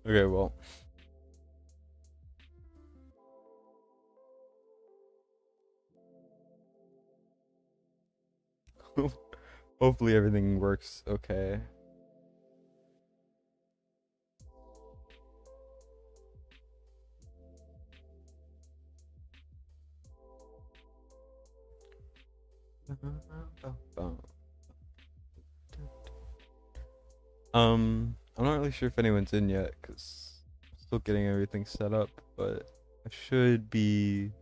Okay, well. Hopefully everything works okay. I'm not really sure if anyone's in yet because I'm still getting everything set up, but I should be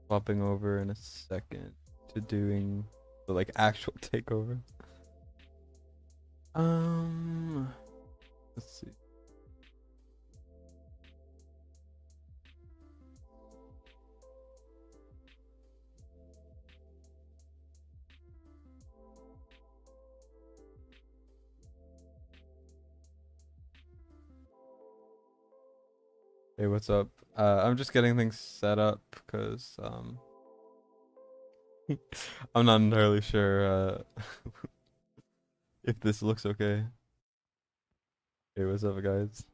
popping over in a second to doing the like actual takeover. Um, let's see. Hey, what's up? I'm just getting things set up because I'm not entirely sure if this looks okay. Hey, what's up, guys?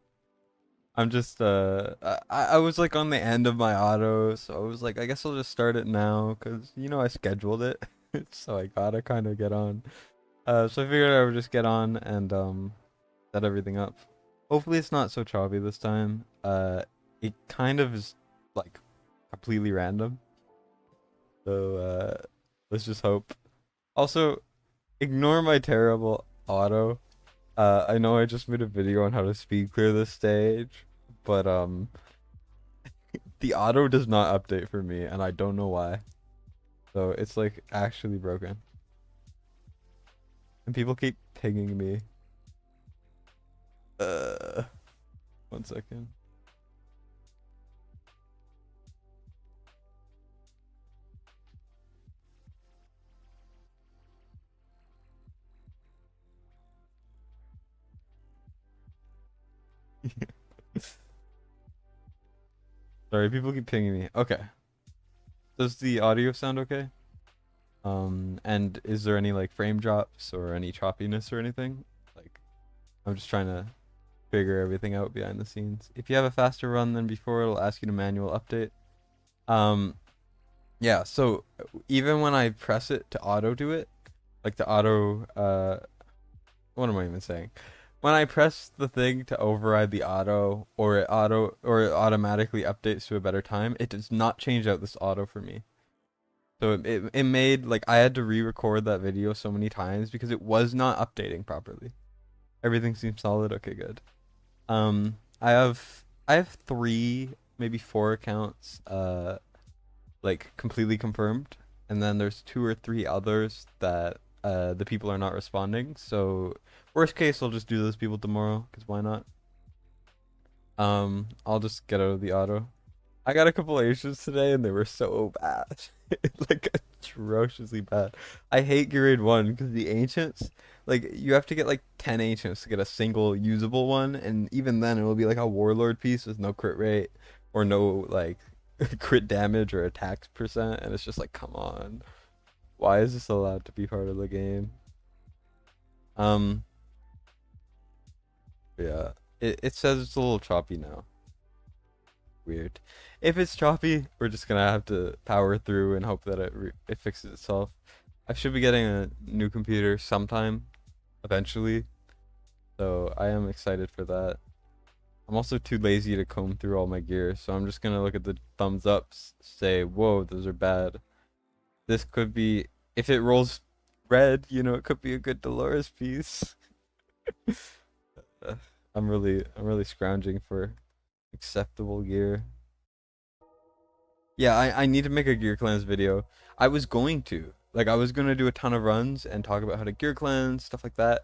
I'm just I was like on the end of my auto, so I was like, I guess I'll just start it now because you know I scheduled it, so I gotta kind of get on. So I figured I would just get on and set everything up. Hopefully it's not so choppy this time. It kind of is like completely random, so let's just hope. Also, ignore my terrible auto. I know I just made a video on how to speed clear this stage, but the auto does not update for me, and I don't know why. So it's like actually broken. And people keep pinging me. Uh, 1 second. Sorry, people keep pinging me. Okay. Does the audio sound okay? And is there any like frame drops or any choppiness or anything? Like, I'm just trying to figure everything out behind the scenes. If you have a faster run than before, it'll ask you to manual update. Um, yeah, so even when I press it to auto do it, like the auto, what am I even saying? When I press the thing to override the auto or it automatically updates to a better time, it does not change out this auto for me. So it made like I had to re-record that video so many times because it was not updating properly. Everything seems solid. Okay, good. I have three, maybe four accounts like completely confirmed, and then there's two or three others that the people are not responding. So worst case, I'll just do those people tomorrow because why not? I'll just get out of the auto. I got a couple Asians today and they were so bad. Like atrociously bad. I hate grade one because the ancients, like you have to get like 10 ancients to get a single usable one, and even then it will be like a warlord piece with no crit rate or no like crit damage or attacks percent, and it's just like, come on. Why is this allowed to be part of the game? Um, yeah. It says it's a little choppy now. Weird. If it's choppy, we're just gonna have to power through and hope that it fixes itself. I should be getting a new computer sometime, eventually, so I am excited for that. I'm also too lazy to comb through all my gear, so I'm just gonna look at the thumbs ups, say, whoa, those are bad. This could be, if it rolls red, it could be a good Dolores piece. Uh, I'm really scrounging for acceptable gear. Yeah, I need to make a gear cleanse video. I was going to. Like, I was going to do a ton of runs and talk about how to gear cleanse, stuff like that.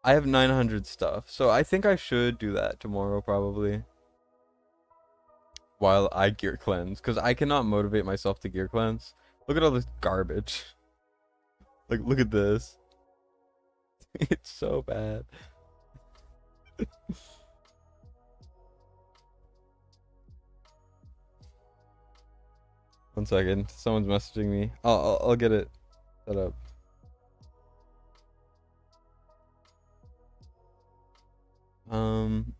I have 900 stuff, so I think I should do that tomorrow, probably, while I gear cleanse, because I cannot motivate myself to gear cleanse. Look at all this garbage. Like, look at this. It's so bad. 1 second. Someone's messaging me. I'll get it set up. Um,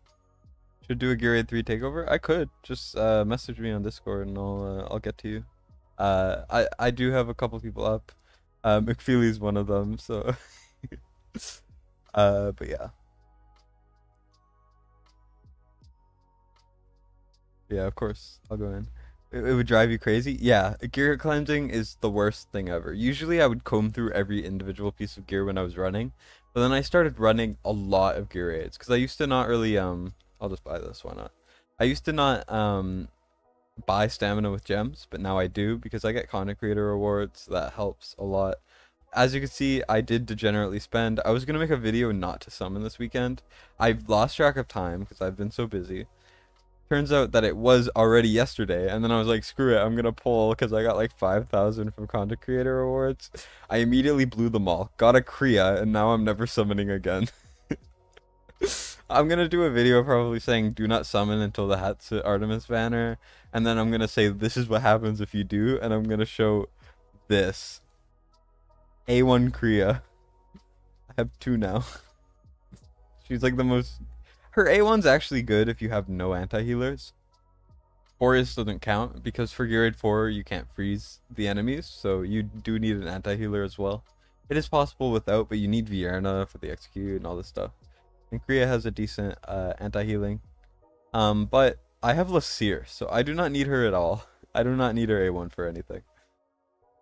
Should do a Gear Raid 3 takeover? I could. Just message me on Discord and I'll get to you. I do have a couple people up. McFeely's one of them, so but yeah. Yeah, of course. I'll go in. It would drive you crazy. Yeah, gear cleansing is the worst thing ever. Usually I would comb through every individual piece of gear when I was running, but then I started running a lot of gear raids because I used to not really I'll just buy this, why not? I used to not buy stamina with gems, but now I do because I get content creator rewards. So that helps a lot. As you can see, I did degenerately spend. I was gonna make a video not to summon this weekend. I've lost track of time because I've been so busy. Turns out that it was already yesterday, and then I was like, screw it, I'm gonna pull because I got like 5,000 from content creator rewards. I immediately blew them all, got a Kriya, and now I'm never summoning again. I'm gonna do a video probably saying do not summon until the Hatsu Artemis banner, and then I'm gonna say this is what happens if you do, and I'm gonna show this. A1 Kriya. I have 2 now. She's like the most... Her A1's actually good if you have no anti-healers. Boreas doesn't count, because for Gear Raid 4 you can't freeze the enemies, so you do need an anti-healer as well. It is possible without, but you need Vierna for the execute and all this stuff. And Kriya has a decent anti-healing. But I have Lasir, so I do not need her at all. I do not need her A1 for anything.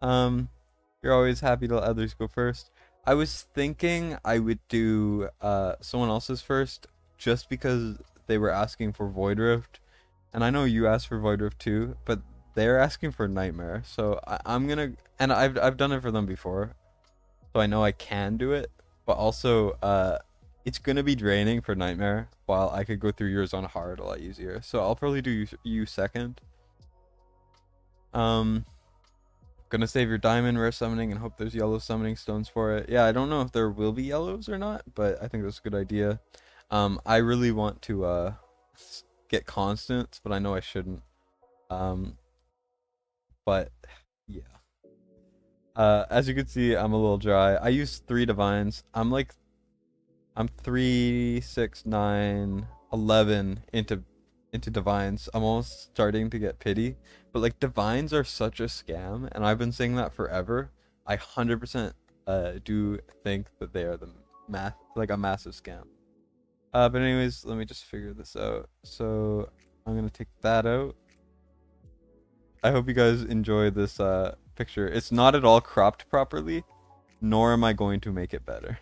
You're always happy to let others go first. I was thinking I would do someone else's first, just because they were asking for Void Rift. And I know you asked for Void Rift too, but they're asking for Nightmare. So I'm gonna... And I've done it for them before, so I know I can do it. But also, it's gonna be draining for Nightmare, while I could go through yours on hard a lot easier. So I'll probably do you second. Gonna save your diamond rare summoning and hope there's yellow summoning stones for it. Yeah, I don't know if there will be yellows or not, but I think that's a good idea. I really want to get constants, but I know I shouldn't. But yeah. As you can see, I'm a little dry. I use 3 divines. I'm 3, 6, 9, 11 into divines. I'm almost starting to get pity, but like divines are such a scam, and I've been saying that forever. I 100% do think that they are a massive scam. But anyways, let me just figure this out. So I'm gonna take that out. I hope you guys enjoy this picture. It's not at all cropped properly, nor am I going to make it better,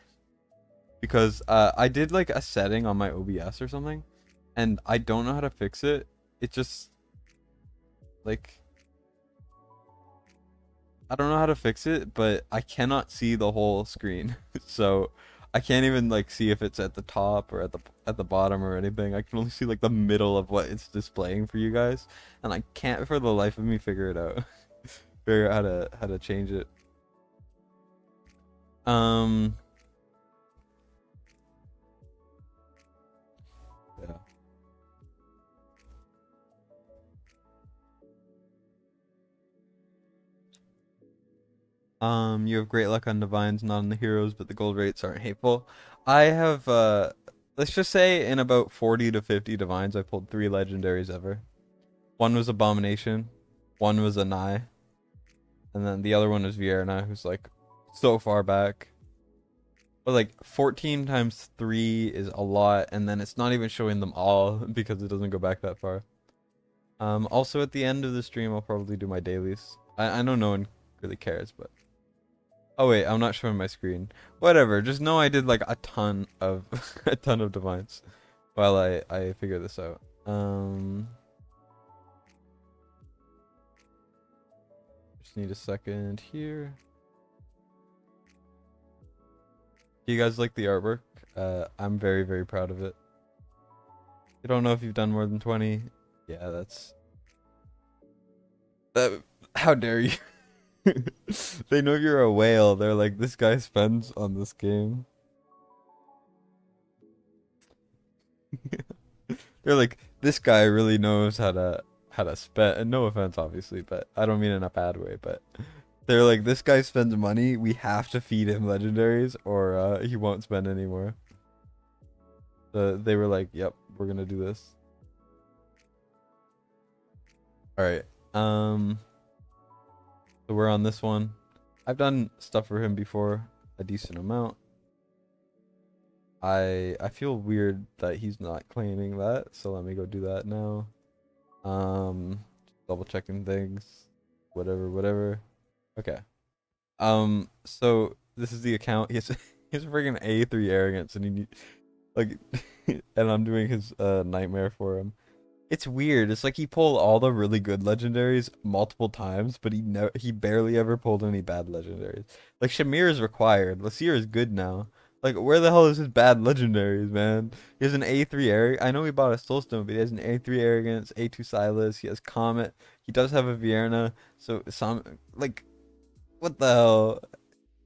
because I did like a setting on my OBS or something, and I don't know how to fix it. It just like, I don't know how to fix it, but I cannot see the whole screen. So I can't even like see if it's at the top or at the bottom or anything. I can only see like the middle of what it's displaying for you guys, and I can't for the life of me figure it out. Figure out how to change it. Yeah. You have great luck on divines, not on the heroes, but the gold rates aren't hateful. I have let's just say in about 40 to 50 divines I pulled 3 legendaries ever. One was Abomination, one was Anai, and then the other one was Vierna, who's like so far back. But like 14 times 3 is a lot, and then it's not even showing them all because it doesn't go back that far. Also at the end of the stream I'll probably do my dailies. I know no one really cares, but... Oh wait, I'm not showing my screen. Whatever, just know I did like a ton of a ton of divines while I figure this out. Just need a second here. Do you guys like the artwork? I'm very, very proud of it. I don't know if you've done more than 20. Yeah, that's... how dare you? They know you're a whale. They're like, this guy spends on this game. They're like, this guy really knows how to spend. And no offense, obviously, but I don't mean in a bad way. But they're like, this guy spends money. We have to feed him legendaries, or he won't spend anymore. So they were like, yep, we're gonna do this. All right. So we're on this one. I've done stuff for him before, a decent amount. I feel weird that he's not claiming that, so let me go do that now. Double checking things, whatever. Okay. So this is the account. He's freaking A3 arrogance, and like, and I'm doing his nightmare for him. It's weird. It's like he pulled all the really good legendaries multiple times, but he barely ever pulled any bad legendaries. Like Shamir is required. Lasir is good now. Like where the hell is his bad legendaries, man? He has an A3 arrogance. I know he bought a Soulstone, but he has an A3 arrogance, A2 Silas. He has Comet. He does have a Vierna. So some like what the hell?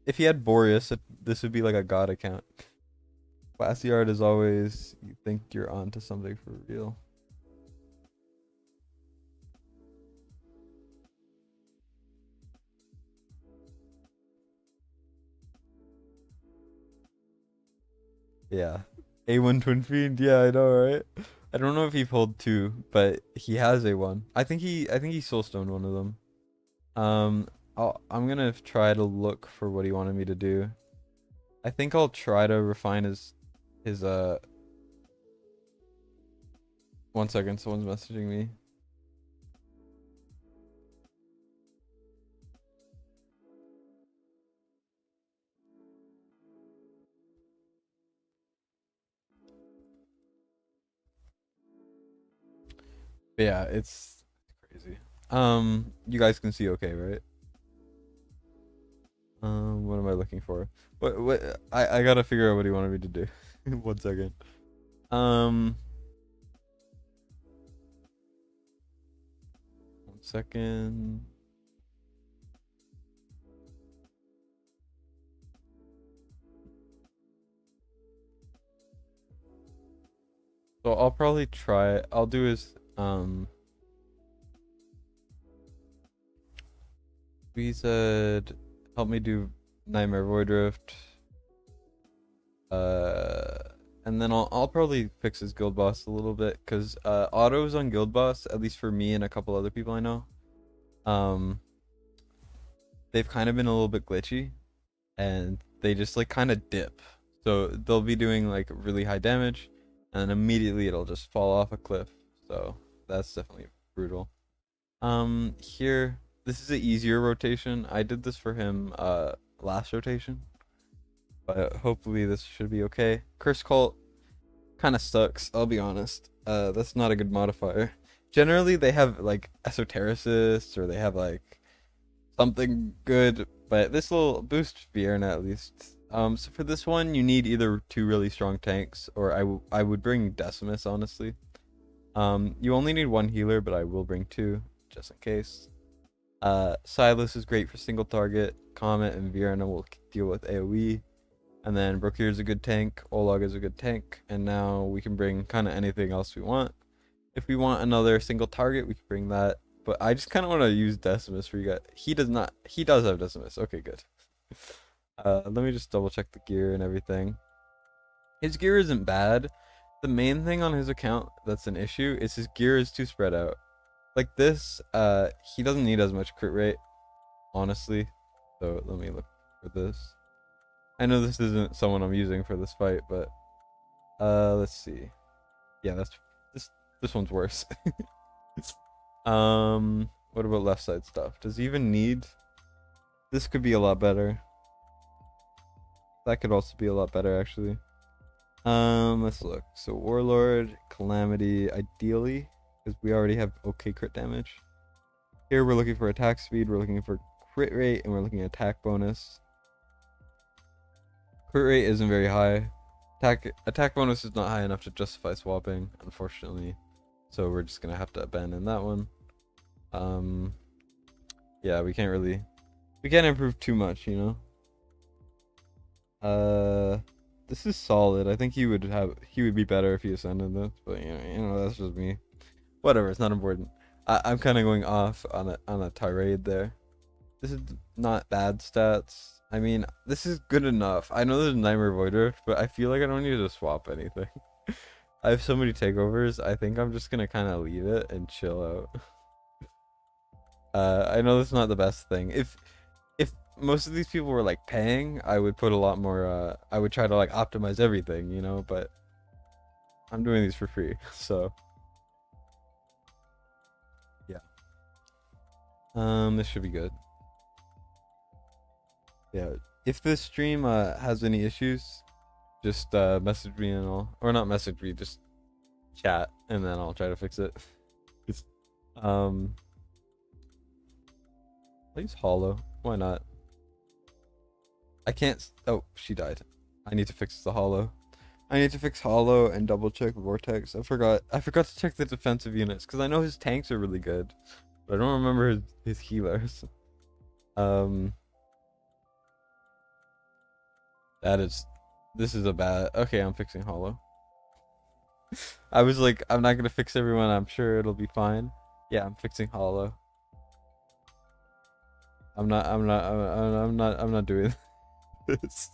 If he had Boreas, this would be like a god account. Classy art is always you think you're onto something for real. Yeah. A1 Twin Fiend, yeah, I know, right? I don't know if he pulled two, but he has A1. I think he soulstoned one of them. Um I'm gonna try to look for what he wanted me to do. I think I'll try to refine his 1 second, someone's messaging me. But yeah, it's crazy. You guys can see okay, right? What am I looking for? What I gotta figure out what he wanted me to do. 1 second. Um 1 second. So I'll probably try. I'll do his we said help me do Nightmare Void Rift. Uh and then I'll probably fix his guild boss a little bit because autos on guild boss, at least for me and a couple other people I know, um they've kind of been a little bit glitchy and they just like kind of dip. So they'll be doing like really high damage and then immediately it'll just fall off a cliff. So that's definitely brutal. Here, this is an easier rotation. I did this for him last rotation, but hopefully this should be okay. Curse Cult kind of sucks, I'll be honest. That's not a good modifier. Generally, they have like esotericists or they have like something good, but this will boost Vierna at least. So for this one, you need either two really strong tanks, or I would bring Decimus, honestly. You only need one healer, but I will bring two, just in case. Silas is great for single target. Comet and Vierna will deal with AoE. And then Brokir is a good tank. Olag is a good tank. And now we can bring kind of anything else we want. If we want another single target, we can bring that. But I just kind of want to use Decimus for you guys. He does not. He does have Decimus. Okay, good. Let me just double check the gear and everything. His gear isn't bad. The main thing on his account that's an issue is his gear is too spread out. Like this, he doesn't need as much crit rate, honestly. So let me look for this. I know this isn't someone I'm using for this fight, but let's see. Yeah, this one's worse. What about left side stuff? Does he even need? This could be a lot better. That could also be a lot better, actually. Let's look. So Warlord, Calamity, ideally, because we already have okay crit damage. Here we're looking for attack speed, we're looking for crit rate, and we're looking at attack bonus. Crit rate isn't very high. Attack bonus is not high enough to justify swapping, unfortunately. So we're just gonna have to abandon that one. Yeah, we can't improve too much, you know. This is solid. I think he would be better if he ascended this, but that's just me. Whatever, it's not important. I'm kind of going off on a tirade there. This is not bad stats. I mean, this is good enough. I know there's Nightmare Voider, but I feel like I don't need to swap anything. I have so many takeovers. I think I'm just gonna kind of leave it and chill out. I know that's not the best thing. If most of these people were like paying, I would put a lot more. I would try to like optimize everything, you know. But I'm doing these for free, so yeah. This should be good. Yeah. If this stream has any issues, just message me and or not message me, just chat, and then I'll try to fix it. I'll use hollow. Why not? I can't. Oh, she died. I need to fix the hollow. I need to fix hollow and double check vortex. I forgot to check the defensive units because I know his tanks are really good, but I don't remember his healers. This is a bad. Okay, I'm fixing hollow. I was like, I'm not gonna fix everyone. I'm sure it'll be fine. Yeah, I'm fixing hollow. I'm not doing this.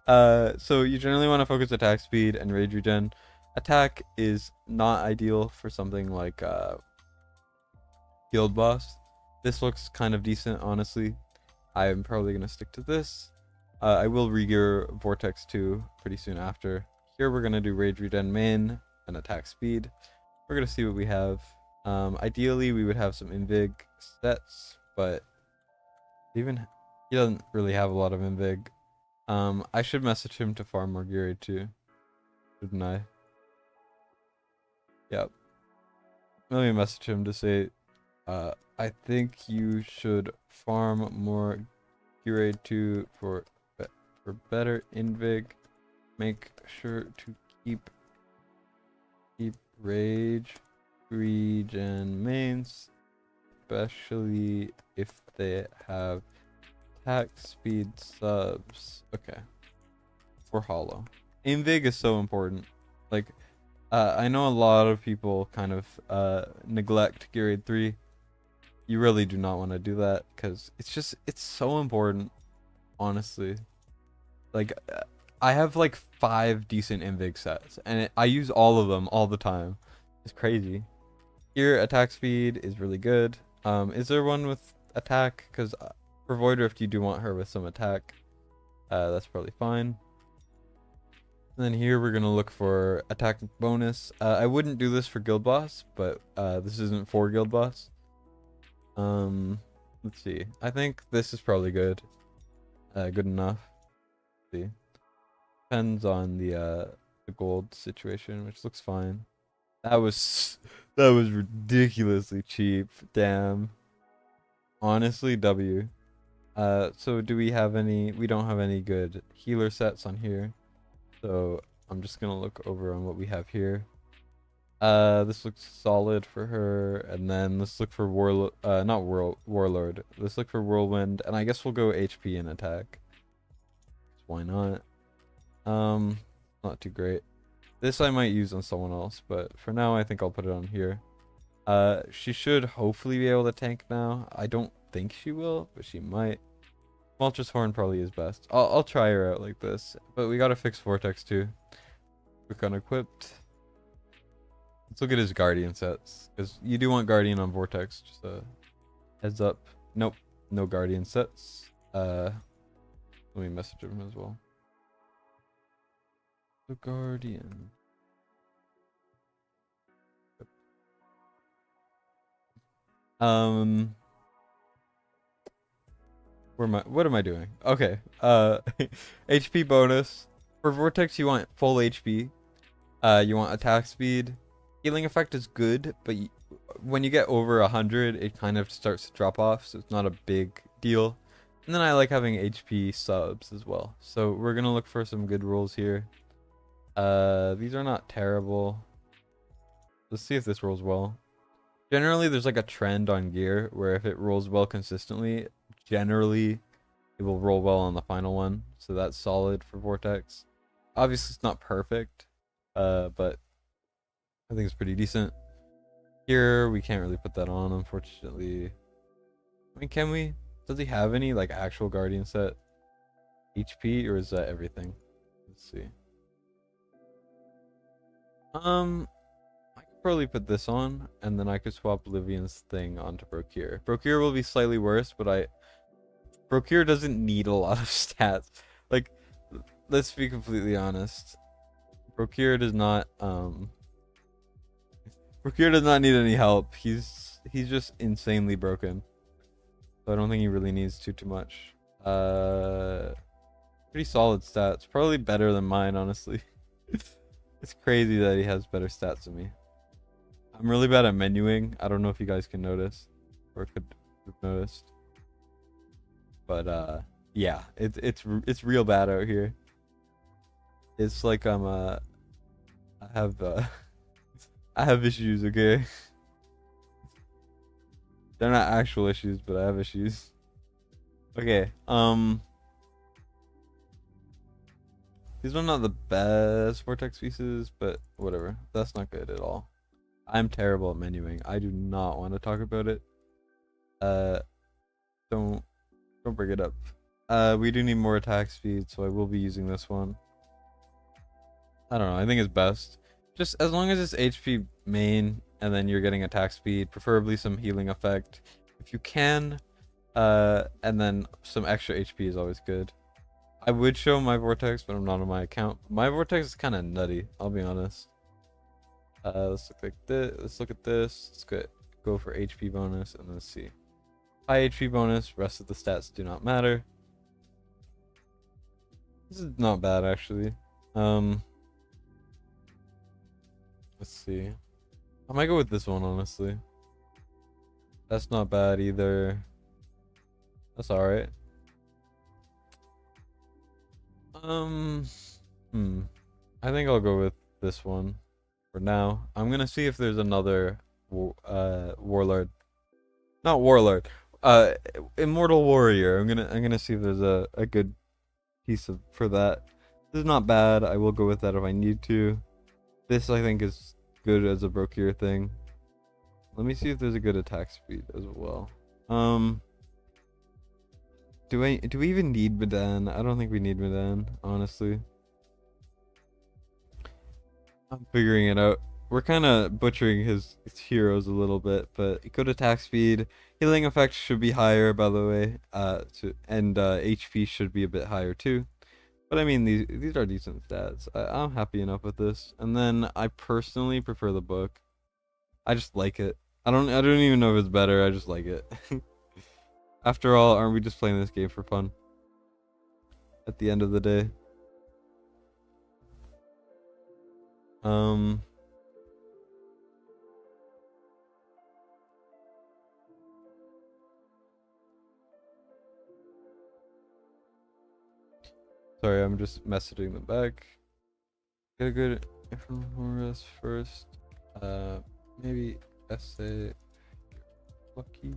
So you generally want to focus attack speed and rage regen. Attack is not ideal for something like guild boss. This looks kind of decent, honestly. I'm probably gonna stick to this. I will regear vortex 2 pretty soon after. Here we're gonna do rage regen main and attack speed. We're gonna see what we have. Ideally we would have some invig sets, but he doesn't really have a lot of invig. I should message him to farm more gear too, shouldn't I? Yep. Let me message him to say, I think you should farm more gear 2 for better invig. Make sure to keep rage regen mains, especially if they have attack speed subs. Okay. For hollow. Invig is so important. Like, I know a lot of people kind of neglect Gear 3. You really do not want to do that because it's so important, honestly. Like, I have like 5 decent invig sets and I use all of them all the time. It's crazy. Here, attack speed is really good. Is there one with attack? Because for Void Rift, you do want her with some attack. That's probably fine. And then here we're gonna look for attack bonus. I wouldn't do this for guild boss, but this isn't for guild boss. Let's see. I think this is probably good. Good enough. Let's see. Depends on the gold situation, which looks fine. That was ridiculously cheap. Damn. Honestly, W. So do we have any? We don't have any good healer sets on here. So I'm just gonna look over on what we have here. This looks solid for her, and then let's look for warlord. Let's look for whirlwind, and I guess we'll go HP and attack. Why not? Not too great. This I might use on someone else, but for now I think I'll put it on here. She should hopefully be able to tank now. I don't think she will, but she might. Vulture's Horn probably is best. I'll try her out like this, but we gotta fix Vortex too. Quick unequipped. Let's look at his Guardian sets, because you do want Guardian on Vortex. Just a heads up. Nope, no Guardian sets. Let me message him as well. The Guardian. What am I doing? Okay. HP bonus. For Vortex you want full HP. You want attack speed. Healing effect is good, but when you get over 100, it kind of starts to drop off, so it's not a big deal. And then I like having HP subs as well. So we're gonna look for some good rolls here. These are not terrible. Let's see if this rolls well. Generally, there's like a trend on gear where if it rolls well consistently, generally it will roll well on the final one. So that's solid for Vortex. Obviously, it's not perfect, but I think it's pretty decent. Here, we can't really put that on, unfortunately. I mean, can we? Does he have any like actual Guardian set HP, or is that everything? Let's see. I could probably put this on, and then I could swap Livian's thing onto Procure. Procure will be slightly worse, but Procure doesn't need a lot of stats. Like, let's be completely honest. Procure does not need any help. He's just insanely broken. So I don't think he really needs too much. Pretty solid stats. Probably better than mine, honestly. It's crazy that he has better stats than me. I'm really bad at menuing. I don't know if you guys can notice or could have noticed. But yeah, it's real bad out here. It's like I have I have issues, okay? They're not actual issues, but I have issues. Okay, these are not the best vortex pieces, but whatever. That's not good at all. I'm terrible at menuing. I do not want to talk about it. Don't bring it up. We do need more attack speed, so I will be using this one. I don't know. I think it's best. Just as long as it's HP main, and then you're getting attack speed, preferably some healing effect. If you can, and then some extra HP is always good. I would show my vortex, but I'm not on my account. My vortex is kind of nutty, I'll be honest. Let's look like this. Let's look at this. Let's go for HP bonus, and let's see. High HP bonus. Rest of the stats do not matter. This is not bad actually. Let's see. I might go with this one, honestly. That's not bad either. That's alright. I think I'll go with this one for now. I'm gonna see if there's another warlord. Not warlord. Immortal warrior. I'm gonna see if there's a good piece for that. This is not bad. I will go with that if I need to. This I think is good as a Procure thing. Let me see if there's a good attack speed as well. Do we even need Medan? I don't think we need Medan, honestly. I'm figuring it out. We're kind of butchering his heroes a little bit, but good attack speed. Healing effect should be higher, by the way. HP should be a bit higher too. But I mean, these are decent stats. I'm happy enough with this. And then I personally prefer the book. I just like it. I don't even know if it's better. I just like it. After all, aren't we just playing this game for fun? At the end of the day. Sorry, I'm just messaging them back. Get a good us first. Maybe essay lucky,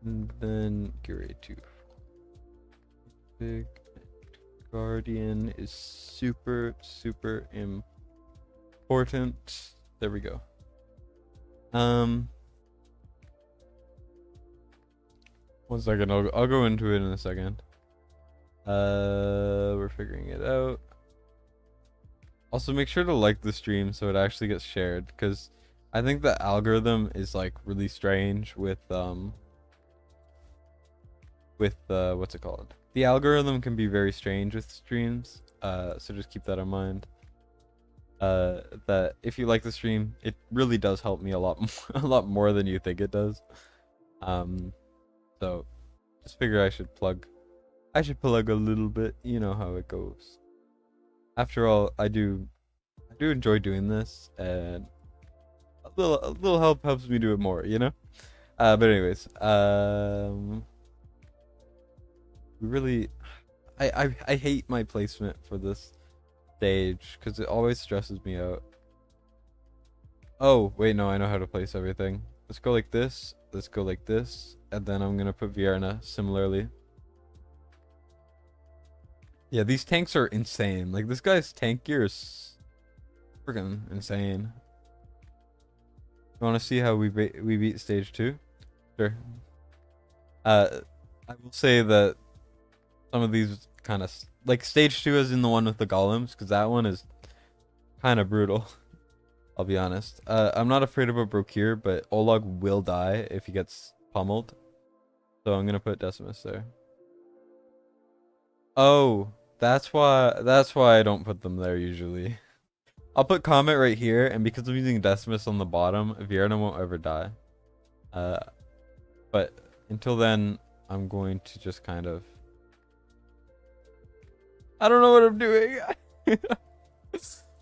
and then Gure 2. Big Guardian is super important. There we go. One second. I'll go into it in a second. We're figuring it out. Also, make sure to like the stream so it actually gets shared, because I think the algorithm is like really strange with what's it called? The algorithm can be very strange with streams. So just keep that in mind. That if you like the stream, it really does help me a lot more than you think it does. So just figure I should plug a little bit. You know how it goes. After all, I do enjoy doing this, and a little help helps me do it more, you know. But anyways, we really, I hate my placement for this stage because it always stresses me out. Oh wait, no, I know how to place everything. Let's go like this. Let's go like this, and then I'm gonna put Vierna similarly. Yeah, these tanks are insane. Like, this guy's tank gear is freaking insane. You want to see how we beat stage 2? Sure. I will say that some of these kind of like stage 2 is in the one with the golems, because that one is kind of brutal. I'll be honest. I'm not afraid of a Brokir, but Oleg will die if he gets pummeled. So I'm gonna put Decimus there. Oh, that's why I don't put them there usually. I'll put Comet right here, and because I'm using Decimus on the bottom, Vierna won't ever die. But until then, I'm going to just kind of... I don't know what I'm doing.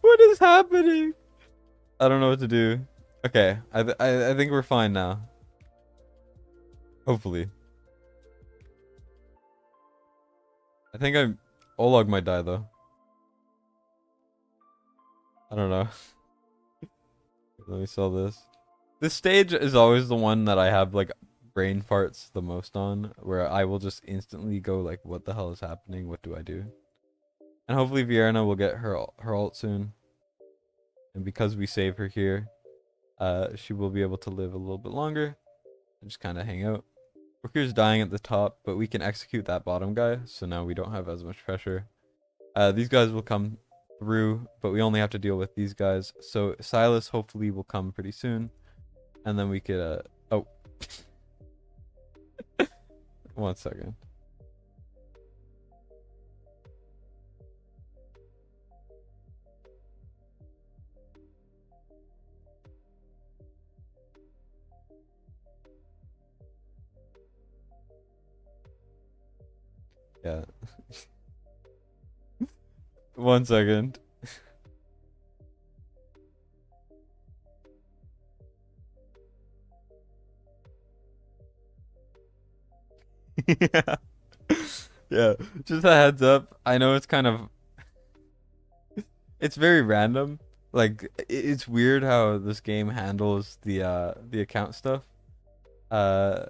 What is happening? I don't know what to do. Okay, I think we're fine now. Hopefully. I think Oleg might die though. I don't know. Let me sell this. This stage is always the one that I have like brain farts the most on, where I will just instantly go like, what the hell is happening? What do I do? And hopefully Vierna will get her ult soon. And because we save her here, she will be able to live a little bit longer and just kind of hang out. Rooker's dying at the top, but we can execute that bottom guy, so now we don't have as much pressure. These guys will come through, but we only have to deal with these guys. So Silas hopefully will come pretty soon, and then we could oh. 1 second. Yeah. 1 second. Yeah. Yeah. Just a heads up. I know it's kind of... It's very random. Like, it's weird how this game handles the account stuff. Yeah.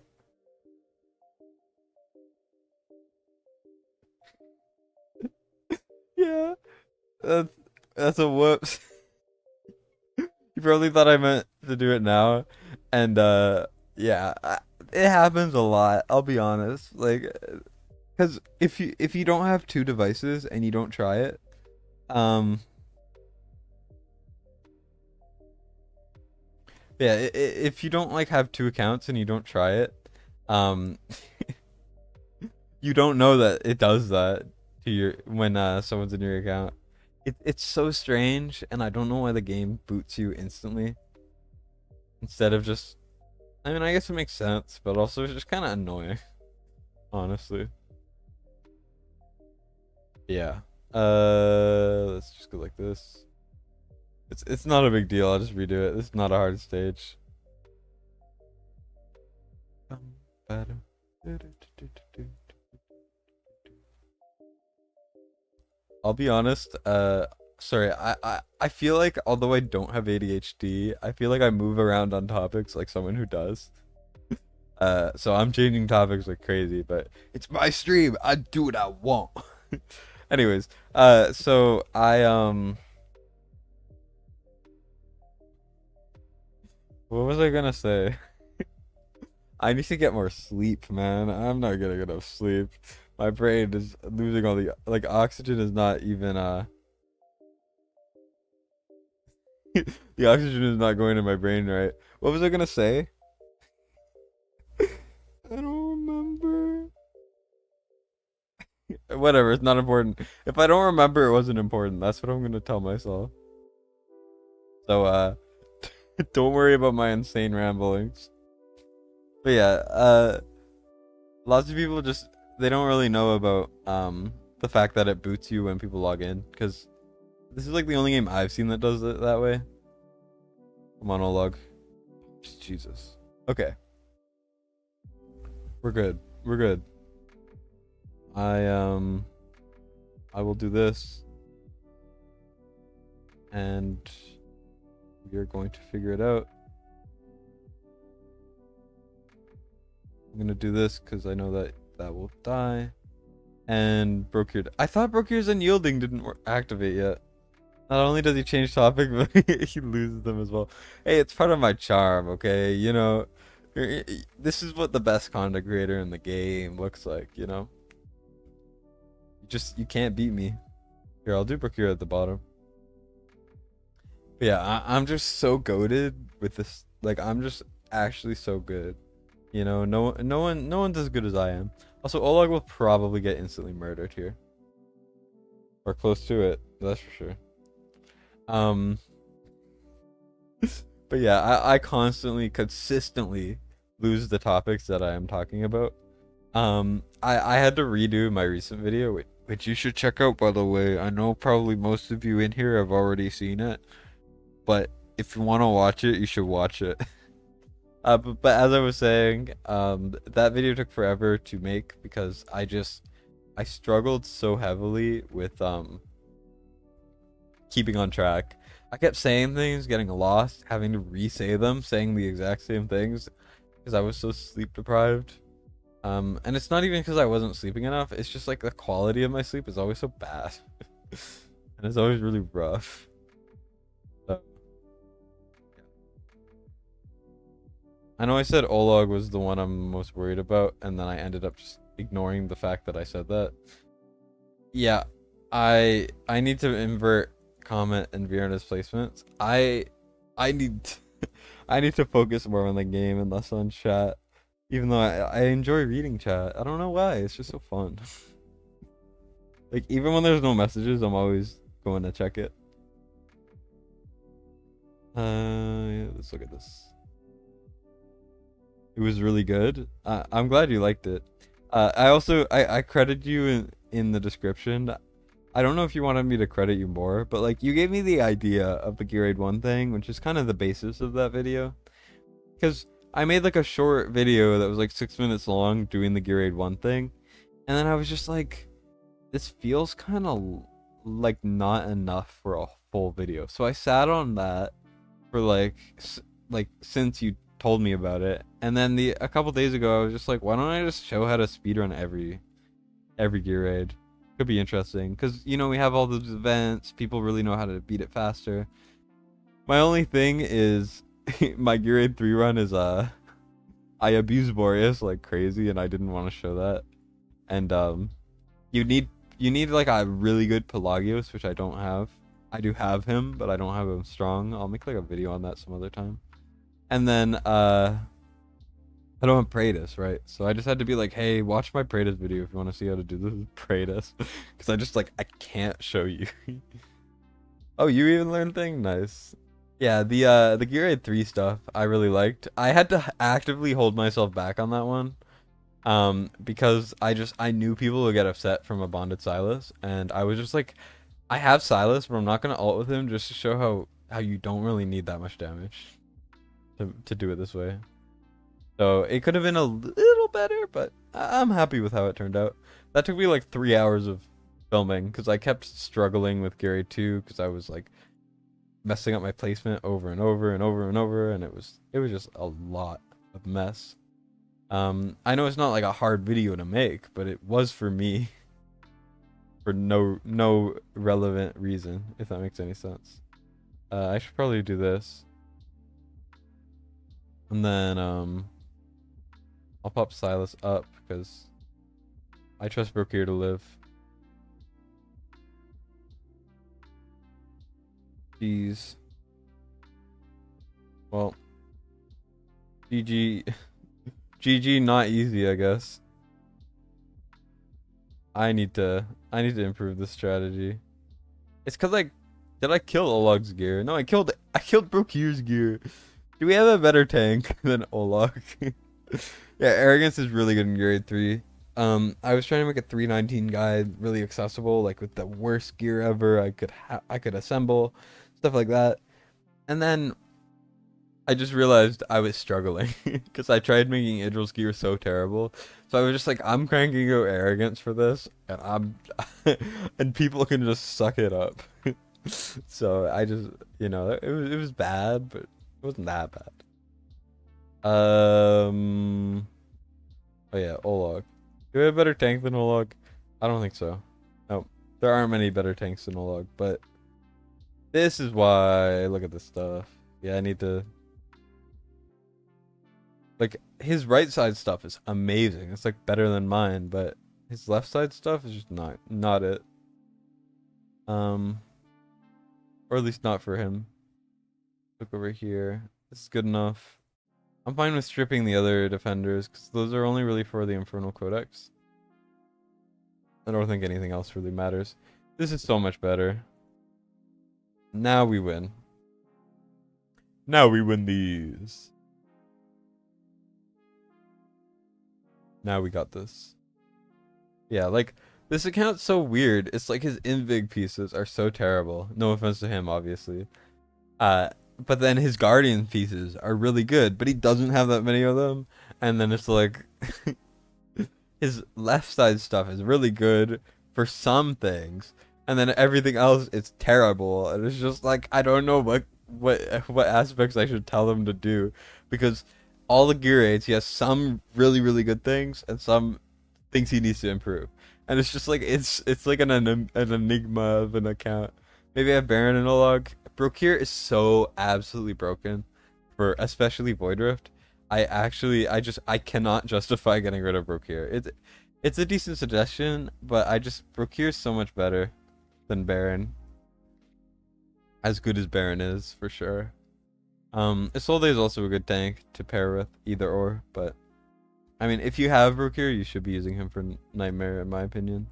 That's a whoops. You probably thought I meant to do it now. And yeah, it happens a lot, I'll be honest. Like, cuz if you don't have two devices and you don't try it, yeah, if you don't like have two accounts and you don't try it, um you don't know that it does that to your when someone's in your account. It's so strange, and I don't know why the game boots you instantly instead of just... I mean, I guess it makes sense, but also it's just kind of annoying, honestly. Yeah. Let's just go like this. It's not a big deal. I'll just redo it. This is not a hard stage. I'll be honest. Sorry. I feel like although I don't have ADHD, I feel like I move around on topics like someone who does. So I'm changing topics like crazy, but it's my stream. I do what I want. Anyways, so what was I gonna say? I need to get more sleep, man. I'm not getting enough sleep. My brain is losing all the like oxygen is not even the oxygen is not going to my brain right. What was I gonna say? I don't remember. Whatever, it's not important. If I don't remember, it wasn't important. That's what I'm gonna tell myself. So don't worry about my insane ramblings. But yeah, lots of people just they don't really know about the fact that it boots you when people log in, because this is like the only game I've seen that does it that way. Monologue. Jesus. Okay. We're good. We're good. I will do this, and we are going to figure it out. I'm gonna do this because I know that will die. And Brokir. I thought Brokir's Unyielding didn't activate yet. Not only does he change topic, but he loses them as well. Hey, it's part of my charm, okay? You know, this is what the best content creator in the game looks like, you know? You can't beat me. Here, I'll do Brokir at the bottom. But yeah, I'm just so goated with this. Like, I'm just actually so good. You know, no one's as good as I am. Also, Oleg will probably get instantly murdered here, or close to it. That's for sure. Um, but yeah, I constantly, consistently lose the topics that I am talking about. I had to redo my recent video, which you should check out, by the way. I know probably most of you in here have already seen it, but if you want to watch it, you should watch it. But as I was saying, that video took forever to make because I struggled so heavily with keeping on track. I kept saying things, getting lost, having to re-say them, saying the exact same things because I was so sleep deprived. And it's not even because I wasn't sleeping enough. It's just like the quality of my sleep is always so bad, and it's always really rough. So, I know I said Olog was the one I'm most worried about, and then I ended up just ignoring the fact that I said that. Yeah, I need to invert comment and Vierna's placements. I need I need to focus more on the game and less on chat. Even though I enjoy reading chat. I don't know why. It's just so fun. Like, even when there's no messages, I'm always going to check it. Yeah, let's look at this. It was really good. I'm glad you liked it. I also I credit you in the description. I don't know if you wanted me to credit you more, but like you gave me the idea of the Gear Aid 1 thing, which is kind of the basis of that video. Because I made like a short video that was like 6 minutes long doing the Gear Aid 1 thing. And then I was just like, this feels kind of like not enough for a full video. So I sat on that for like since you told me about it. And then a couple days ago I was just like, why don't I just show how to speedrun every Gear Aid? Could be interesting because you know we have all those events, people really know how to beat it faster. My only thing is my Gear Aid 3 run is I abuse Boreas like crazy and I didn't want to show that. And you need like a really good Pelagios, which I don't have. I do have him, but I don't have him strong. I'll make like a video on that some other time. And then I don't have Praetus, right? So I just had to be like, hey, watch my Praetus video if you want to see how to do this with Praetus. Because I just like I can't show you. Oh, you even learned thing? Nice. Yeah, the Gear Aid 3 stuff I really liked. I had to actively hold myself back on that one. Because I knew people would get upset from a bonded Silas, and I was just like, I have Silas, but I'm not gonna ult with him just to show how you don't really need that much damage to do it this way. So it could have been a little better, but I'm happy with how it turned out. That took me like 3 hours of filming because I kept struggling with Gary 2 because I was like messing up my placement over and over and over and over, and it was just a lot of mess. I know it's not like a hard video to make, but it was for me for no relevant reason, if that makes any sense. I should probably do this. And then I'll pop Silas up because I trust Brook here to live. Jeez. Well, GG. GG, not easy, I guess. I need to improve this strategy. It's cause like, did I kill Olog's gear? No, I killed Brokir's gear. Do we have a better tank than Olog? Yeah, arrogance is really good in grade 3. I was trying to make a 319 guide really accessible, like with the worst gear ever I could assemble, stuff like that. And then I just realized I was struggling because I tried making Idril's gear so terrible. So I was just like, I'm cranking out arrogance for this, and and people can just suck it up. So I just, you know, it was bad, but it wasn't that bad. Oh yeah, Olog. Do we have a better tank than Olog? I don't think so. No, there aren't many better tanks than Olog, but this is why. Look at this stuff. Yeah, I need to. Like, his right side stuff is amazing. It's like better than mine, but his left side stuff is just not it. Or at least not for him. Look over here. This is good enough. I'm fine with stripping the other defenders because those are only really for the Infernal Codex. I don't think anything else really matters. This is so much better. Now we win. Now we win these. Now we got this. Yeah, like, this account's so weird. It's like his invig pieces are so terrible. No offense to him, obviously. But then his guardian pieces are really good, but he doesn't have that many of them. And then it's like his left side stuff is really good for some things, and then everything else is terrible. And it's just like I don't know what aspects I should tell him to do, because all the gear aids he has some really good things and some things he needs to improve. And it's just like it's like an enigma of an account. Maybe I have Baron and Olog. Brokir is so absolutely broken for especially Void Rift. I cannot justify getting rid of Brokir. It's a decent suggestion, but Brokir is so much better than Baron. As good as Baron is, for sure. Isolde is also a good tank to pair with, either or, but I mean, if you have Brokir, you should be using him for Nightmare, in my opinion.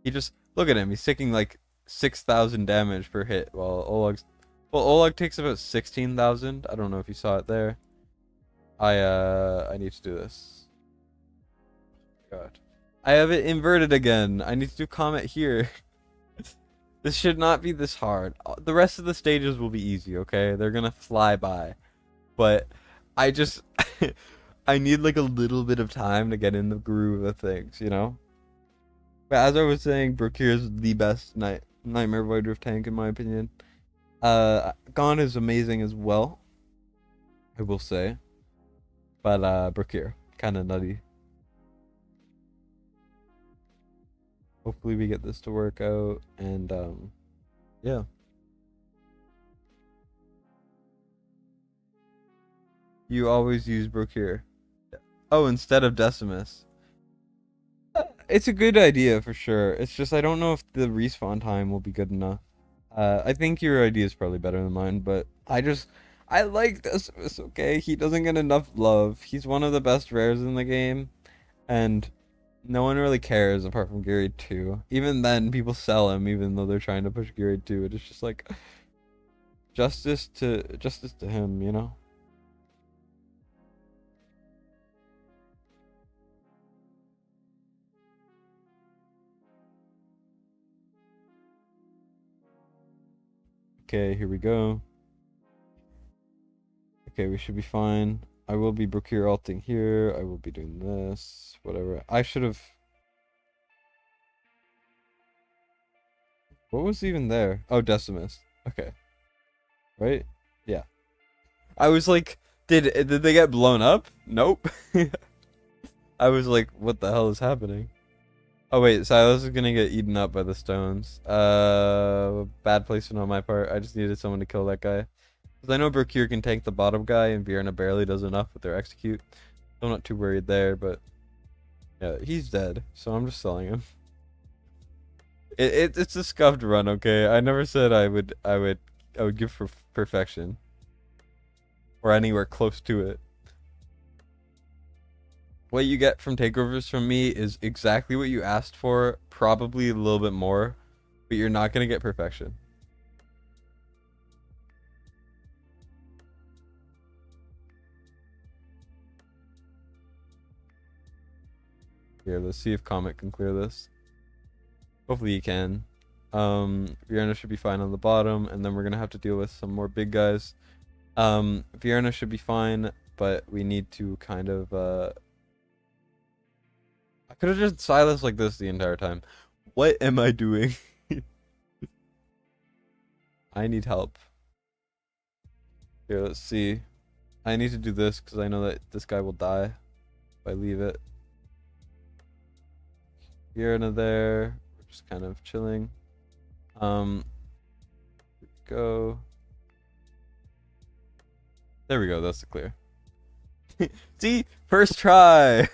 He just, look at him, he's taking like 6,000 damage per hit, while Oleg takes about 16,000. I don't know if you saw it there. I need to do this. God. I have it inverted again. I need to do comment here. This should not be this hard. The rest of the stages will be easy, okay? They're gonna fly by. But I just I need like a little bit of time to get in the groove of things, you know? But as I was saying, Brokir is the best Nightmare Void Rift tank in my opinion. Gone is amazing as well, I will say. But Brokir, kinda nutty. Hopefully we get this to work out, and yeah. You always use Brokir. Oh, instead of Decimus. It's a good idea for sure. It's just I don't know if the respawn time will be good enough. I think your idea is probably better than mine, but I like Decimus, okay? He doesn't get enough love. He's one of the best rares in the game, and no one really cares apart from Gear 2. Even then, people sell him even though they're trying to push Gear 2. It's just like justice to him, you know? Okay, here we go. Okay, we should be fine. I will be Brokir alting here. I will be doing this. Whatever. I should have... What was even there? Oh, Decimus. Okay. Right? Yeah. I was like, did they get blown up? Nope. I was like, what the hell is happening? Oh wait, Silas is gonna get eaten up by the stones. Bad placement on my part. I just needed someone to kill that guy. Because I know Brokir can tank the bottom guy, and Vierna barely does enough with their execute. So I'm not too worried there, but yeah, he's dead. So I'm just selling him. It's a scuffed run, okay? I never said I would give for perfection. Or anywhere close to it. What you get from takeovers from me is exactly what you asked for, probably a little bit more, but you're not gonna get perfection. Here, let's see if Comet can clear this. Hopefully he can. Vierna should be fine on the bottom, and then we're gonna have to deal with some more big guys. Vierna should be fine, but we need to kind of I could have just silenced like this the entire time. What am I doing? I need help. Here, let's see. I need to do this because I know that this guy will die if I leave it. Here and there. We're just kind of chilling. Here we go. There we go. That's the clear. See? First try!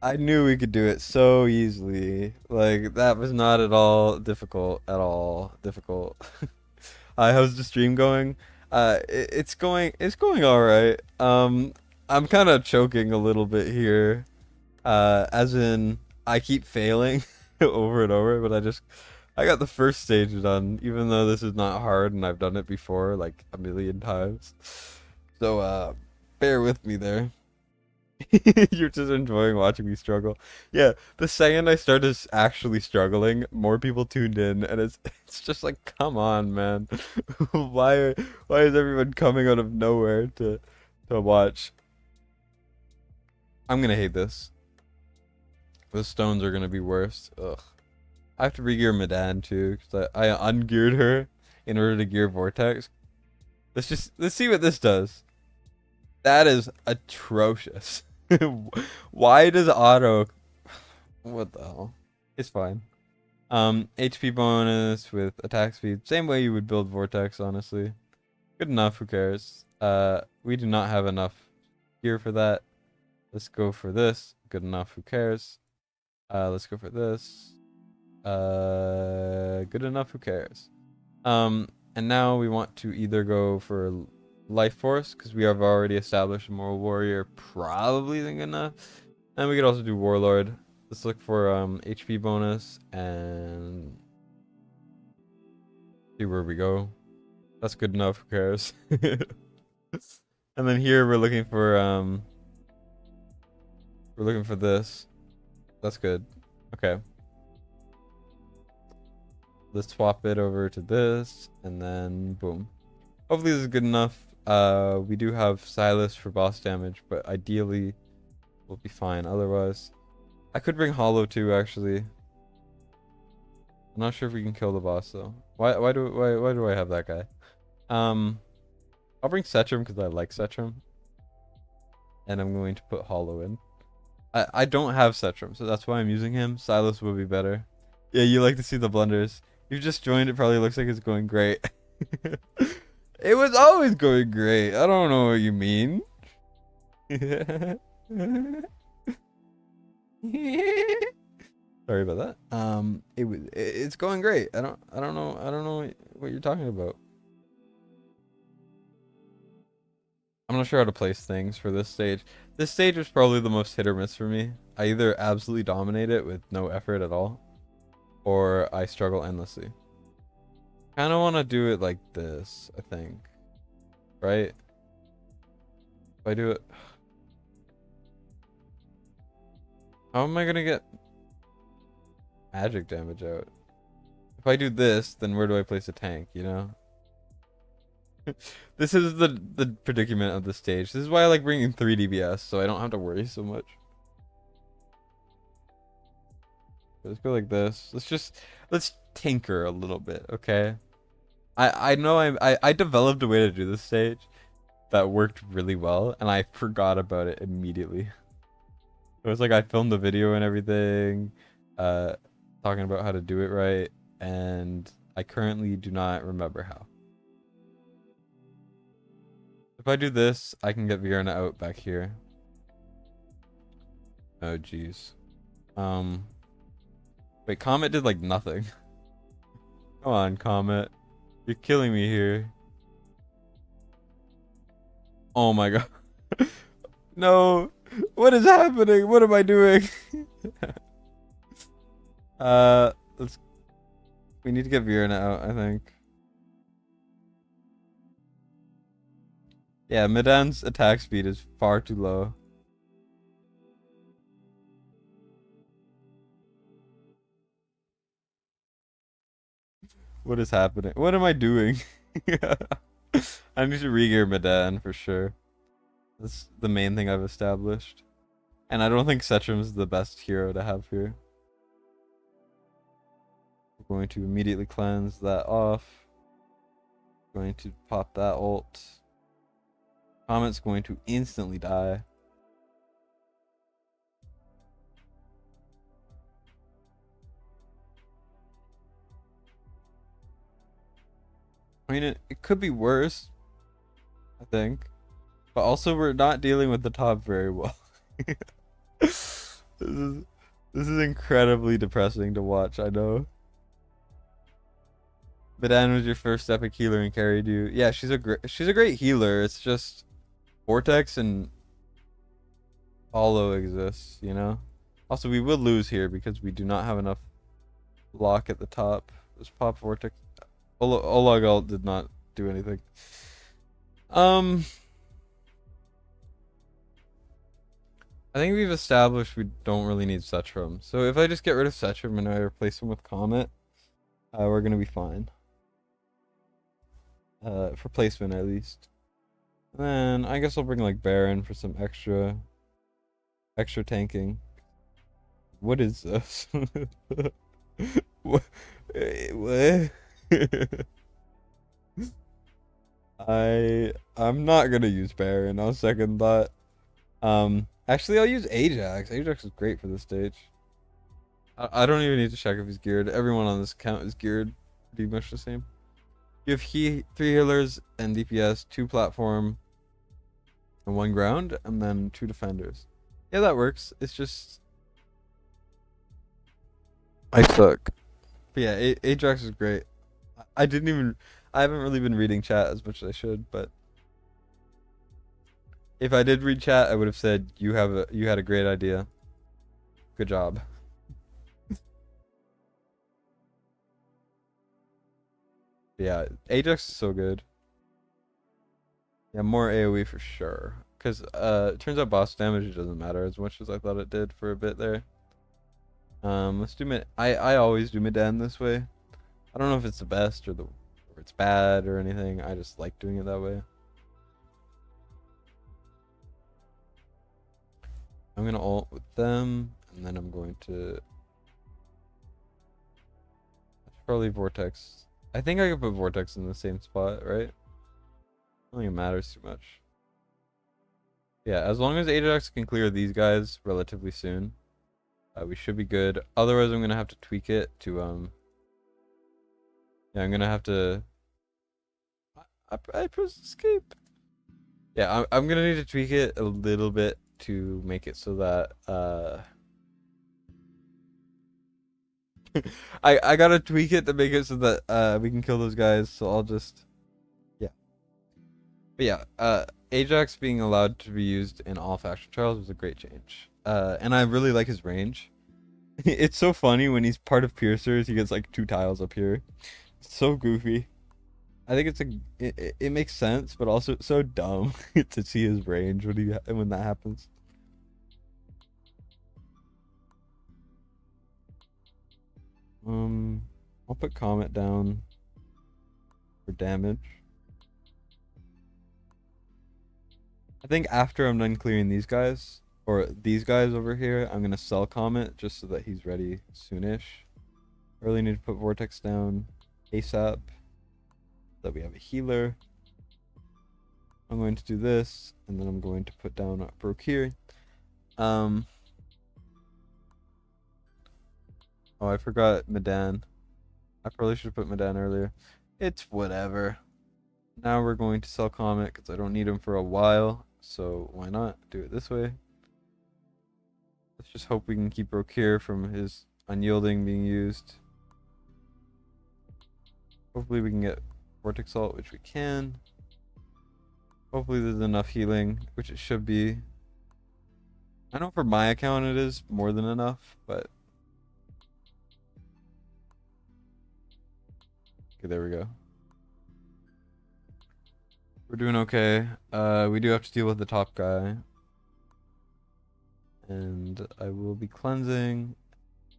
I knew we could do it so easily. Like, that was not at all difficult. How's the stream going? It's going all right. I'm kind of choking a little bit here. As in I keep failing over and over, but I got the first stage done, even though this is not hard and I've done it before like a million times. So bear with me there. You're just enjoying watching me struggle. Yeah, the second I started actually struggling, more people tuned in, and it's just like, come on, man. Why is everyone coming out of nowhere to watch? I'm gonna hate this. The stones are gonna be worse. Ugh. I have to regear Medan too, because I ungeared her in order to gear Vortex. Let's see what this does. That is atrocious. Why does auto? What the hell? It's fine. HP bonus with attack speed. Same way you would build Vortex, honestly. Good enough, who cares? We do not have enough gear for that. Let's go for this. Good enough, who cares? Let's go for this. Good enough, who cares? And now we want to either go for Life Force, because we have already established a Moral Warrior probably isn't good enough. And we could also do Warlord. Let's look for HP bonus and see where we go. That's good enough, who cares? And then here we're looking for this. That's good. Okay. Let's swap it over to this, and then boom. Hopefully this is good enough. We do have Silas for boss damage, but ideally we'll be fine otherwise. I could bring Hollow too, actually. I'm not sure if we can kill the boss though. Why do I have that guy? I'll bring Setram because I like Setram. And I'm going to put Hollow in. I don't have Setram, so that's why I'm using him. Silas would be better. Yeah, you like to see the blunders. You've just joined, it probably looks like it's going great. It was always going great. I don't know what you mean. Sorry about that. It's going great. I don't know what you're talking about. I'm not sure how to place things for this stage. This stage was probably the most hit or miss for me. I either absolutely dominate it with no effort at all, or I struggle endlessly. Kind of want to do it like this, I think. Right? If I do it... How am I going to get magic damage out? If I do this, then where do I place a tank, you know? This is the predicament of the stage. This is why I like bringing 3 DBS, so I don't have to worry so much. Let's go like this. Let's tinker a little bit, okay? I know I developed a way to do this stage that worked really well, and I forgot about it immediately. It was like I filmed the video and everything, talking about how to do it right, and I currently do not remember how. If I do this, I can get Vierna out back here. Oh jeez. Wait, Comet did like nothing. Come on, Comet. You're killing me here. Oh my god. No. What is happening? What am I doing? We need to get Vierna out, I think. Yeah, Medan's attack speed is far too low. What is happening? What am I doing? I need to regear Medan for sure. That's the main thing I've established. And I don't think Setram's the best hero to have here. We're going to immediately cleanse that off. Going to pop that ult. Comet's going to instantly die. I mean, it could be worse, I think. But also, we're not dealing with the top very well. This is incredibly depressing to watch, I know. Medan was your first epic healer and carried you. Yeah, she's a great healer. It's just Vortex and Hollow exists, you know? Also, we will lose here because we do not have enough block at the top. This pop Vortex. Olagal did not do anything. I think we've established we don't really need Setrum. So if I just get rid of Setrum and I replace him with Comet, we're gonna be fine. For placement at least. And then I guess I'll bring like Baron for some extra tanking. What is this? What? What? I'm not gonna use Baron. I'll second that. Actually, I'll use Ajax. Ajax is great for this stage. I don't even need to check if he's geared. Everyone on this account is geared pretty much the same. You have 3 healers and DPS, 2 platform, and 1 ground, and then 2 defenders. Yeah, that works. It's just I suck. But yeah, Ajax is great. I haven't really been reading chat as much as I should, but if I did read chat, I would have said you had a great idea. Good job. Yeah, Ajax is so good. Yeah, more AoE for sure. Cause it turns out boss damage doesn't matter as much as I thought it did for a bit there. Let's do mid. I always do Medan this way. I don't know if it's the best or it's bad or anything. I just like doing it that way. I'm gonna ult with them, and then I'm going to probably Vortex. I think I could put Vortex in the same spot, right? I don't think it matters too much. Yeah, as long as Ajax can clear these guys relatively soon, we should be good. Otherwise, I'm gonna have to tweak it to yeah, I'm gonna have to. I press escape. Yeah, I'm gonna need to tweak it a little bit to make it so that I gotta tweak it to make it so that we can kill those guys. So I'll just yeah. But yeah, Ajax being allowed to be used in all faction trials was a great change. And I really like his range. It's so funny when he's part of Piercers, he gets like 2 tiles up here. It's so goofy. I think it makes sense, but also so dumb to see his range when that happens. I'll put Comet down for damage. I think after I'm done clearing these guys, or these guys over here, I'm gonna sell Comet just so that he's ready soonish. I really need to put Vortex down ASAP, so that we have a healer. I'm going to do this, and then I'm going to put down Broke here. Oh, I forgot Medan. I probably should have put Medan earlier. It's whatever. Now we're going to sell Comet because I don't need him for a while. So why not do it this way? Let's just hope we can keep Rokir from his unyielding being used. Hopefully we can get Vortex Ult, which we can. Hopefully there's enough healing, which it should be. I know for my account it is more than enough, but okay, there we go. We're doing okay. We do have to deal with the top guy. And I will be cleansing.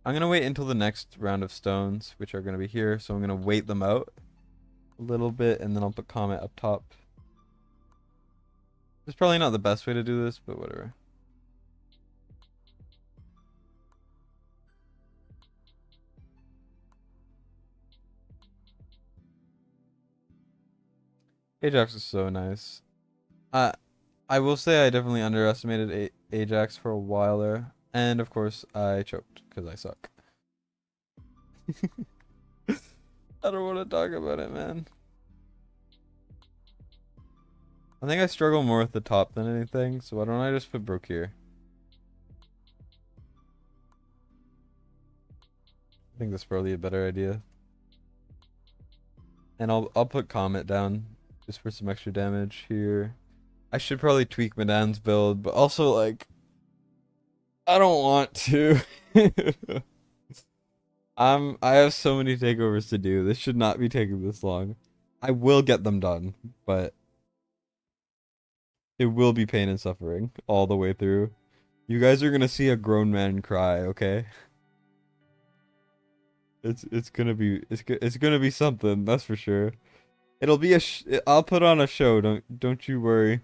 I'm gonna wait until the next round of stones, which are gonna be here. So I'm gonna wait them out a little bit, and then I'll put Comet up top. It's probably not the best way to do this, but whatever. Ajax is so nice. I will say I definitely underestimated Ajax for a while there. And of course, I choked because I suck. I don't want to talk about it, man. I think I struggle more with the top than anything, so why don't I just put Broke here? I think that's probably a better idea. And I'll put Comet down just for some extra damage here. I should probably tweak Medan's build, but also like I don't want to. I have so many takeovers to do. This should not be taking this long. I will get them done, but it will be pain and suffering all the way through. You guys are gonna see a grown man cry, okay? It's gonna be it's gonna be something, that's for sure. It'll be I'll put on a show. Don't you worry.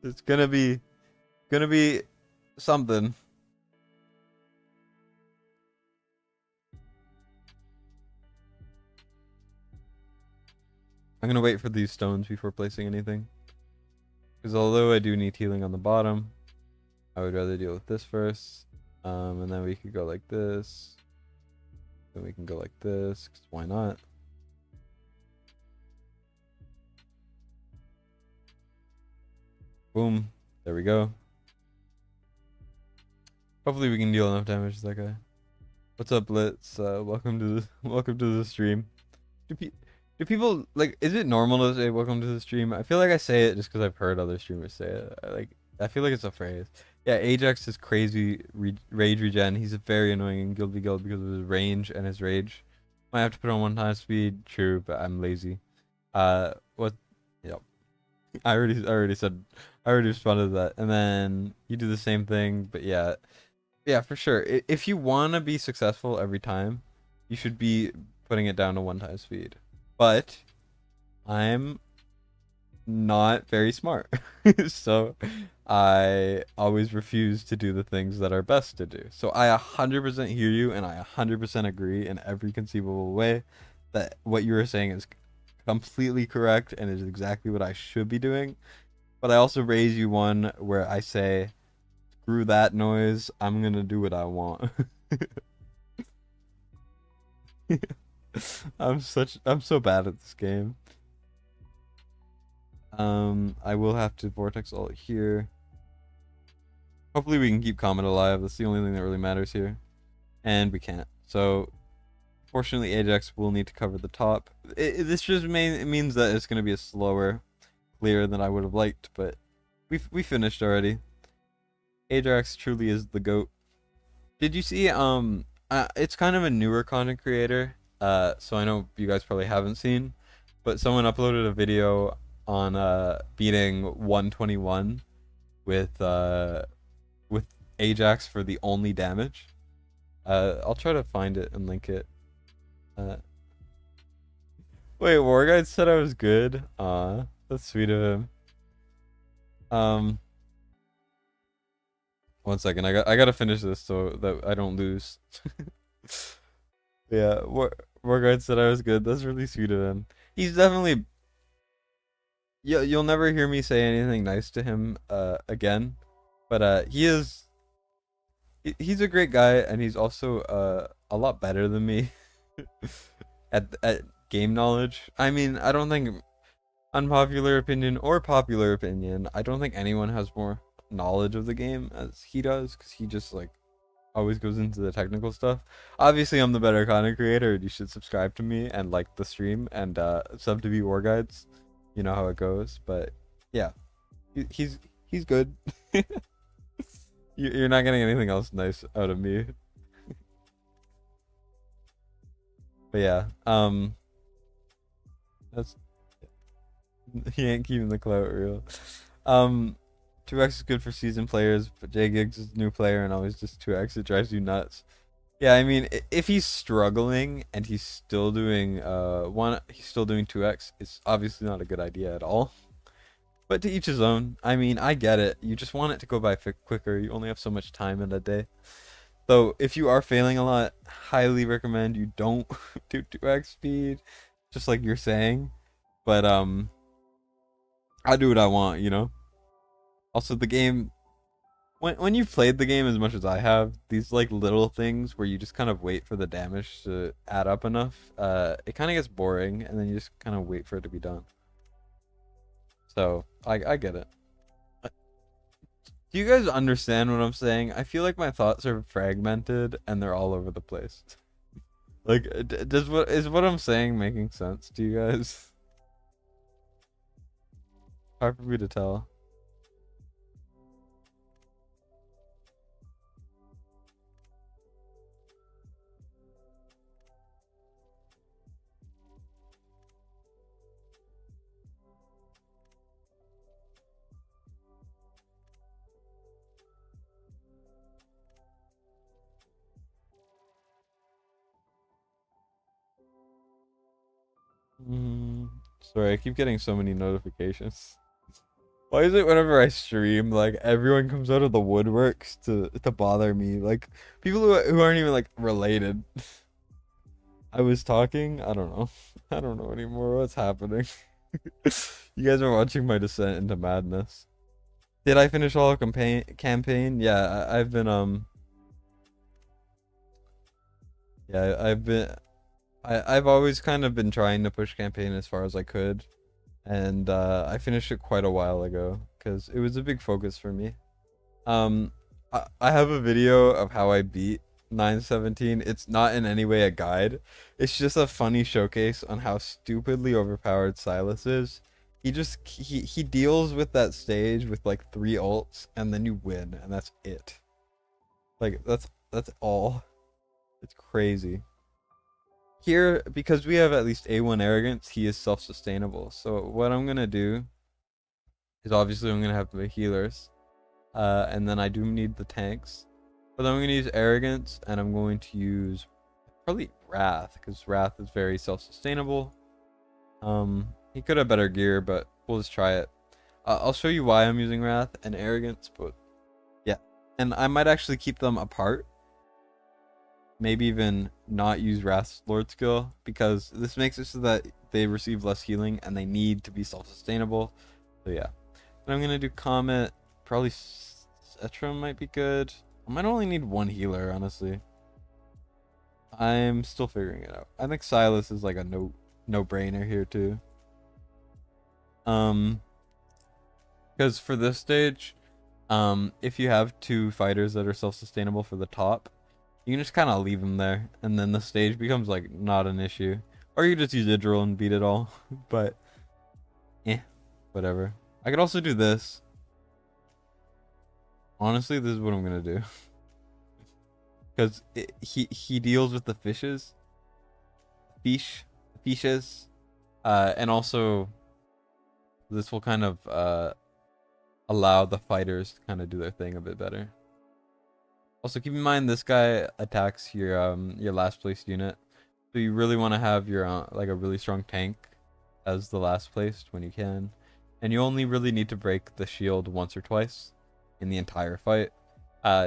It's gonna be something. I'm gonna wait for these stones before placing anything. Because although I do need healing on the bottom, I would rather deal with this first. And then we could go like this. Then we can go like this, because why not? Boom. There we go. Hopefully we can deal enough damage to that guy. What's up, Blitz? Welcome to the stream. Do people like? Is it normal to say welcome to the stream? I feel like I say it just because I've heard other streamers say it. I feel like it's a phrase. Yeah, Ajax is crazy rage regen. He's very annoying in Guild v Guild because of his range and his rage. Might have to put on 1 time speed. True, but I'm lazy. What? Yep. I already said. I already responded to that. And then you do the same thing, but yeah. Yeah, for sure. If you want to be successful every time, you should be putting it down to 1 time speed. But I'm not very smart. So I always refuse to do the things that are best to do. So I 100% hear you, and I 100% agree in every conceivable way that what you were saying is completely correct and is exactly what I should be doing. But I also raise you one where I say, screw that noise, I'm gonna do what I want. I'm so bad at this game. I will have to vortex ult here. Hopefully we can keep Comet alive. That's the only thing that really matters here. And we can't. So fortunately Ajax will need to cover the top. This just means that it's going to be a slower clear than I would have liked, but we finished already. Ajax truly is the GOAT. Did you see it's kind of a newer content creator, so I know you guys probably haven't seen, but someone uploaded a video on beating 121 with Ajax for the only damage. I'll try to find it and link it. Wait, Warguide said I was good. That's sweet of him. 1 second, I gotta finish this so that I don't lose. Yeah, Warguide said I was good. That's really sweet of him. He's definitely. Yeah, you'll never hear me say anything nice to him again, but he's a great guy, and he's also a lot better than me at game knowledge. I mean, I don't think, unpopular opinion or popular opinion, I don't think anyone has more knowledge of the game as he does, because he just like always goes into the technical stuff. Obviously I'm the better content creator, and you should subscribe to me and like the stream and sub to be War Guides. You know how it goes, but yeah, he's good. You're not getting anything else nice out of me. But yeah, that's he ain't keeping the clout real. 2x is good for seasoned players, but J-Gigs is a new player and always just 2x. It drives you nuts. Yeah, I mean, if he's struggling and he's still doing he's still doing 2x, it's obviously not a good idea at all. But to each his own. I mean, I get it. You just want it to go by quicker. You only have so much time in a day. Though, if you are failing a lot, highly recommend you don't do 2x speed, just like you're saying. But I do what I want, you know. Also, the game, when you've played the game as much as I have, these like little things where you just kind of wait for the damage to add up enough, it kind of gets boring, and then you just kind of wait for it to be done. So I get it. Do you guys understand what I'm saying? I feel like my thoughts are fragmented and they're all over the place. Like, does what I'm saying making sense to you guys? Hard for me to tell. Mm, sorry, I keep getting so many notifications. Why is it whenever I stream, like everyone comes out of the woodworks to bother me? Like people who aren't even like related. I was talking. I don't know. I don't know anymore. What's happening? You guys are watching my descent into madness. Did I finish all of campaign? Yeah, I've been yeah, I've always kind of been trying to push campaign as far as I could, and I finished it quite a while ago because it was a big focus for me. Um, I have a video of how I beat 917. It's not in any way a guide. It's just a funny showcase on how stupidly overpowered Silas is. He deals with that stage with like 3 ults and then you win and that's it. Like that's all. It's crazy. Here, because we have at least A1 arrogance, he is self-sustainable. So what I'm gonna do is obviously I'm gonna have the healers. And then I do need the tanks. But then I'm going to use Arrogance, and I'm going to use probably Wrath, because Wrath is very self-sustainable. He could have better gear, but we'll just try it. I'll show you why I'm using Wrath and Arrogance, but yeah. And I might actually keep them apart. Maybe even not use Wrath's Lord skill, because this makes it so that they receive less healing, and they need to be self-sustainable. So yeah. And I'm going to do Comet. Probably Cetra might be good. I might only need one healer, honestly. I'm still figuring it out. I think Silas is like a no-brainer here too. Because for this stage, if you have 2 fighters that are self-sustainable for the top, you can just kind of leave them there, and then the stage becomes like not an issue. Or you just use Idril and beat it all. But, whatever. I could also do this. Honestly, this is what I'm gonna do. Because he deals with the fishes. Fishes. And also, this will kind of allow the fighters to kind of do their thing a bit better. Also, keep in mind this guy attacks your last placed unit. So you really want to have your like a really strong tank as the last placed when you can. And you only really need to break the shield once or twice in the entire fight.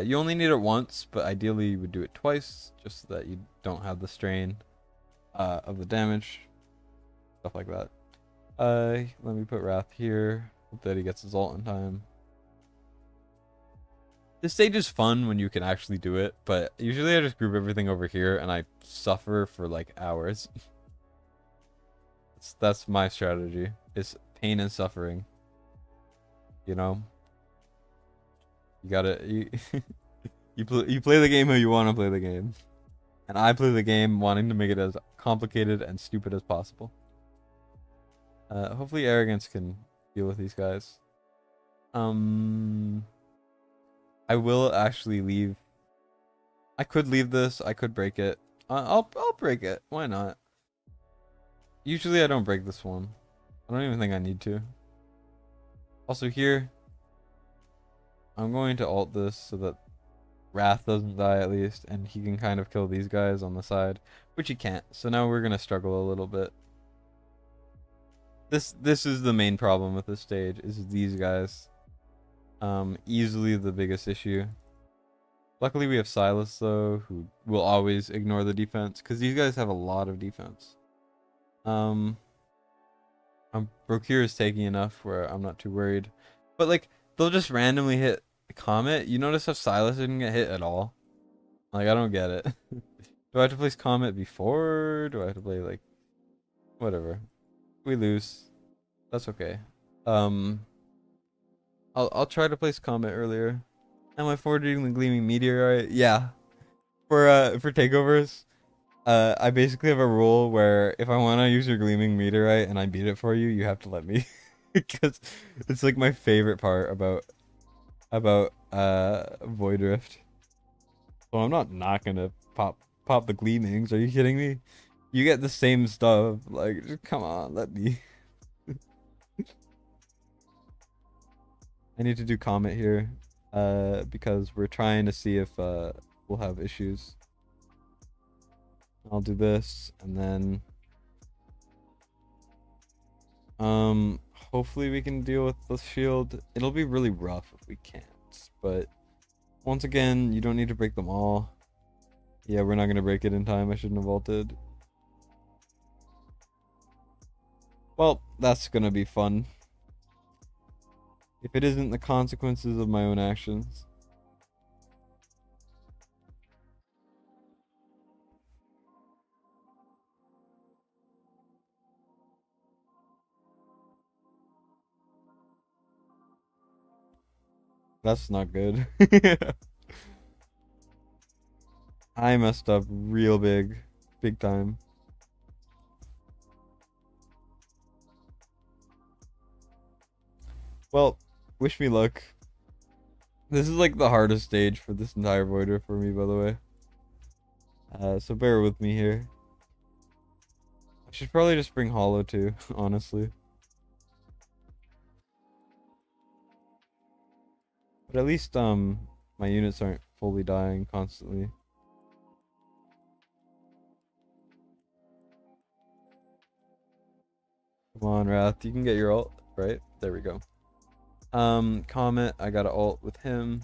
You only need it once, but ideally you would do it twice, just so that you don't have the strain of the damage, stuff like that. Let me put Wrath here. Hope that he gets his ult in time. This stage is fun when you can actually do it, but usually I just group everything over here and I suffer for like hours. That's my strategy. It's pain and suffering. You know? You gotta you play the game how you want to play the game, and I play the game wanting to make it as complicated and stupid as possible. Hopefully Arrogance can deal with these guys. I will actually leave. I could leave this. I could break it. I'll break it. Why not? Usually I don't break this one. I don't even think I need to. Also here, I'm going to ult this so that Wrath doesn't die at least, and he can kind of kill these guys on the side, which he can't. So now we're gonna struggle a little bit. This is the main problem with this stage, is these guys. Easily the biggest issue. Luckily we have Silas though, who will always ignore the defense, because these guys have a lot of defense. Brokir is taking enough where I'm not too worried, but like they'll just randomly hit Comet. You notice how Silas didn't get hit at all? Like, I don't get it. Do I have to place Comet before? Do I have to play like whatever? We lose. That's okay. I'll try to place Comet earlier. Am I forwarding the Gleaming Meteorite? Yeah. For takeovers. I basically have a rule where if I want to use your gleaming meteorite and I beat it for you, you have to let me. Because it's like my favorite part about Void Rift. So I'm not gonna pop the gleamings. Are you kidding me? You get the same stuff. Like, just come on, let me. I need to do Comet here, because we're trying to see if we'll have issues. I'll do this, and then hopefully we can deal with the shield. It'll be really rough if we can't, but once again, you don't need to break them all. Yeah, we're not gonna break it in time. I shouldn't have vaulted. Well, that's gonna be fun. If it isn't the consequences of my own actions. That's not good. I messed up real big. Big time. Well, wish me luck. This is like the hardest stage for this entire voider for me, by the way. So bear with me here. I should probably just bring Hollow too, honestly. But at least my units aren't fully dying constantly. Come on, Wrath, you can get your ult, right? There we go. Comet, I got an ult with him.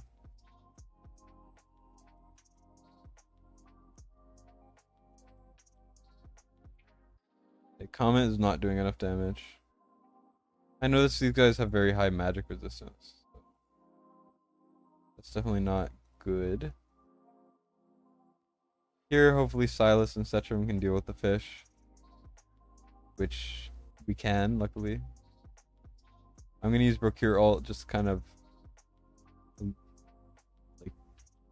Okay, Comet is not doing enough damage. I noticed these guys have very high magic resistance. That's definitely not good. Here, hopefully Silas and Cetrum can deal with the fish. Which we can, luckily. I'm gonna use Procure ult, just kind of like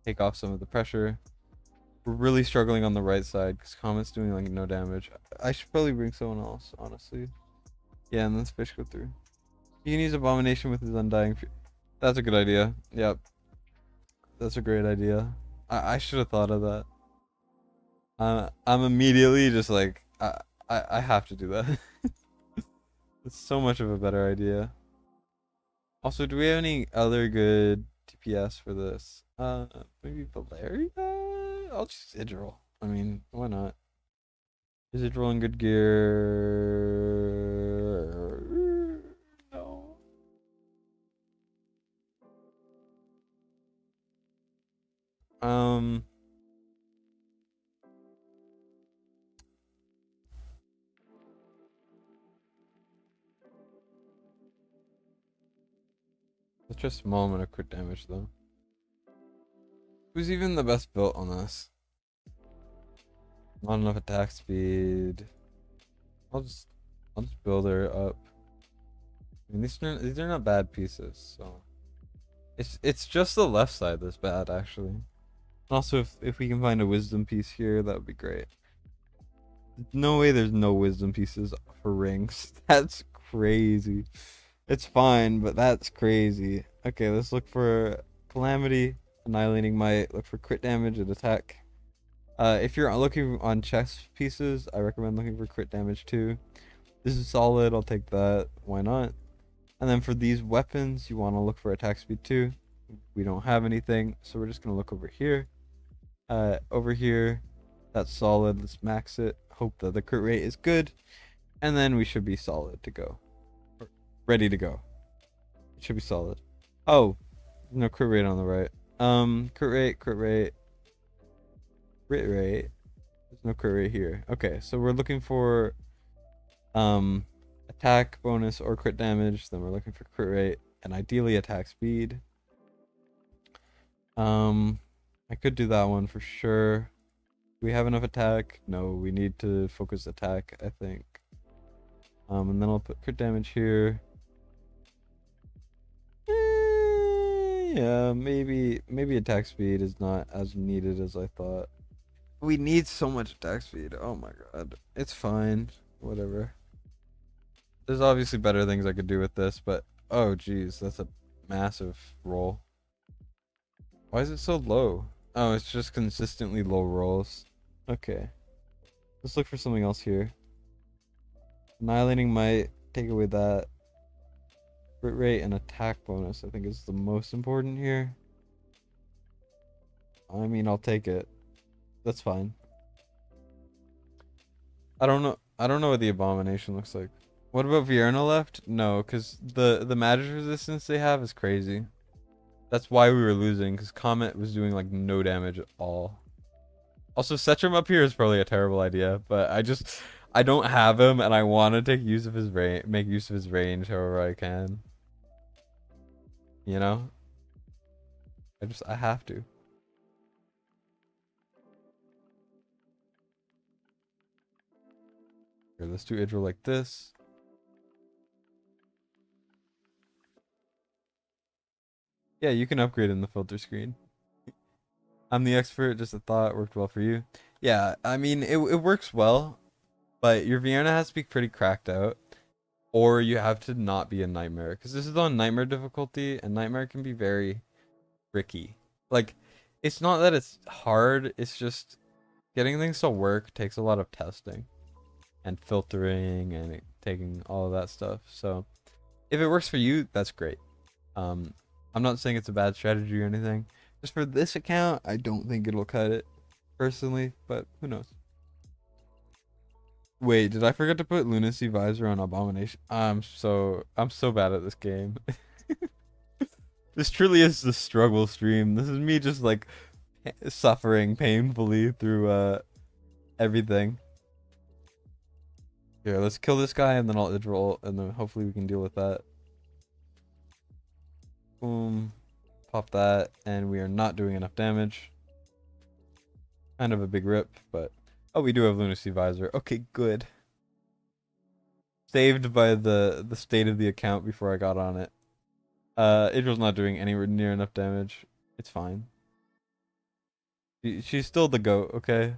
take off some of the pressure. We're really struggling on the right side because Comet's doing like no damage. I should probably bring someone else, honestly. Yeah, and then fish go through. You can use Abomination with his Undying. That's a good idea. Yep. That's a great idea. I should have thought of that. I'm immediately just like, I have to do that. It's so much of a better idea. Also, do we have any other good TPS for this? Maybe Valeria? I'll choose Idril. I mean, why not? Is Idril in good gear? No. Let's try small amount of crit damage though. Who's even the best built on this? Not enough attack speed. I'll just build her up. I mean, these are not bad pieces, so it's just the left side that's bad actually. Also, if we can find a wisdom piece here, that would be great. No way, there's no wisdom pieces for rings. That's crazy. It's fine, but that's crazy. Okay, let's look for Calamity, Annihilating Might. Look for crit damage and attack. If you're looking on chest pieces, I recommend looking for crit damage too. This is solid, I'll take that. Why not? And then for these weapons, you want to look for attack speed too. We don't have anything, so we're just gonna look over here. Over here, that's solid. Let's max it. Hope that the crit rate is good, and then we should be solid to go. Ready to go. It should be solid. Oh, no crit rate on the right. Crit rate. There's no crit rate here. Okay, so we're looking for attack bonus or crit damage. Then we're looking for crit rate and ideally attack speed. I could do that one for sure. Do we have enough attack? No, we need to focus attack, I think. And then I'll put crit damage here. Yeah, maybe attack speed is not as needed as I thought. We need so much attack speed. Oh my god. It's fine. Whatever. There's obviously better things I could do with this, but oh geez, that's a massive roll. Why is it so low? Oh, it's just consistently low rolls. Okay. Let's look for something else here. Annihilating might take away that. Crit rate and attack bonus, I think, is the most important here. I mean, I'll take it. That's fine. I don't know. I don't know what the abomination looks like. What about Vierna left? No, because the magic resistance they have is crazy. That's why we were losing, because Comet was doing like no damage at all. Also, Setram up here is probably a terrible idea, but I don't have him, and I want to take use of his range, make use of his range however I can. You know? I have to. Here, let's do Idril like this. Yeah, you can upgrade in the filter screen. I'm the expert, just a thought, worked well for you. Yeah, I mean, it works well, but your Vienna has to be pretty cracked out, or you have to not be a nightmare, because this is on nightmare difficulty, and nightmare can be very tricky. Like, it's not that it's hard, it's just getting things to work takes a lot of testing and filtering and taking all of that stuff. So if it works for you, that's great. I'm not saying it's a bad strategy or anything. Just for this account, I don't think it'll cut it personally, but who knows. Wait, did I forget to put Lunacy Visor on Abomination? I'm so bad at this game. This truly is the struggle stream. This is me just like suffering painfully through everything. Here, let's kill this guy and then I'll Idril and then hopefully we can deal with that. Boom. Pop that, and we are not doing enough damage. Kind of a big rip, but oh, we do have Lunacy Visor. Okay, good. Saved by the state of the account before I got on it. Idril's not doing anywhere near enough damage. It's fine. She's still the GOAT, okay?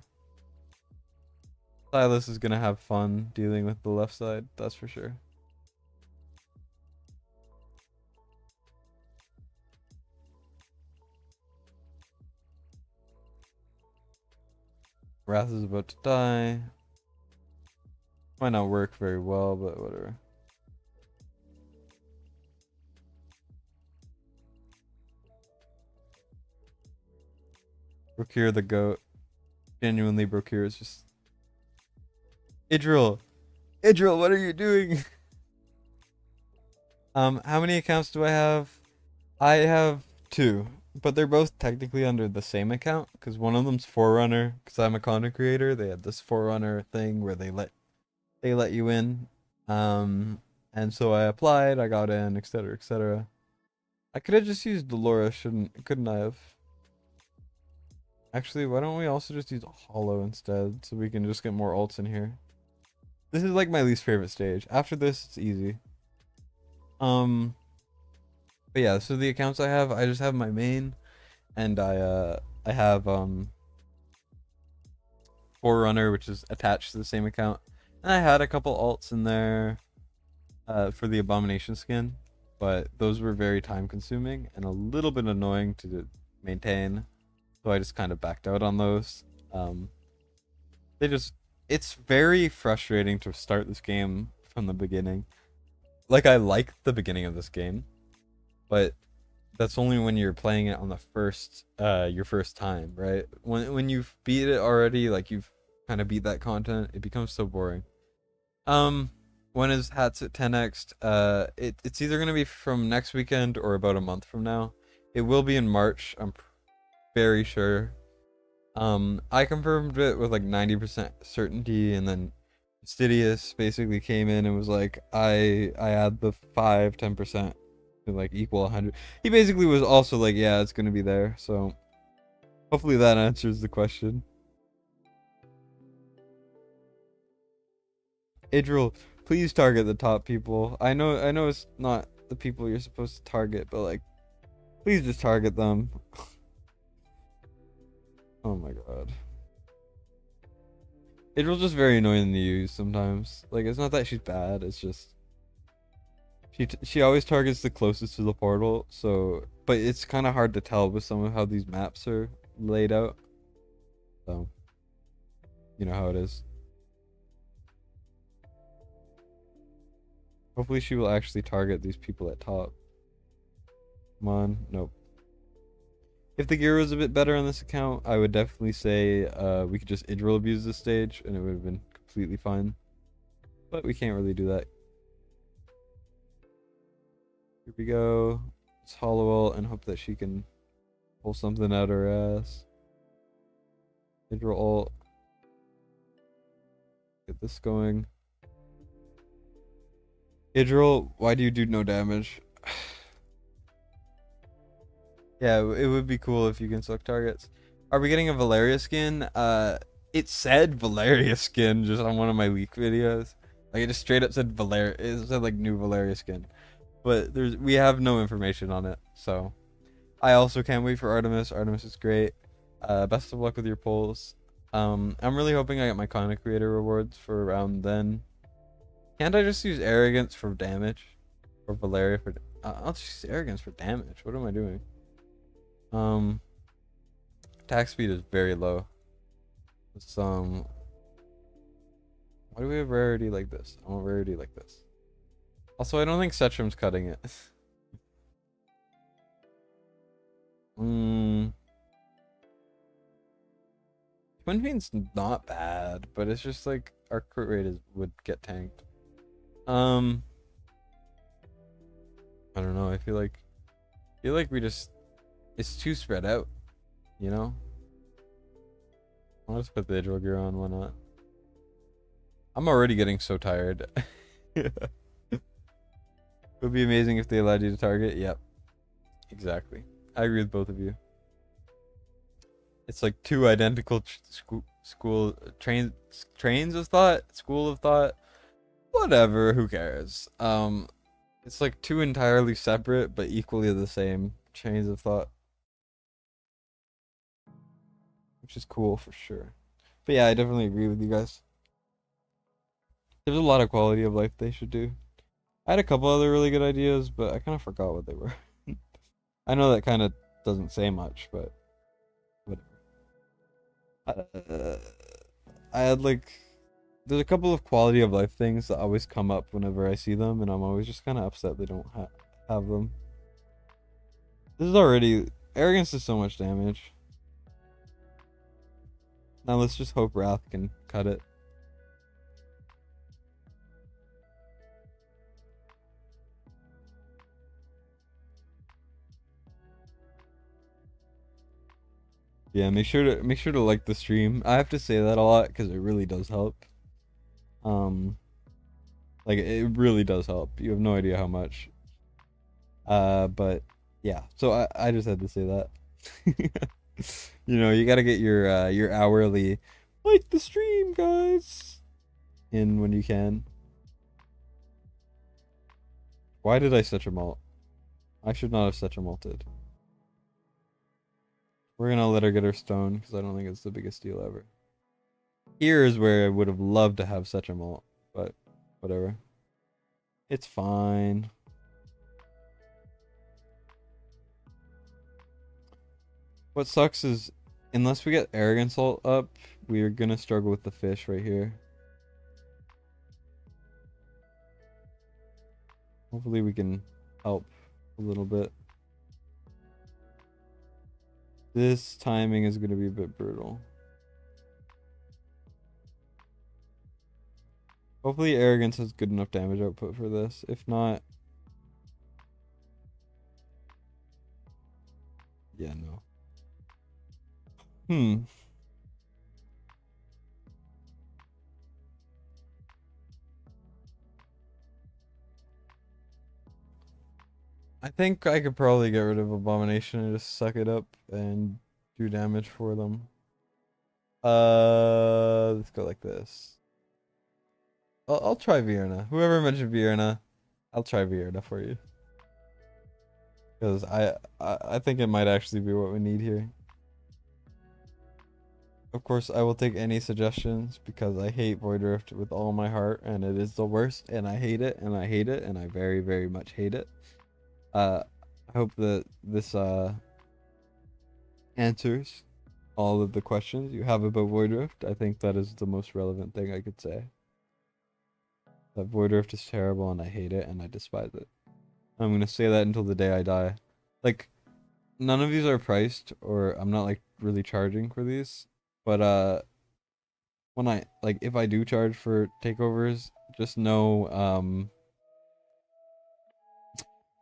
Silas is gonna have fun dealing with the left side, that's for sure. Wrath is about to die. Might not work very well, but whatever. Procure the GOAT. Genuinely, Procure is just... Idril! Idril, what are you doing? How many accounts do I have? I have 2, but they're both technically under the same account, because one of them's Forerunner, because I'm a content creator. They had this Forerunner thing where they let you in. And so I applied, I got in, etc., etc. I could have just used Delora, couldn't I have? Actually, why don't we also just use a Hollow instead, so we can just get more ults in here. This is like my least favorite stage. After this, it's easy. But yeah, so the accounts I just have my main, and I have Forerunner, which is attached to the same account. And I had a couple alts in there for the Abomination skin, but those were very time consuming and a little bit annoying to maintain. So I just kind of backed out on those. It's very frustrating to start this game from the beginning. Like, I like the beginning of this game, but that's only when you're playing it on the first your first time, right? When you've beat it already, like you've kind of beat that content, it becomes so boring. When is Hats at 10x? It's either gonna be from next weekend or about a month from now. It will be in March, I'm very sure. I confirmed it with like 90% certainty, and then Fastidious basically came in and was like, I add the 10% to like equal 100. He basically was also like, yeah, it's gonna be there. So hopefully that answers the question. Idril, please target the top people. I know it's not the people you're supposed to target, but like, please just target them. Oh my god. Idril's just very annoying to use sometimes. Like, it's not that she's bad, it's just she always targets the closest to the portal, so but it's kind of hard to tell with some of how these maps are laid out. So, you know how it is. Hopefully she will actually target these people at top. Come on, nope. If the gear was a bit better on this account, I would definitely say we could just Idril abuse this stage and it would have been completely fine. But we can't really do that. Here we go. Let's hollow ult and hope that she can pull something out her ass. Idril ult. Get this going. Idril, why do you do no damage? Yeah, it would be cool if you can select targets. Are we getting a Valeria skin? It said Valeria skin just on one of my leak videos. Like it just straight up said Valeria. It said like new Valeria skin, but we have no information on it. So I also can't wait for Artemis. Artemis is great. Best of luck with your polls. I'm really hoping I get my content creator rewards for around then. Can't I just use arrogance for damage, or Valeria for? I'll just use arrogance for damage. What am I doing? Attack speed is very low. Why do we have rarity like this? I want rarity like this. Also, I don't think Setram's cutting it. Twin Fiend's not bad, but it's just like our crit rate would get tanked. I don't know. I feel like we just it's too spread out, you know. I'll just put the Idril gear on. Why not? I'm already getting so tired. It would be amazing if they allowed you to target. Yep, exactly. I agree with both of you. It's like two identical trains of thought, school of thought, whatever. Who cares? It's like two entirely separate but equally the same trains of thought, which is cool for sure. But yeah, I definitely agree with you guys. There's a lot of quality of life they should do. I had a couple other really good ideas, but I kind of forgot what they were. I know that kind of doesn't say much, but whatever. I had like, there's a couple of quality of life things that always come up whenever I see them, and I'm always just kind of upset they don't have them. This is already, arrogance does so much damage. Now let's just hope Wrath can cut it. Yeah, make sure to like the stream. I have to say that a lot because it really does help. Like it really does help. You have no idea how much. But yeah. So I just had to say that. You know, you got to get your hourly like the stream, guys, in when you can. Why did I such a mult? I should not have such a multed. We're gonna let her get her stone because I don't think it's the biggest deal ever. Here is where I would have loved to have such a mult, but whatever. It's fine. What sucks is unless we get arrogance ult up, we're gonna struggle with the fish right here. Hopefully we can help a little bit. This timing is gonna be a bit brutal. Hopefully arrogance has good enough damage output for this. If not, yeah, no. I think I could probably get rid of Abomination and just suck it up and do damage for them. Let's go like this. I'll try Vierna. Whoever mentioned Vierna, I'll try Vierna for you. Because I think it might actually be what we need here. Of course, I will take any suggestions because I hate Void Rift with all my heart, and it is the worst, and I hate it, and I hate it, and I very, very much hate it. I hope that this answers all of the questions you have about Void Rift. I think that is the most relevant thing I could say. That Void Rift is terrible, and I hate it, and I despise it. I'm gonna say that until the day I die. Like, none of these are priced, or I'm not like really charging for these, but when I like if I do charge for takeovers, just know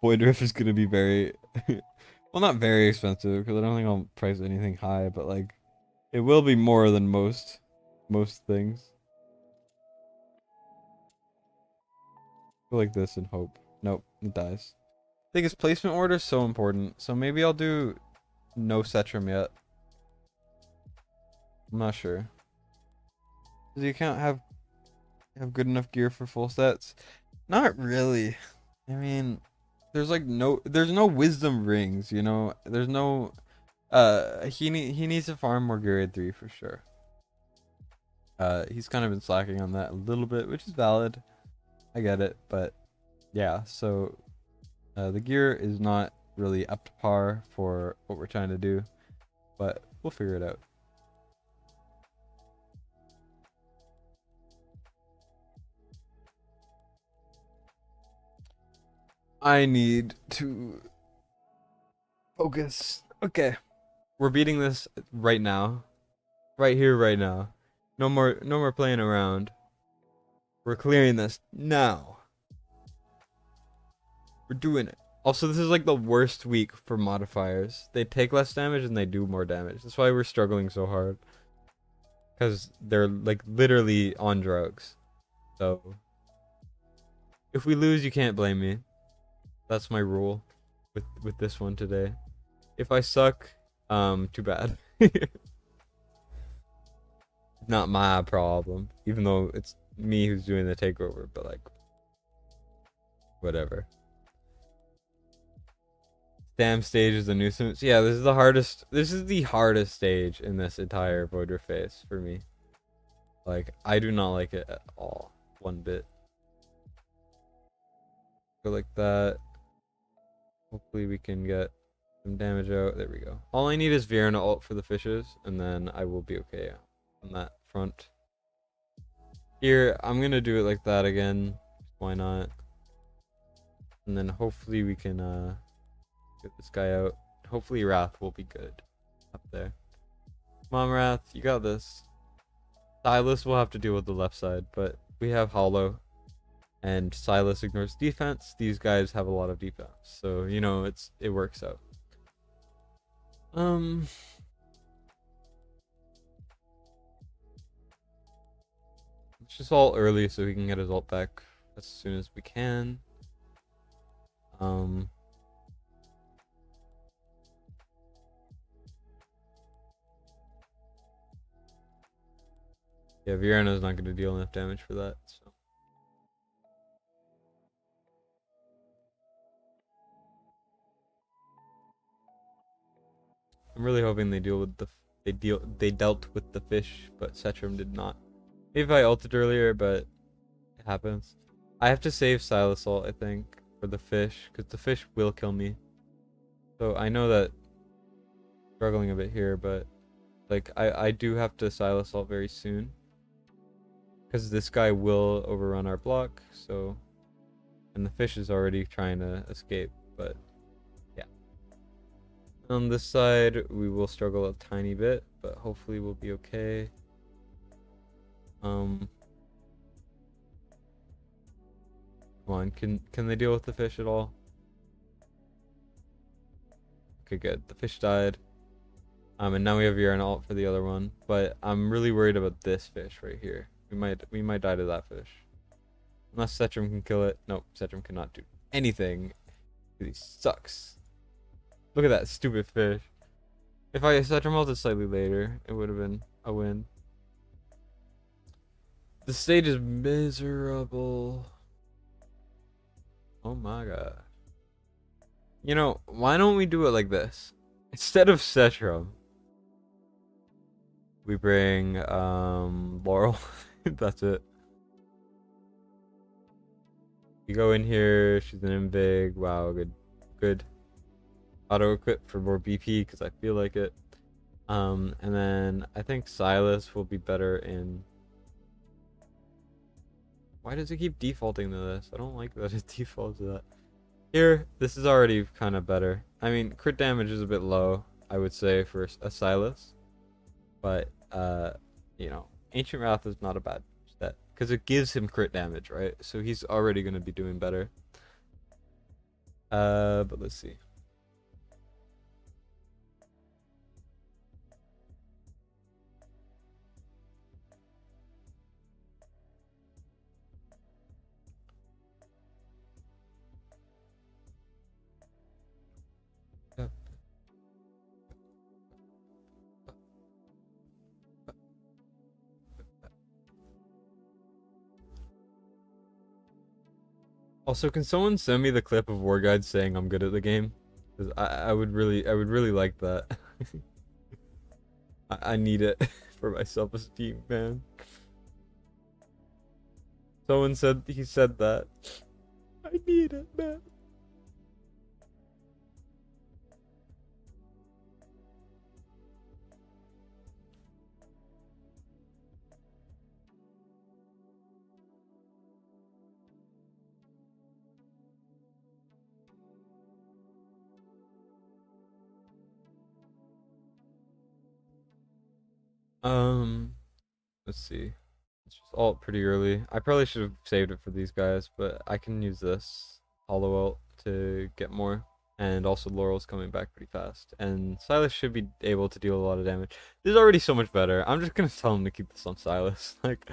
Void Rift is gonna be very well, not very expensive because I don't think I'll price anything high, but like it will be more than most things. Go like this and hope. Nope, it dies. I think its placement order is so important, so maybe I'll do no Setrum yet. I'm not sure. Does the account have good enough gear for full sets? Not really. I mean, there's no wisdom rings, you know. There's no he needs to farm more grade 3 for sure. He's kind of been slacking on that a little bit, which is valid. I get it, but yeah, so the gear is not really up to par for what we're trying to do, but we'll figure it out. I need to focus. Okay. We're beating this right now. Right here, right now. No more playing around. We're clearing this now. We're doing it. Also, this is like the worst week for modifiers. They take less damage and they do more damage. That's why we're struggling so hard. Because they're like literally on drugs. So if we lose, you can't blame me. That's my rule with this one today. If I suck, too bad. Not my problem, even though it's me who's doing the takeover, but like whatever. Damn stage is a nuisance. Yeah, this is the hardest stage in this entire Void phase for me. Like, I do not like it at all. One bit. Go like that. Hopefully we can get some damage out. There we go. All I need is Viren ult for the fishes, and then I will be okay on that front. Here, I'm gonna do it like that again. Why not? And then hopefully we can get this guy out. Hopefully Wrath will be good up there. Come on, Wrath, you got this. Silas will have to deal with the left side, but we have Hollow. And Silas ignores defense. These guys have a lot of defense. So, you know, it works out. Let's just ult early so he can get his ult back as soon as we can. Yeah, Virena's not going to deal enough damage for that. So. I'm really hoping they dealt with the fish, but Setrum did not. Maybe I ulted earlier, but it happens. I have to save Silas ult, I think, for the fish, because the fish will kill me. So I know that I'm struggling a bit here, but like I do have to Silas ult very soon. Because this guy will overrun our block, so... And the fish is already trying to escape, but... Yeah. On this side, we will struggle a tiny bit, but hopefully we'll be okay. Come on, can they deal with the fish at all? Okay, good. The fish died. And now we have Viren ult for the other one, but I'm really worried about this fish right here. We might die to that fish. Unless Setrum can kill it. Nope, Setrum cannot do anything. He sucks. Look at that stupid fish. If I Setrum ulted slightly later, it would have been a win. The stage is miserable. Oh my god. You know, why don't we do it like this? Instead of Setrum, We bring Laurel. That's it. You go in here, she's an invig. Wow, good. Good. Auto equip for more BP because I feel like it. And then I think Silas will be better in. Why does it keep defaulting to this? I don't like that it defaults to that. Here, this is already kind of better. I mean, crit damage is a bit low, I would say, for a Silas. But, you know, Ancient Wrath is not a bad stat. Because it gives him crit damage, right? So he's already going to be doing better. But let's see. Also, can someone send me the clip of War Guide saying I'm good at the game? Because I would really like that. I need it for my self-esteem, man. Someone said he said that. I need it, man. Let's see. It's just alt pretty early. I probably should have saved it for these guys, but I can use this hollow alt to get more. And also Laurel's coming back pretty fast. And Silas should be able to deal a lot of damage. This is already so much better. I'm just gonna tell him to keep this on Silas. Like,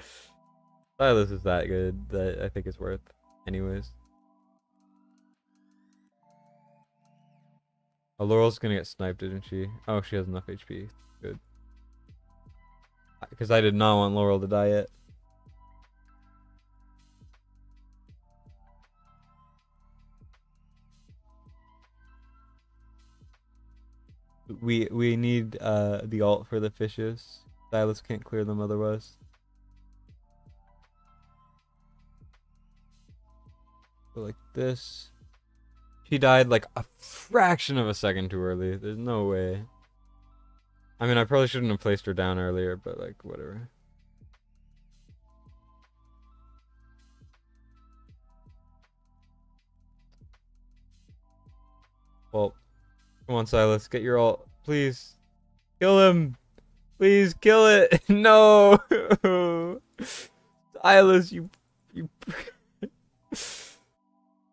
Silas is that good that I think it's worth. Anyways. Oh, Laurel's gonna get sniped, isn't she? Oh, she has enough HP. Good. Because I did not want Laurel to die yet. We need the alt for the fishes. Silas can't clear them otherwise. So like this. She died like a fraction of a second too early. There's no way. I mean, I probably shouldn't have placed her down earlier, but like whatever. Well, come on, Silas, get your alt, please. Kill him, please kill it. No, Silas, you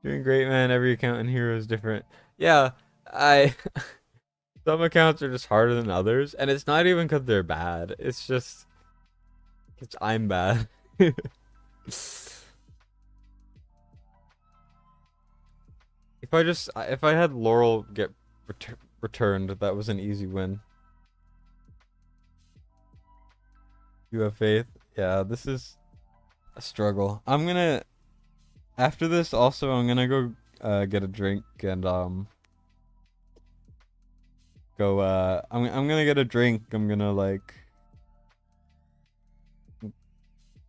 doing great, man. Every account in here is different. Yeah, I some accounts are just harder than others, and it's not even because they're bad. It's just I'm bad. If I had Laurel get returned, that was an easy win. You have faith. Yeah, this is a struggle. I'm gonna after this also I'm gonna go get a drink and go I'm gonna get a drink. I'm gonna like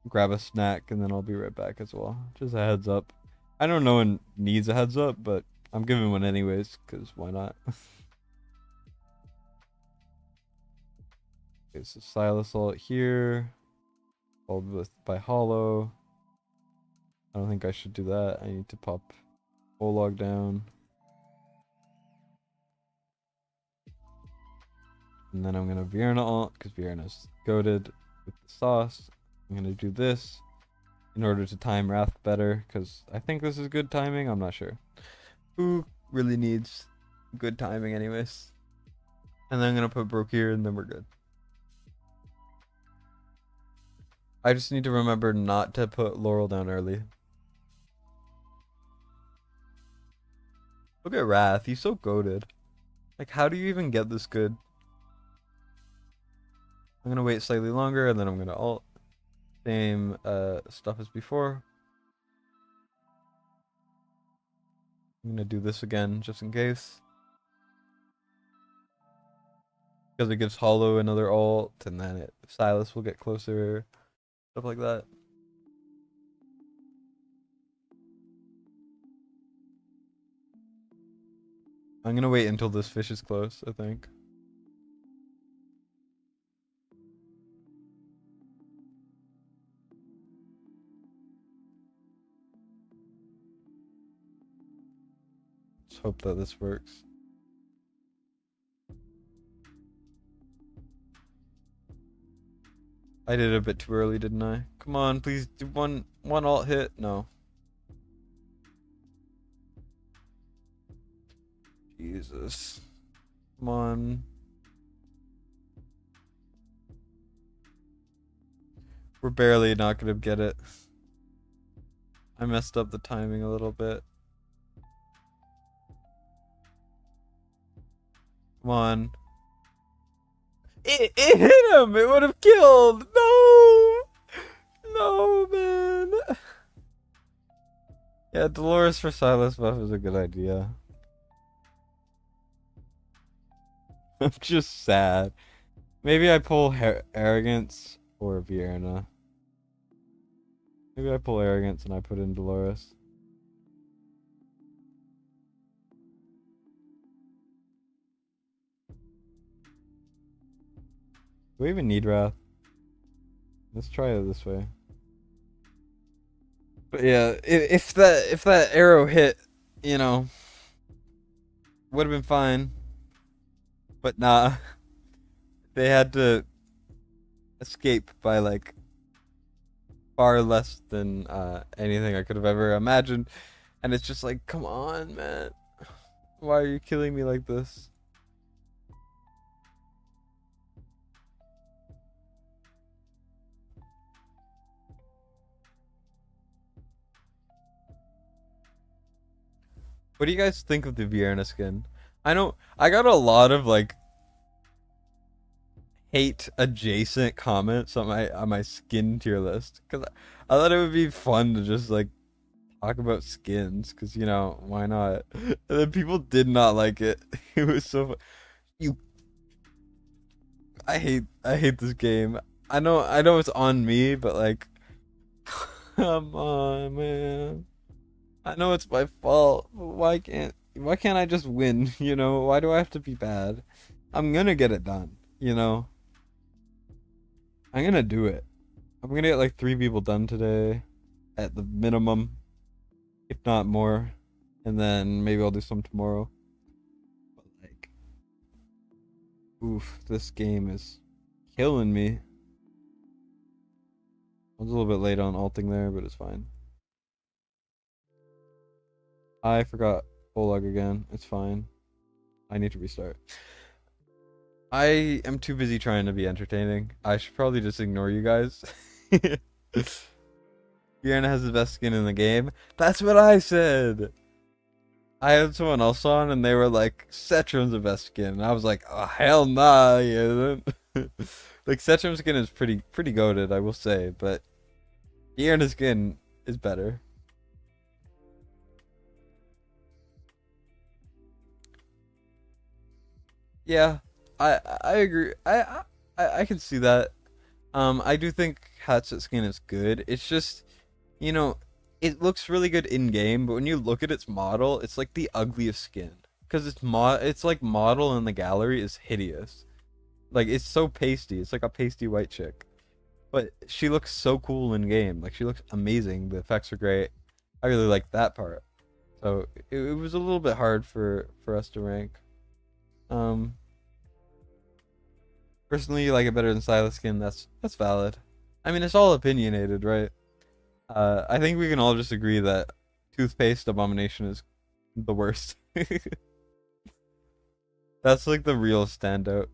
grab a snack and then I'll be right back as well. Just a heads up. I know no one needs a heads up, but I'm giving one anyways, because why not? Okay, so Silas Salt here. Followed with by Hollow. I don't think I should do that. I need to pop Olog down. And then I'm gonna Vierna alt, because Vierna's goaded with the sauce. I'm gonna do this in order to time Wrath better, because I think this is good timing. I'm not sure. Who really needs good timing anyways? And then I'm gonna put Broke here and then we're good. I just need to remember not to put Laurel down early. Look at Wrath, he's so goated. Like, how do you even get this good? I'm gonna wait slightly longer and then I'm gonna alt. Same stuff as before. I'm gonna do this again just in case. because it gives Hollow another ult, and then Silas will get closer, stuff like that. I'm gonna wait until this fish is close, I think. Let's hope that this works. I did it a bit too early, didn't I? Come on, please do one alt hit. No. Jesus. Come on. We're barely not gonna get it. I messed up the timing a little bit. Come on. It hit him! It would have killed! No! No, man. Yeah, Dolores for Silas buff is a good idea. I'm just sad. Maybe I pull Arrogance or Vierna. Maybe I pull Arrogance and I put in Dolores. Do we even need Wrath? Let's try it this way. But yeah, if that arrow hit, you know, would have been fine. But nah. They had to escape by like far less than anything I could have ever imagined. And it's just like, come on, man. Why are you killing me like this? What do you guys think of the Vierna skin? I know I got a lot of like hate adjacent comments on my skin tier list because I thought it would be fun to just like talk about skins because, you know, why not? And then people did not like it. It was so fun. I hate this game. I know it's on me, but like come on, man. I know it's my fault. But why can't I just win, you know? Why do I have to be bad? I'm gonna get it done, you know? I'm gonna do it. I'm gonna get like 3 people done today at the minimum, if not more. And then maybe I'll do some tomorrow. But like, oof, this game is killing me. I was a little bit late on ulting there, but it's fine. I forgot Oleg again. It's fine. I need to restart. I am too busy trying to be entertaining. I should probably just ignore you guys. Vierna has the best skin in the game. That's what I said. I had someone else on and they were like, Cetrum's the best skin. And I was like, oh, hell nah, he isn't. Like, Cetrum's skin is pretty goated, I will say. But Vierna's skin is better. Yeah, I agree. I can see that. I do think Hatchet skin is good. It's just, you know, it looks really good in game, but when you look at its model, it's like the ugliest skin because it's like model in the gallery is hideous. Like it's so pasty. It's like a pasty white chick, but she looks so cool in game. Like she looks amazing. The effects are great. I really like that part. So it was a little bit hard for us to rank. Personally, you like it better than Silas skin. That's valid. I mean, it's all opinionated, right? I think we can all just agree that toothpaste abomination is the worst. That's like the real standout.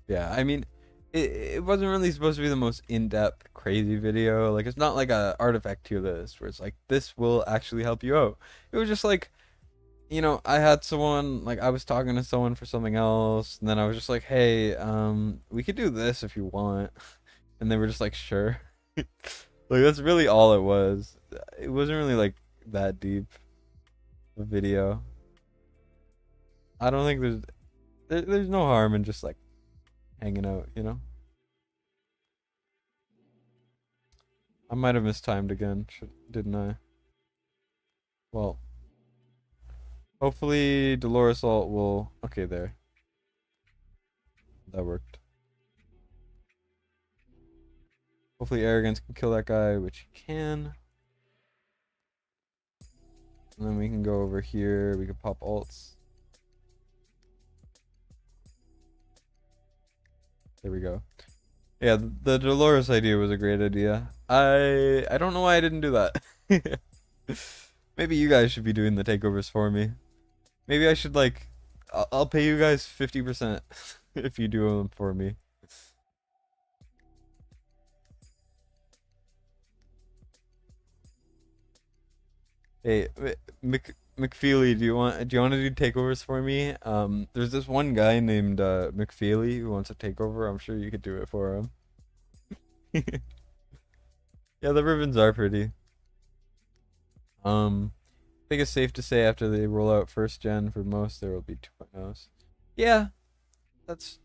Yeah, I mean, it wasn't really supposed to be the most in-depth crazy video. Like it's not like a artifact tier list where it's like this will actually help you out. It was just like you know, I had someone like I was talking to someone for something else, and then I was just like, "Hey, we could do this if you want," and they were just like, "Sure." Like that's really all it was. It wasn't really like that deep a video. I don't think there's no harm in just like hanging out, you know. I might have mistimed again, didn't I? Well, hopefully Dolores Alt will. Okay, there. That worked. Hopefully Arrogance can kill that guy, which he can. And then we can go over here. We can pop alts. There we go. Yeah, the Dolores idea was a great idea. I don't know why I didn't do that. Maybe you guys should be doing the takeovers for me. Maybe I should like I'll pay you guys 50% if you do them for me. Hey, McFeely, do you want to do takeovers for me? There's this one guy named McFeely who wants a takeover. I'm sure you could do it for him. Yeah, the ribbons are pretty. I think it's safe to say after they roll out first gen for most, there will be 2.0s. Yeah, that's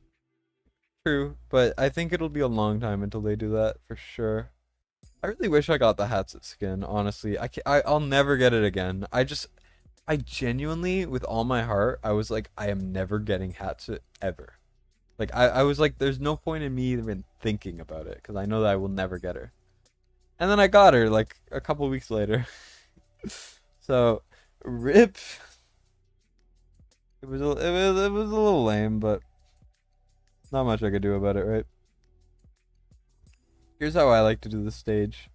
true, but I think it'll be a long time until they do that for sure. I really wish I got the Hatset skin, honestly. I'll never get it again. I genuinely, with all my heart, I was like, I am never getting Hatset ever. Like, I was like, there's no point in me even thinking about it, because I know that I will never get her. And then I got her, like, a couple weeks later. So, rip. It was a little lame, but not much I could do about it, right? Here's how I like to do the stage.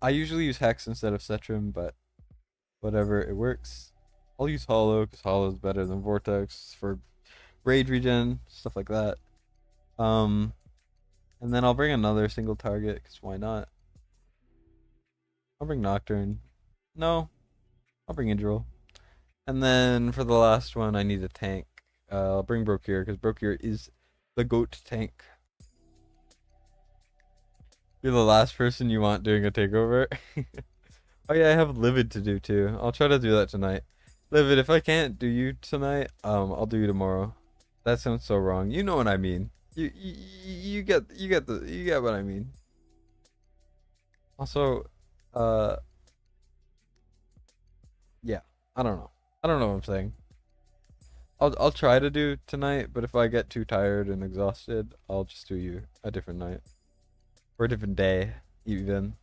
I usually use Hex instead of Cetrim, but whatever, it works. I'll use Hollow because Hollow is better than Vortex for rage regen, stuff like that. Um, and then I'll bring another single target because why not? I'll bring Nocturne. No, I'll bring Indral. And then for the last one, I need a tank. I'll bring Brokir because Brokir is the GOAT tank. You're the last person you want doing a takeover. Oh yeah, I have Livid to do too. I'll try to do that tonight. Livid, if I can't do you tonight, I'll do you tomorrow. That sounds so wrong. You know what I mean. You get what I mean. Also, uh, yeah, I don't know. I don't know what I'm saying. I'll try to do tonight, but if I get too tired and exhausted, I'll just do you a different night or a different day, even.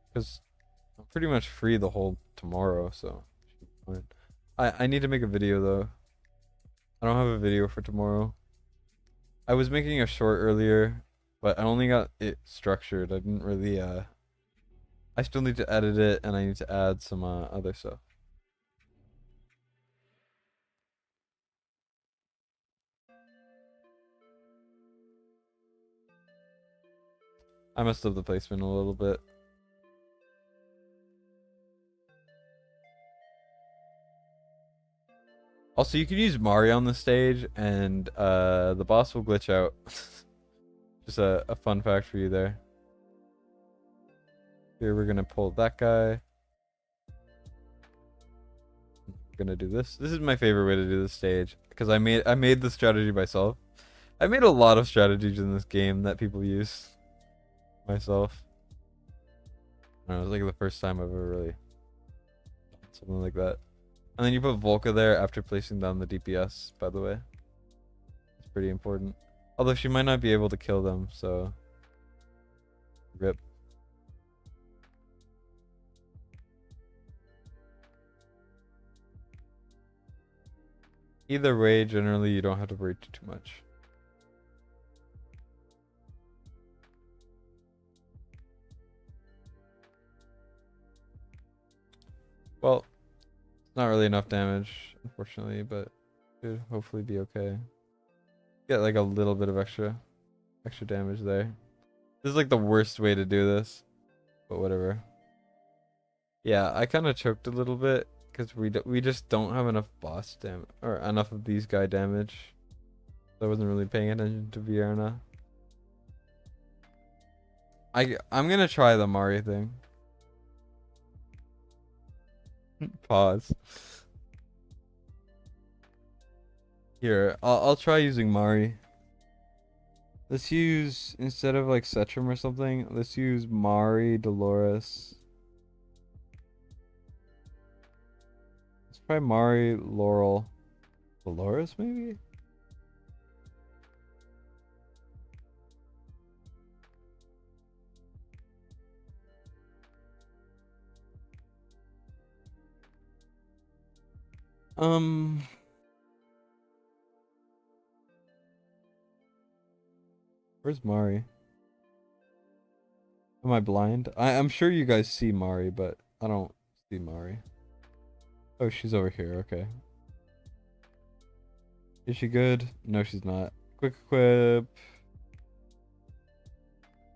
Because I'm pretty much free the whole tomorrow, so should be fine. I need to make a video though. I don't have a video for tomorrow. I was making a short earlier, but I only got it structured. I didn't really I still need to edit it and I need to add some other stuff. I messed up the placement a little bit. Also, you can use Mario on the stage and the boss will glitch out. Just a fun fact for you there. Here we're gonna pull that guy. We're gonna do this. This is my favorite way to do the stage because I made the strategy myself. I made a lot of strategies in this game that people use myself. I don't know, it was like the first time I've ever really done something like that. And then you put Volca there after placing down the DPS, by the way. It's pretty important. Although she might not be able to kill them, so rip. Either way, generally you don't have to worry too much. Well, not really enough damage, unfortunately, but should hopefully be okay. Get like a little bit of extra damage there. This is like the worst way to do this, but whatever. Yeah, I kind of choked a little bit because we just don't have enough boss damage or enough of these guy damage. So I wasn't really paying attention to Vierna. I'm gonna try the Mari thing. Pause. Here, I'll try using Mari. Let's use, instead of like Setram or something, let's use Mari, Dolores. Let's try Mari, Laurel. Dolores maybe? Where's Mari? Am I blind? I'm sure you guys see Mari, but I don't see Mari. Oh, she's over here. Okay. Is she good? No, she's not. Quick equip.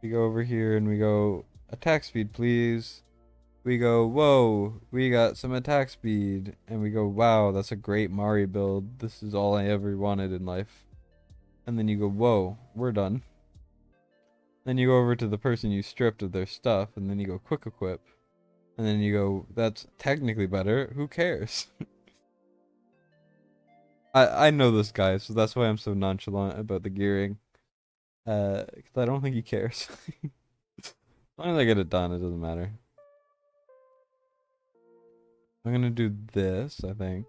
We go over here and we go attack speed, please. We go, whoa, we got some attack speed. And we go, wow, that's a great Mari build. This is all I ever wanted in life. And then you go, whoa, we're done. Then you go over to the person you stripped of their stuff, and then you go quick equip. And then you go, that's technically better. Who cares? I know this guy, so that's why I'm so nonchalant about the gearing. 'Cause I don't think he cares. As long as I get it done, it doesn't matter. I'm gonna do this, I think.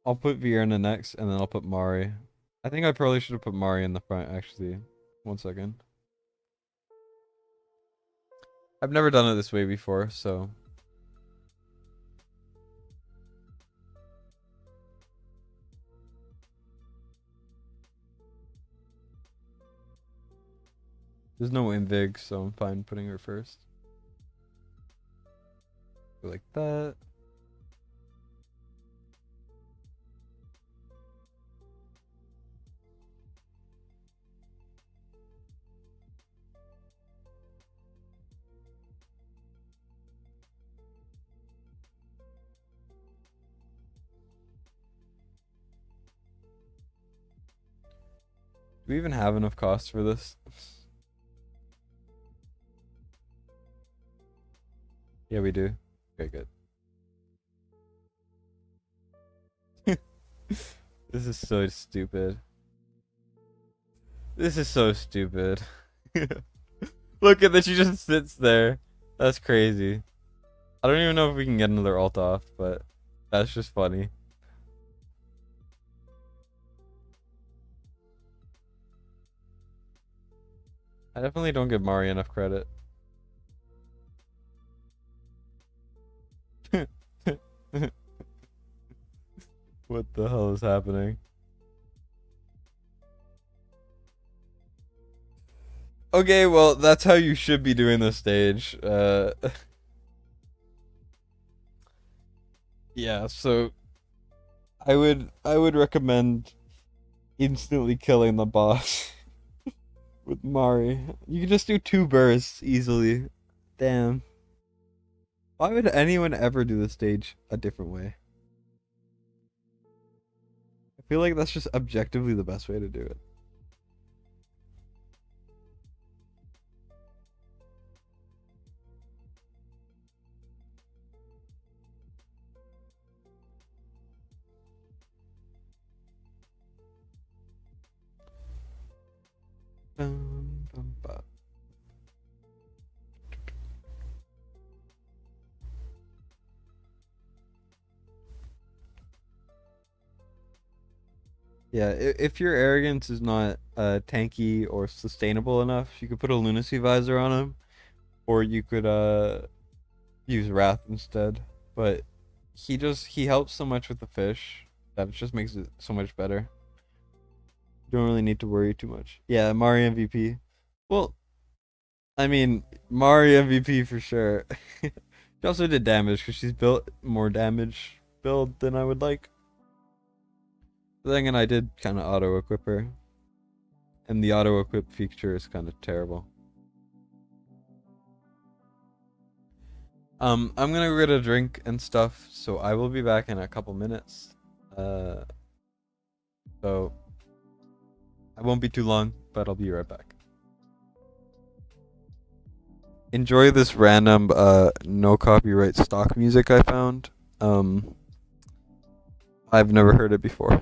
I'll put Vierna next, and then I'll put Mari. I think I probably should have put Mari in the front, actually. 1 second. I've never done it this way before, so... There's no Invig, so I'm fine putting her first. Go like that. Do we even have enough costs for this? Yeah, we do. Okay, good. This is so stupid. This is so stupid. Look at that, she just sits there. That's crazy. I don't even know if we can get another ult off, but that's just funny. I definitely don't give Mari enough credit. What the hell is happening? Okay, well, that's how you should be doing this stage. Yeah, so I would recommend instantly killing the boss with Mari. You can just do 2 bursts easily. Damn. Why would anyone ever do the stage a different way? I feel like that's just objectively the best way to do it. Yeah, if your arrogance is not tanky or sustainable enough, you could put a lunacy visor on him, or you could use wrath instead. But he helps so much with the fish that it just makes it so much better. You don't really need to worry too much. Yeah, Mari MVP. Well, I mean, Mari MVP for sure. She also did damage because she's built more damage build than I would like. But then again, I did kind of auto equip her, and the auto equip feature is kind of terrible. I'm gonna go get a drink and stuff, so I will be back in a couple minutes. Uh, so I won't be too long, but I'll be right back. Enjoy this random no copyright stock music I found. Um, I've never heard it before.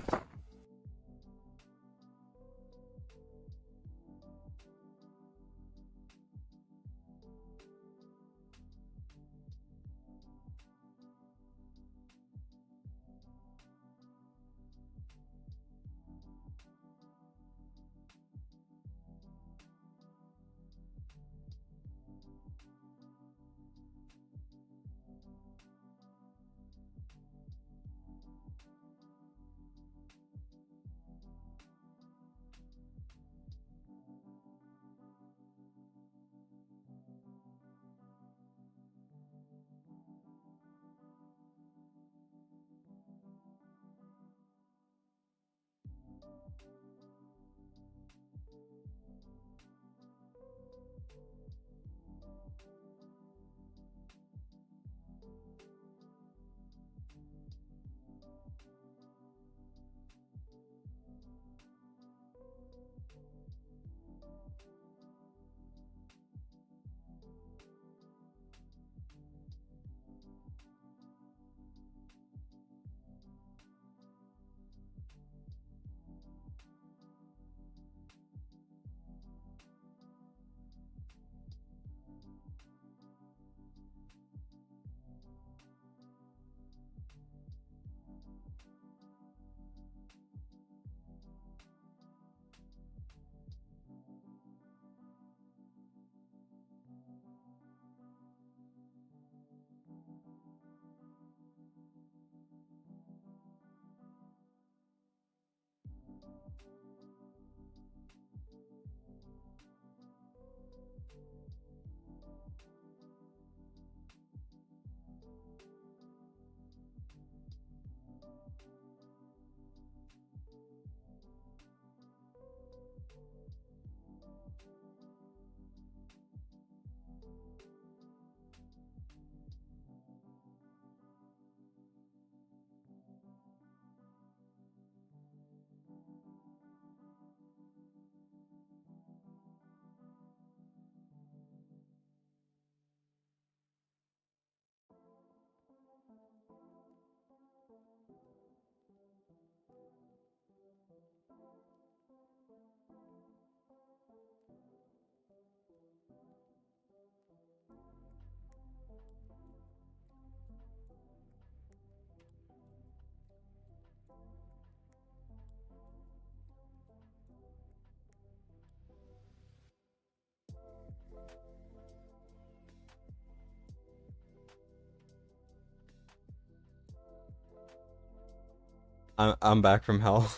I'm back from hell.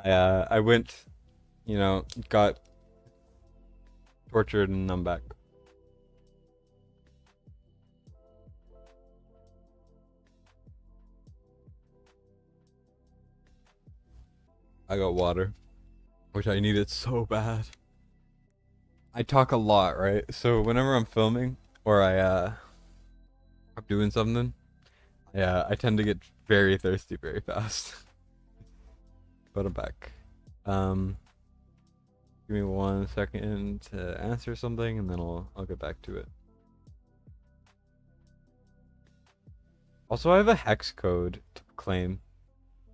I went, got tortured, and I'm back. I got water, which I needed so bad. I talk a lot, right? So whenever I'm filming or I'm doing something, I tend to get very thirsty very fast. But I'm back. Um, Give me 1 second to answer something, and then I'll get back to it. Also, I have a hex code to claim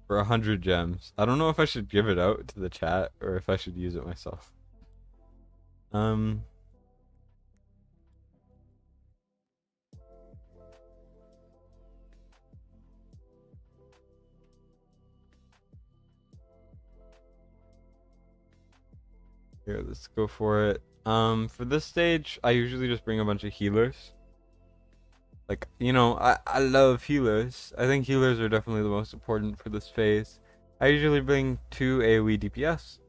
for 100 gems. I don't know if I should give it out to the chat or if I should use it myself. Um, Here, let's go for it. For this stage, I usually just bring a bunch of healers. Like, I love healers. I think healers are definitely the most important for this phase. I usually bring 2 AoE DPS.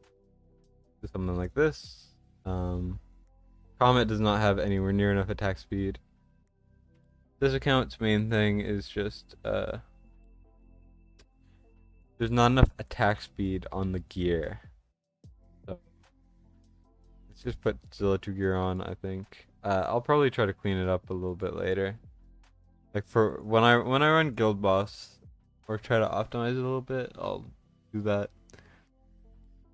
Something like this. Comet does not have anywhere near enough attack speed. This account's main thing is just, there's not enough attack speed on the gear. So let's just put Zilla 2 gear on, I think. I'll probably try to clean it up a little bit later. Like for when I run Guild Boss or try to optimize it a little bit, I'll do that.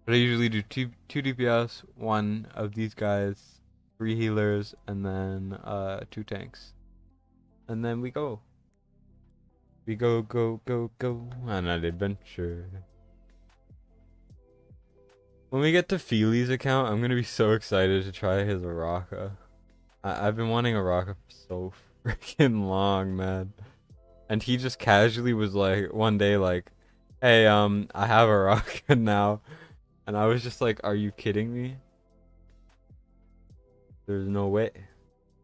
But I usually do two DPS, one of these guys, three healers, and then two tanks. And then we go. We go, go, go, go on an adventure. When we get to Feely's account, I'm gonna be so excited to try his Araka. I've been wanting Araka for so freaking long, man. And he just casually was like, one day like, hey, I have Araka now. And I was just like, are you kidding me? There's no way.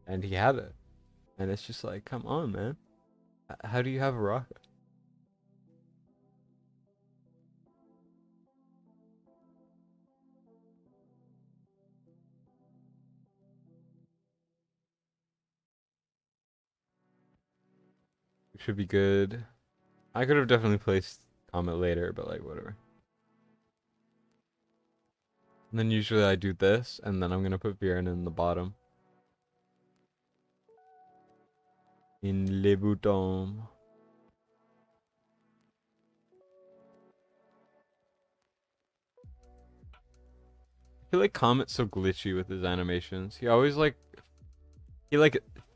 And he had it. And it's just like, come on, man. How do you have Araka? Should be good. I could have definitely placed Comet later, but like whatever. And then usually I do this, and then I'm gonna put Viren in the bottom. In Le Bouton. I feel like Comet's so glitchy with his animations. He always like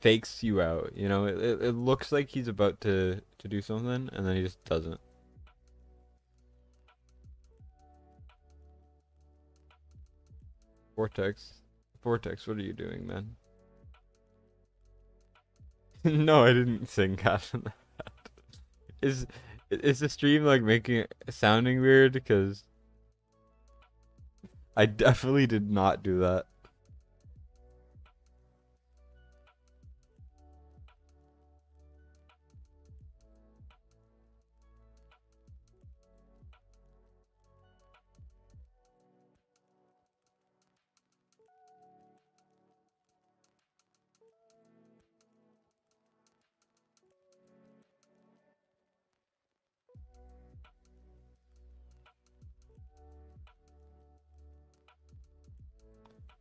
fakes you out, you know? It looks like he's about to do something, and then he just doesn't. Vortex. Vortex, what are you doing, man? No, I didn't sing Cat in the Hat. Is the stream like making it sounding weird? Because I definitely did not do that.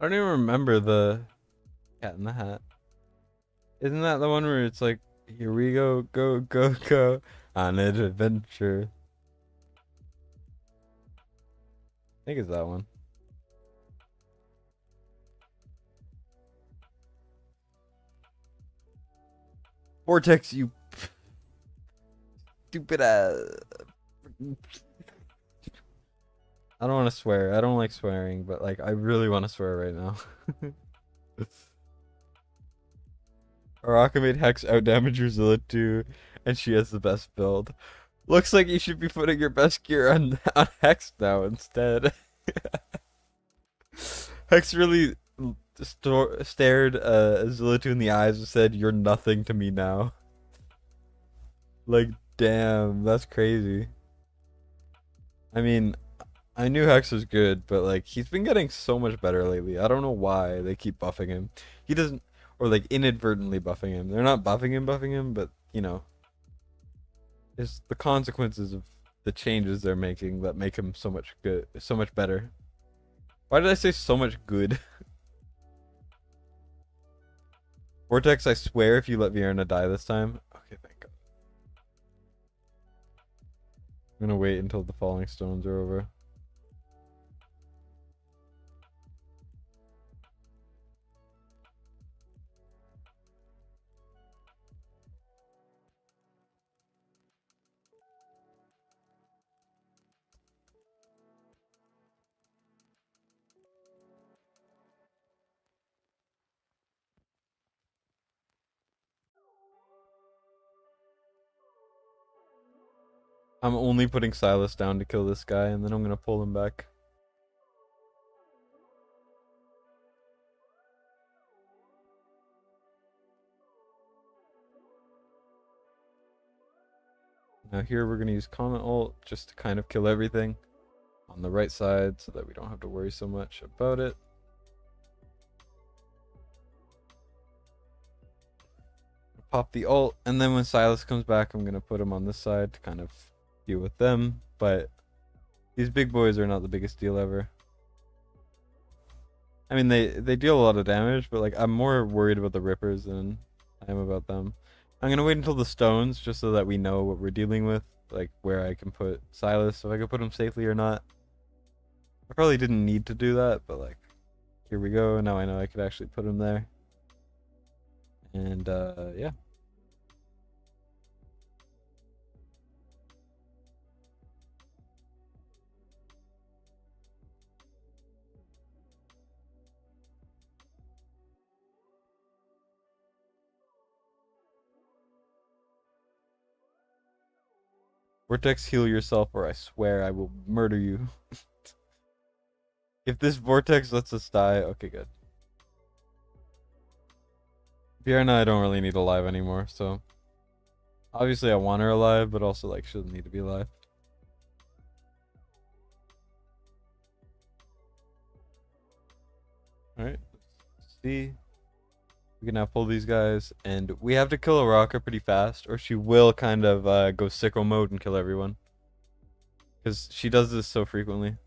I don't even remember the Cat in the Hat. Isn't that the one where it's like, here we go, go, go, go on an adventure? I think it's that one. Vortex, you stupid ass. I don't want to swear. I don't like swearing, but like I really want to swear right now. Araka made Hex outdamage Urzilla too, and she has the best build. Looks like you should be putting your best gear on Hex now instead. Hex really stared Zillatu in the eyes and said, "You're nothing to me now." Like, damn, that's crazy. I mean, I knew Hex was good, but like he's been getting so much better lately. I don't know why they keep buffing him. He doesn't, or like inadvertently buffing him. They're not buffing him, but you know, it's the consequences of the changes they're making that make him so much good, so much better. Why did I say so much good? Vortex, I swear, if you let Vierna die this time. Okay, thank God. I'm gonna wait until the falling stones are over. I'm only putting Silas down to kill this guy, and then I'm gonna pull him back. Now here we're gonna use Comet ult just to kind of kill everything on the right side so that we don't have to worry so much about it. Pop the ult, and then when Silas comes back, I'm gonna put him on this side to kind of deal with them, but these big boys are not the biggest deal ever. I mean, they deal a lot of damage, but like I'm more worried about the Rippers than I am about them. I'm gonna wait until the stones just so that we know what we're dealing with, like where I can put Silas, if I can put him safely or not. I probably didn't need to do that, but like here we go. Now I know I could actually put him there. And yeah. Vortex, heal yourself or I swear I will murder you. If this vortex lets us die, okay, good. Bjorna I don't really need alive anymore, so obviously I want her alive, but also like she doesn't need to be alive. Alright, let's see. We can now pull these guys, and we have to kill Araka pretty fast, or she will kind of go sicko mode and kill everyone. Because she does this so frequently.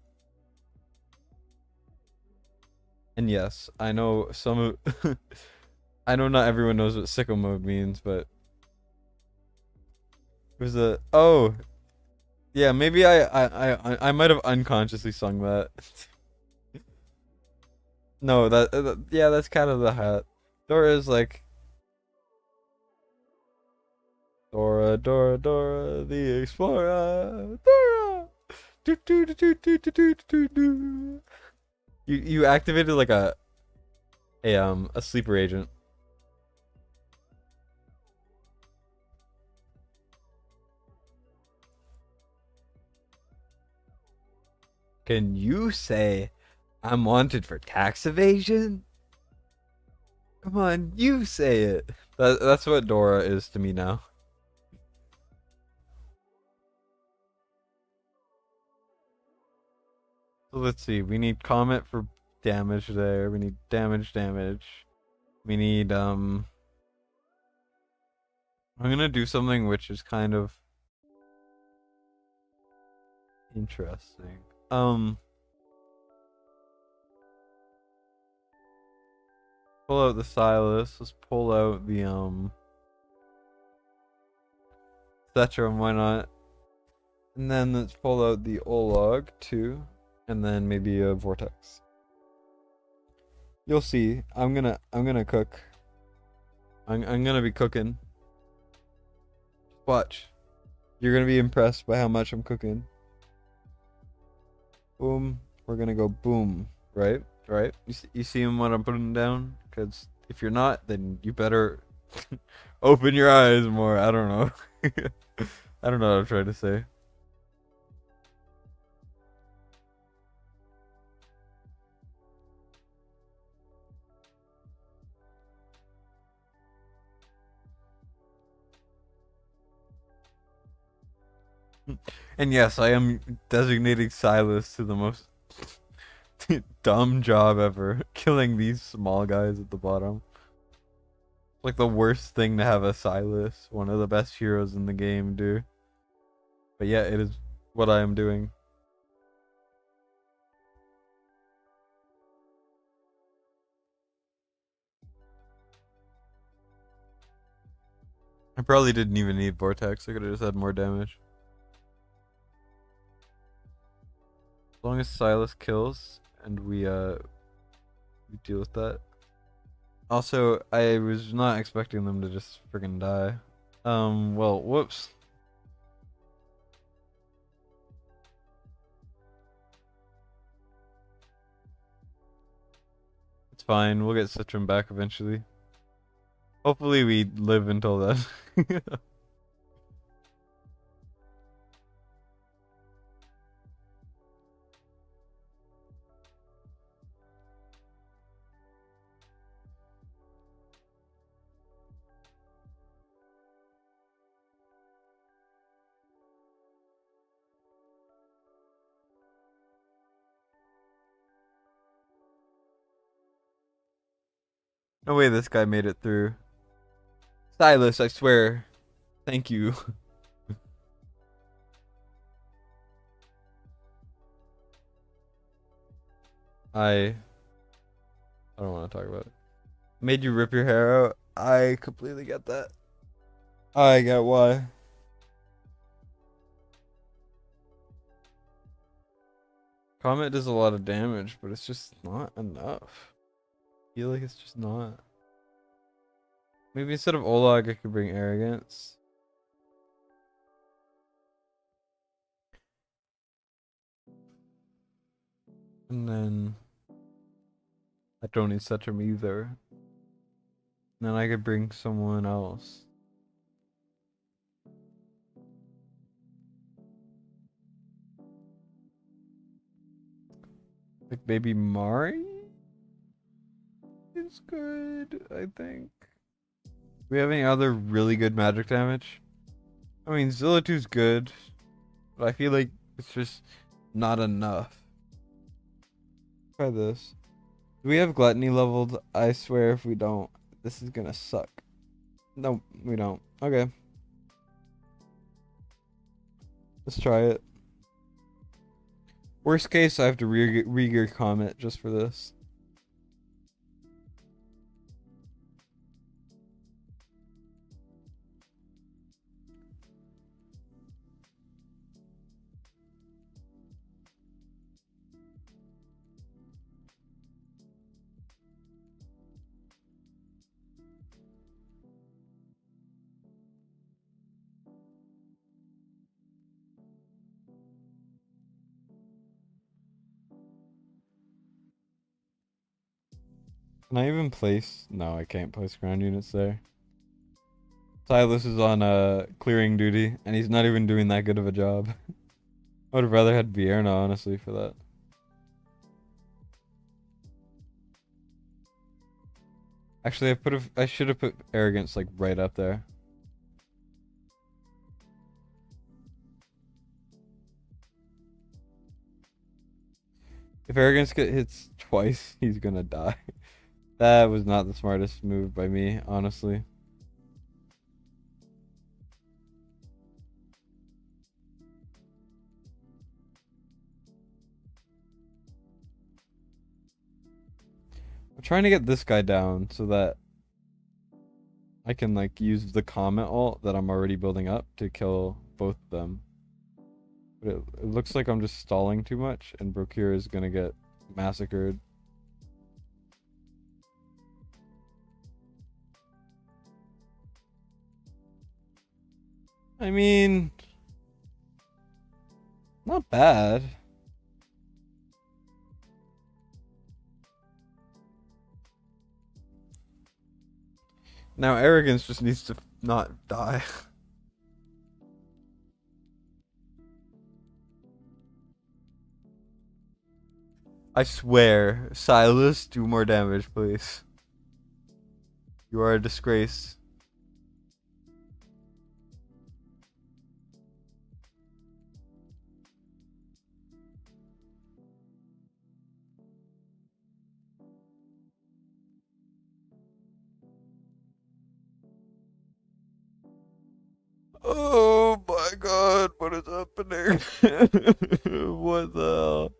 And yes, I know some of... I know not everyone knows what sicko mode means, but... There's a... Oh! Yeah, maybe I might have unconsciously sung that. No, yeah, that's kind of the hat. Dora is like... Dora, Dora, Dora, the Explorer! Dora! Do, do, do, do, do, do, do, do. You activated like a sleeper agent. Can you say I'm wanted for tax evasion? Come on, you say it. That's what Dora is to me now. So let's see. We need Comet for damage there. We need damage. We need I'm gonna do something which is kind of interesting. Pull out the Silas. Let's pull out the Cetrum, why not? And then let's pull out the Olog too. And then maybe a Vortex. You'll see. I'm gonna cook. I'm gonna be cooking. Watch. You're gonna be impressed by how much I'm cooking. Boom. We're gonna go boom. Right? Right? You see what I'm putting down? Because if you're not, then you better open your eyes more. I don't know. I don't know what I'm trying to say. And yes, I am designating Silas to the most dumb job ever. Killing these small guys at the bottom. Like the worst thing to have a Silas, one of the best heroes in the game, do. But yeah, it is what I am doing. I probably didn't even need Vortex. I could have just had more damage. As long as Silas kills and we deal with that. Also, I was not expecting them to just friggin' die. Well, whoops. It's fine. We'll get Citron back eventually. Hopefully we live until then. No way this guy made it through. Silas, I swear. Thank you. I I don't want to talk about it. Made you rip your hair out. I completely get that. I get why. Comet does a lot of damage, but it's just not enough. I feel like it's just not. Maybe instead of Olag, I could bring Arrogance. And then I don't need Setram either. And then I could bring someone else. Like maybe Mari is good, I think. Do we have any other really good magic damage? I mean, Zillitu's good, but I feel like it's just not enough. Try this. Do we have Gluttony leveled? I swear if we don't, this is gonna suck. No, we don't. Okay. Let's try it. Worst case, I have to re-gear Comet just for this. Can I even place? No, I can't place ground units there. Silas is on clearing duty, and he's not even doing that good of a job. I would have rather had Vierna, honestly, for that. Actually, I should have put Arrogance like right up there. If Arrogance hits twice, he's gonna die. That was not the smartest move by me, honestly. I'm trying to get this guy down so that I can like use the Comet ult that I'm already building up to kill both of them. But it looks like I'm just stalling too much and Brokir is gonna get massacred. I mean, not bad. Now Arrogance just needs to not die. I swear, Silas, do more damage, please. You are a disgrace. Oh my god, what is happening? What the hell?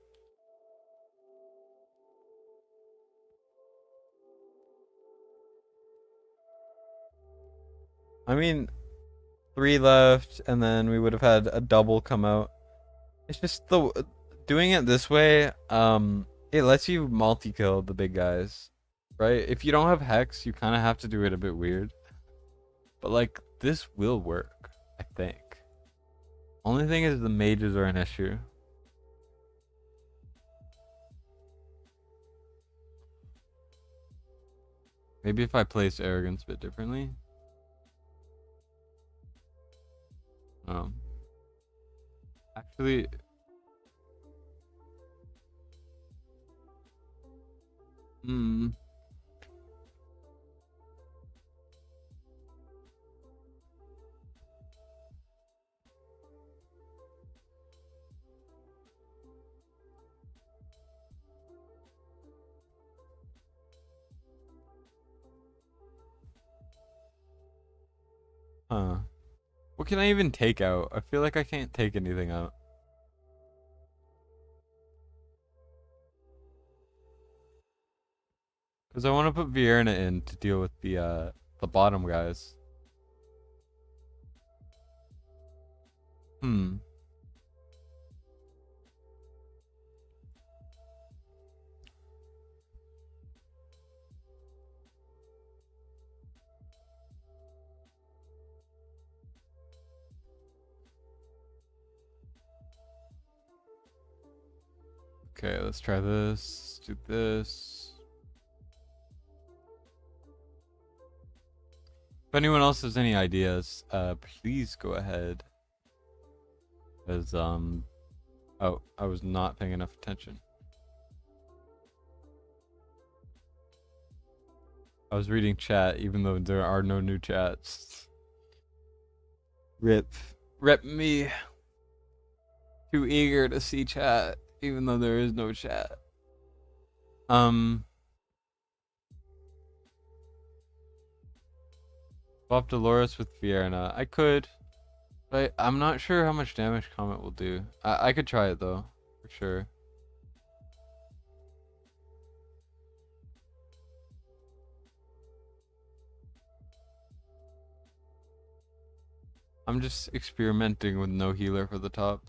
I mean, 3 left, and then we would have had a double come out. It's just doing it this way, it lets you multi-kill the big guys, right? If you don't have Hex, you kind of have to do it a bit weird. But like, this will work, I think. Only thing is the mages are an issue. Maybe if I place Arrogance a bit differently. Actually, hmm. Huh. What can I even take out? I feel like I can't take anything out. Because I want to put Vierna in to deal with the bottom guys. Hmm. Okay, let's try this. Do this. If anyone else has any ideas, please go ahead. Because oh, I was not paying enough attention. I was reading chat even though there are no new chats. Rip. Rip me. Too eager to see chat even though there is no chat. Swap Dolores with Vierna. I could. But I'm not sure how much damage Comet will do. I could try it though. For sure. I'm just experimenting with no healer for the top.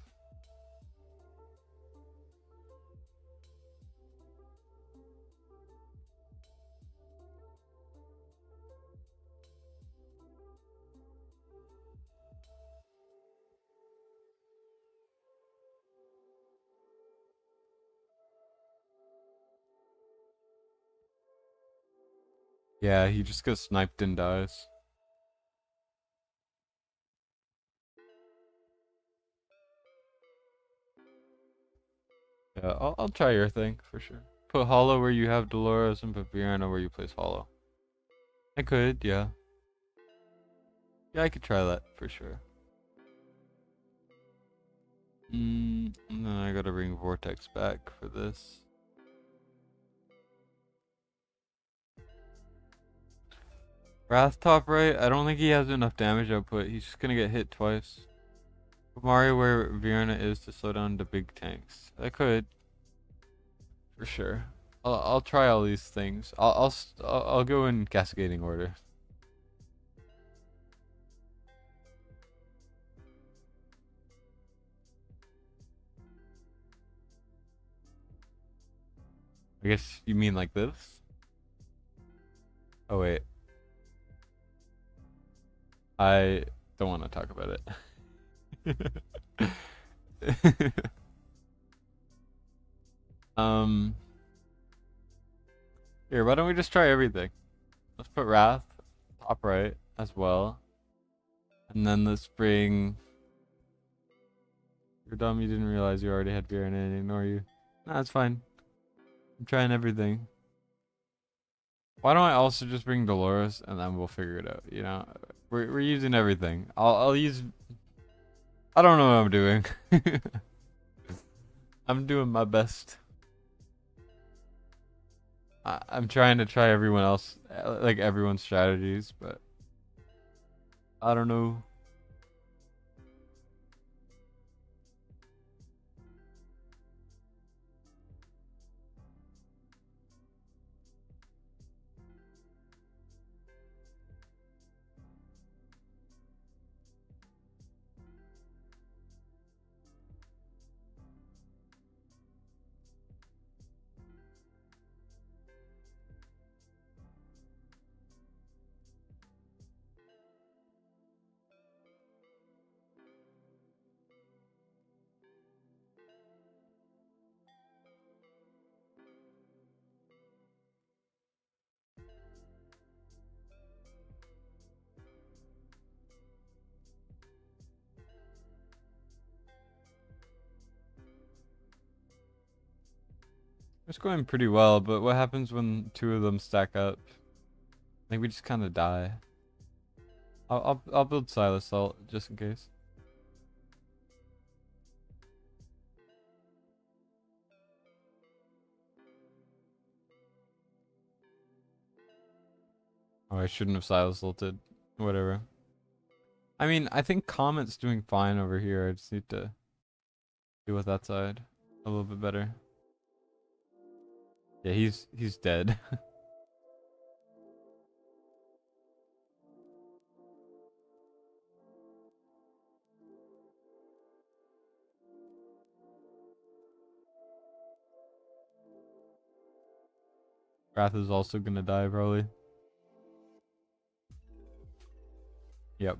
Yeah, he just gets sniped and dies. Yeah, I'll try your thing for sure. Put Hollow where you have Dolores and put Vierna where you place Hollow. I could, yeah. Yeah, I could try that for sure. And then I gotta bring Vortex back for this. Wrath top right, I don't think he has enough damage output. He's just gonna get hit twice. Put Mario where Vierna is to slow down the big tanks. I could. For sure. I'll try all these things. I'll go in cascading order. I guess you mean like this? Oh wait. I don't want to talk about it. Here, why don't we just try everything? Let's put Wrath top right as well. And then let's bring... You're dumb, you didn't realize you already had beer and I didn't ignore you. Nah, that's fine. I'm trying everything. Why don't I also just bring Dolores and then we'll figure it out, you know? We're using everything. I'll use... I don't know what I'm doing. I'm doing my best. I'm trying to try everyone else, like everyone's strategies, but I don't know. It's going pretty well, but what happens when two of them stack up? I think we just kind of die. I'll build Silas Salt just in case. Oh, I shouldn't have Silas Salted. Whatever. I mean, I think Comet's doing fine over here. I just need to deal with that side a little bit better. Yeah, he's dead. Wrath is also gonna die probably. Yep.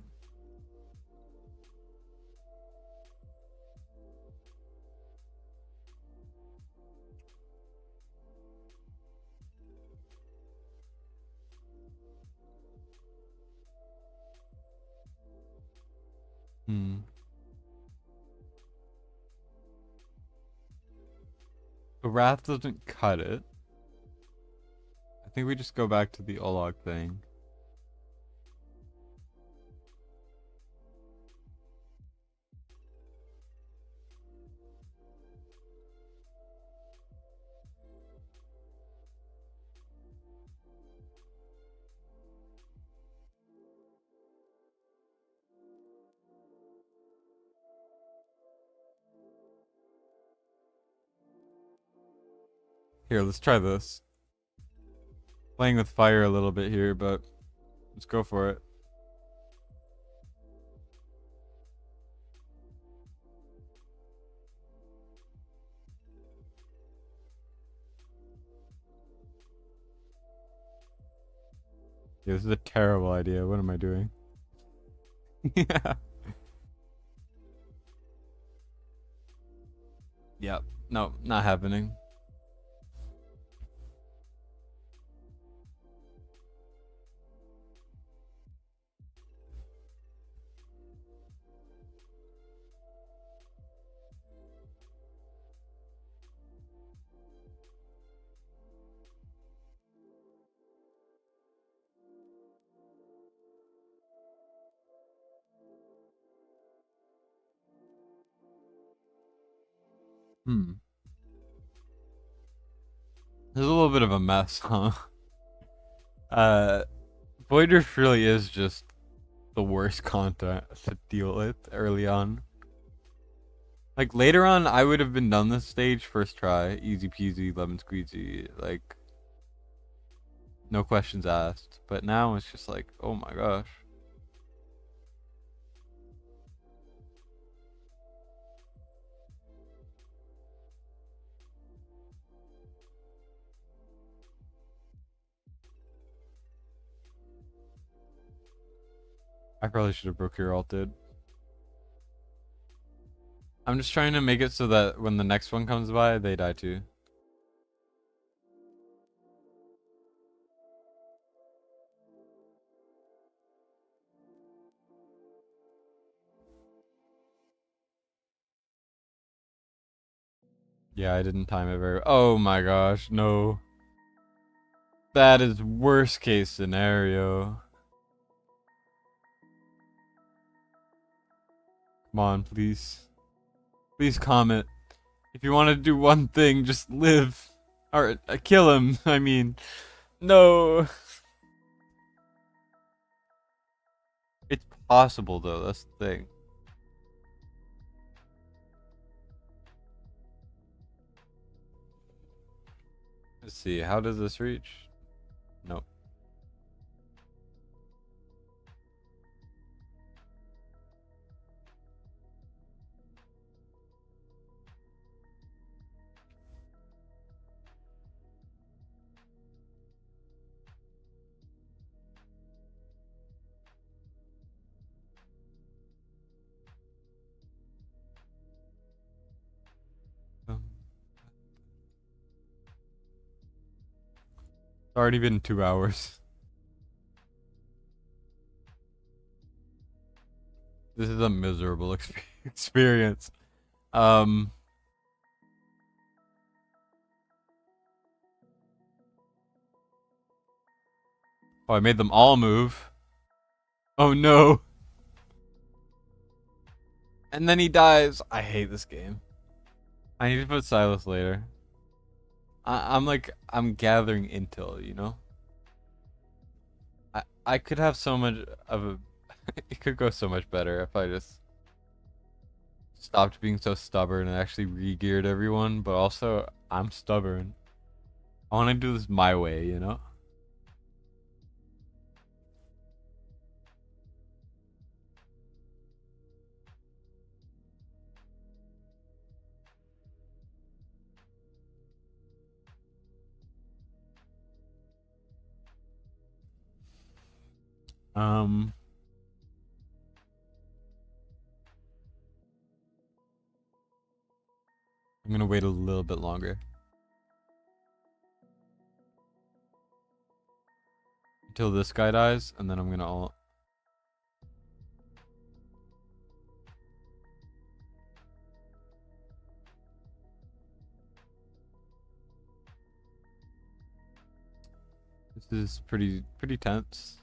Hmm. The Wrath doesn't cut it. I think we just go back to the Olog thing. Here, let's try this. Playing with fire a little bit here, but let's go for it. Yeah, this is a terrible idea. What am I doing? Yeah. Yep. No, not happening. Hmm. There's a little bit of a mess, huh? Uh, Voiders really is just the worst content to deal with early on. Like later on, I would have been done this stage first try, easy peasy, lemon squeezy, like no questions asked. But now it's just like, oh my gosh. I probably should have broke your alted. I'm just trying to make it so that when the next one comes by, they die too. Yeah, I didn't time it very. Oh my gosh, no. That is worst case scenario. Come on, please. Please comment. If you want to do one thing, just live. Or kill him, I mean. No. It's possible though, that's the thing. Let's see, how does this reach? Nope. It's already been 2 hours. This is a miserable experience. Um. Oh, I made them all move. Oh no. And then he dies. I hate this game. I need to put Silas later. I'm gathering intel, you know? I could have so much of a it could go so much better if I just stopped being so stubborn and actually re-geared everyone, but also I'm stubborn. I want to do this my way, you know? Um, I'm gonna wait a little bit longer until this guy dies, and then I'm gonna all. This is pretty tense.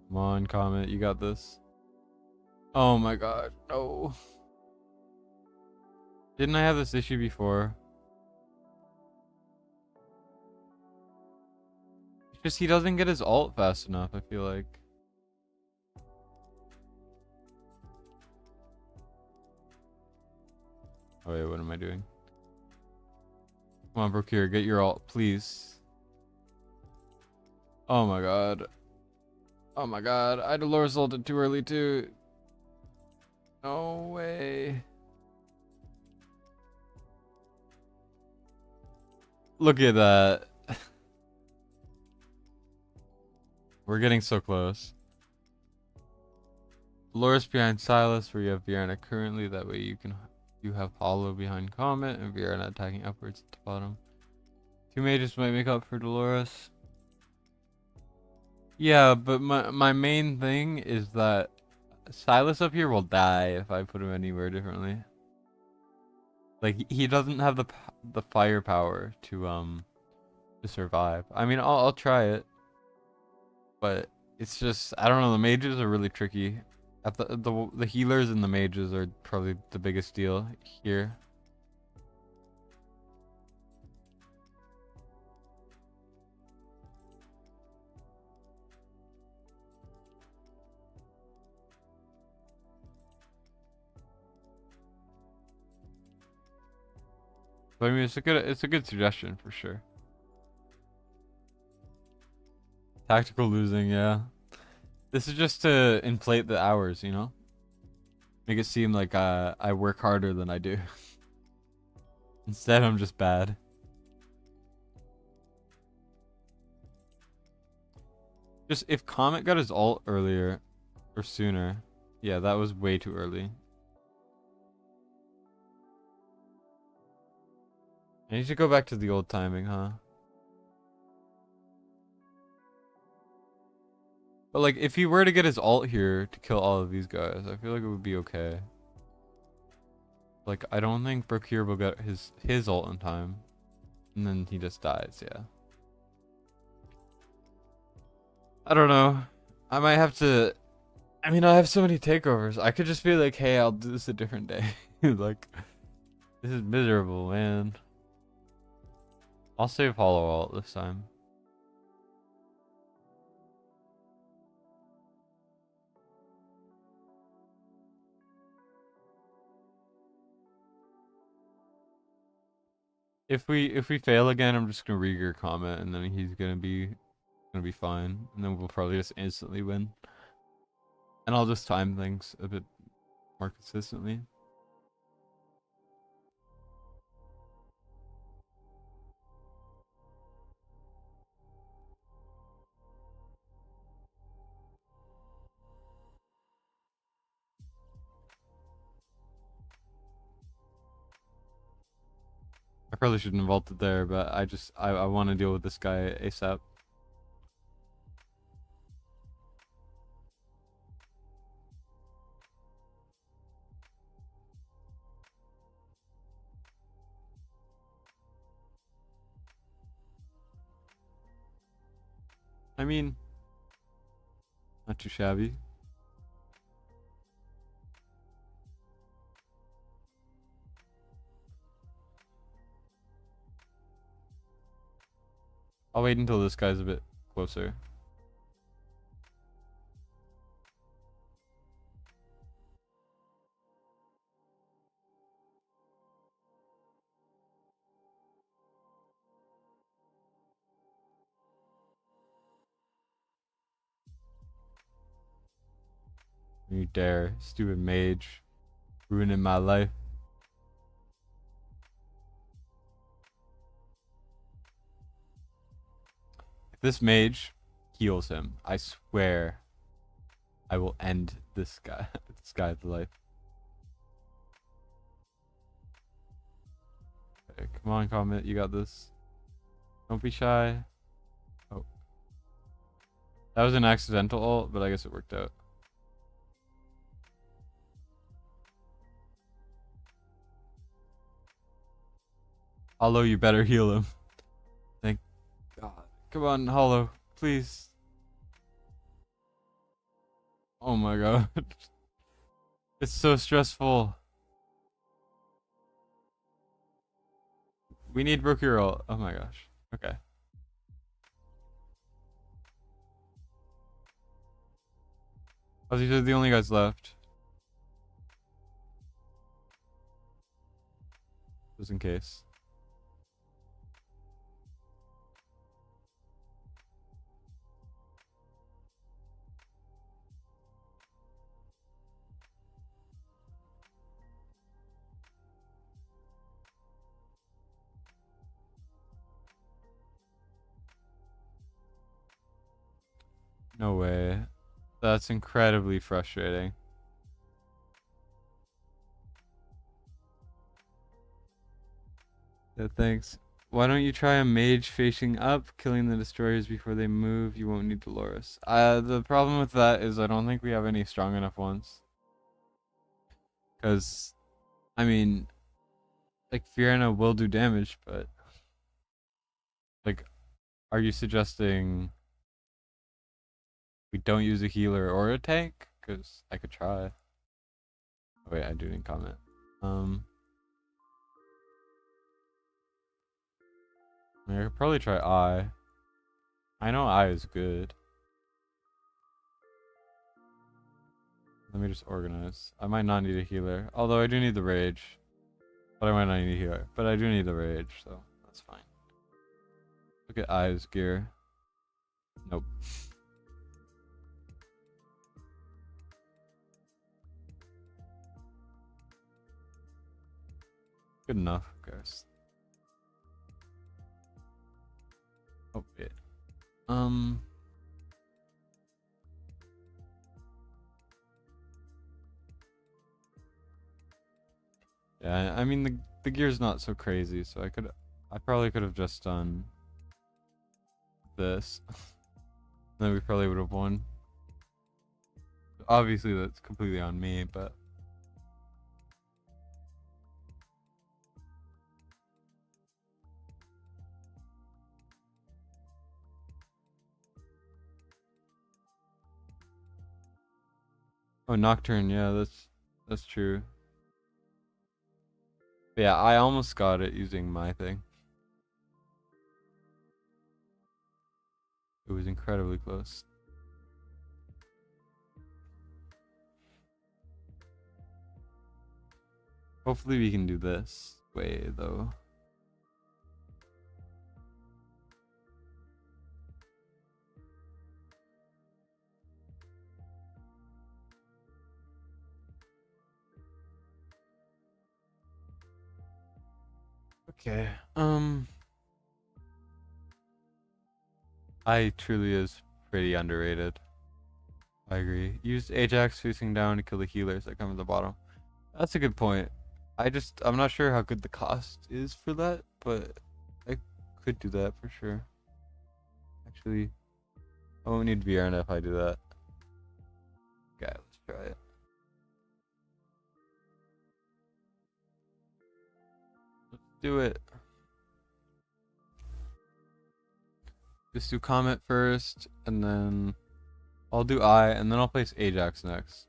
Come on, Comet, you got this. Oh my god, no. Didn't I have this issue before? It's just he doesn't get his ult fast enough, I feel like. Oh wait, what am I doing? Come on, Procure, get your ult, please. Oh my god. Oh my god, I Dolores ulted too early too. No way. Look at that. We're getting so close. Dolores behind Silas, where you have Viana currently. That way you have Hollow behind Comet and Viana attacking upwards at the bottom. Two mages might make up for Dolores. Yeah, but my main thing is that Silas up here will die if I put him anywhere differently. Like he doesn't have the firepower to survive. I mean, I'll try it, but it's just I don't know. The mages are really tricky. At the healers and the mages are probably the biggest deal here. But I mean, it's a good suggestion for sure. Tactical losing, yeah. This is just to inflate the hours, you know? Make it seem like I work harder than I do. Instead, I'm just bad. Just if Comet got his ult earlier or sooner, yeah, that was way too early. I need to go back to the old timing, huh? But like, if he were to get his ult here to kill all of these guys, I feel like it would be okay. Like, I don't think Procure will get his ult in time, and then he just dies. Yeah. I don't know. I might have to. I mean, I have so many takeovers. I could just be like, hey, I'll do this a different day. Like, this is miserable, man. I'll save Hollow Ult this time. If we fail again, I'm just gonna regear Comet, and then he's gonna be fine, and then we'll probably just instantly win. And I'll just time things a bit more consistently. I probably shouldn't have vaulted there, but I want to deal with this guy ASAP. I mean, not too shabby. I'll wait until this guy's a bit closer. You dare, stupid mage, ruining my life. If this mage heals him, I swear I will end this guy, this guy's life. Okay, come on, Comet, you got this. Don't be shy. Oh, that was an accidental ult, but I guess it worked out. Hollow, you better heal him. Thank God. Come on, Hollow, please. Oh my God. It's so stressful. We need rookie roll. Oh my gosh. Okay. Oh, these are the only guys left. Just in case. No way. That's incredibly frustrating. Yeah, thanks. Why don't you try a mage facing up, killing the destroyers before they move? You won't need Dolores. The problem with that is I don't think we have any strong enough ones. Because, I mean, like, Fiorina will do damage, but, like, are you suggesting we don't use a healer or a tank? Because I could try. Oh, wait, I do need comment. I could probably try I. I know I is good. Let me just organize. I might not need a healer. Although I do need the rage. But I might not need a healer. But I do need the rage, so that's fine. Look at I's gear. Nope. Good enough, guys. Oh, yeah. Yeah, I mean the gear's not so crazy, so I probably could have just done this. Then we probably would have won. Obviously that's completely on me, but oh, Nocturne, yeah, that's true. But yeah, I almost got it using my thing. It was incredibly close. Hopefully we can do this way though. Okay. I truly is pretty underrated. I agree. Use Ajax facing down to kill the healers that come at the bottom. That's a good point. I'm not sure how good the cost is for that, but I could do that for sure. Actually, I won't need Vierna if I do that. Okay, let's try it. Let's do it. Just do Comet first, and then I'll do I, and then I'll place Ajax next.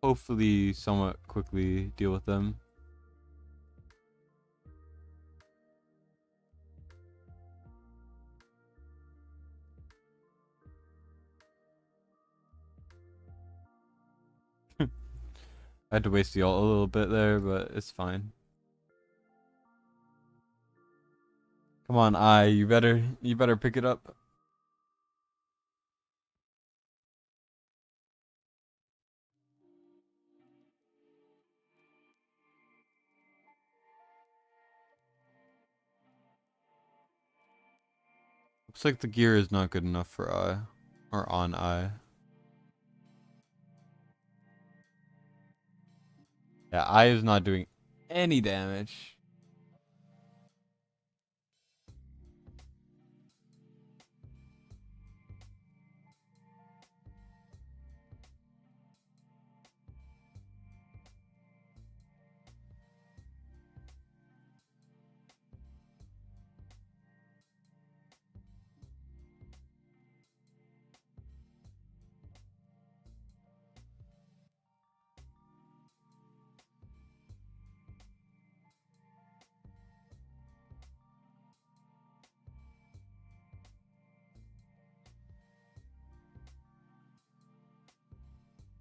Hopefully somewhat quickly deal with them. I had to waste the ult a little bit there, but it's fine. Come on, you better pick it up. Looks like the gear is not good enough for I, or on I. Yeah, I is not doing any damage.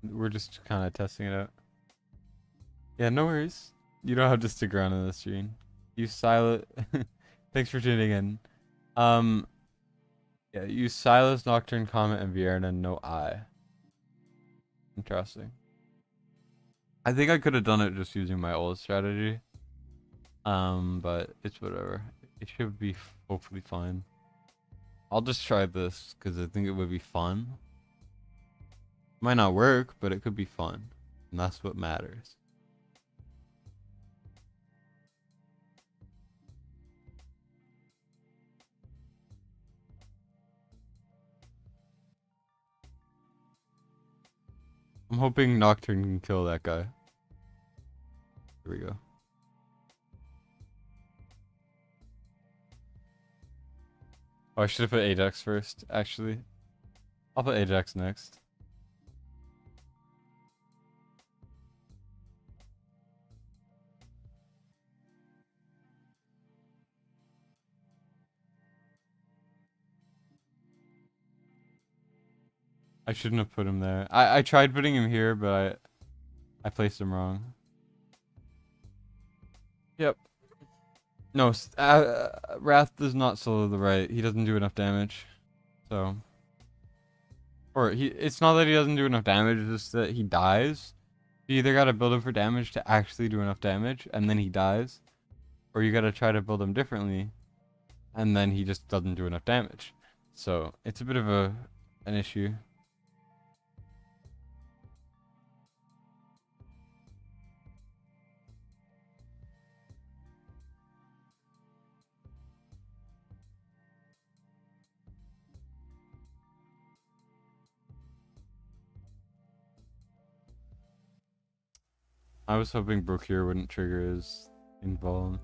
We're just kind of testing it out. Yeah, no worries. You don't have to stick around in the stream. You Silas. Thanks for tuning in. Yeah, you Silas, Nocturne, Comet, and Vierna. No I. Interesting. I think I could have done it just using my old strategy. But it's whatever. It should be hopefully fine. I'll just try this because I think it would be fun. Might not work, but it could be fun. And that's what matters. I'm hoping Nocturne can kill that guy. Here we go. Oh, I should have put Ajax first, actually. I'll put Ajax next. I shouldn't have put him there. I tried putting him here, but I placed him wrong. Yep. No, Wrath does not solo the right. He doesn't do enough damage. So. Or it's not that he doesn't do enough damage, it's just that he dies. You either gotta build him for damage to actually do enough damage, and then he dies. Or you gotta try to build him differently, and then he just doesn't do enough damage. So, it's a bit of an issue. I was hoping Brokir wouldn't trigger his invuln.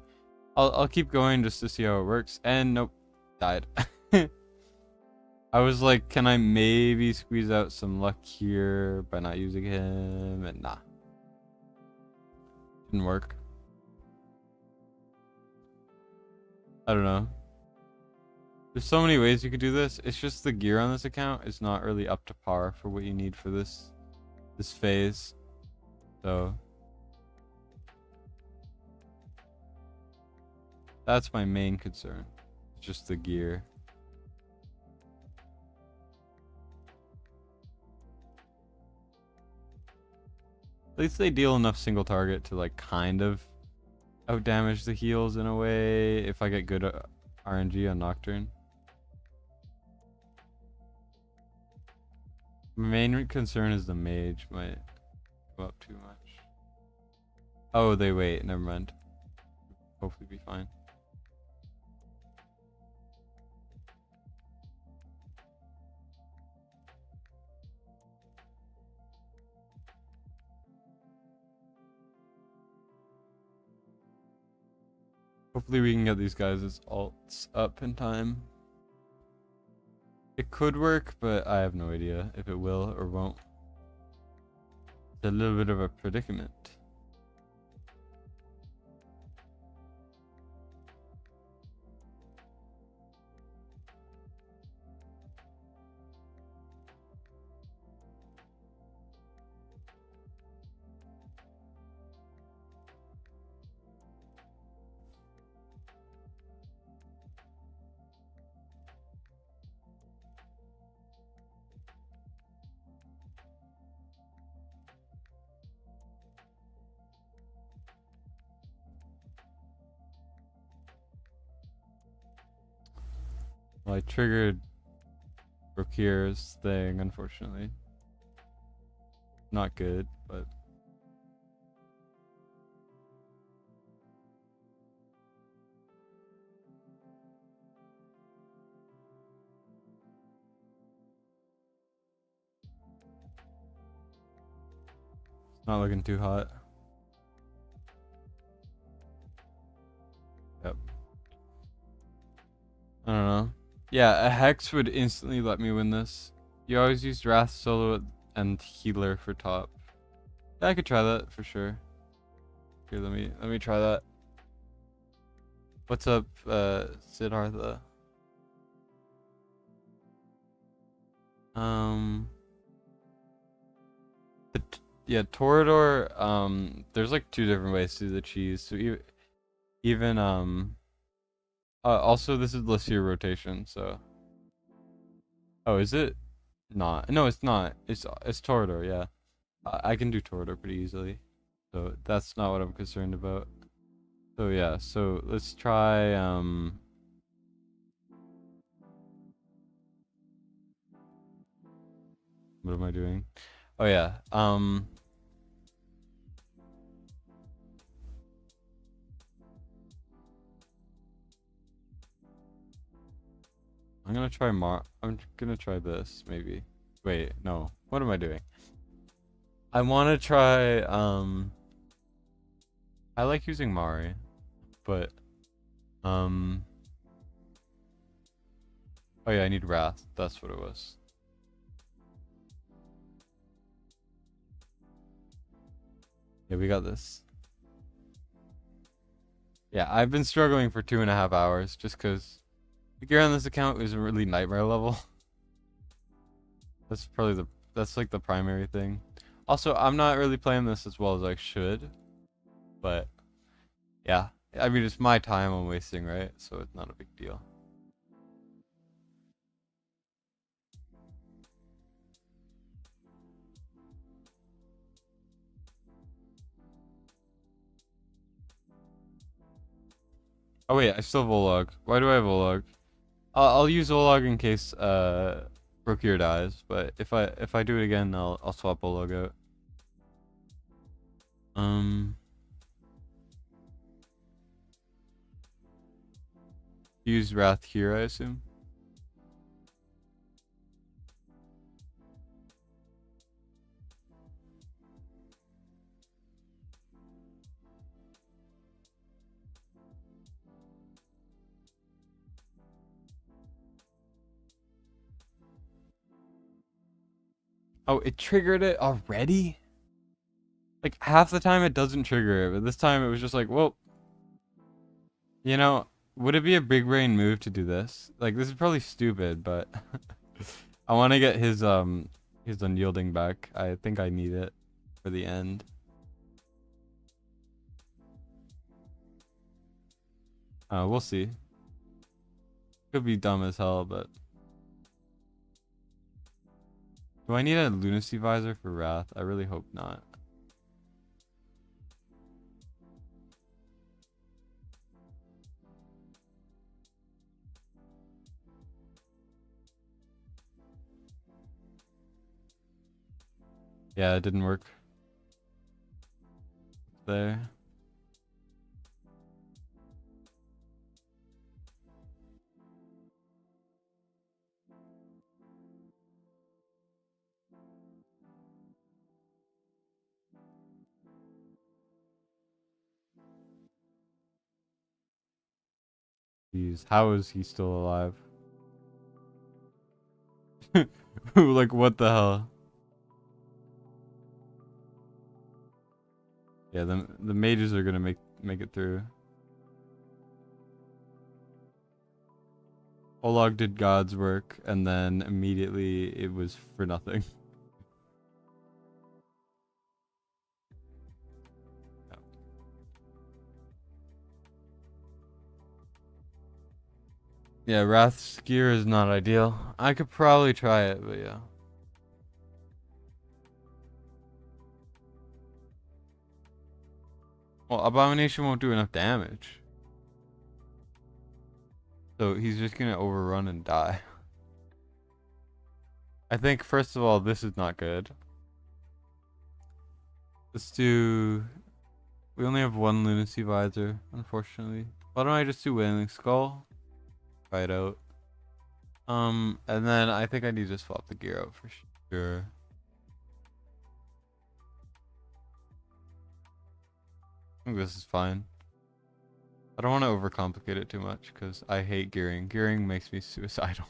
I'll keep going just to see how it works. And nope, died. I was like, can I maybe squeeze out some luck here by not using him? And nah. Didn't work. I don't know. There's so many ways you could do this. It's just the gear on this account is not really up to par for what you need for this phase. So that's my main concern. Just the gear. At least they deal enough single target to like kind of out damage the heals in a way if I get good RNG on Nocturne. My main concern is the mage might go up too much. Oh, they wait. Never mind. Hopefully be fine. Hopefully we can get these guys' alts up in time. It could work, but I have no idea if it will or won't. It's a little bit of a predicament. Well, I triggered Rokir's thing, unfortunately. Not good, but it's not looking too hot. Yep. I don't know. Yeah, a Hex would instantly let me win this. You always used Wrath solo and Healer for top. Yeah, I could try that for sure. Here, let me try that. What's up, Siddhartha? Yeah, Torador. There's like two different ways to do the cheese. So even also this is Lycia rotation. So, oh, is it not? No, it's not. It's Torador. Yeah, I can do Torador pretty easily. So that's not what I'm concerned about. So yeah, so let's try what am I doing? Oh yeah, I'm gonna try this maybe. Wait, no. What am I doing? I want to try I like using Mari, but um oh yeah, I need Wrath. That's what it was. Yeah, we got this. Yeah, I've been struggling for 2.5 hours just because the gear on this account is really nightmare level. That's like the primary thing. Also, I'm not really playing this as well as I should, but yeah. I mean, it's my time I'm wasting, right? So it's not a big deal. Oh wait, I still have Olog. Why do I have Olog? I'll use Olog in case Brokir dies, but if I do it again, I'll swap Olog out. Use Wrath here, I assume. Oh, it triggered it already? Like half the time it doesn't trigger it, but this time it was just like, well, you know, would it be a big brain move to do this? Like this is probably stupid, but I want to get his unyielding back. I think I need it for the end. We'll see. Could be dumb as hell, but do I need a lunacy visor for Wrath? I really hope not. Yeah, it didn't work there. Jeez, how is he still alive? Like what the hell? Yeah, the mages are gonna make it through. Olog did God's work, and then immediately it was for nothing. Yeah, Wrath's gear is not ideal. I could probably try it, but yeah. Well, Abomination won't do enough damage. So he's just gonna overrun and die. I think first of all, this is not good. Let's do. We only have one lunacy visor, unfortunately. Why don't I just do wailing skull? Try it out. And then I think I need to swap the gear out for sure. I think this is fine. I don't want to overcomplicate it too much because I hate gearing. Gearing makes me suicidal.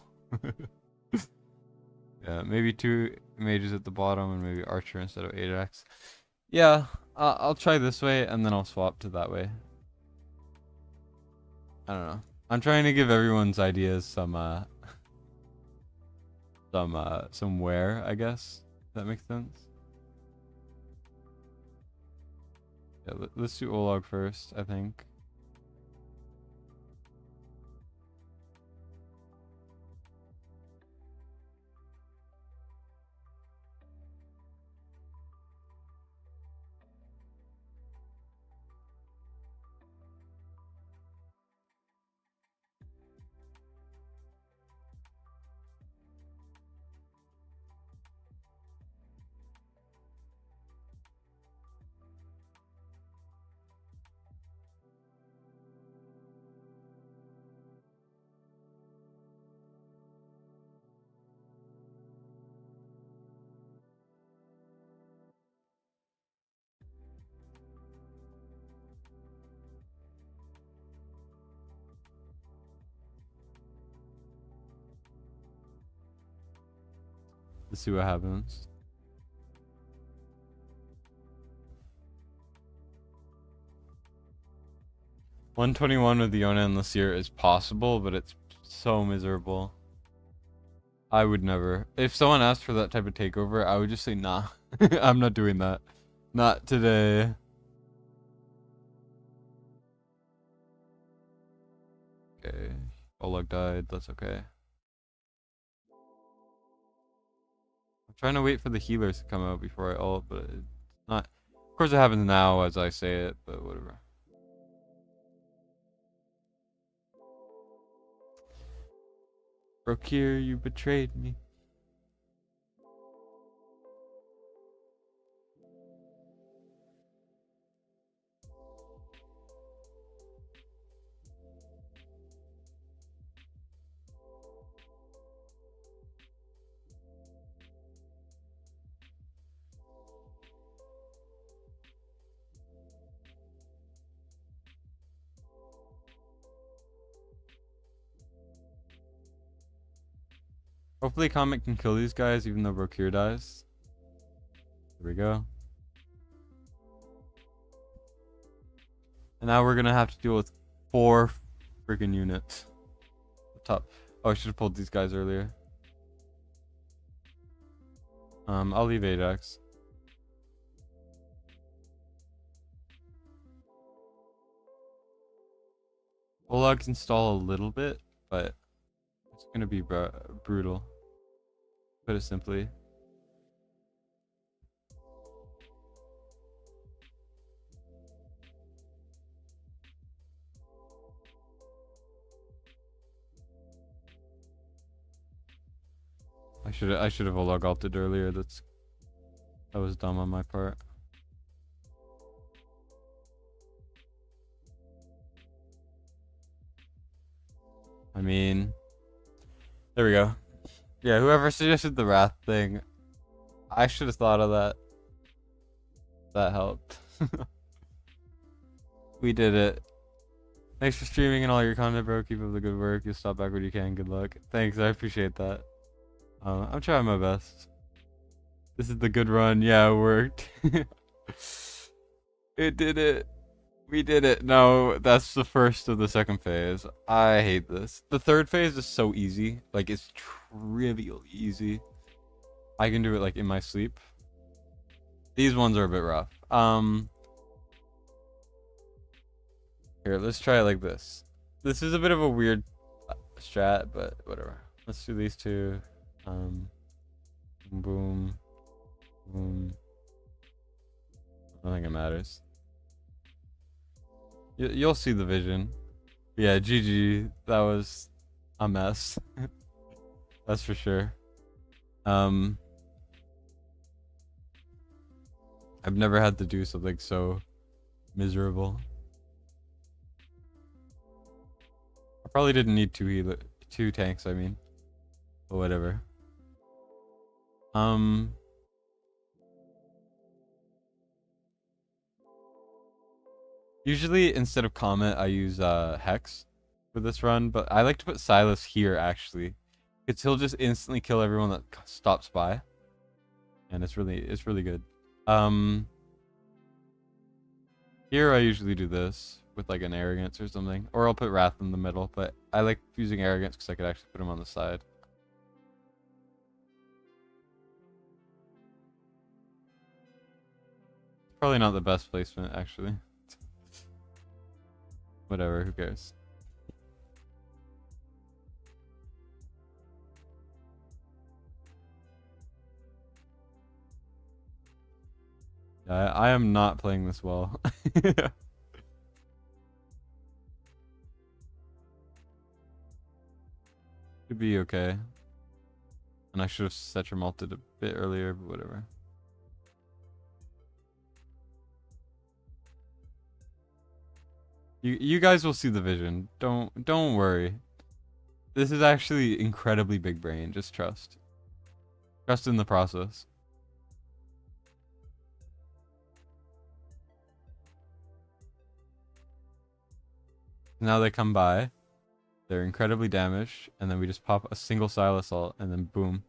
Yeah, maybe 2 mages at the bottom and maybe archer instead of 8x. Yeah, I'll try this way and then I'll swap to that way. I don't know. I'm trying to give everyone's ideas some wear, I guess. If that makes sense. Yeah, let's do Olog first, I think. Let's see what happens. $121 with the Yona and Lasir is possible, but it's so miserable. I would never. If someone asked for that type of takeover, I would just say nah. I'm not doing that. Not today. Okay. Oleg died. That's okay. I'm trying to wait for the healers to come out before I ult, but it's not. Of course, it happens now as I say it, but whatever. Brokir, you betrayed me. Hopefully Comet can kill these guys even though Brokir dies. There we go. And now we're gonna have to deal with 4 freaking units. Top. Oh, I should have pulled these guys earlier. I'll leave 8x. Olag can stall a little bit, but it's gonna be brutal. Put it simply. I should have Olag ulted earlier. That was dumb on my part. I mean, there we go. Yeah, whoever suggested the Wrath thing, I should have thought of that. That helped. We did it. Thanks for streaming and all your content, bro. Keep up the good work. You'll stop back when you can. Good luck. Thanks, I appreciate that. I'm trying my best. This is the good run. Yeah, it worked. It did it. We did it. No, that's the first of the second phase. I hate this. The third phase is so easy. Like, it's trivial easy. I can do it, like, in my sleep. These ones are a bit rough. Here, let's try it like this. This is a bit of a weird strat, but whatever. Let's do these two. Boom. Boom. I don't think it matters. You'll see the vision. Yeah, GG. That was a mess. That's for sure. I've never had to do something so miserable. I probably didn't need two tanks, I mean. But whatever. Usually instead of Comet, I use Hex for this run, but I like to put Silas here actually, because he'll just instantly kill everyone that stops by, and it's really good. Here I usually do this with like an Arrogance or something, or I'll put Wrath in the middle, but I like using Arrogance because I could actually put him on the side. Probably not the best placement actually. Whatever, who cares? I am not playing this well. Could be okay. And I should have set your malted a bit earlier, but whatever. You guys will see the vision. Don't worry. This is actually incredibly big brain. Just trust. Trust in the process. Now they come by. They're incredibly damaged, and then we just pop a single Silas Assault, and then boom.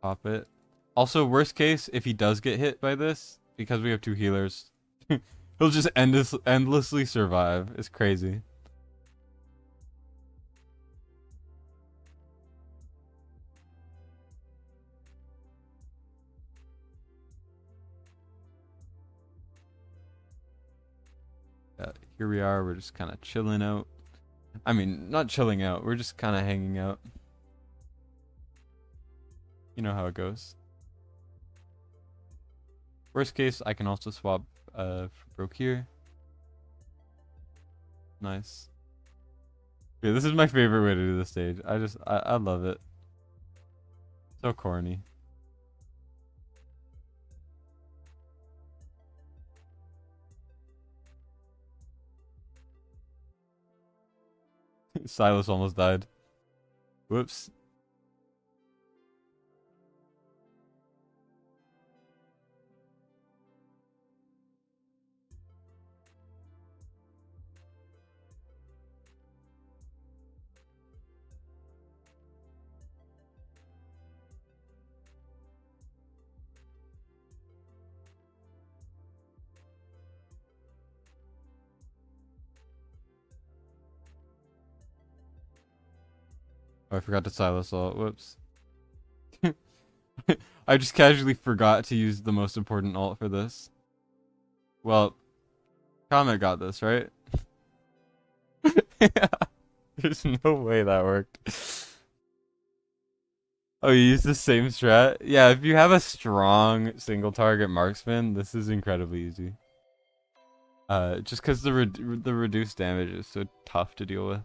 Pop it. Also, worst case, if he does get hit by this, because we have two healers, he'll just endlessly survive. It's crazy. Yeah, here we are. We're just kind of chilling out. I mean, not chilling out. We're just kind of hanging out. You know how it goes. Worst case, I can also swap Broke here. Nice. Yeah, this is my favorite way to do the stage. I love it. So corny. Silas almost died. Whoops. Oh, I forgot to Silas all. Whoops. I just casually forgot to use the most important ult for this. Well, Comet got this, right? Yeah. There's no way that worked. Oh, you use the same strat? Yeah, if you have a strong single target marksman, this is incredibly easy. Just because the reduced damage is so tough to deal with.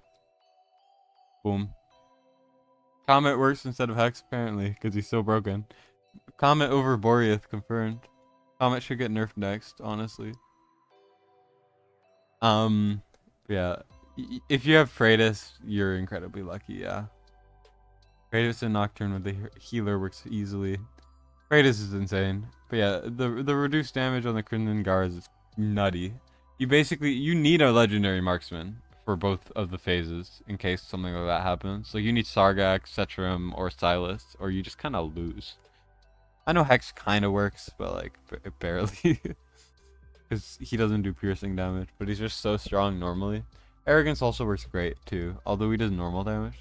Boom. Comet works instead of Hex, apparently, because he's so broken. Comet over Boreath confirmed. Comet should get nerfed next, honestly. Yeah. If you have Freitas, you're incredibly lucky, yeah. Freitas and Nocturne with the healer works easily. Freitas is insane. But yeah, the reduced damage on the Crimson Guards is nutty. You need a legendary marksman for both of the phases in case something like that happens. So you need Sargak, Cetrum, or Silas, or you just kind of lose. I know Hex kind of works, but like barely. Because he doesn't do piercing damage, but he's just so strong normally. Arrogance also works great too, although he does normal damage.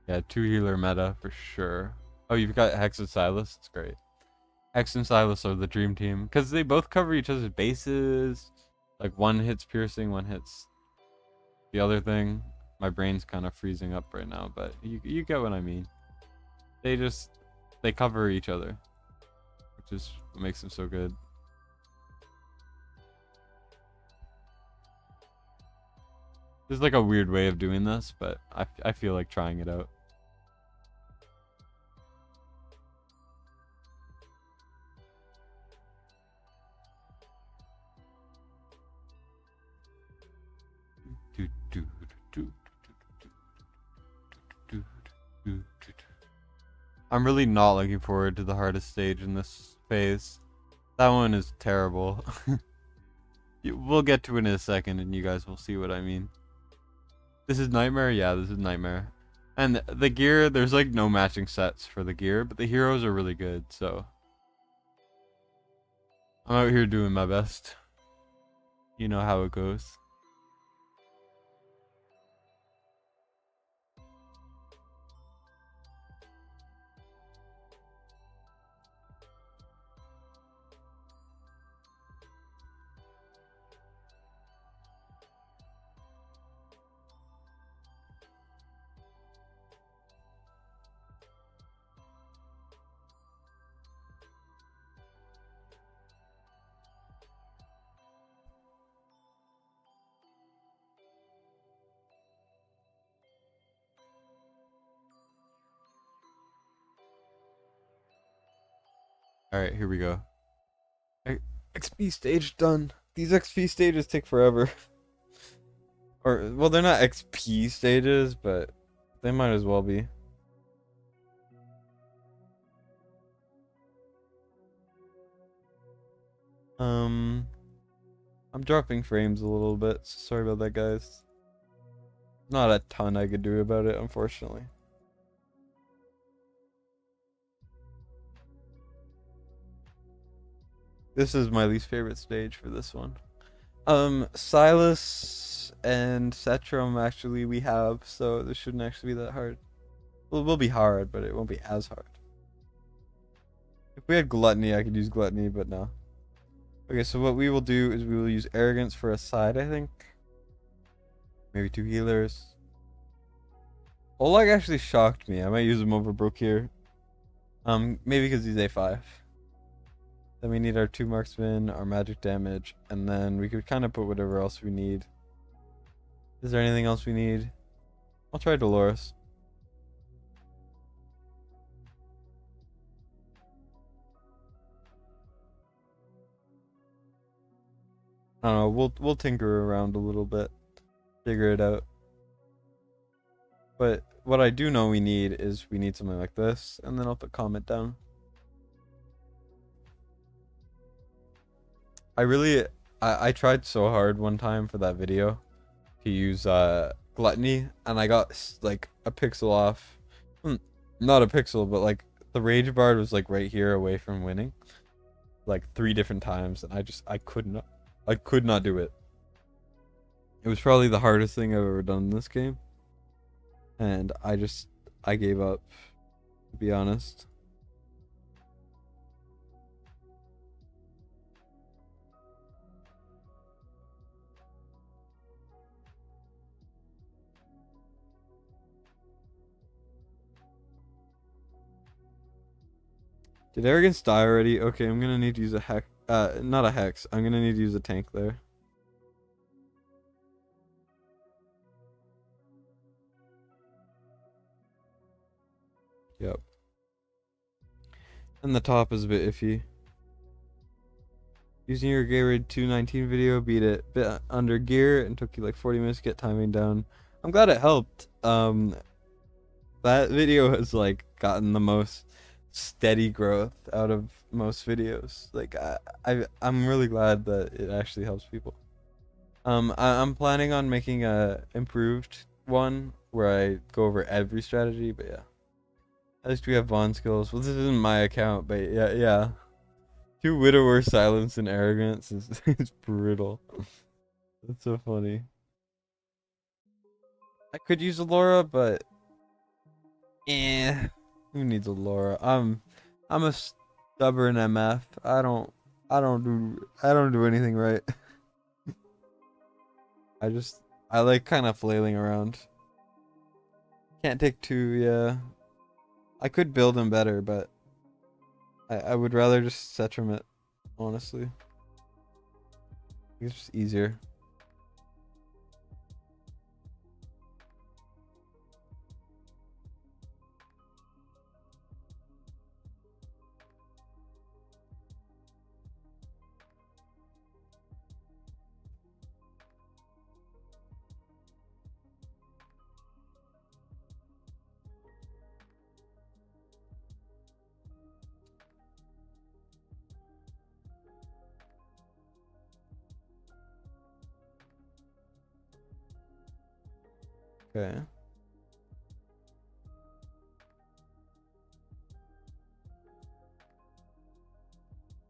Yeah, 2 healer meta for sure. Oh, you've got Hex and Silas? It's great. Hex and Silas are the dream team, because they both cover each other's bases. Like, one hits piercing, one hits the other thing. My brain's kind of freezing up right now, but you get what I mean. they cover each other, which is what makes them so good. This is like a weird way of doing this, but I feel like trying it out. I'm really not looking forward to the hardest stage in this phase. That one is terrible. We'll get to it in a second and you guys will see what I mean. This is Nightmare? Yeah, this is Nightmare. And the gear, there's like no matching sets for the gear, but the heroes are really good, so I'm out here doing my best. You know how it goes. Alright, here we go. XP stage done. These XP stages take forever. Or, well, they're not XP stages, but they might as well be. I'm dropping frames a little bit, so sorry about that, guys. Not a ton I could do about it, unfortunately. This is my least favorite stage for this one. Silas and Setrum actually we have, so this shouldn't actually be that hard. Well, it will be hard, but it won't be as hard. If we had Gluttony, I could use Gluttony, but no. Okay, so what we will do is we will use Arrogance for a side, I think. Maybe 2 healers. Oleg actually shocked me. I might use him over Brook here. Maybe because he's A5. Then we need our 2 marksmen, our magic damage, and then we could kind of put whatever else we need. Is there anything else we need? I'll try Dolores. I don't know, we'll tinker around a little bit. Figure it out. But what I do know we need is we need something like this, and then I'll put comment down. I tried so hard one time for that video to use Gluttony, and I got like a pixel off. Not a pixel, but like the rage bar was like right here away from winning, like 3 different times, and I could not do it. It was probably the hardest thing I've ever done in this game, and I gave up, to be honest. Did Arrogance die already? Okay, I'm gonna need to use a hex. Not a hex. I'm gonna need to use a tank there. Yep. And the top is a bit iffy. Using your Gatorade 219 video, beat it bit under gear and took you like 40 minutes to get timing down. I'm glad it helped. That video has like gotten the most steady growth out of most videos. Like I'm really glad that it actually helps people. I'm planning on making a improved one where I go over every strategy, but yeah. At least we have bond skills. Well, this isn't my account, but yeah. 2 widower, silence, and arrogance is brutal. That's so funny. I could use Allura, but who needs Allura? I'm a stubborn MF. I don't do anything right. I like kind of flailing around. Can't take 2, yeah. I could build him better, but I would rather just Setrum it, honestly. It's just easier. Okay.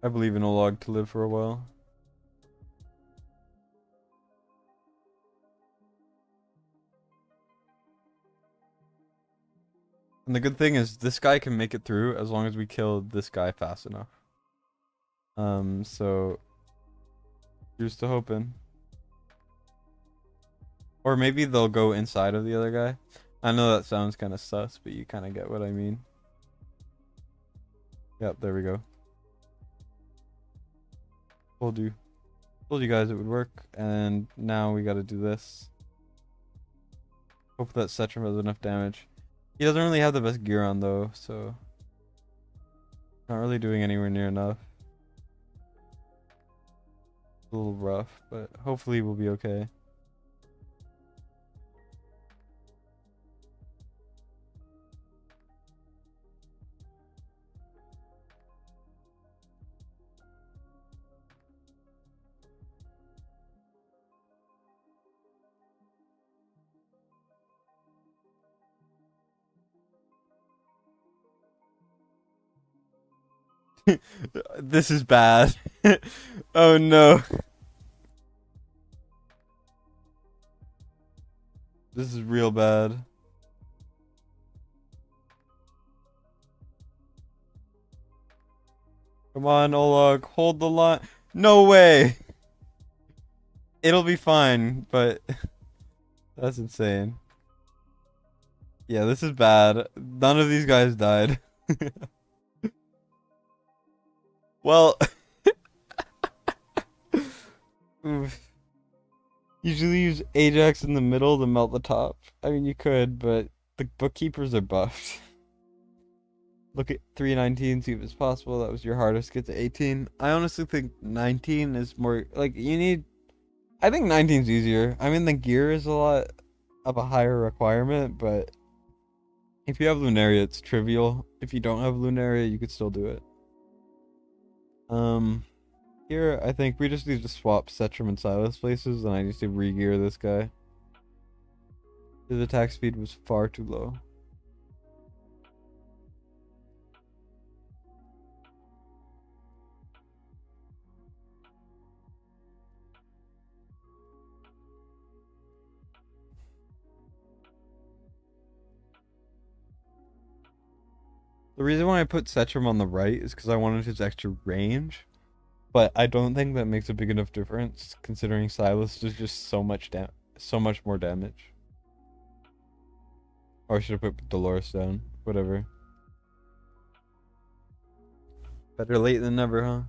I believe in a log to live for a while. And the good thing is this guy can make it through as long as we kill this guy fast enough. So here's to hoping. Or maybe they'll go inside of the other guy. I know that sounds kind of sus, but you kind of get what I mean. Yep, there we go. Told you guys it would work, and now we gotta do this. Hope that Setrum has enough damage. He doesn't really have the best gear on though, so not really doing anywhere near enough. A little rough, but hopefully we'll be okay. This is bad. Oh no. This is real bad. Come on, Oleg, hold the line. No way. It'll be fine, but that's insane. Yeah, this is bad. None of these guys died. Well, oof. Usually use Ajax in the middle to melt the top. I mean, you could, but the bookkeepers are buffed. Look at 319, see if it's possible. That was your hardest. Get to 18. I honestly think 19 is more, like, you need, I think 19 is easier. I mean, the gear is a lot of a higher requirement, but if you have Lunaria, it's trivial. If you don't have Lunaria, you could still do it. Here, I think we just need to swap Setrum and Silas places, and I need to re-gear this guy. His attack speed was far too low. The reason why I put Setrum on the right is because I wanted his extra range. But I don't think that makes a big enough difference, considering Silas does just so much more damage. Or I should have put Dolores down. Whatever. Better late than never, huh?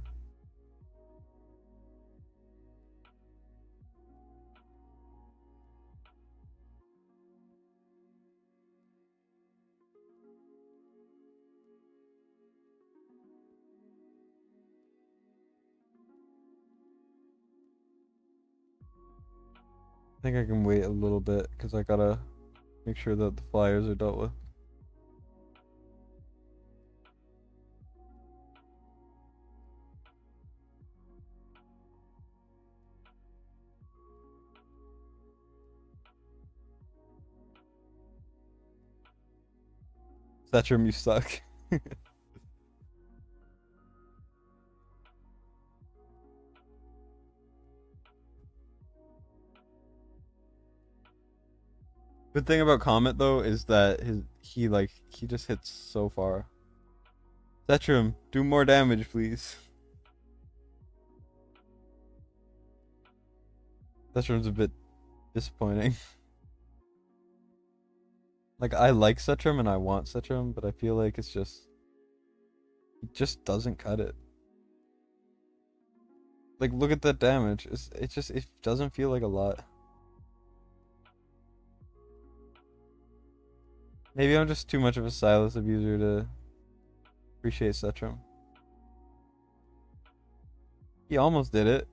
I think I can wait a little bit, because I gotta make sure that the flyers are dealt with. Setrum, you suck. Good thing about Comet though is that he just hits so far. Setrum, do more damage, please. Setrum's a bit disappointing. Like, I like Setrum and I want Setrum, but I feel like it just doesn't cut it. Like, look at that damage. It doesn't feel like a lot. Maybe I'm just too much of a Silas abuser to appreciate Setrum. He almost did it.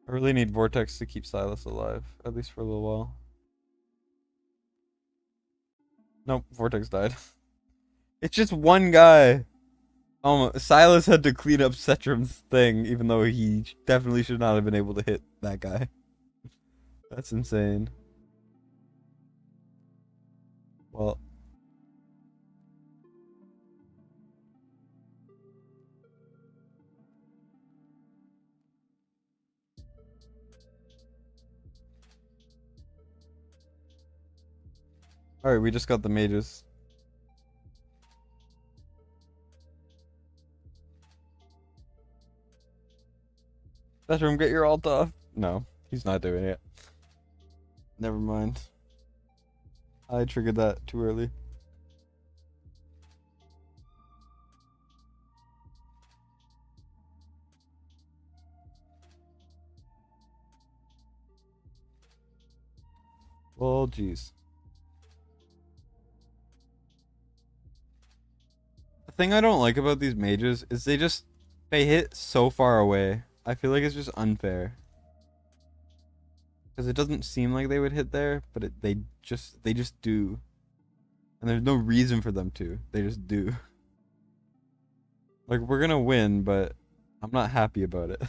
I really need Vortex to keep Silas alive, at least for a little while. Nope, Vortex died. It's just one guy. Silas had to clean up Cetrum's thing, even though he definitely should not have been able to hit that guy. That's insane. Well, alright, we just got the mages. Cetrum, get your ult off. No, he's not doing it. Never mind. I triggered that too early. Well, jeez. The thing I don't like about these mages is they hit so far away. I feel like it's just unfair. Because it doesn't seem like they would hit there, but they just do. And there's no reason for them to. They just do. Like, we're gonna win, but I'm not happy about it.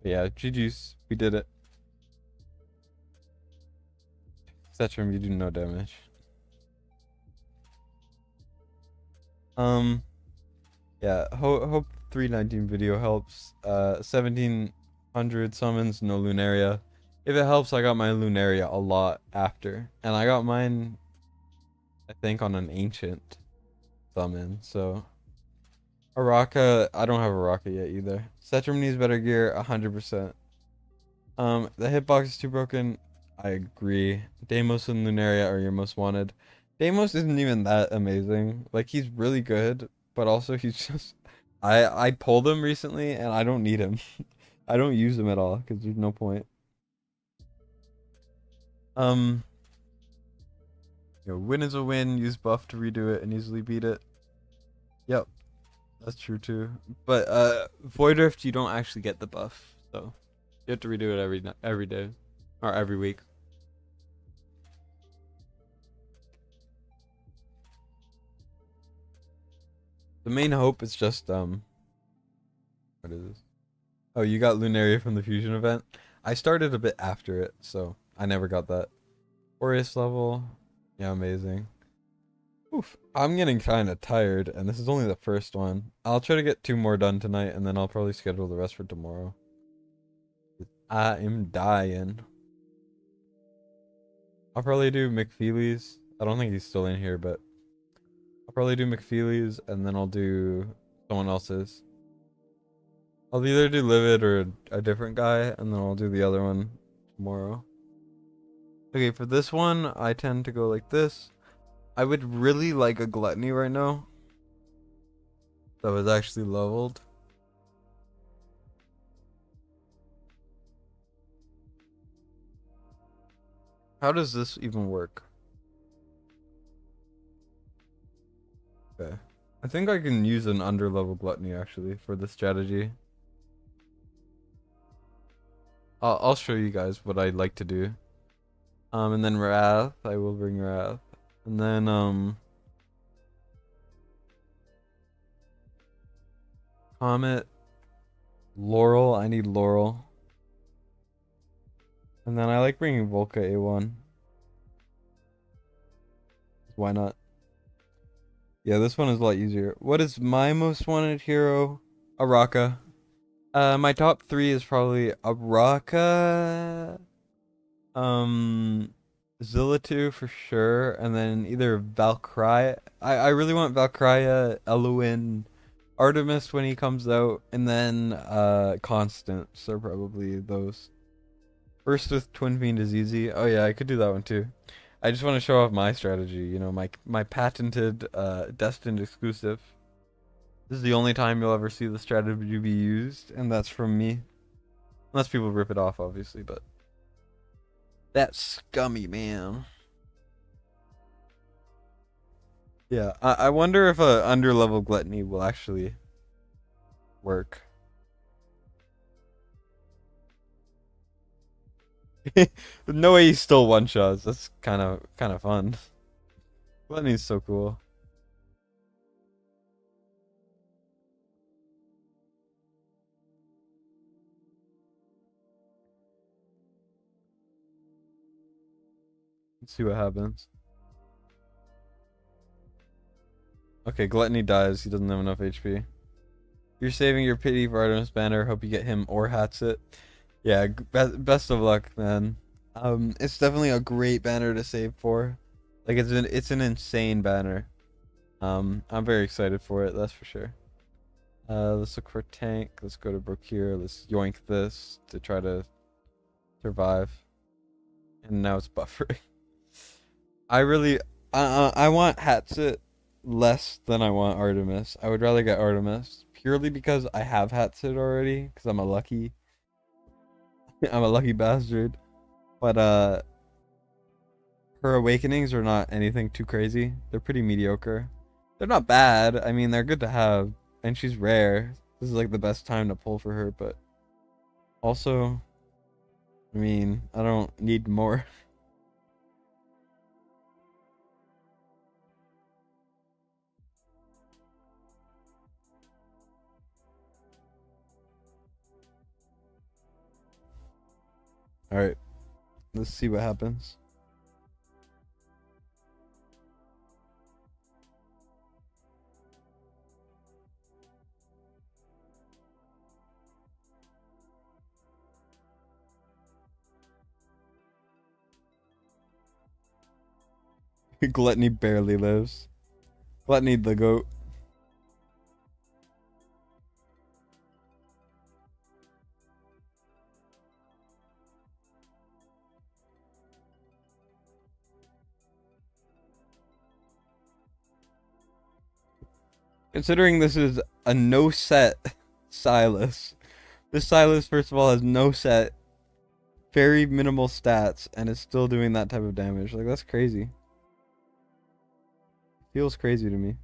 Yeah, GG's. We did it. Setrum, you do no damage. Yeah, hope 319 video helps. 1700 summons, no Lunaria. If it helps, I got my Lunaria a lot after. And I got mine, I think, on an ancient summon, so... Araka, I don't have Araka yet either. Setrum needs better gear, 100%. The hitbox is too broken. I agree. Deimos and Lunaria are your most wanted. Deimos isn't even that amazing. Like, he's really good, but also he's just... I pulled him recently, and I don't need him. I don't use him at all, because there's no point. Win is a win. Use buff to redo it and easily beat it. Yep. That's true, too. But, Void Rift, you don't actually get the buff, so... You have to redo it every day. Or every week. The main hope is just, what is this? Oh, you got Lunaria from the fusion event? I started a bit after it, so I never got that. Aureus level. Yeah, amazing. Oof. I'm getting kind of tired, and this is only the first one. I'll try to get 2 more done tonight, and then I'll probably schedule the rest for tomorrow. I am dying. I'll probably do McFeely's. I don't think he's still in here, but I'll probably do McFeely's, and then I'll do someone else's. I'll either do Livid or a different guy, and then I'll do the other one tomorrow. Okay, for this one, I tend to go like this. I would really like a Gluttony right now. That was actually leveled. How does this even work? Okay. I think I can use an underlevel Gluttony actually for this strategy. I'll show you guys what I'd like to do. And then Wrath, I will bring Wrath. And then Comet, Laurel, I need Laurel. And then I like bringing Volca A1. Why not? Yeah, this one is a lot easier. What is my most wanted hero? Araka. My top three is probably Araka, um, Zillatu for sure, and then either Valkyria. I really want Valkyria, Eluin, Artemis when he comes out, and then Constance are probably those. First with Twin Fiend is easy. Oh yeah, I could do that one too. I just want to show off my strategy, you know, my patented destined exclusive. This is the only time you'll ever see the strategy be used, and that's from me. Unless people rip it off, obviously, but that's scummy, man. Yeah, I wonder if a underlevel gluttony will actually work. No way he's still one shots. That's kind of fun. Gluttony's so cool. Let's see what happens. Okay, Gluttony dies. He doesn't have enough HP. You're saving your pity for Artemis Banner. Hope you get him or Hatsit. Yeah, best of luck, man. It's definitely a great banner to save for. Like it's an insane banner. I'm very excited for it. That's for sure. Let's look for tank. Let's go to Brokir. Let's yoink this to try to survive. And now it's buffering. I really, I want Hatsit less than I want Artemis. I would rather get Artemis purely because I have Hatsit already. Because I'm a lucky, I'm a lucky bastard. But her awakenings are not anything too crazy. They're pretty mediocre. They're not bad. I mean, they're good to have, and she's rare. This is like the best time to pull for her. But also, I mean, I don't need more. All right, let's see what happens. Gluttony barely lives. Gluttony the goat. Considering this is a no set Silas. This Silas, first of all, has no set, very minimal stats, and is still doing that type of damage. Like, that's crazy. Feels crazy to me.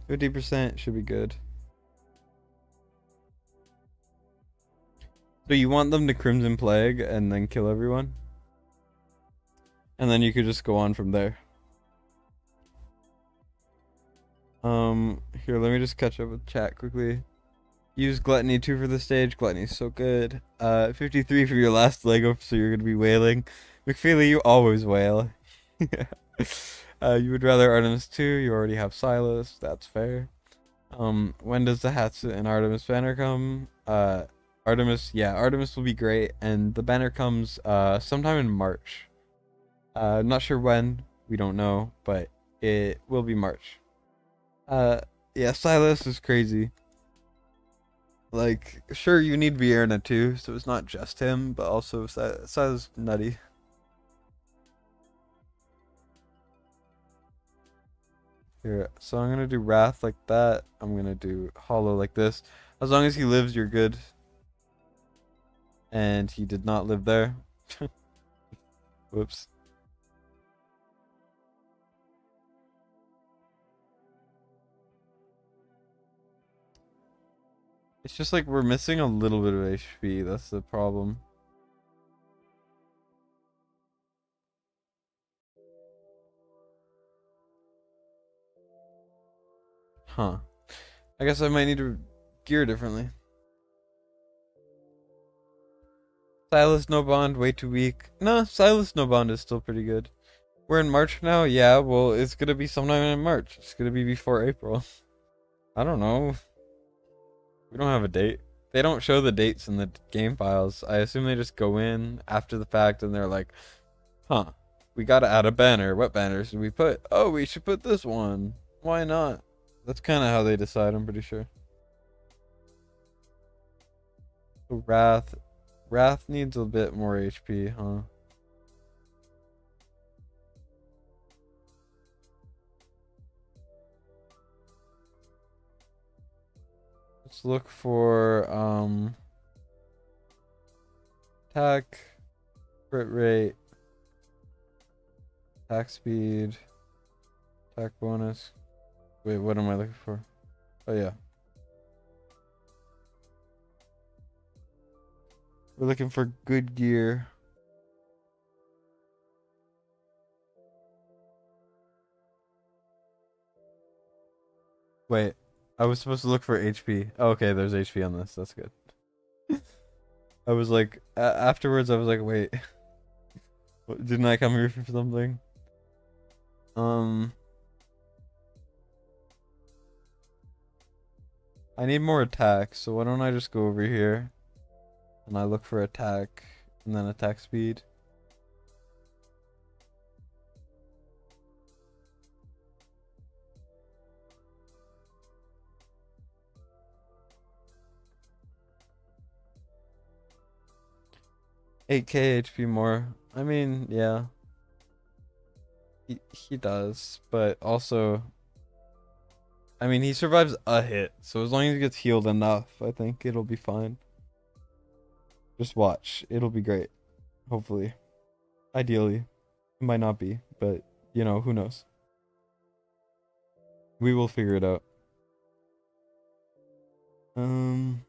%50 should be good. So you want them to Crimson Plague and then kill everyone? And then you could just go on from there. Here, let me just catch up with chat quickly. Use Gluttony 2 for the stage. Gluttony's so good. 53 for your last Lego, so you're gonna be wailing. McFeely, you always wail. You would rather Artemis 2, you already have Silas, that's fair. When does the Hatsit and Artemis banner come? Artemis will be great, and the banner comes sometime in March. Not sure when, we don't know, but it will be March. Yeah, Silas is crazy. Like, sure, you need Vierna too, so it's not just him, but also Silas nutty. Here, so I'm gonna do Wrath like that. I'm gonna do Hollow like this. As long as he lives, you're good. And he did not live there. Whoops. It's just like we're missing a little bit of HP. That's the problem. Huh. I guess I might need to gear differently. Silas no bond, way too weak. No, Silas no bond is still pretty good. We're in March now? Yeah, well, it's gonna be sometime in March. It's gonna be before April. I don't know. We don't have a date. They don't show the dates in the game files. I assume they just go in after the fact and they're like, huh, we gotta add a banner. What banner should we put? Oh, we should put this one. Why not? That's kind of how they decide, I'm pretty sure. So Wrath needs a bit more HP, huh? Let's look for attack, crit rate, attack speed, attack bonus. Wait, what am I looking for? Oh yeah. We're looking for good gear. Wait, I was supposed to look for HP. Oh, okay, there's HP on this. That's good. I was like, afterwards, I was like, wait, didn't I come here for something? I need more attack, so why don't I just go over here and I look for attack and then attack speed. Eight K HP more. I mean, yeah. He does, but also, I mean, he survives a hit, so as long as he gets healed enough, I think it'll be fine. Just watch. It'll be great. Hopefully. Ideally. It might not be, but, you know, who knows. We will figure it out. Um...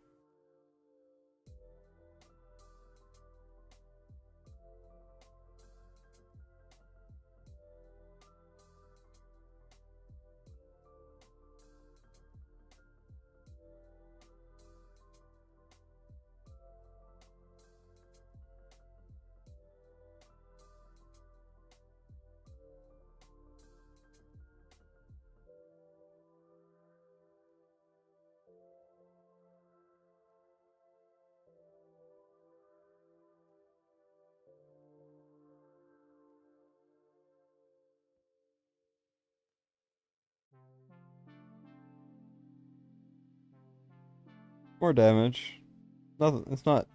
More damage. Nothing. It's not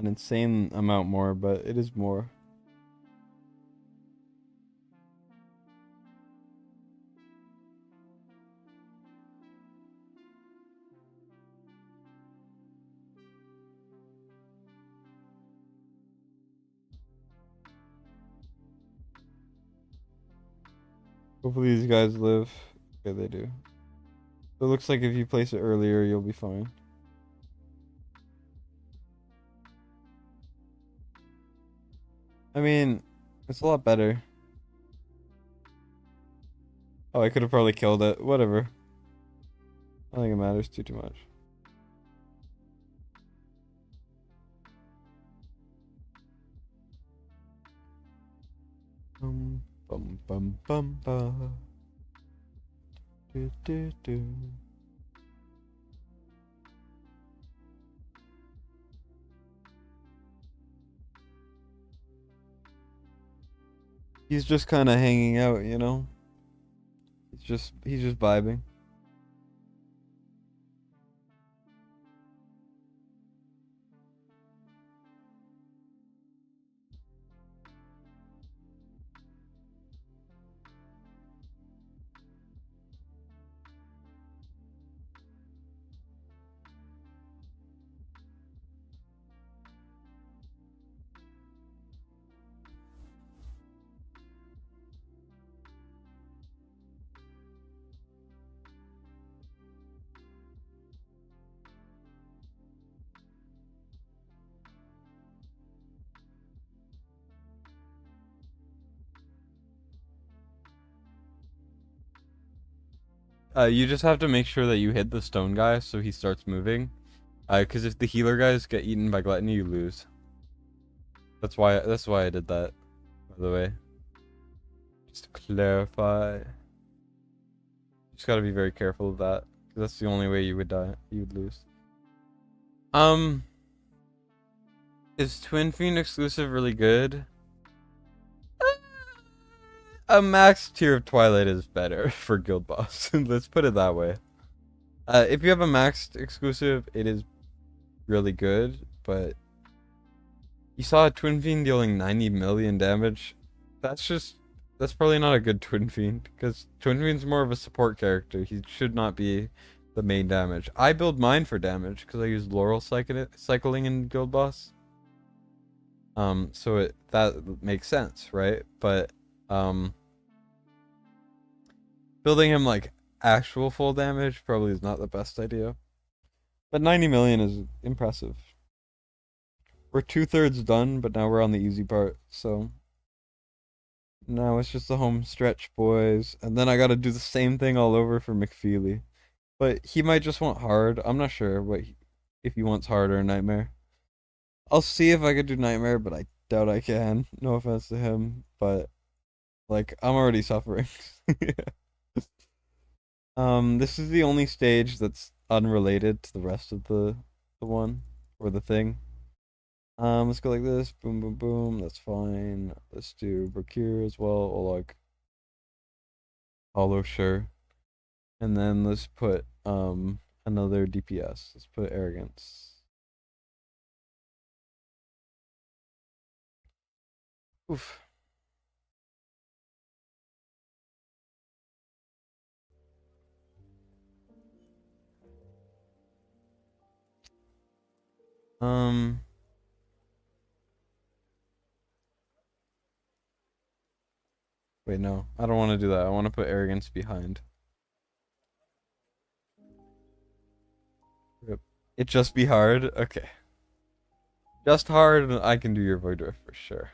an insane amount more, but it is more. Hopefully these guys live. Okay, they do. So it looks like if you place it earlier, you'll be fine. I mean, it's a lot better. Oh, I could have probably killed it. Whatever. I don't think it matters too much. Bum bum bum ba. Do do do. He's just kind of hanging out, you know. He's just vibing. You just have to make sure that you hit the stone guy so he starts moving. Because if the healer guys get eaten by gluttony, you lose. That's why I did that, by the way. Just to clarify. Just gotta be very careful of that. Because that's the only way you would die. You would lose. Is Twin Fiend exclusive really good? A max tier of Twilight is better for Guild Boss. Let's put it that way. If you have a maxed exclusive, it is really good, but you saw a Twin Fiend dealing 90 million damage. That's probably not a good Twin Fiend, because Twin Fiend's more of a support character. He should not be the main damage. I build mine for damage because I use Laurel cycling in Guild Boss. So that makes sense, right? But building him like actual full damage probably is not the best idea. But 90 million is impressive. We're 2/3 done, but now we're on the easy part, so now it's just the home stretch, boys. And then I gotta do the same thing all over for McFeely. But he might just want hard. I'm not sure if he wants hard or nightmare. I'll see if I could do nightmare, but I doubt I can. No offense to him, but like I'm already suffering. This is the only stage that's unrelated to the rest of the one or the thing. Let's go like this. Boom, boom, boom. That's fine. Let's do Procure as well. Or like Hollow, sure. And then let's put another DPS. Let's put Arrogance. Oof. Wait, no. I don't want to do that. I want to put Arrogance behind. Yep. It just be hard? Okay. Just hard, and I can do your Void Rift for sure.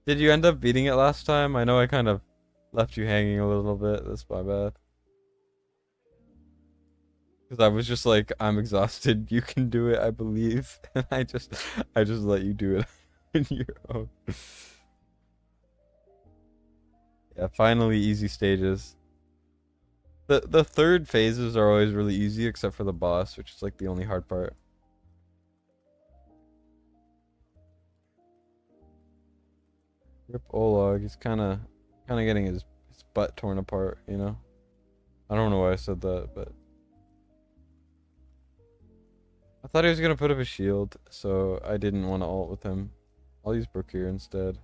Did you end up beating it last time? I know I kind of left you hanging a little bit. That's my bad. Because I was just like, I'm exhausted. You can do it, I believe. And I just let you do it on your own. Yeah, finally easy stages. The third phases are always really easy except for the boss, which is like the only hard part. Rip Olog, he's kinda getting his butt torn apart, you know? I don't know why I said that, but I thought he was gonna put up a shield, so I didn't want to ult with him. I'll use Procure instead.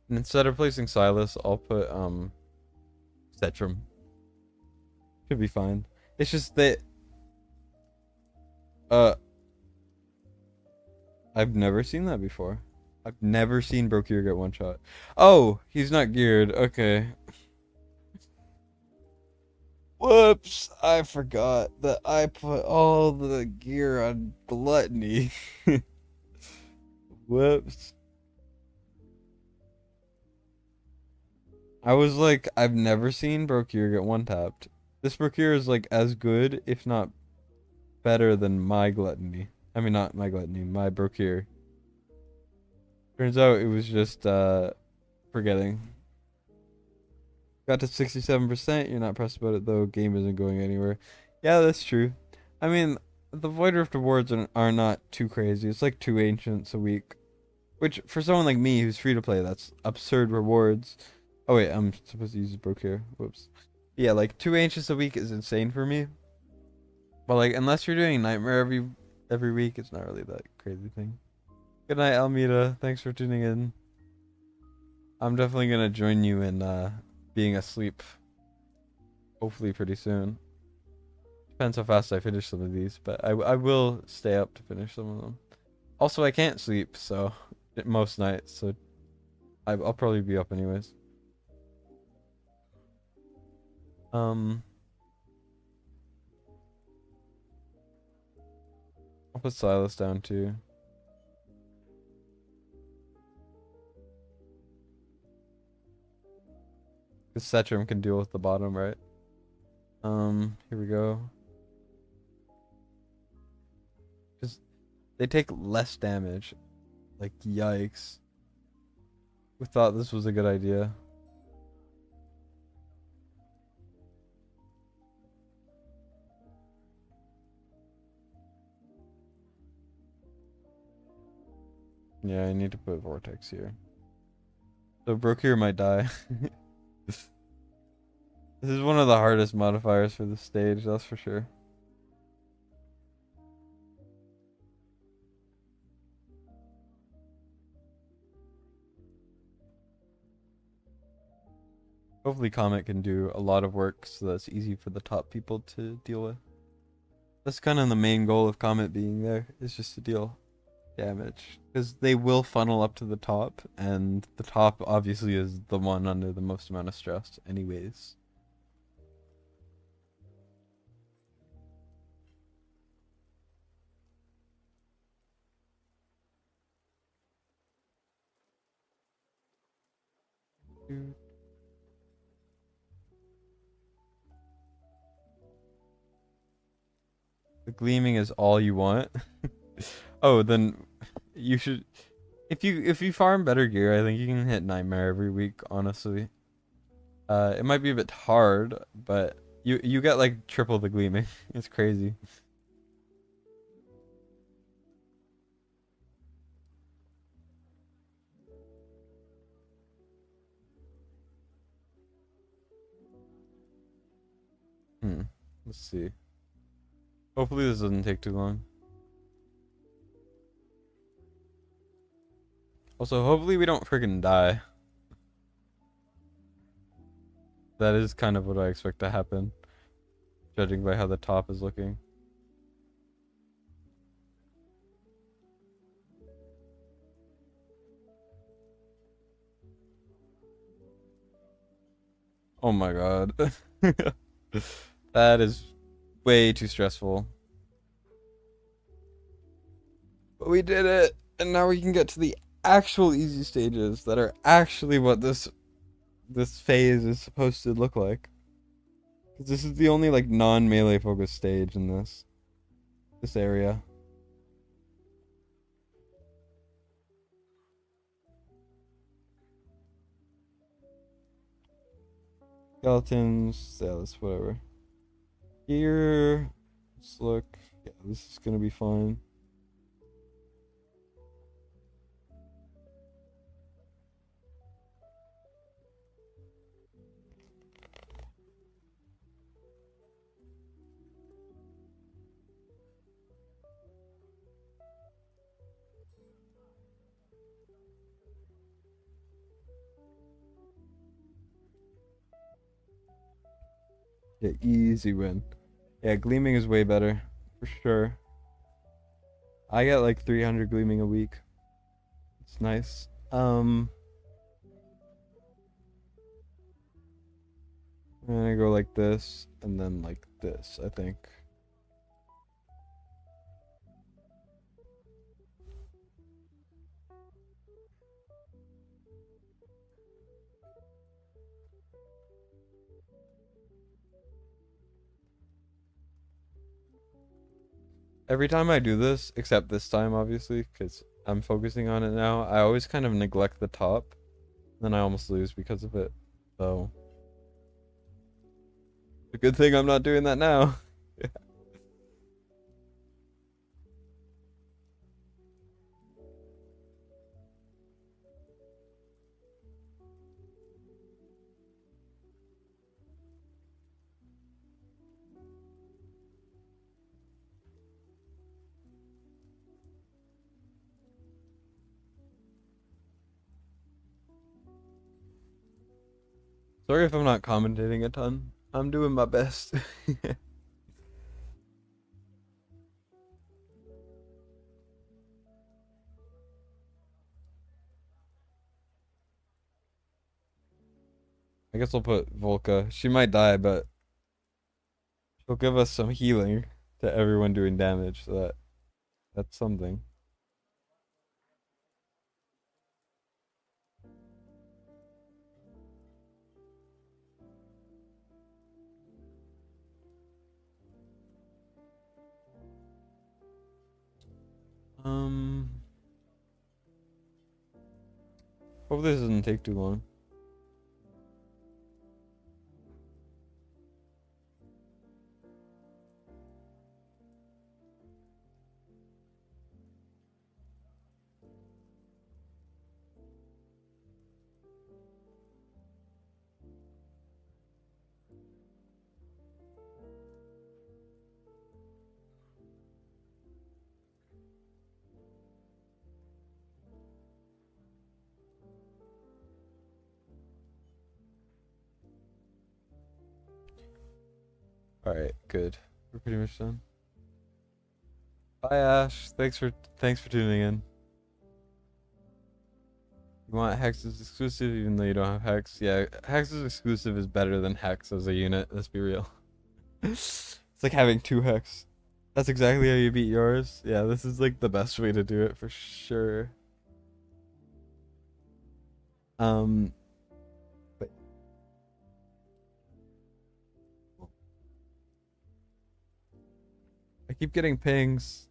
And instead of placing Silas, I'll put Cetrum. Should be fine. It's just that I've never seen that before. I've never seen Procure get one shot. Oh, he's not geared. Okay. Whoops, I forgot that I put all the gear on Gluttony. Whoops. I was like, I've never seen Procure get one tapped. This Procure is like as good, if not better than my Gluttony. I mean, not my Gluttony, my Procure. Turns out it was just forgetting. Got to 67%. You're not pressed about it though. Game isn't going anywhere. Yeah, that's true. I mean, the Void Rift rewards are not too crazy. It's like 2 ancients a week, which for someone like me who's free to play, that's absurd rewards. Oh wait, I'm supposed to use the broke here. Whoops. Yeah, like 2 ancients a week is insane for me. But like, unless you're doing Nightmare every week, it's not really that crazy thing. Good night, Almeida. Thanks for tuning in. I'm definitely gonna join you in being asleep. Hopefully pretty soon. Depends how fast I finish some of these, but I will stay up to finish some of them. Also, I can't sleep, so most nights, so I'll probably be up anyways. I'll put Silas down too. Because Setrum can deal with the bottom, right? Here we go. Because they take less damage. Like, yikes. We thought this was a good idea. Yeah, I need to put Vortex here. So Brook here might die. This is one of the hardest modifiers for the stage, that's for sure. Hopefully Comet can do a lot of work so that's easy for the top people to deal with. That's kind of the main goal of Comet being there, is just to deal damage. Because they will funnel up to the top, and the top obviously is the one under the most amount of stress anyways. The gleaming is all you want. Oh, then you should, if you farm better gear, I think you can hit Nightmare every week, honestly. It might be a bit hard, but you get like triple the gleaming. It's crazy. Hmm. Let's see. Hopefully this doesn't take too long. Also, hopefully we don't freaking die. That is kind of what I expect to happen, judging by how the top is looking. Oh my god. That is way too stressful. But we did it! And now we can get to the actual easy stages that are actually what this phase is supposed to look like. Because this is the only like non-melee focused stage in this area. Skeletons, yeah, that's whatever. Here, let's look. Yeah, this is gonna be fine. Yeah, easy win. Yeah, gleaming is way better, for sure. I get like 300 gleaming a week. It's nice. I'm gonna go like this, and then like this, I think. Every time I do this, except this time, obviously, because I'm focusing on it now, I always kind of neglect the top. Then I almost lose because of it. So, it's a good thing I'm not doing that now. Sorry if I'm not commentating a ton. I'm doing my best. I guess I'll put Volka. She might die, but she'll give us some healing to everyone doing damage, so that's something. Hope this doesn't take too long. Alright, good. We're pretty much done. Bye Ash. Thanks for tuning in. You want Hex's exclusive even though you don't have Hex? Yeah, Hex's exclusive is better than Hex as a unit, let's be real. It's like having 2 Hex. That's exactly how you beat yours. Yeah, this is like the best way to do it for sure. But I keep getting pings.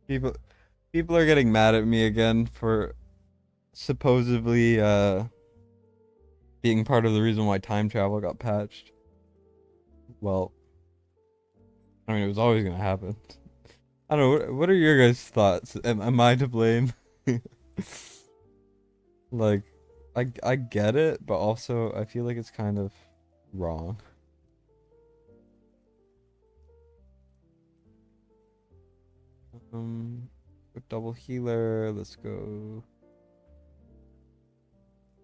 People are getting mad at me again for supposedly being part of the reason why time travel got patched. Well, I mean, it was always gonna happen. I don't know. What are your guys' thoughts? Am I to blame? Like, I get it, but also I feel like it's kind of wrong. Double healer. Let's go.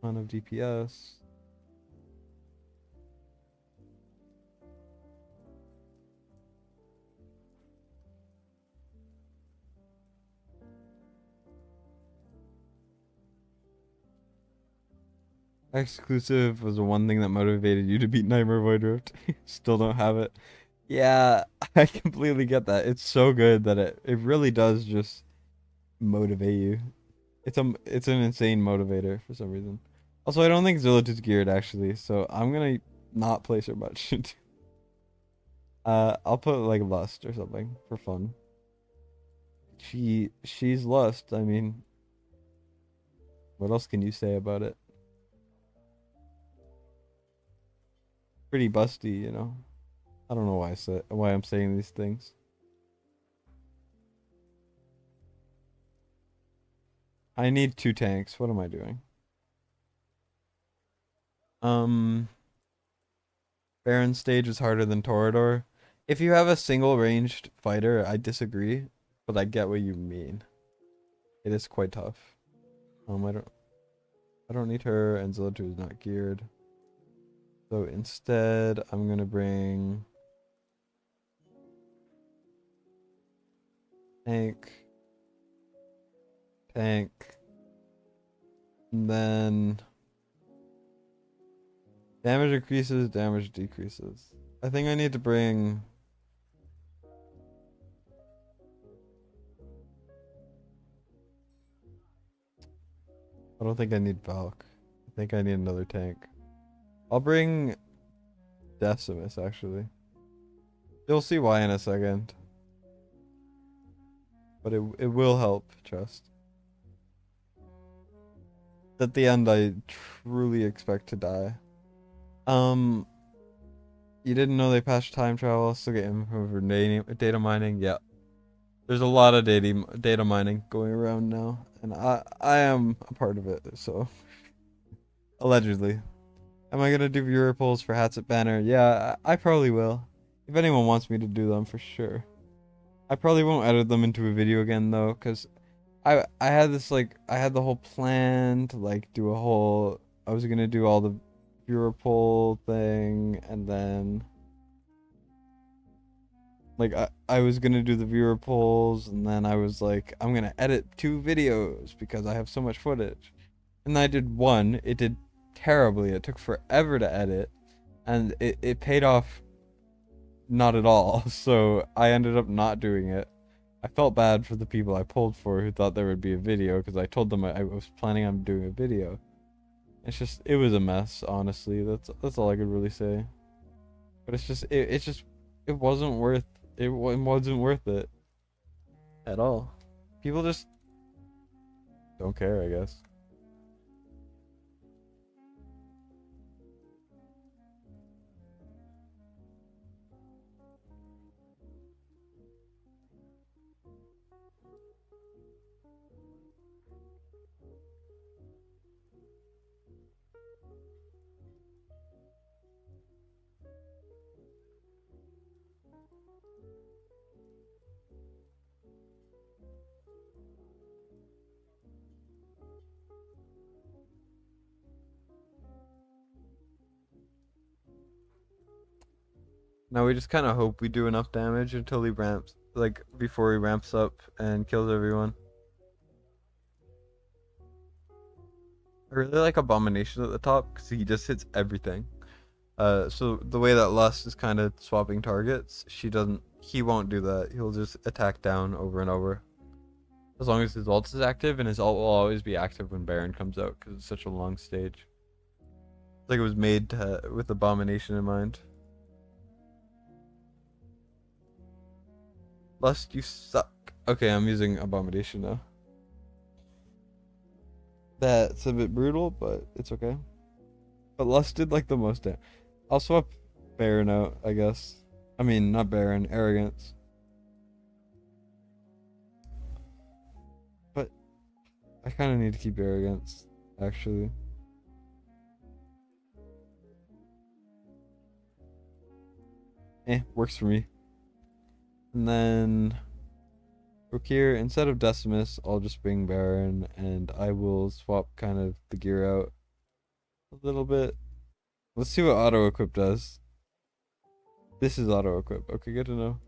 Ton of DPS. Exclusive was the one thing that motivated you to beat Nightmare Void Rift. Still don't have it. Yeah, I completely get that. It's so good that it really does just motivate you. It's an insane motivator for some reason. Also, I don't think Zillit is geared actually, so I'm gonna not place her much. I'll put like Lust or something for fun. She's Lust. I mean, what else can you say about it? Pretty busty, you know. I don't know why I'm saying these things. I need 2 tanks. What am I doing? Baron stage is harder than Torador. If you have a single ranged fighter, I disagree, but I get what you mean. It is quite tough. I don't need her, and Zillitu is not geared. So instead, I'm gonna bring tank, and then damage increases, damage decreases. I think I need to bring I don't think I need Valk. I think I need another tank. I'll bring Decimus actually. You'll see why in a second. But it will help, trust. At the end I truly expect to die. You didn't know they patched time travel, still get info for data mining. Yeah. There's a lot of data mining going around now, and I am a part of it, so allegedly. Am I gonna do viewer polls for hats at banner? Yeah, I probably will. If anyone wants me to do them, for sure. I probably won't edit them into a video again though, cause I had this I had the whole plan to do a whole. I was gonna do all the viewer poll thing, and then I was gonna do the viewer polls, and then I was like, I'm gonna edit 2 videos because I have so much footage. And then I did one, it did terribly, it took forever to edit, and it paid off not at all, so I ended up not doing it. I felt bad for the people I pulled for who thought there would be a video because I told them I was planning on doing a video. It's just it was a mess, honestly. That's all I could really say. But it's just it wasn't worth wasn't worth it at all. People just don't care, I guess. Now we just kind of hope we do enough damage until he ramps, like before he ramps up and kills everyone. I really like Abomination at the top because he just hits everything. So the way that Lust is kind of swapping targets, he won't do that. He'll just attack down over and over. As long as his ult is active, and his ult will always be active when Baron comes out because it's such a long stage. It's like it was made with Abomination in mind. Lust, you suck. Okay, I'm using Abomination now. That's a bit brutal, but it's okay. But Lust did like the most damage. I'll swap Baron out, I guess. I mean, not Baron, Arrogance. But I kind of need to keep Arrogance, actually. Works for me. And then Rokir, instead of Decimus, I'll just bring Baron, and I will swap kind of the gear out a little bit. Let's see what auto equip does. This is auto equip. Okay, good to know.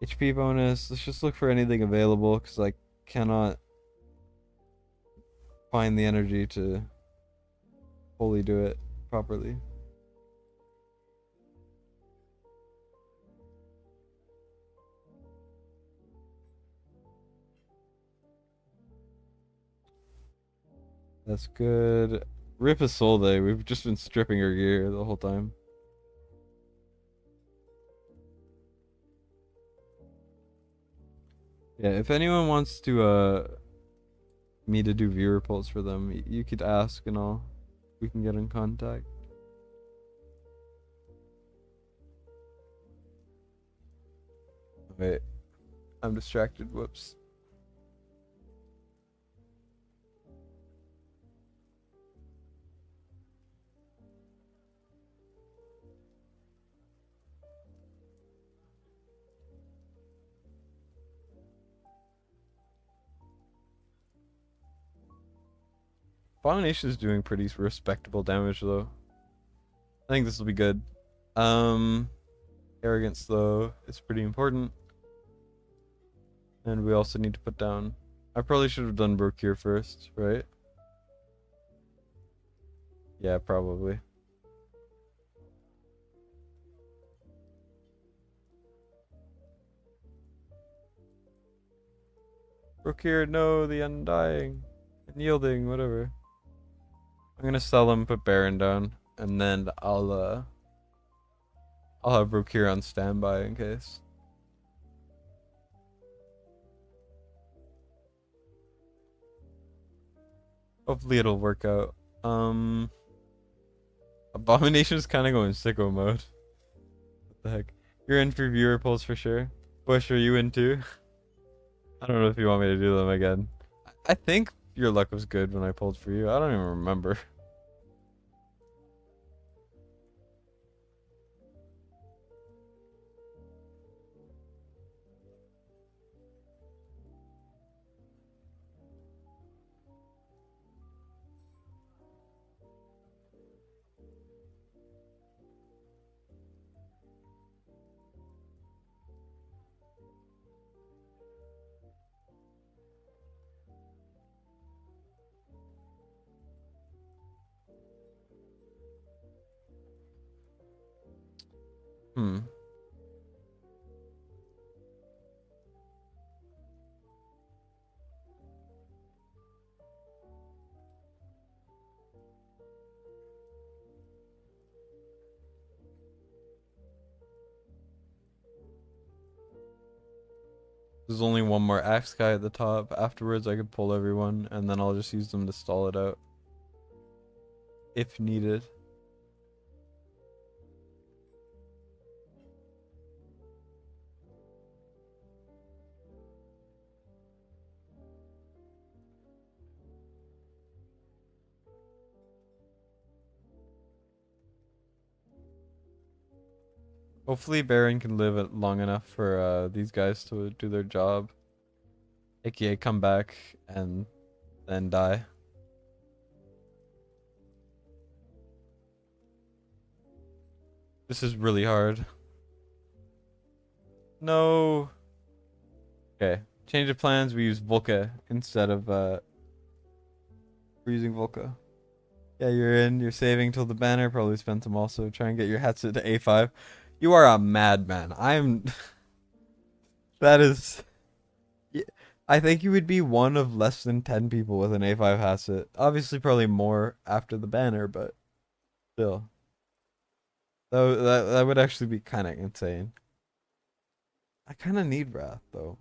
HP bonus. Let's just look for anything available because I cannot find the energy to fully do it properly. That's good. Rip Isolde. We've just been stripping her gear the whole time. Yeah, if anyone wants to me to do viewer polls for them, you could ask and all. We can get in contact. Wait, I'm distracted. Whoops. Abomination is doing pretty respectable damage though. I think this will be good. Arrogance though is pretty important. And we also need to put down. I probably should have done Brokir first, right? Yeah, probably. Brokir, no, the Undying. And yielding, whatever. I'm gonna sell him, put Baron down, and then I'll have Brokir on standby in case. Hopefully it'll work out. Abomination's kind of going sicko mode. What the heck? You're in for viewer polls for sure. Bush, are you in too? I don't know if you want me to do them again. I think your luck was good when I pulled for you. I don't even remember. Hmm. There's only one more axe guy at the top. Afterwards, I could pull everyone, and then I'll just use them to stall it out if needed. Hopefully Baron can live it long enough for these guys to do their job. AKA come back and then die. This is really hard. No. Okay. Change of plans, we use Volca instead of we're using Volca. Yeah, you're in, you're saving till the banner, probably spent them also. Try and get your hats to A5. You are a madman. I'm that is I think you would be one of less than 10 people with an A5 hasset. Obviously, probably more after the banner, but still. That would actually be kind of insane. I kind of need Wrath, though.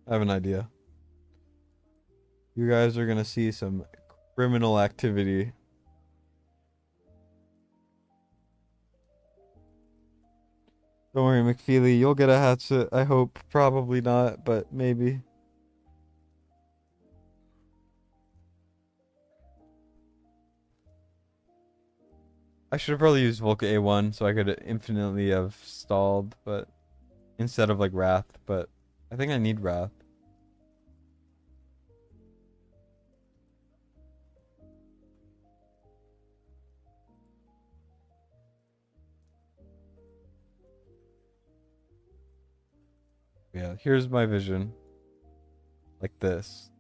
I have an idea. You guys are gonna see some criminal activity. Don't worry, McFeely, you'll get a hatchet. I hope. Probably not, but maybe. I should have probably used Volca A1 so I could infinitely have stalled, but instead of like Wrath, but I think I need Wrath. Yeah, here's my vision. Like this.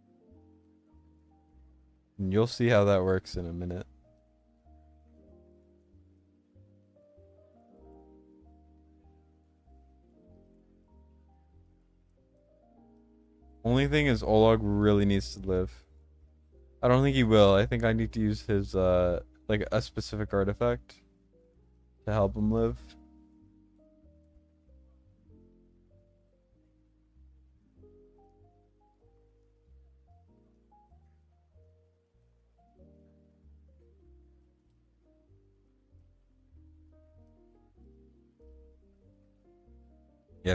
And you'll see how that works in a minute. Only thing is Olog really needs to live. I don't think he will. I think I need to use his like a specific artifact to help him live.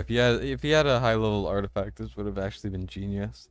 Yeah, if he had a high level artifact, this would have actually been genius.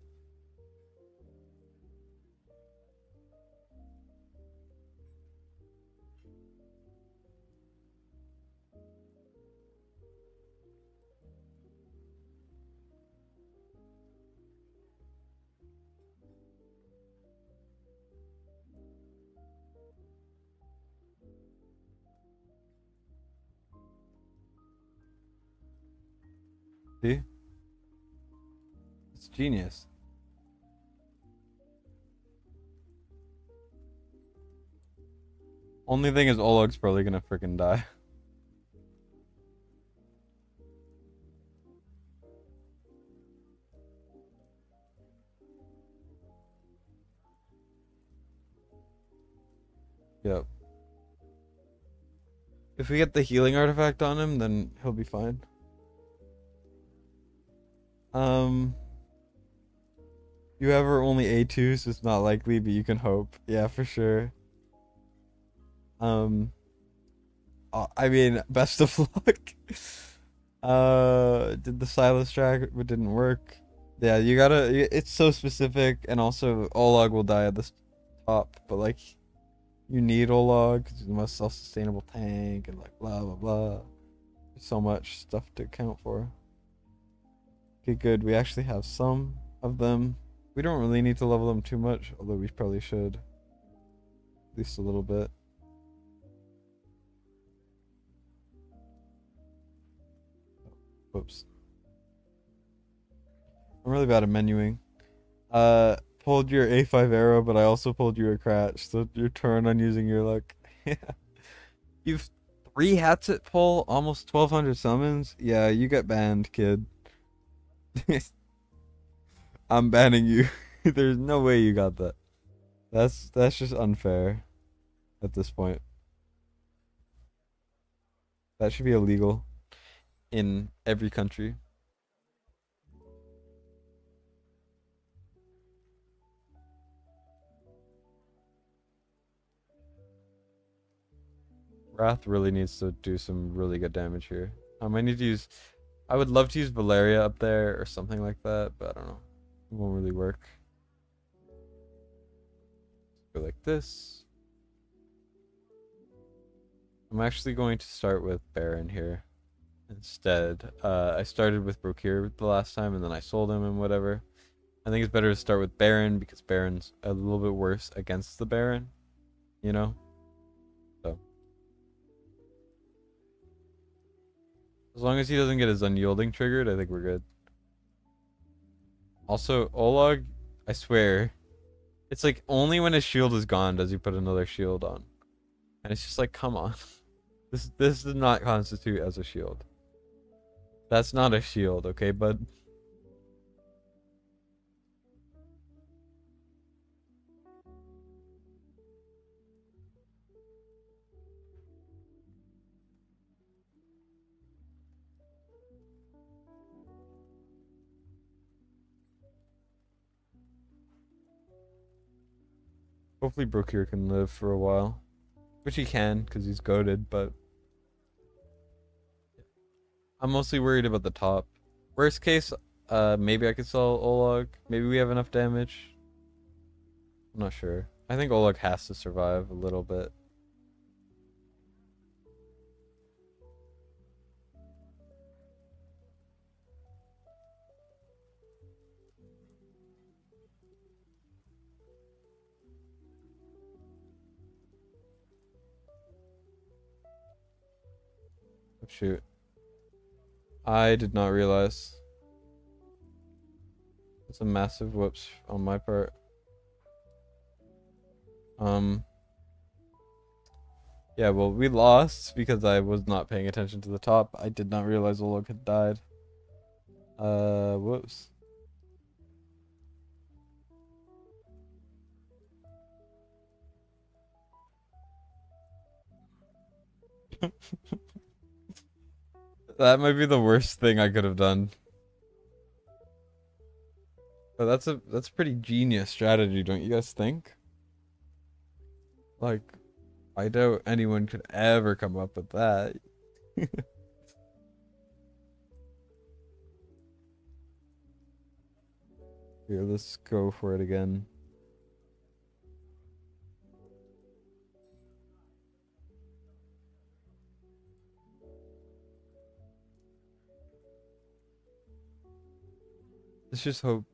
See? It's genius. Only thing is Olog's probably gonna freaking die. Yep. If we get the healing artifact on him, then he'll be fine. You ever only A2, so it's not likely, but you can hope. Yeah, for sure. Um, I mean, best of luck. Did the Silas track, it didn't work. Yeah, you gotta, it's so specific, and also Olag will die at the top, but like, you need Olag, because he's the most self-sustainable tank, and like, blah, blah, blah. There's so much stuff to account for. Okay, good, we actually have some of them. We don't really need to level them too much, although we probably should. At least a little bit. Whoops. I'm really bad at menuing. Pulled your A5 arrow, but I also pulled you a cratch, so your turn on using your luck. Yeah. You've 3 hats at pull, almost 1200 summons. Yeah, you get banned, kid. I'm banning you. There's no way you got that. That's just unfair at this point. That should be illegal in every country. Wrath really needs to do some really good damage here. I might need to use. I would love to use Valeria up there or something like that, but I don't know. It won't really work. Go like this. I'm actually going to start with Baron here instead. I started with Brokir the last time and then I sold him and whatever. I think it's better to start with Baron because Baron's a little bit worse against the Baron, you know? So as long as he doesn't get his unyielding triggered, I think we're good. Also, Olog, I swear, it's like only when his shield is gone does he put another shield on. And it's just like, come on. This does not constitute as a shield. That's not a shield, okay, bud? Hopefully Brokir can live for a while. Which he can, because he's goated, but I'm mostly worried about the top. Worst case, maybe I could sell Olog. Maybe we have enough damage. I'm not sure. I think Olog has to survive a little bit. Oh, shoot. I did not realize. It's a massive whoops on my part. Yeah, well, we lost because I was not paying attention to the top. I did not realize Olog had died. Whoops. That might be the worst thing I could have done. But that's a pretty genius strategy, don't you guys think? Like, I doubt anyone could ever come up with that. Here, let's go for it again. Let's just hope.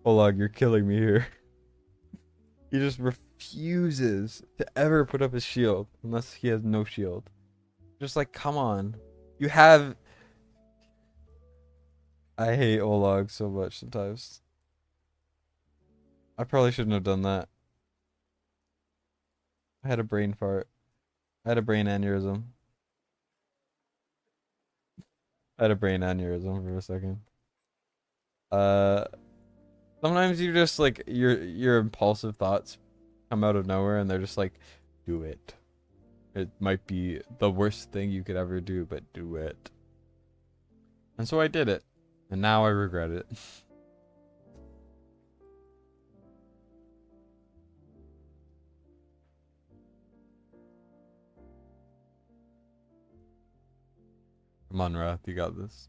Olag, you're killing me here. He just refuses to ever put up his shield unless he has no shield. Just like, come on. You have. I hate Olag so much sometimes. I probably shouldn't have done that. I had a brain fart. I had a brain aneurysm. I had a brain aneurysm for a second. Uh, Sometimes you just like your impulsive thoughts come out of nowhere and they're just like, do it. It might be the worst thing you could ever do, but do it. And so I did it. And now I regret it. Come on, Wrath, you got this.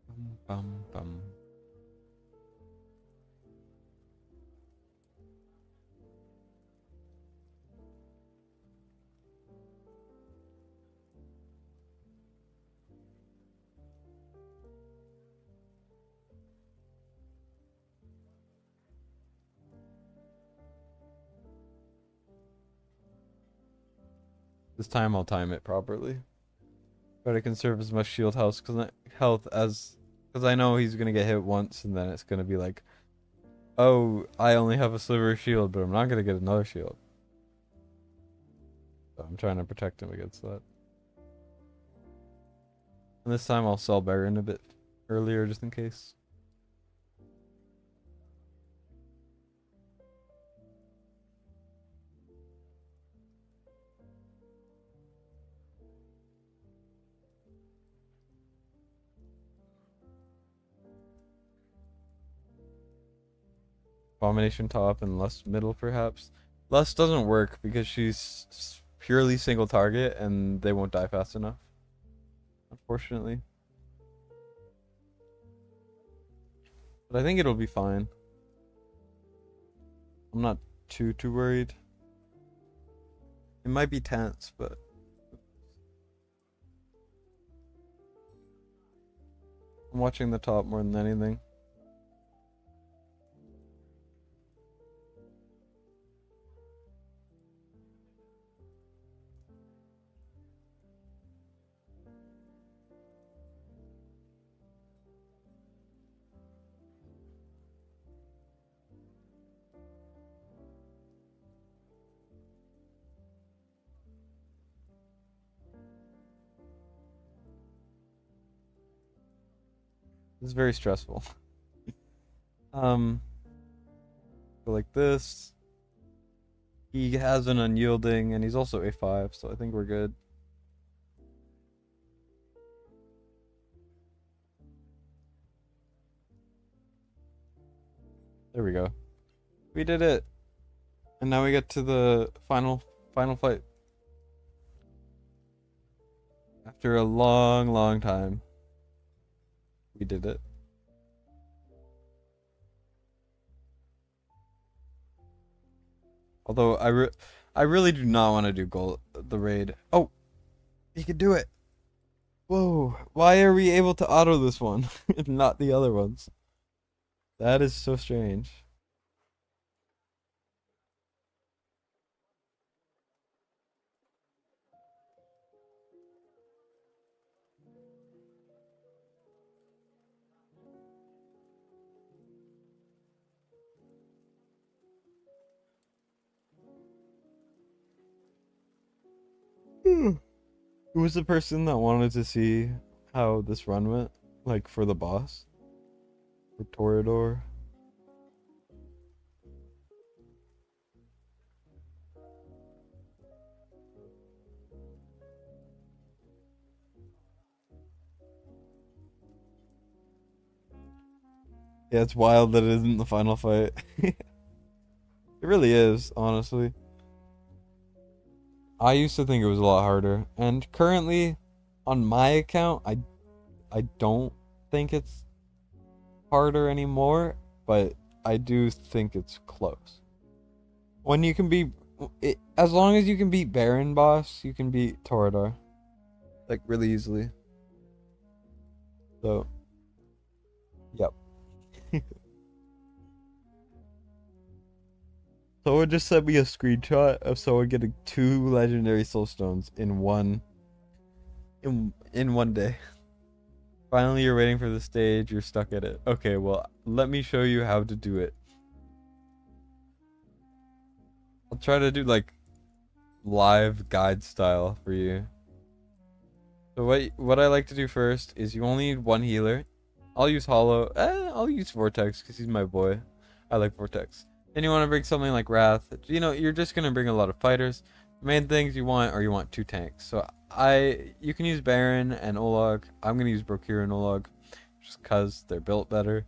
Bum, bum, bum. This time I'll time it properly. Try to conserve as much shield health as, because I know he's gonna get hit once, and then it's gonna be like, oh, I only have a sliver of shield, but I'm not gonna get another shield. So I'm trying to protect him against that. And this time I'll sell Baron a bit earlier just in case. Abomination top and Lust middle perhaps. Lust doesn't work because she's purely single target and they won't die fast enough, unfortunately. But I think it'll be fine. I'm not too worried. It might be tense, but I'm watching the top more than anything. This is very stressful. Go like this. He has an unyielding, and he's also A5, so I think we're good. There we go. We did it. And now we get to the final fight. After a long time. We did it. Although I really do not want to do the raid. Oh, he could do it. Whoa, why are we able to auto this one and not the other ones? That is so strange. Who was the person that wanted to see how this run went? Like for the boss? For Toreador? Yeah, it's wild that it isn't the final fight. It really is, honestly. I used to think it was a lot harder, and currently, on my account, I don't think it's harder anymore, but I do think it's close. When you can be, as long as you can beat Baron boss, you can beat Torador, like really easily. So, yep. Someone just sent me a screenshot of someone getting 2 legendary soulstones in one day. Finally, you're waiting for the stage, you're stuck at it. Okay, well, let me show you how to do it. I'll try to do like live guide style for you. So what I like to do first is you only need 1 healer. I'll use Hollow. I'll use Vortex because he's my boy. I like Vortex. Then you want to bring something like Wrath. You know, you're just gonna bring a lot of fighters. The main things you want are you want 2 tanks. So you can use Baron and Olog. I'm gonna use Brokir and Olog, just cause they're built better.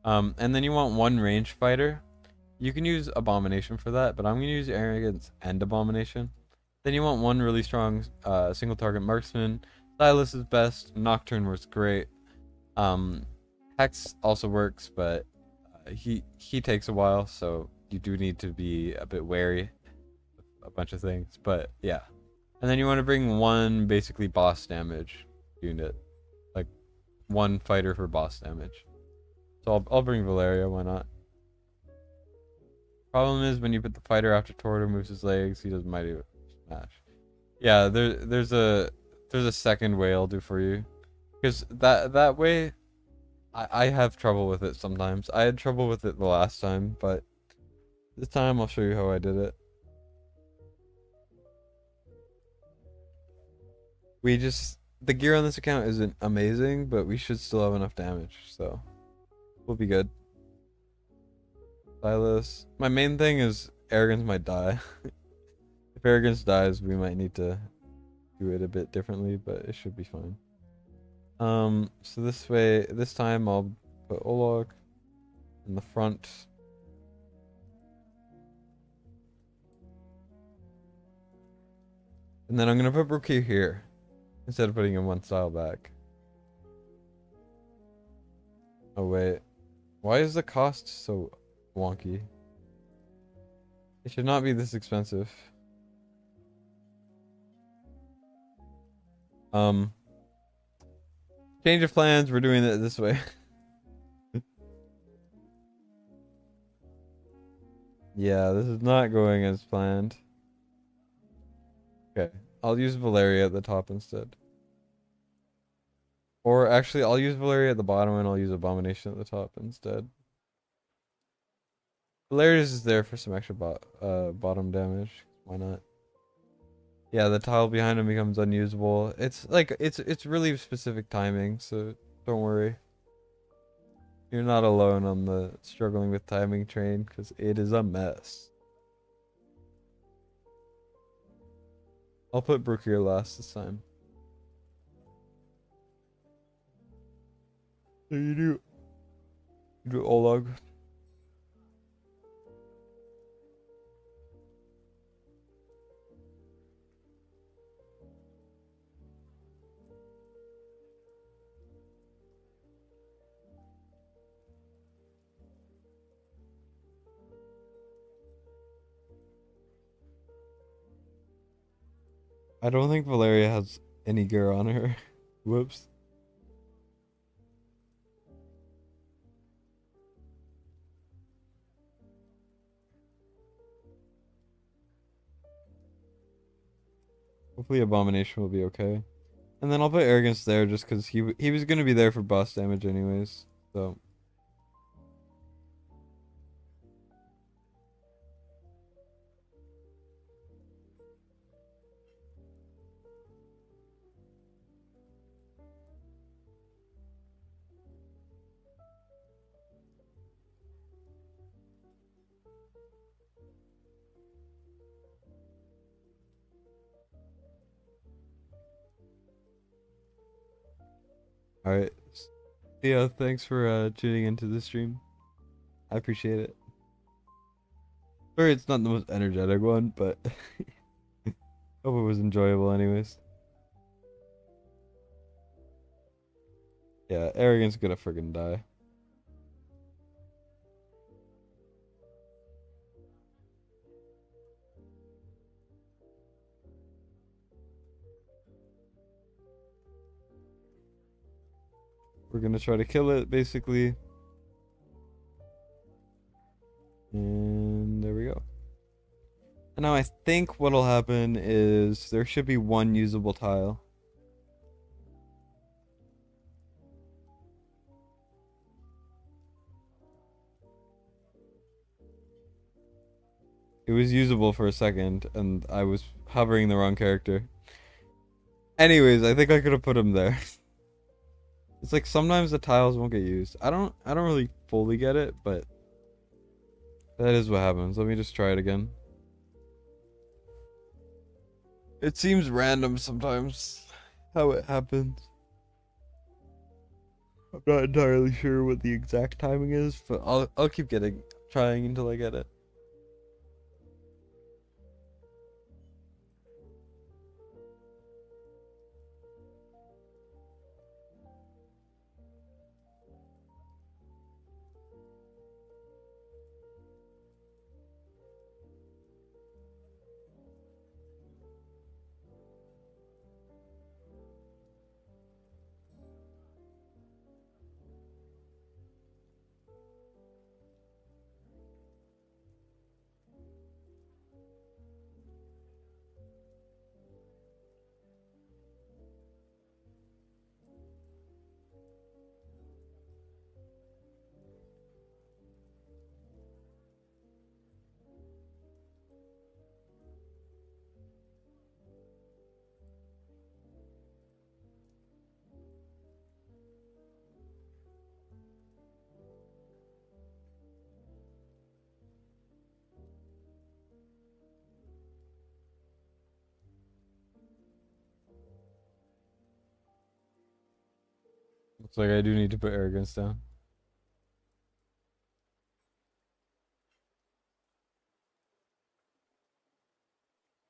And then you want 1 range fighter. You can use Abomination for that, but I'm gonna use Arrogance and Abomination. Then you want 1 really strong single target marksman. Silas is best. Nocturne works great. Hex also works, but he takes a while, so you do need to be a bit wary of a bunch of things. But yeah, and then you want to bring 1 basically boss damage unit, like 1 fighter for boss damage. So I'll bring Valeria. Why not? Problem is when you put the fighter after Torador moves his legs, he does Mighty Smash. Yeah, there's a there's a second way I'll do for you. Because that way, I have trouble with it sometimes. I had trouble with it the last time, but this time I'll show you how I did it. The gear on this account isn't amazing, but we should still have enough damage, so we'll be good. Silas. My main thing is Arrogance might die. If Arrogance dies, we might need to do it a bit differently, but it should be fine. So this time I'll put Olog in the front. And then I'm gonna put Brookie here instead of putting him one style back. Oh wait. Why is the cost so wonky? It should not be this expensive. Change of plans, we're doing it this way. Yeah, this is not going as planned. Okay, I'll use Valeria at the top instead. Or actually, I'll use Valeria at the bottom and I'll use Abomination at the top instead. Valeria's is there for some extra bottom damage. Why not? Yeah, the tile behind him becomes unusable. It's like, it's really specific timing, so don't worry. You're not alone on the struggling with timing train, because it is a mess. I'll put Brook here last this time. So you do Olog. I don't think Valeria has any gear on her. Whoops. Hopefully Abomination will be okay. And then I'll put Arrogance there just because he was going to be there for boss damage anyways. So. Alright. Yeah, thanks for tuning into the stream. I appreciate it. Sorry it's not the most energetic one, but hope it was enjoyable anyways. Yeah, Arrogance gonna friggin' die. We're gonna try to kill it, basically. And there we go. And now I think what'll happen is there should be one usable tile. It was usable for a second, and I was hovering the wrong character. Anyways, I think I could have put him there. It's like sometimes the tiles won't get used. I don't really fully get it, but that is what happens. Let me just try it again. It seems random sometimes how it happens. I'm not entirely sure what the exact timing is, but I'll keep trying until I get it. Looks like I do need to put arrogance down.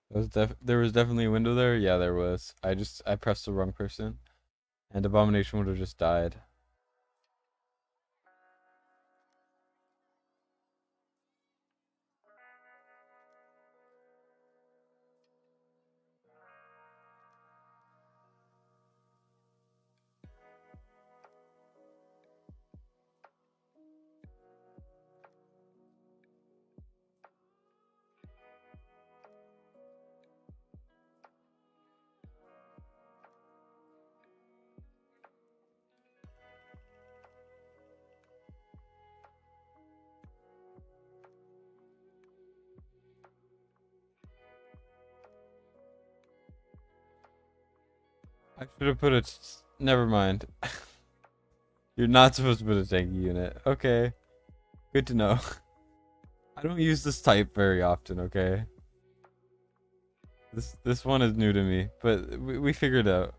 There was definitely a window there. Yeah, there was. I pressed the wrong person, and Abomination would have just died. I should have put a. Never mind. You're not supposed to put a tanky unit. Okay, good to know. I don't use this type very often. Okay. This one is new to me, but we figured it out.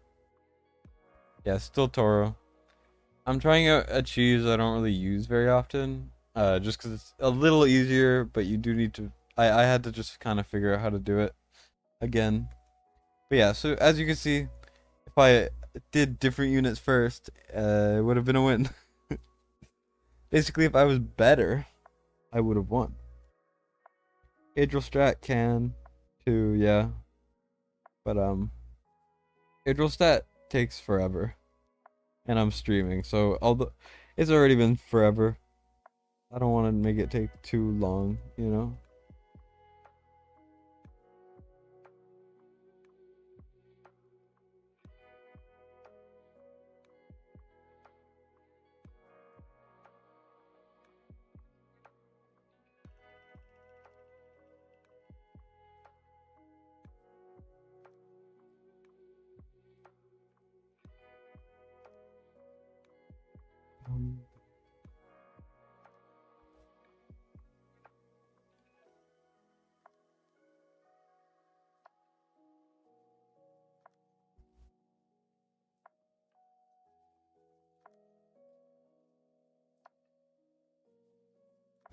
Yeah, still Toro. I'm trying out a cheese I don't really use very often. Just because it's a little easier, but you do need to. I had to just kind of figure out how to do it again. But yeah, so as you can see, if I did different units first, it would have been a win. Basically, if I was better, I would have won. Adriel Strat can too, yeah. But Adriel Stat takes forever. And I'm streaming, so although it's already been forever, I don't want to make it take too long, you know?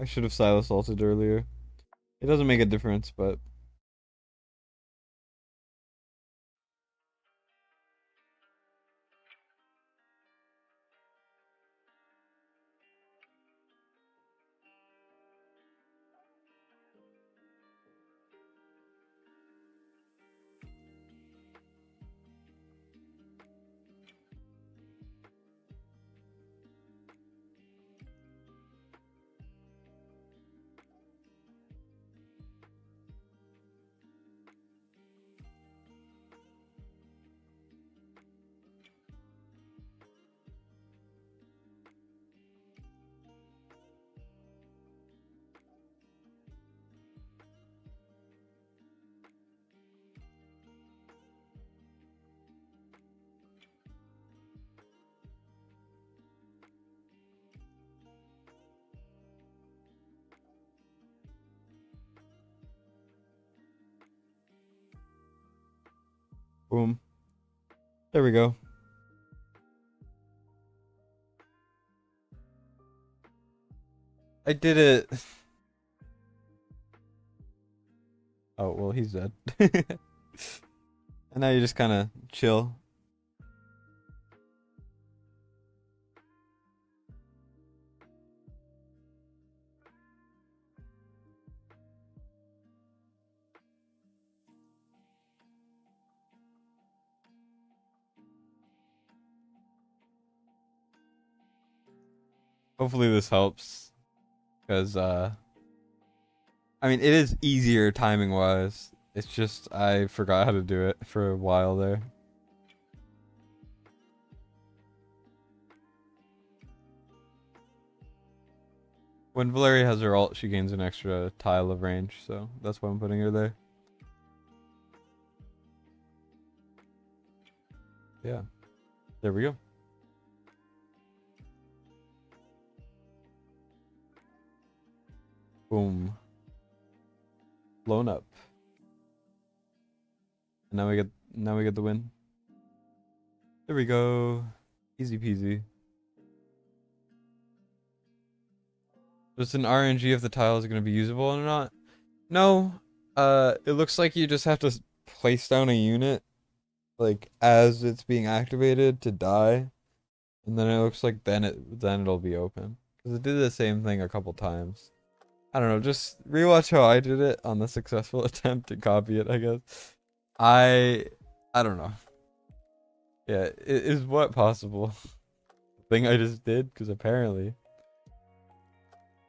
I should have silo salted earlier. It doesn't make a difference, but boom. There we go. I did it. Oh, well, he's dead. And now you just kind of chill. Hopefully this helps. Because, I mean, it is easier timing wise. It's just I forgot how to do it for a while there. When Valeria has her ult, she gains an extra tile of range, so that's why I'm putting her there. Yeah. There we go. Boom. Blown up. And now we get the win. There we go. Easy peasy. There's an RNG if the tile is going to be usable or not. No. It looks like you just have to place down a unit, like, as it's being activated to die. And then it looks like then it'll be open. Because it did the same thing a couple times. I don't know, just rewatch how I did it on the successful attempt to copy it, I guess. I don't know. Yeah, is what possible? The thing I just did? Because apparently.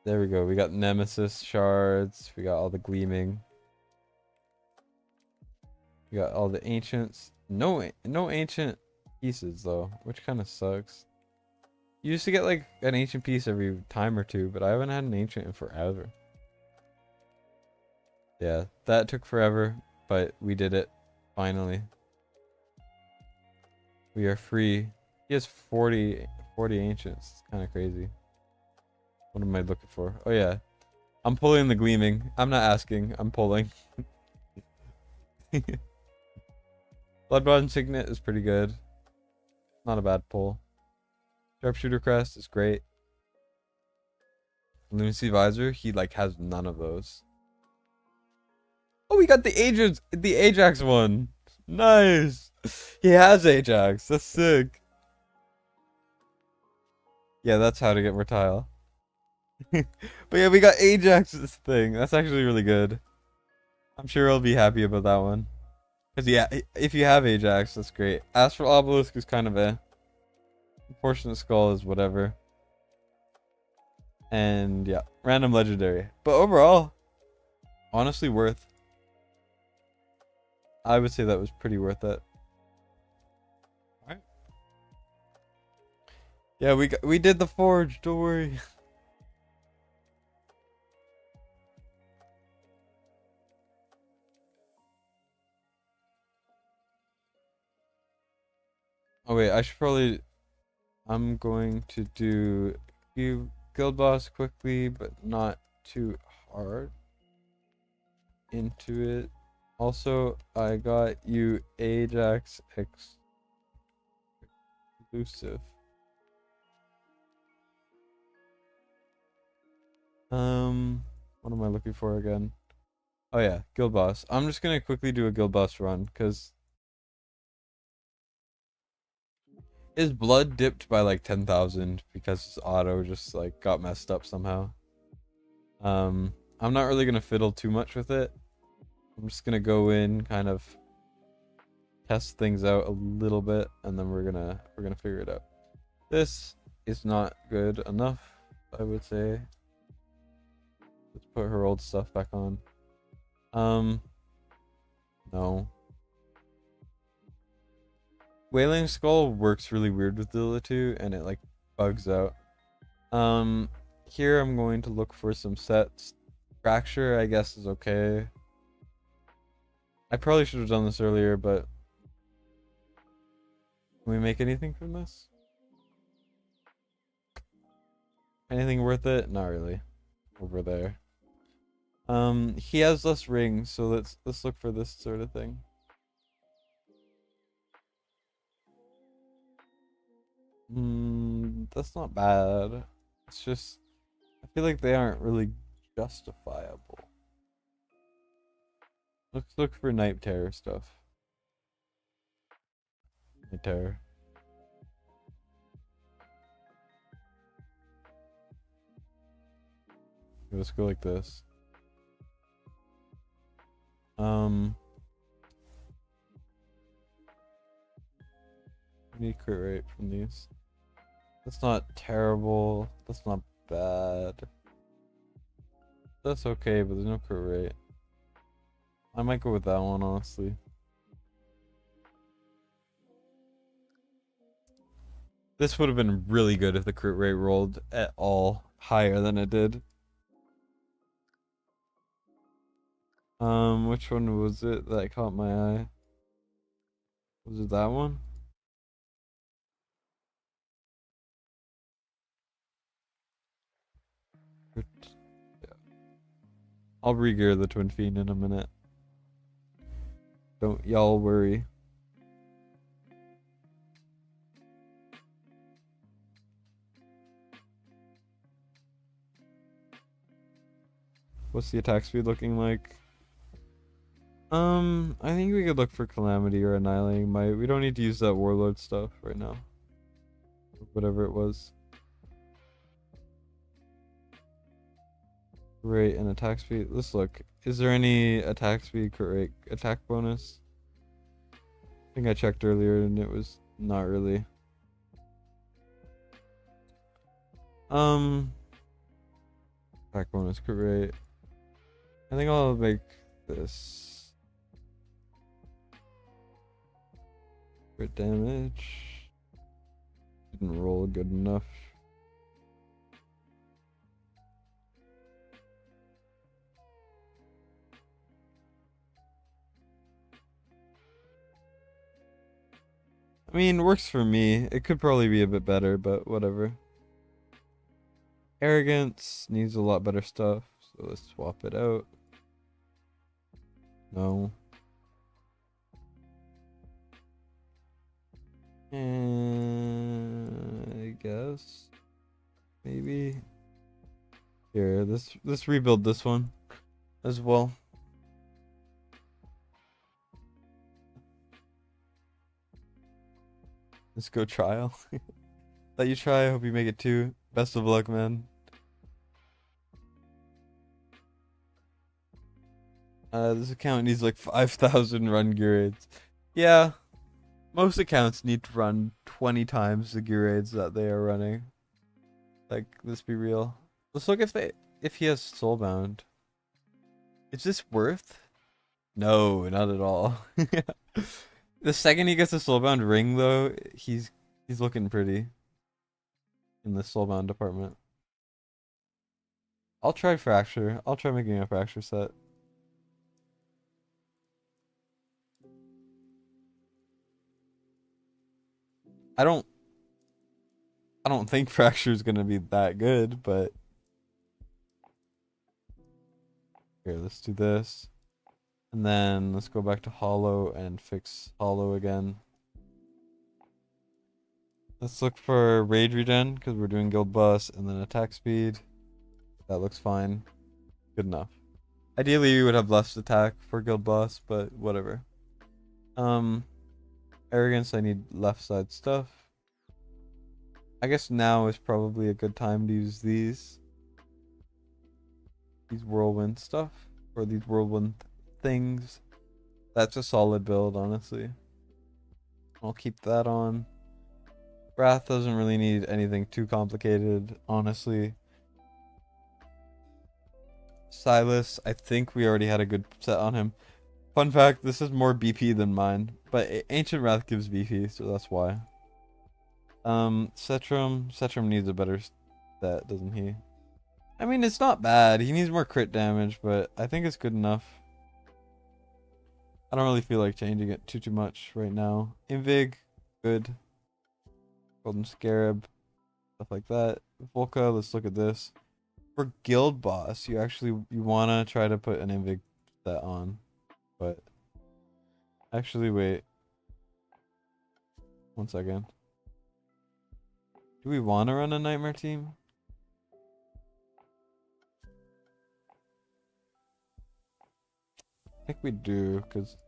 There we go. We got Nemesis shards. We got all the gleaming. We got all the ancients. No ancient pieces though, which kind of sucks. You used to get like an ancient piece every time or two, but I haven't had an ancient in forever. Yeah, that took forever, but we did it finally. We are free. He has 40 ancients. It's kind of crazy. What am I looking for? Oh yeah, I'm pulling the gleaming. I'm not asking. I'm pulling. Bloodbond Signet is pretty good. Not a bad pull. Sharpshooter Crest is great. Lunacy Visor, he like has none of those. Oh, we got the Ajax one. Nice. He has Ajax. That's sick. Yeah, that's how to get more tile. But yeah, we got Ajax's thing. That's actually really good. I'm sure he'll be happy about that one. Because yeah, if you have Ajax, that's great. Astral Obelisk is kind of a... Proportionate Skull is whatever. And yeah, random legendary. But overall, honestly worth. I would say that was pretty worth it. Alright. Yeah, we did the forge, don't worry. Oh wait, I should probably... I'm going to do a few guild boss quickly, but not too hard into it. Also, I got you Ajax exclusive. What am I looking for again? Oh yeah, guild boss. I'm just gonna quickly do a guild boss run, because his blood dipped by like 10,000 because his auto just like got messed up somehow. I'm not really gonna fiddle too much with it. I'm just gonna go in, kind of test things out a little bit, and then we're gonna figure it out. This is not good enough, I would say. Let's put her old stuff back on. No. Wailing Skull works really weird with Dilla 2, and it like bugs out. Here I'm going to look for some sets. Fracture, I guess, is okay. I probably should have done this earlier, but can we make anything from this? Anything worth it? Not really. Over there. He has less rings, so let's look for this sort of thing. That's not bad. It's just I feel like they aren't really justifiable. Let's look for Night Terror stuff. Night Terror. Let's go like this. Need crit rate from these. That's not terrible. That's not bad. That's okay, but there's no crit rate. I might go with that one, honestly. This would have been really good if the crit rate rolled at all higher than it did. Which one was it that caught my eye? Was it that one? Yeah. I'll re-gear the Twin Fiend in a minute. Don't y'all worry. What's the attack speed looking like? I think we could look for Calamity or Annihilating Might. We don't need to use that Warlord stuff right now. Whatever it was. Rate and attack speed. Let's look. Is there any attack speed crit rate attack bonus? I think I checked earlier and it was not really. Attack bonus crit rate. I think I'll make this crit damage. Didn't roll good enough. I mean, works for me. It could probably be a bit better, but whatever. Arrogance needs a lot better stuff, so let's swap it out. No. And I guess maybe here. Let's rebuild this one as well. Let's go trial. Let you try. I hope you make it too. Best of luck, man. This account needs like 5,000 run gear raids. Yeah, most accounts need to run 20 times the gear raids that they are running. Like, let's be real. Let's look if he has soulbound. Is this worth? No, not at all. The second he gets a soulbound ring, though, he's looking pretty in the soulbound department. I'll try fracture. I'll try making a fracture set. I don't think fracture is gonna be that good, but here, let's do this. And then let's go back to hollow and fix hollow again. Let's look for rage regen because we're doing guild boss, and then attack speed. That looks fine. Good enough. Ideally we would have less attack for guild boss, but whatever. Arrogance, I need left side stuff. I guess now is probably a good time to use these whirlwind stuff, or these whirlwind things. That's a solid build, honestly. I'll keep that on. Wrath doesn't really need anything too complicated, honestly. Silas, I think we already had a good set on him. Fun fact, this is more BP than mine, but Ancient Wrath gives BP, so that's why. Setrum needs a better set, doesn't he? I mean, it's not bad. He needs more crit damage, but I think it's good enough. I don't really feel like changing it too much right now. Invig, good. Golden Scarab, stuff like that. Volca, let's look at this. For guild boss, you wanna try to put an Invig set on, but actually wait. 1 second. Do we want to run a nightmare team? I think we do, because,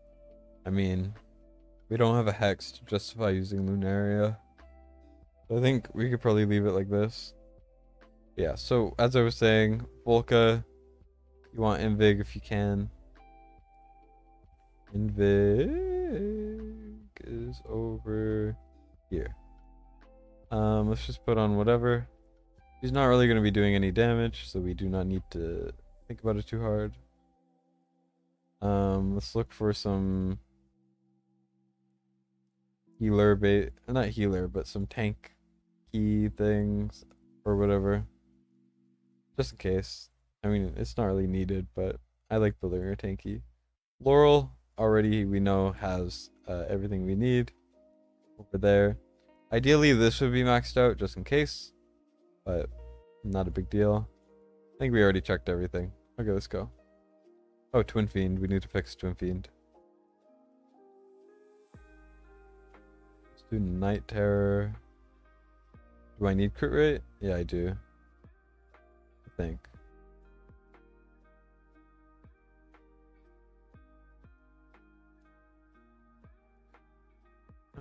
I mean, we don't have a hex to justify using Lunaria. So I think we could probably leave it like this. Yeah, so as I was saying, Volca, you want Invig if you can. Invig is over here. Let's just put on whatever. He's not really going to be doing any damage, so we do not need to think about it too hard. Let's look for some healer bait, not healer, but some tank key things or whatever. Just in case. I mean, it's not really needed, but I like building a tanky. Laurel already we know has everything we need over there. Ideally, this would be maxed out just in case, but not a big deal. I think we already checked everything. Okay, let's go. Oh, Twin Fiend. We need to fix Twin Fiend. Let's do Night Terror. Do I need crit rate? Yeah, I do. I think.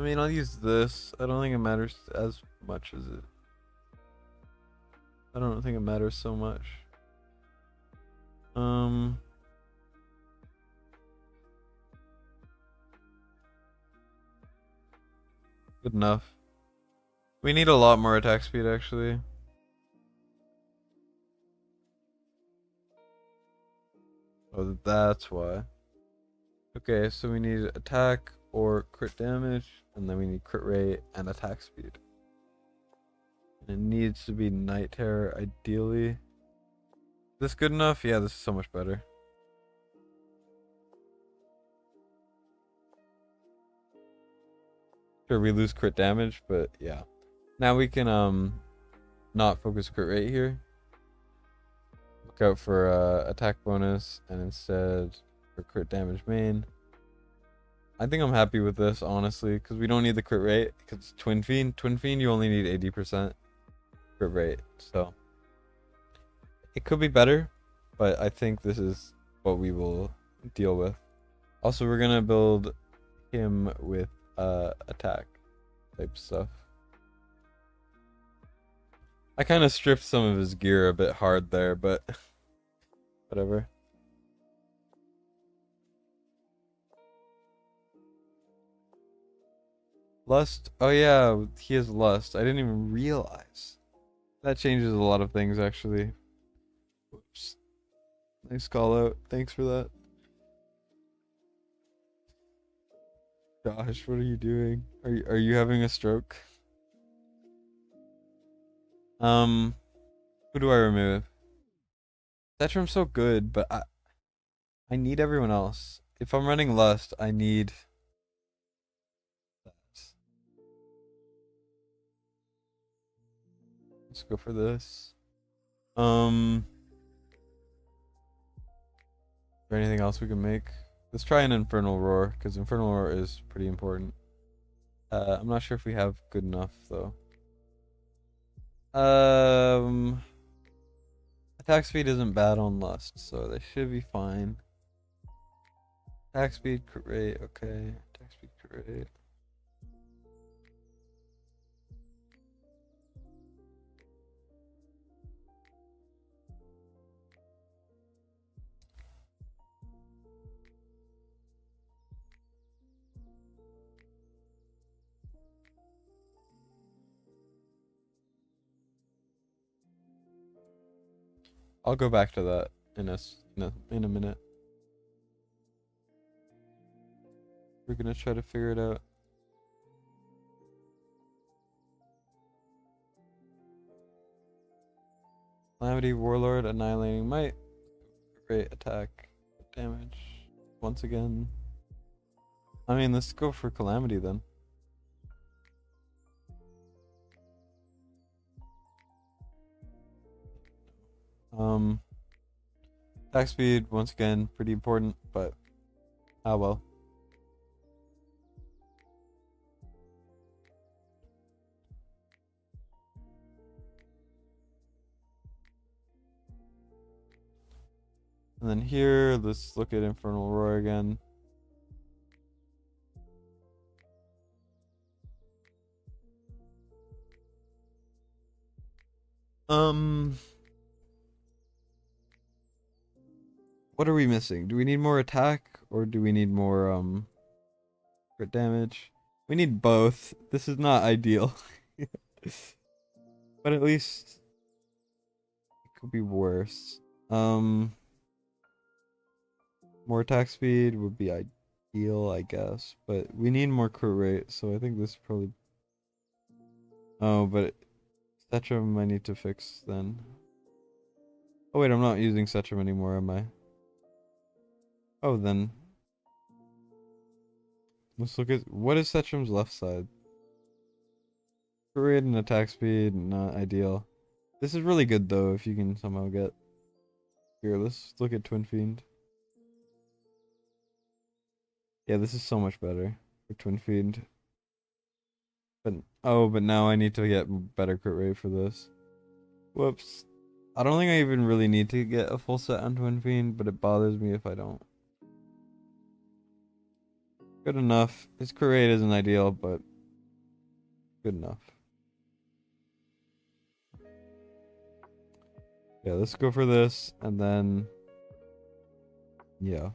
I mean, I'll use this. I don't think it matters as much as it. I don't think it matters so much. Good enough. We need a lot more attack speed, actually. Oh, that's why. Okay, so we need attack or crit damage, and then we need crit rate and attack speed. And it needs to be Night Terror, ideally. Is this good enough? Yeah, this is so much better. Sure, we lose crit damage, but yeah. Now we can not focus crit rate here. Look out for attack bonus, and instead for crit damage main. I think I'm happy with this, honestly, because we don't need the crit rate. Because Twin Fiend, you only need 80% crit rate, so it could be better, but I think this is what we will deal with. Also, we're gonna build him with attack type stuff. I kind of stripped some of his gear a bit hard there, but whatever. Lust. Oh yeah, he has lust. I didn't even realize. That changes a lot of things, actually. Whoops. Nice call out. Thanks for that. Josh, what are you doing? Are you having a stroke? Who do I remove? Cetrum's so good, but I need everyone else. If I'm running Lust, I need that. Let's go for this. Is there anything else we can make? Let's try an Infernal Roar, because Infernal Roar is pretty important. I'm not sure if we have good enough, though. Attack speed isn't bad on Lust, so they should be fine. Attack speed, crit rate, okay. Attack speed, crit rate. I'll go back to that in a minute. We're gonna try to figure it out. Calamity, Warlord, Annihilating Might, great attack, damage. Once again. I mean, let's go for Calamity then. Attack speed, once again, pretty important, but ah well. And then here, let's look at Infernal Roar again. What are we missing? Do we need more attack or do we need more crit damage? We need both. This is not ideal. But at least it could be worse. More attack speed would be ideal, I guess, but we need more crit rate, so I think this probably. Oh, but Setrum I need to fix then. Oh wait, I'm not using Setrum anymore, am I? Oh, then let's look at what is Setrum's left side. Crit rate and attack speed, not ideal. This is really good though if you can somehow get. Here, let's look at Twin Fiend. Yeah, this is so much better for Twin Fiend. But but now I need to get better crit rate for this. Whoops. I don't think I even really need to get a full set on Twin Fiend, but it bothers me if I don't. Good enough. His crit rate isn't ideal, but Good enough. Yeah, let's go for this, and then yeah.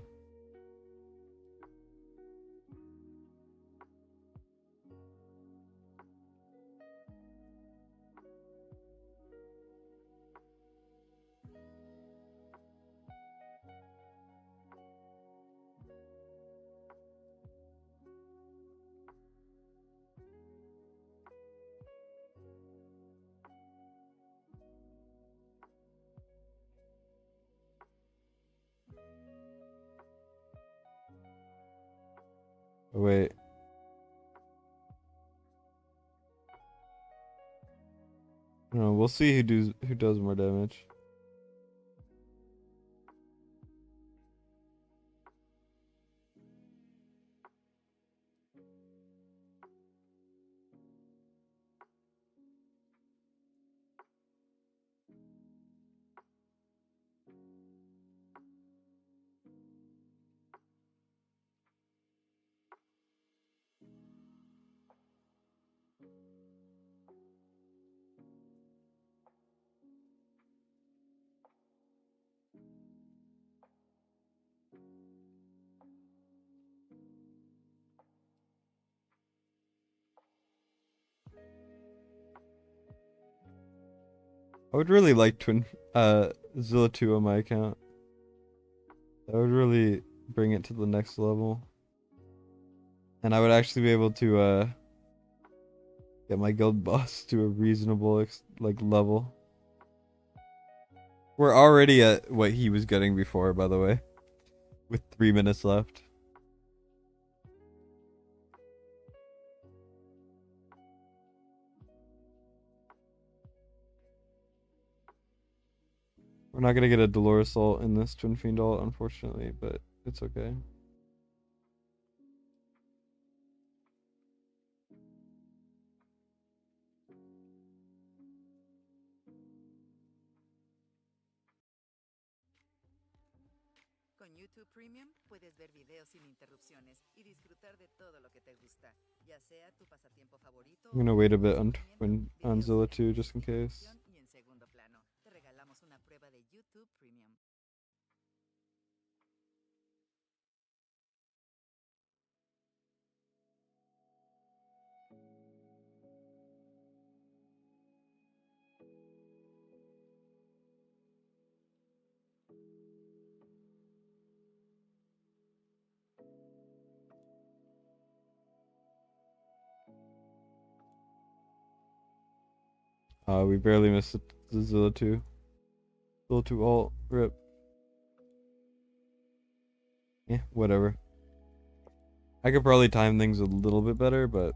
Oh, wait. No, we'll see who does more damage. I would really like Zilla 2 on my account. That would really bring it to the next level. And I would actually be able to get my guild boss to a reasonable like level. We're already at what he was getting before, by the way, with 3 minutes left. We're not gonna get a Dolores ult in this Twin Fiend ult, unfortunately, but it's okay. Con YouTube Premium puedes ver videos sin interrupciones y disfrutar de todo lo que te gusta, ya sea tu pasatiempo favorito. I'm gonna wait a bit on Zilla 2 just in case. Y en segundo plano, te regalamos una prueba de YouTube Premium. We barely missed the Zilla 2. Zilla 2 ult, rip. Yeah, whatever. I could probably time things a little bit better, but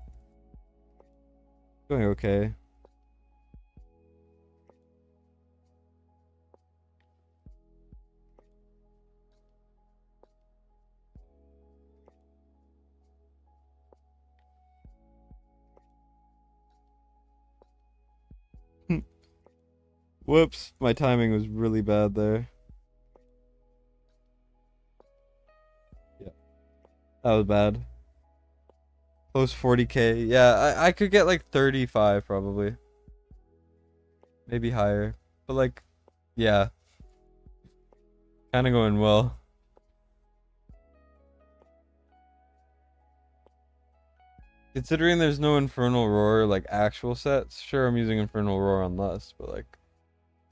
going okay. Whoops, my timing was really bad there. Yeah, that was bad. Close 40k. Yeah, I could get like 35 probably. Maybe higher. But like, yeah. Kind of going well. Considering there's no Infernal Roar, like actual sets, sure I'm using Infernal Roar on less, but like,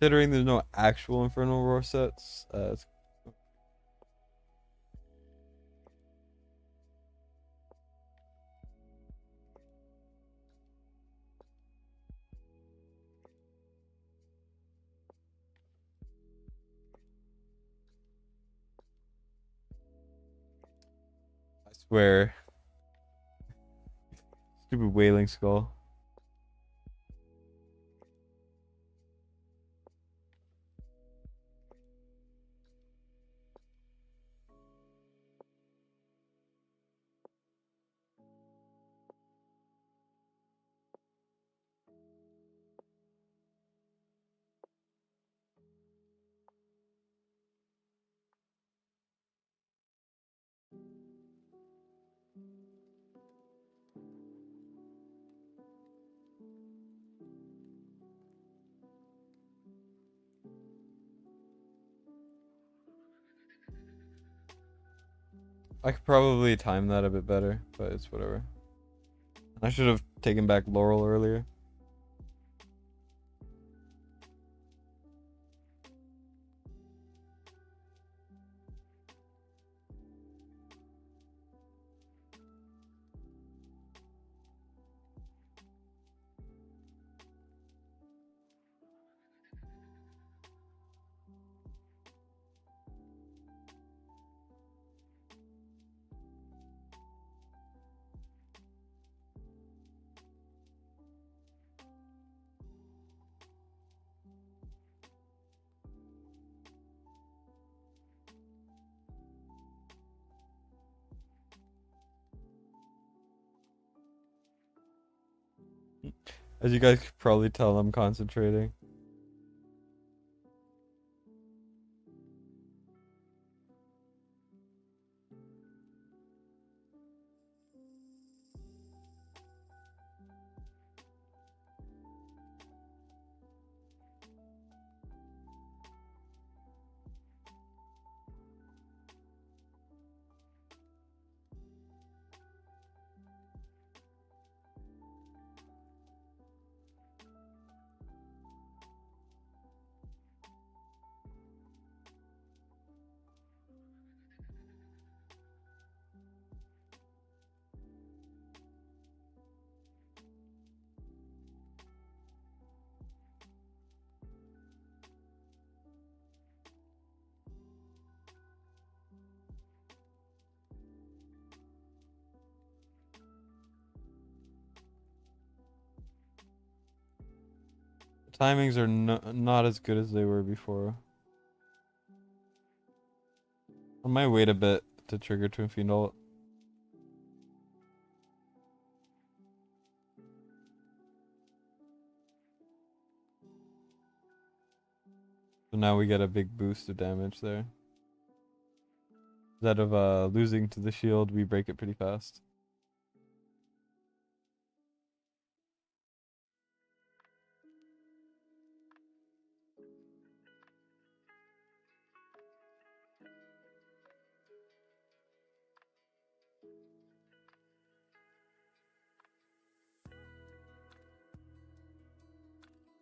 considering there's no actual Infernal Roar sets, it's I swear. Stupid Wailing Skull. I could probably time that a bit better, but it's whatever. I should have taken back Laurel earlier. As you guys could probably tell, I'm concentrating. The timings are not as good as they were before. I might wait a bit to trigger Twin Fiend ult. So now we get a big boost of damage there. Instead of losing to the shield, we break it pretty fast.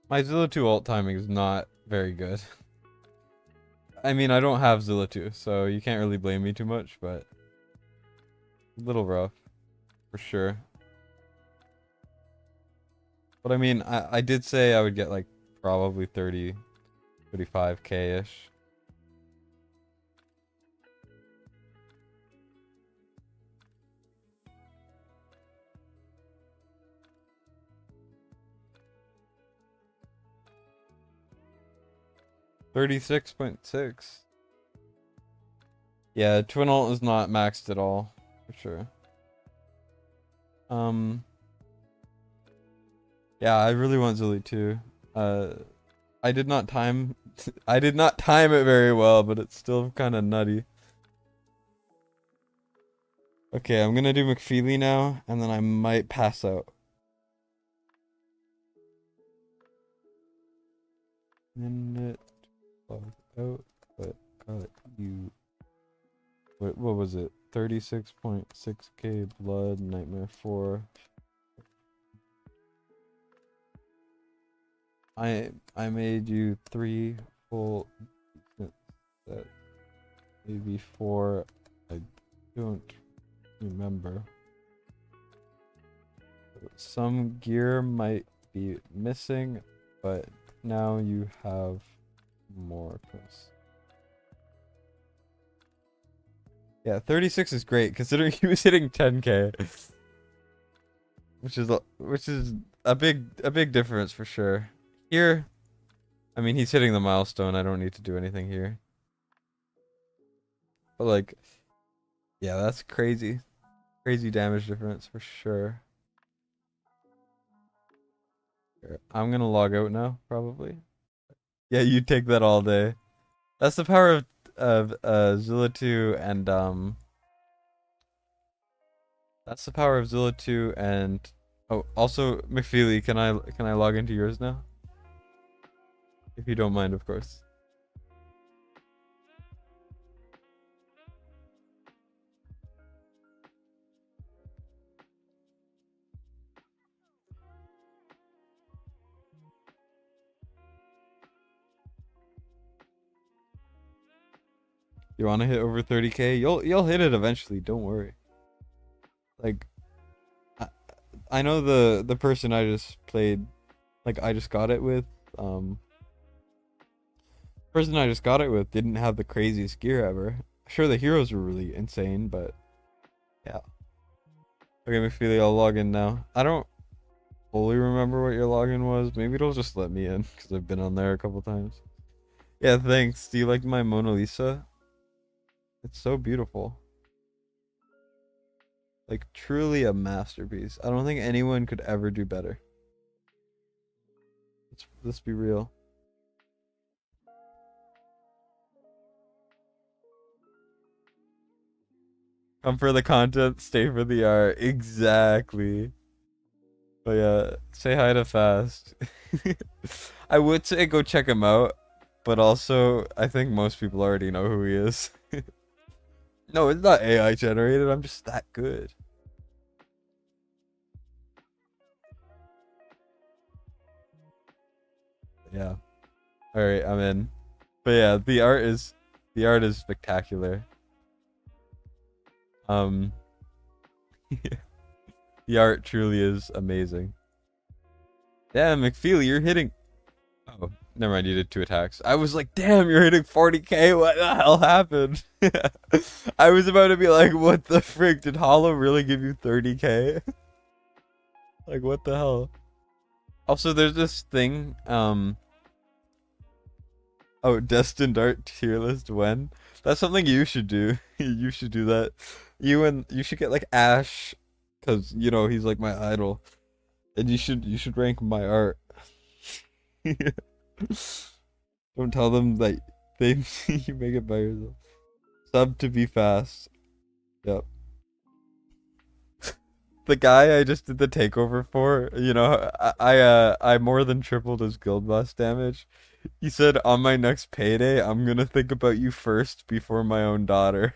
My Zilla 2 ult timing is not very good. I mean, I don't have Zilla 2, so you can't really blame me too much, but a little rough, for sure. But I mean, I did say I would get like probably 30, 35k-ish. $36.6. Yeah, Twin ult is not maxed at all, for sure. Yeah, I really want Zilly too. I did not time I did not time it very well, but it's still kind of nutty. Okay, I'm gonna do McFeely now, and then I might pass out. Minute log out, but got you. What was it? 36.6k blood, nightmare 4. I made you 3 full that maybe 4. I don't remember. Some gear might be missing, but now you have more. Yeah, 36 is great considering he was hitting 10k, which is a big difference for sure. Here, I mean, he's hitting the milestone. I don't need to do anything here. But like, yeah, that's crazy. Crazy damage difference for sure. Here, I'm gonna log out now, probably. Yeah, you take that all day. That's the power of Zilla 2 and that's the power of Zilla 2 and oh, also McFeely, can I log into yours now? If you don't mind, of course. You want to hit over 30K? You'll hit it eventually. Don't worry. Like, I, I know the person I just played, like I just got it with. Person I just got it with didn't have the craziest gear ever. Sure, the heroes were really insane, but yeah. Okay, McFeely, I'll log in now. I don't fully remember what your login was. Maybe it'll just let me in because I've been on there a couple times. Yeah, thanks. Do you like my Mona Lisa? It's so beautiful. Like, truly a masterpiece. I don't think anyone could ever do better. Let's be real. Come for the content, stay for the art. Exactly. But yeah, say hi to Fast. I would say go check him out, but also I think most people already know who he is. No, it's not AI generated. I'm just that good. Yeah. All right, I'm in. But yeah, the art is spectacular. Um, the art truly is amazing. Damn, McFeely, you're hitting. Oh, never mind. You did 2 attacks. I was like, damn, you're hitting 40K. What the hell happened? I was about to be like, what the frick? Did Hollow really give you 30K? Like, what the hell? Also, there's this thing. Oh, Destined Art tier list when? That's something you should do. You should do that. You should get like Ash, cause you know he's like my idol, and you should rank my art. Don't tell them that they you make it by yourself. Sub to be fast. Yep. The guy I just did the takeover for, I more than tripled his guild boss damage. He said, on my next payday, I'm gonna think about you first before my own daughter.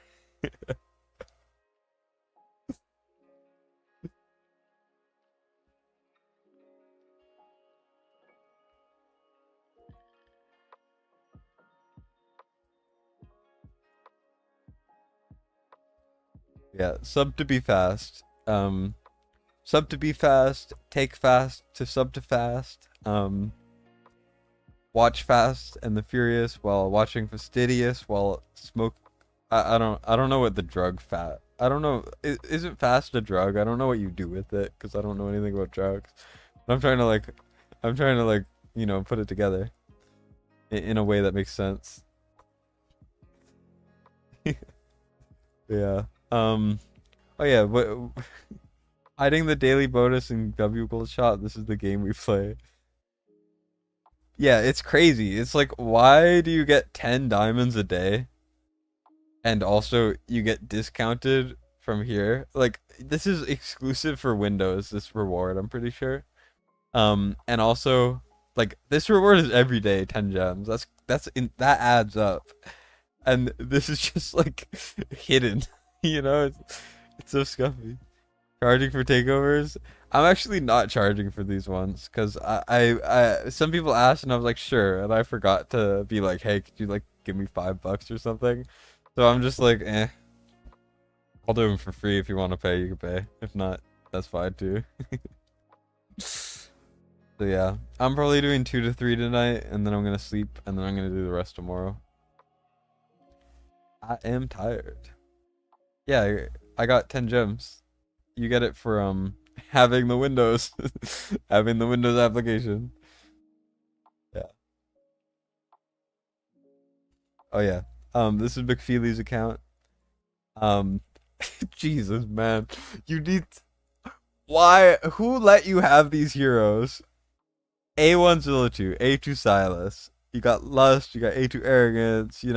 Yeah, sub to be fast. Sub to be fast, take fast to sub to fast. Watch Fast and the Furious while watching Fastidious while smoke. I don't know what the drug fat. I don't know. Isn't fast a drug? I don't know what you do with it because I don't know anything about drugs. But I'm trying to put it together in a way that makes sense. Yeah. Oh yeah. But hiding the daily bonus in W Gold Shot. This is the game we play. Yeah, it's crazy. It's like, why do you get 10 diamonds a day? And also, you get discounted from here. Like, this is exclusive for Windows, this reward, I'm pretty sure. And also, like, this reward is every day, 10 gems. That adds up. And this is just, like, hidden. It's so scuffy. Charging for takeovers? I'm actually not charging for these ones because some people asked and I was like sure, and I forgot to be like, hey, could you like give me $5 or something? So I'm just like, I'll do them for free. If you want to pay, you can pay. If not, that's fine too. So yeah, I'm probably doing 2 to 3 tonight, and then I'm gonna sleep, and then I'm gonna do the rest tomorrow. I am tired. Yeah, I got 10 gems. You get it for having the Windows having the Windows application. Yeah. Oh yeah. This is McFeely's account. Um Jesus man. You need why who let you have these heroes? A1 Zillitu, A2 Silas. You got Lust, you got A2 Arrogance, you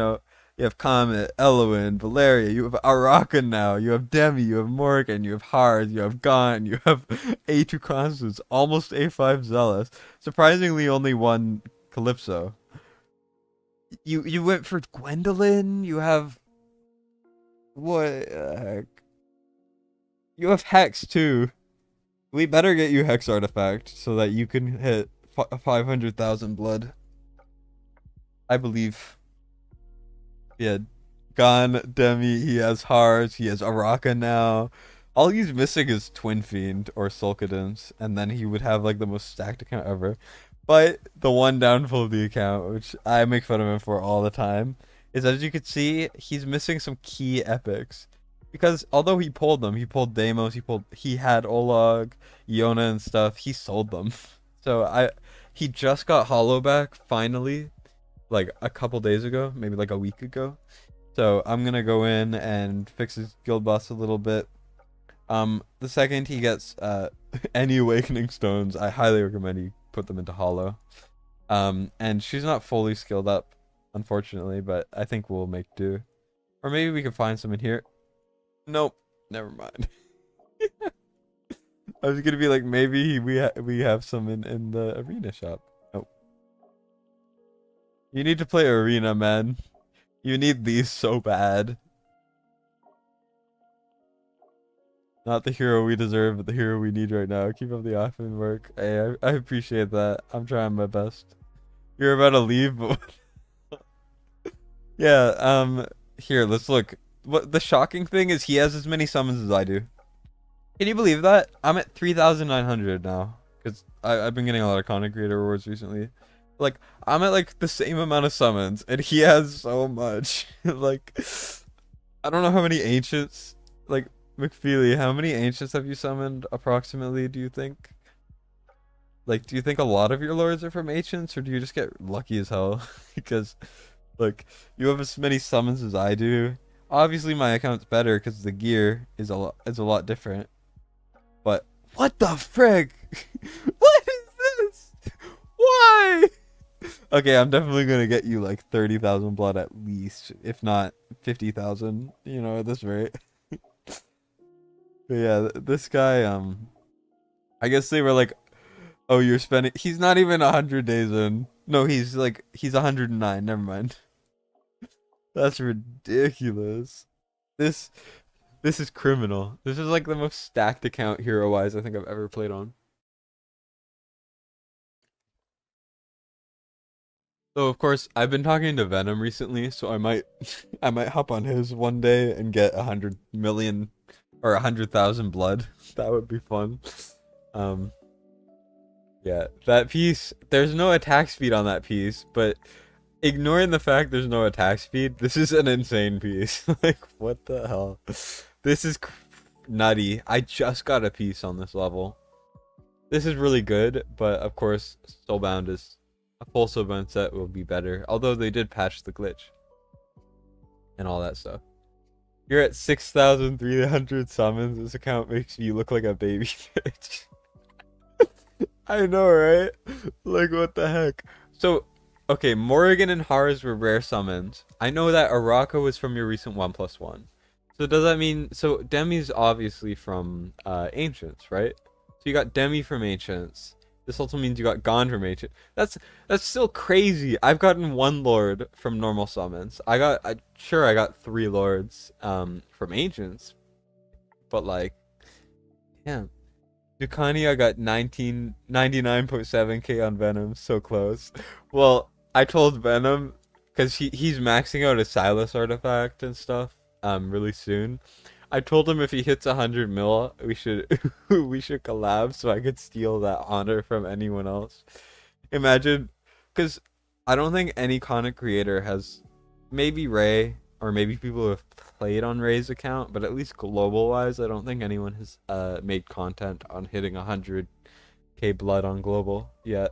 have Comet, Eloin, Valeria, you have Araka now, you have Demi, you have Morgan, you have Hard, you have Gaunt, you have A2 Constance, almost A5 Zealous. Surprisingly, only one Calypso. You went for Gwendolyn, you have. What the heck? You have Hex too. We better get you Hex Artifact so that you can hit 500,000 blood. I believe. Yeah, Gone Demi, he has Hearts, he has Araka now. All he's missing is Twin Fiend or Sulcadence, and then he would have like the most stacked account ever. But the one downfall of the account, which I make fun of him for all the time, is as you can see, he's missing some key epics. Because although he pulled them, he pulled Deimos, he had Olog, Iona and stuff, he sold them. So he just got Hollow back finally, like a couple days ago, maybe like a week ago. So I'm gonna go in and fix his guild boss a little bit. The second he gets any awakening stones, I highly recommend he put them into Hollow. And she's not fully skilled up, unfortunately, but I think we'll make do. Or maybe we can find some in here. Nope, never mind. I was gonna be like, maybe we have some in the arena shop. Nope. You need to play arena, man. You need these so bad. Not the hero we deserve, but the hero we need right now. Keep up the awesome work. Hey, I appreciate that. I'm trying my best. You're about to leave, but yeah. Here, let's look. What the shocking thing is, he has as many summons as I do. Can you believe that? I'm at 3,900 now because I've been getting a lot of content creator rewards recently. Like I'm at like the same amount of summons, and he has so much. Like I don't know how many ancients. Like McFeely, how many ancients have you summoned approximately? Do you think? Like, do you think a lot of your lords are from ancients, or do you just get lucky as hell? Because like you have as many summons as I do. Obviously, my account's better because the gear is a lot different. But what the frig? What is this? Why? Okay, I'm definitely gonna get you like 30,000 blood at least, if not 50,000. You know, at this rate. But yeah, this guy. I guess they were like, "Oh, you're spending." He's not even 100 days in. No, he's 109. Never mind. That's ridiculous. This this is criminal. This is like the most stacked account hero wise I think I've ever played on. So of course I've been talking to Venom recently, so I might I might hop on his one day and get 100 million or 100,000 blood. That would be fun. Um yeah, that piece, there's no attack speed on that piece, but ignoring the fact there's no attack speed, this is an insane piece. Like what the hell? This is nutty. I just got a piece on this level. This is really good, but of course, Soulbound is a full Soulbound set will be better. Although they did patch the glitch and all that stuff. You're at 6,300 summons. This account makes you look like a baby bitch. I know, right? Like what the heck? So, okay, Morrigan and Haras were rare summons. I know that Araka was from your recent 1+1. So does that mean, so Demi's obviously from Ancients, right? So you got Demi from Ancients. This also means you got Gone from Ancient. That's still crazy. I've gotten one Lord from normal summons. I got 3 Lords from Ancients. But like, damn. Ducani, I got 99.7k on Venom. So close. Well, I told Venom, because he's maxing out a Silas artifact and stuff really soon. I told him if he hits 100 mil, we should we should collab so I could steal that honor from anyone else. Imagine, because I don't think any content creator has, maybe Ray or maybe people who have played on Ray's account, but at least global wise, I don't think anyone has made content on hitting 100k blood on global yet.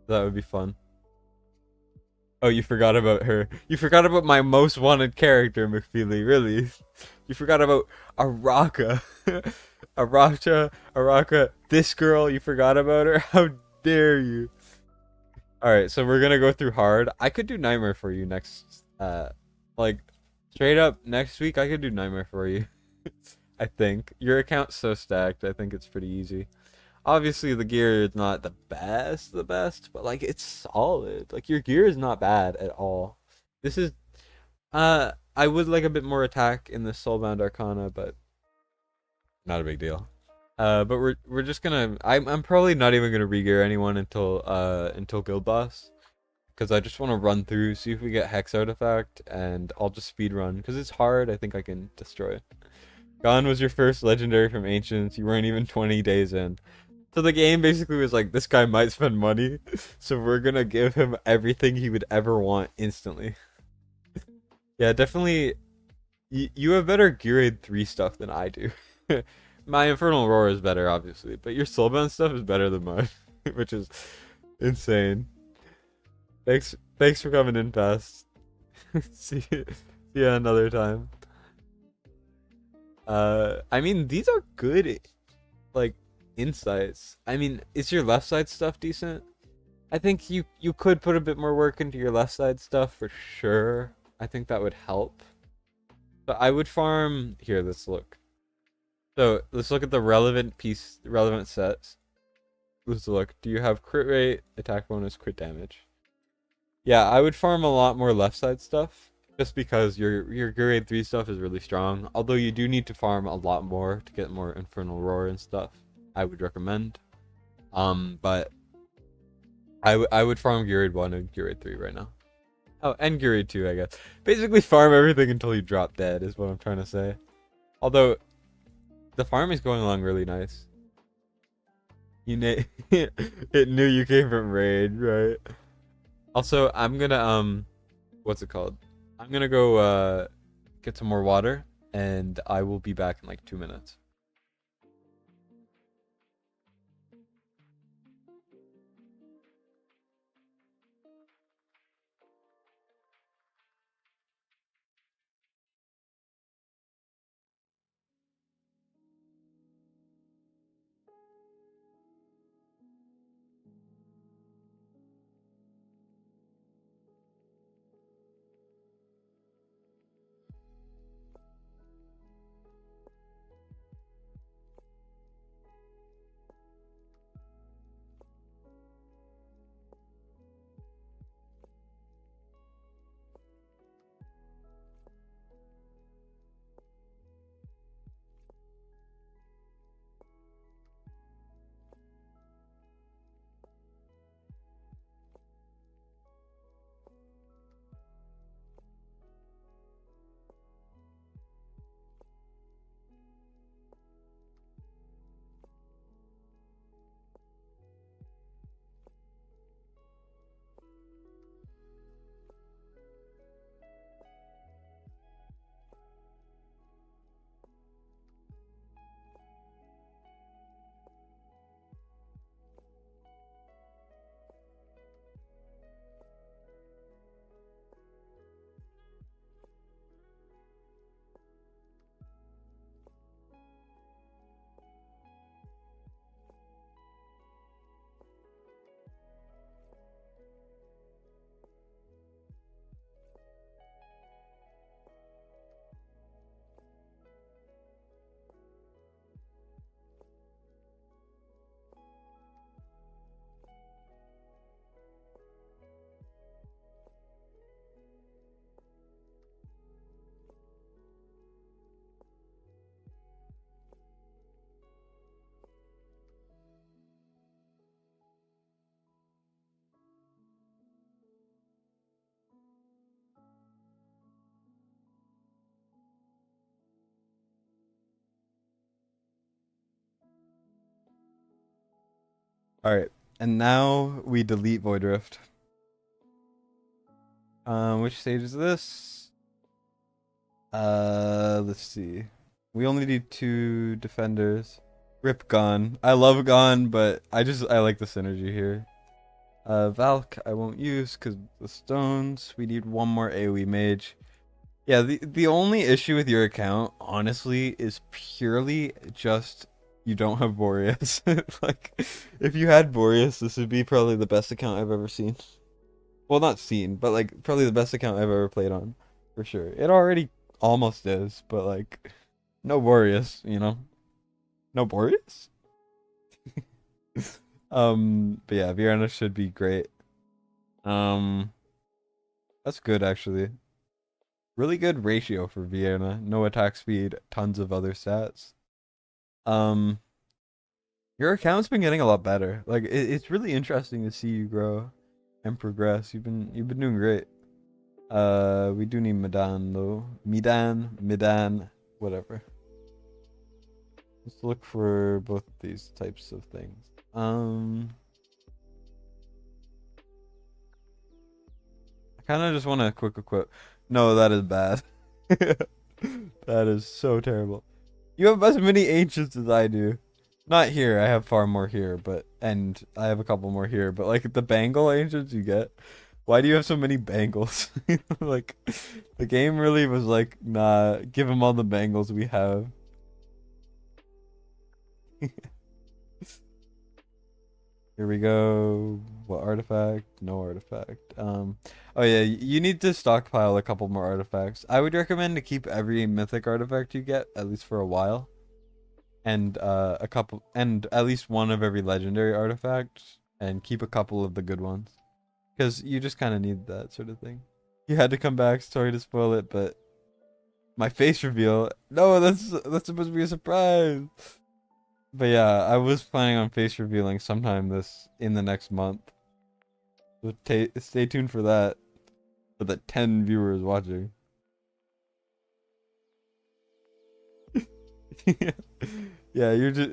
That would be fun. Oh, you forgot about her. You forgot about my most wanted character, McFeely. Really? You forgot about Araka. Araka. This girl, you forgot about her? How dare you? Alright, so we're gonna go through hard. I could do Nightmare for you next, like, straight up, next week I could do Nightmare for you. I think. Your account's so stacked, I think it's pretty easy. Obviously the gear is not the best, but like it's solid. Like your gear is not bad at all. This is I would like a bit more attack in the Soulbound Arcana, but not a big deal. But we're just gonna I'm probably not even gonna regear anyone until Guild Boss. because I just want to run through, see if we get Hex Artifact, and I'll just speed run because it's hard. I think I can destroy it. Gone was your first legendary from Ancients. You weren't even 20 days in. So the game basically was like, this guy might spend money, so we're gonna give him everything he would ever want instantly. Yeah, definitely. You have better Gear Aid 3 stuff than I do. My Infernal Roar is better, obviously, but your Soulbound stuff is better than mine, which is insane. Thanks for coming in, Fast. See you another time. I mean, these are good, like, insights. I mean, is your left side stuff decent? I think you could put a bit more work into your left side stuff for sure. I think that would help. But I would farm here. Let's look. So let's look at the relevant sets. Let's look. Do you have crit rate, attack bonus, crit damage? Yeah, I would farm a lot more left side stuff, just because your grade 3 stuff is really strong. Although you do need to farm a lot more to get more Infernal Roar and stuff. I would recommend. But I would farm Gear Aid 1 and Gear Aid 3 right now. Oh, and Gear Aid 2, I guess. Basically farm everything until you drop dead is what I'm trying to say. Although the farm is going along really nice. It knew you came from raid, right? Also, I'm gonna what's it called? I'm gonna go get some more water, and I will be back in like 2 minutes. Alright, and now we delete Void Rift. Which stage is this? Let's see. We only need 2 defenders. Rip Gon. I love Gon, but I like the synergy here. Valk I won't use because the stones. We need 1 more AoE mage. Yeah, the only issue with your account, honestly, is purely just you don't have Boreas. Like, if you had Boreas, this would be probably the best account I've ever seen. Well, not seen, but like probably the best account I've ever played on, for sure. It already almost is, but like, no Boreas, you know? No Boreas? But yeah, Vienna should be great. That's good actually. Really good ratio for Vienna. No attack speed, tons of other stats. Um, your account's been getting a lot better. Like it's really interesting to see you grow. and progress. You've been doing great. We do need Medan though. Midan, whatever. Let's look for both these types of things. I kind of just want to quick equip. No, that is bad. That is so terrible. You have as many ancients as I do. Not here. I have far more here, and I have a couple more here. But like the bangle ancients you get. Why do you have so many bangles? Like, the game really was like, nah, give them all the bangles we have. Here we go. What artifact? No artifact. Oh yeah, you need to stockpile a couple more artifacts. I would recommend to keep every mythic artifact you get, at least for a while. And a couple, and at least one of every legendary artifact, and keep a couple of the good ones. Because you just kind of need that sort of thing. You had to come back, sorry to spoil it, but my face reveal. No, that's supposed to be a surprise. But yeah, I was planning on face revealing sometime in the next month. So stay tuned for that. For the 10 viewers watching. Yeah, you're just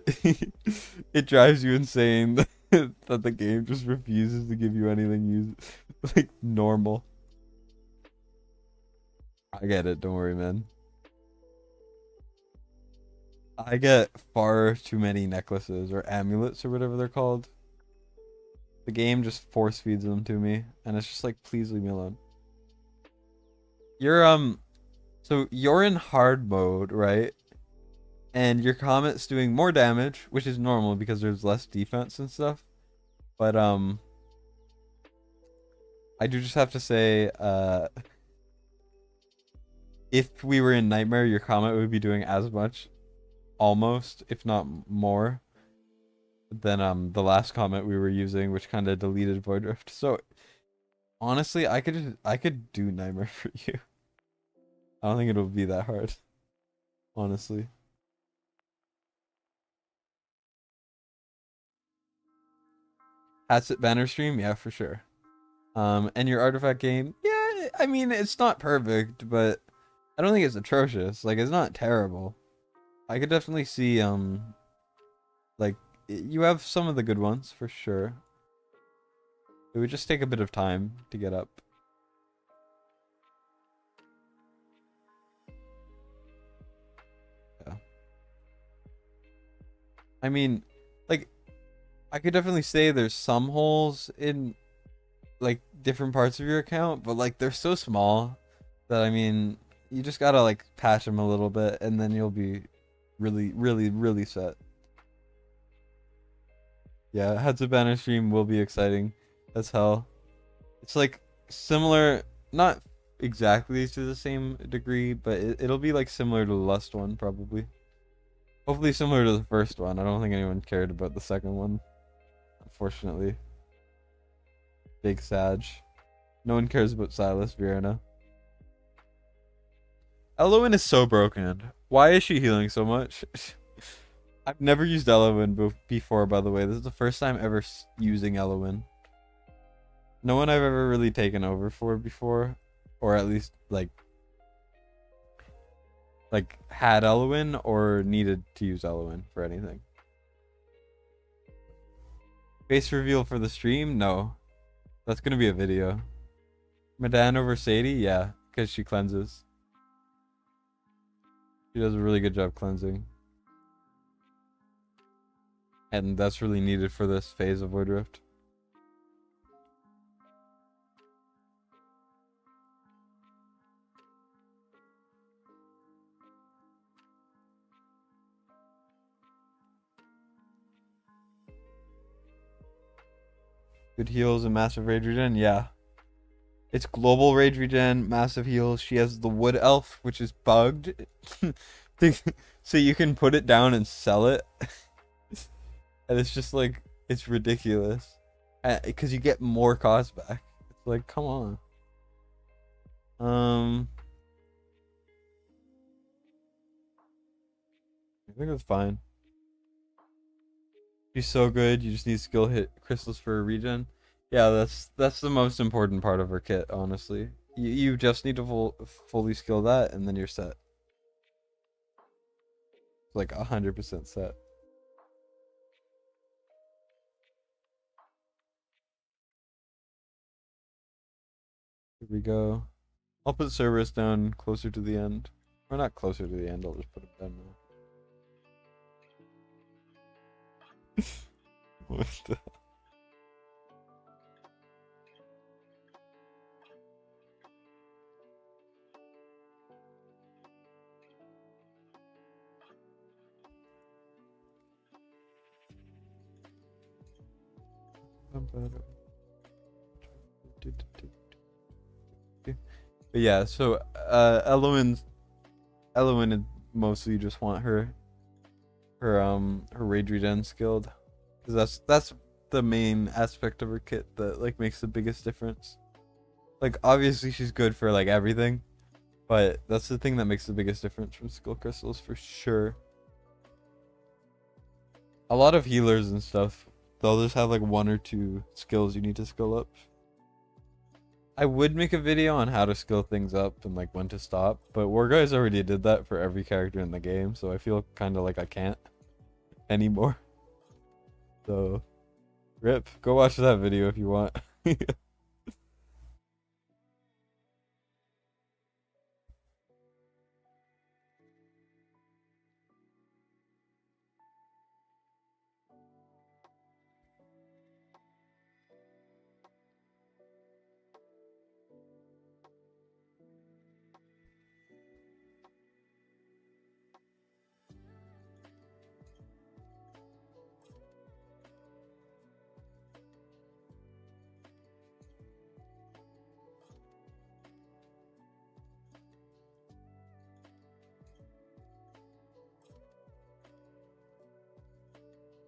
it drives you insane that the game just refuses to give you anything like normal. I get it, don't worry, man. I get far too many necklaces or amulets or whatever they're called. The game just force feeds them to me, and it's just like, please leave me alone. You're so you're in hard mode, right? And your comet's doing more damage, which is normal because there's less defense and stuff. But I do just have to say, if we were in Nightmare, your comet would be doing as much, almost, if not more, than the last comet we were using, which kind of deleted Void Rift. So honestly, I could do Nightmare for you. I don't think it'll be that hard, honestly. Hatset banner stream, yeah, for sure. And your artifact game, yeah, I mean, it's not perfect, but I don't think it's atrocious. Like, it's not terrible. I could definitely see, like, you have some of the good ones, for sure. It would just take a bit of time to get up. Yeah. I mean, like, I could definitely say there's some holes in, like, different parts of your account, but, like, they're so small that, I mean, you just gotta, like, patch them a little bit, and then you'll be really, really, really set. Yeah, Heads of Banner stream will be exciting as hell. It's like similar, not exactly to the same degree, but it'll be like similar to the Lust one, probably. Hopefully similar to the first one. I don't think anyone cared about the second one, unfortunately. Big Sag. No one cares about Silas Vierna. Elowen is so broken. Why is she healing so much? I've never used Elowen before, by the way. This is the first time ever using Elowen. No one I've ever really taken over for before, or at least like had Elowen or needed to use Elowen for anything. Face reveal for the stream? No. That's gonna be a video. Madan over Sadie? Yeah, because she cleanses. She does a really good job cleansing. And that's really needed for this phase of Void Rift. Good heals and massive rage regen? Yeah. It's global rage regen, massive heals. She has the wood elf, which is bugged. So you can put it down and sell it. And it's just like, it's ridiculous. Because you get more cost back. It's like, come on. I think it's fine. She's so good, you just need skill hit crystals for a regen. Yeah, that's the most important part of her kit, honestly. You just need to fully skill that, and then you're set. Like 100% set. Here we go. I'll put Cerberus down closer to the end. Or not closer to the end, I'll just put him down now. What the? But yeah, so Elowen mostly just want her rage regen skilled, because that's the main aspect of her kit that like makes the biggest difference. Like obviously she's good for like everything, but that's the thing that makes the biggest difference from skill crystals for sure. A lot of healers and stuff, they'll just have like one or two skills you need to skill up. I would make a video on how to skill things up and like when to stop, but War Guys already did that for every character in the game, so I feel kind of like I can't anymore. So, rip. Go watch that video if you want.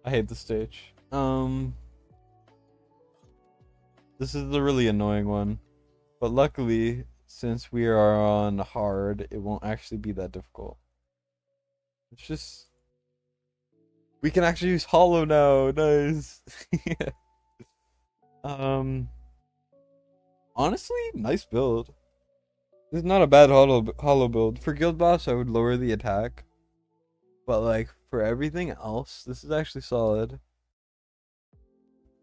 I hate the stage. This is the really annoying one, but luckily, since we are on hard, it won't actually be that difficult. It's just we can actually use hollow now. Nice. Yeah. Honestly, nice build. This is not a bad hollow build. For guild boss, I would lower the attack, but like for everything else, this is actually solid.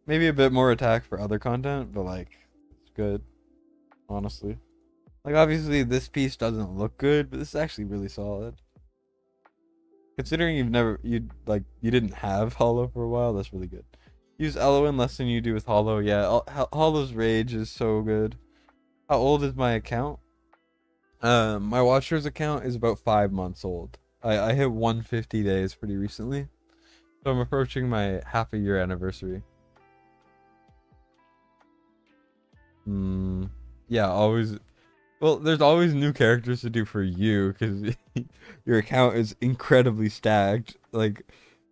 Maybe a bit more attack for other content, but like it's good, honestly. Like obviously this piece doesn't look good, but this is actually really solid. Considering you didn't have hollow for a while, that's really good. Use Elowen less than you do with hollow. Yeah, hollow's rage is so good. How old is my account? My Watchers account is about 5 months old. I hit 150 days pretty recently, so I'm approaching my half a year anniversary. Yeah, always. Well, there's always new characters to do for you because your account is incredibly stacked. Like,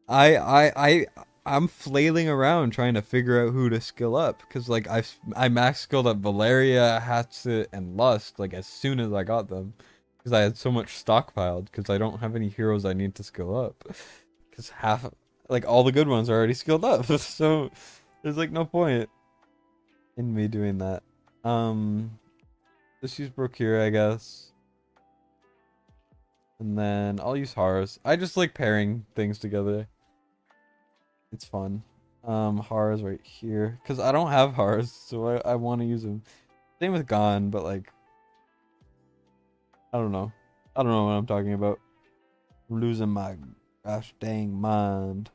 I, I, I, I'm flailing around trying to figure out who to skill up because like I max skilled up Valeria, Hatset, and Lust like as soon as I got them because I had so much stockpiled because I don't have any heroes I need to skill up because like all the good ones are already skilled up, so there's like no point in me doing that. Let's use Brokira, I guess. And then I'll use Horus. I just like pairing things together. It's fun. Horus right here. Because I don't have Horus, so I want to use him. Same with Gon, but like... I don't know. I don't know what I'm talking about. I'm losing my gosh dang mind.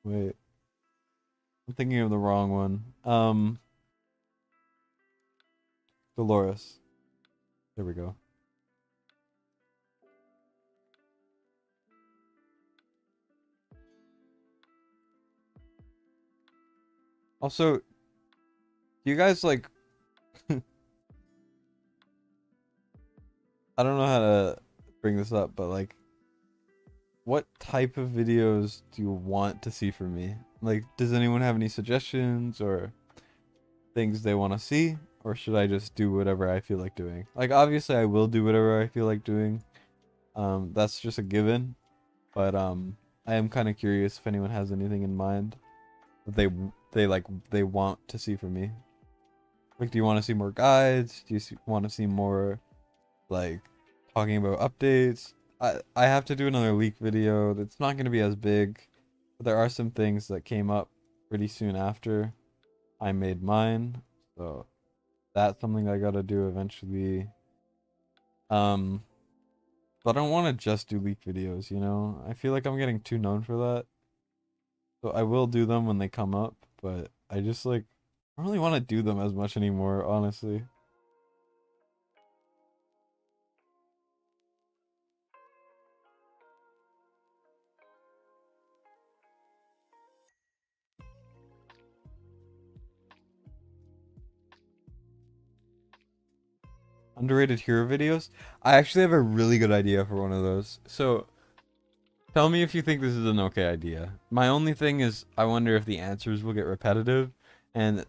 Wait. I'm thinking of the wrong one. Dolores. There we go. Also, do you guys like... I don't know how to bring this up, but like... What type of videos do you want to see from me? Like, does anyone have any suggestions or things they want to see? Or should I just do whatever I feel like doing? Like, obviously I will do whatever I feel like doing. That's just a given. But, I am kind of curious if anyone has anything in mind. that they want to see from me. Like, do you want to see more guides? Do you want to see more like talking about updates? I have to do another leak video that's not going to be as big, but there are some things that came up pretty soon after I made mine, so that's something I gotta do eventually. Um, but I don't want to just do leak videos, you know? I feel like I'm getting too known for that. So I will do them when they come up, but I just like I don't really want to do them as much anymore, honestly. Underrated hero videos? I actually have a really good idea for one of those. So tell me if you think this is an okay idea. My only thing is I wonder if the answers will get repetitive, and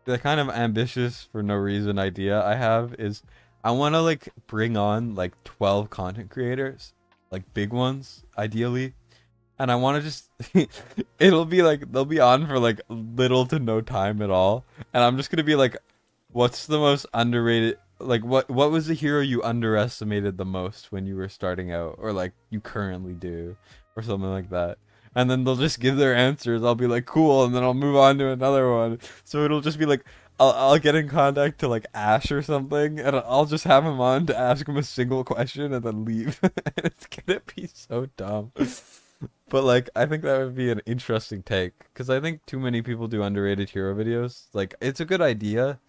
the kind of ambitious for no reason idea I have is I want to like bring on like 12 content creators, like big ones ideally, and I want to just it'll be like they'll be on for like little to no time at all, and I'm just going to be like, what's the most underrated, like what was the hero you underestimated the most when you were starting out, or like you currently do, or something like that. And then they'll just give their answers. I'll be like, cool, and then I'll move on to another one. So it'll just be like I'll get in contact to like Ash or something, and I'll just have him on to ask him a single question and then leave. And it's gonna be so dumb. But like I think that would be an interesting take, because I think too many people do underrated hero videos. Like it's a good idea,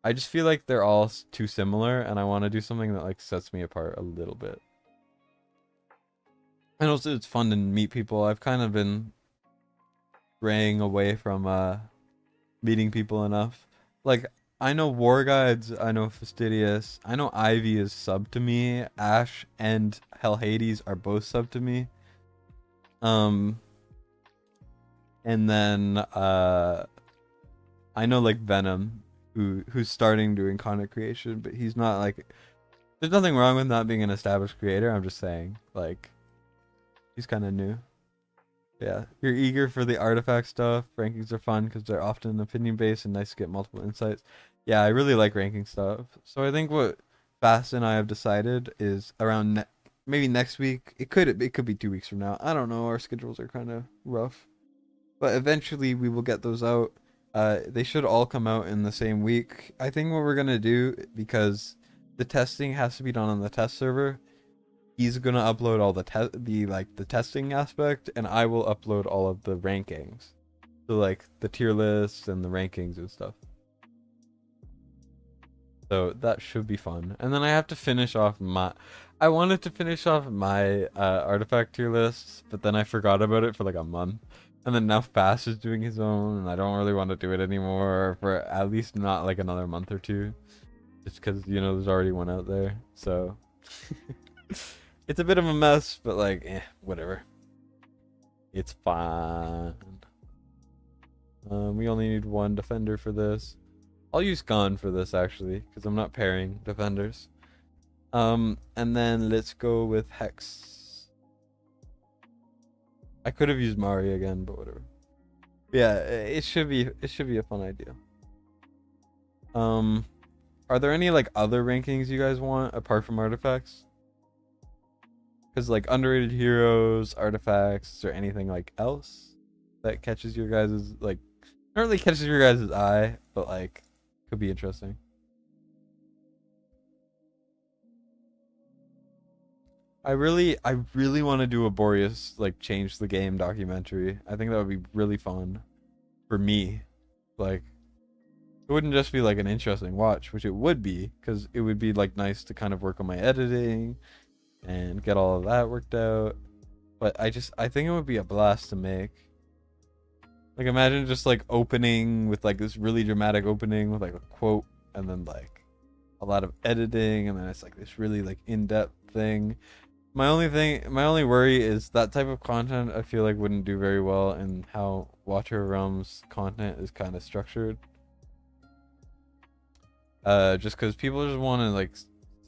I just feel like they're all too similar, and I want to do something that like sets me apart a little bit. And also, it's fun to meet people. I've kind of been straying away from meeting people enough. Like I know War Guides, I know Fastidious, I know Ivy is sub to me. Ash and Hell Hades are both sub to me. And then I know like Venom, who's starting doing content creation, but he's not like, there's nothing wrong with not being an established creator. I'm just saying, like, he's kind of new. Yeah, you're eager for the artifact stuff. Rankings are fun because they're often opinion based and nice to get multiple insights. Yeah, I really like ranking stuff. So I think what Fast and I have decided is around maybe next week. It could be 2 weeks from now. I don't know. Our schedules are kind of rough, but eventually we will get those out. They should all come out in the same week. I think what we're gonna do, because the testing has to be done on the test server, he's gonna upload all the testing aspect, and I will upload all of the rankings, so like the tier lists and the rankings and stuff. So that should be fun. And then I have to finish off I wanted to finish off my artifact tier lists, but then I forgot about it for like a month. And then now Fast is doing his own, and I don't really want to do it anymore for at least not like another month or two. Just because, you know, there's already one out there. So it's a bit of a mess, but like, whatever. It's fine. We only need one defender for this. I'll use Gun for this actually, because I'm not pairing defenders. And then let's go with Hex. I could have used Mari again, but whatever. Yeah, it should be a fun idea. Are there any like other rankings you guys want apart from artifacts? Because like underrated heroes, artifacts, or anything like else that catches your guys' like, not really catches your guys' eye, but like could be interesting. I really want to do a Boreas like change the game documentary. I think that would be really fun for me. Like, it wouldn't just be like an interesting watch, which it would be, because it would be like nice to kind of work on my editing and get all of that worked out. But I think it would be a blast to make. Like, imagine just like opening with like this really dramatic opening with like a quote, and then like a lot of editing, and then it's like this really like in-depth thing. My only worry is that type of content I feel like wouldn't do very well in how Watcher Realms content is kind of structured. Just because people just want to like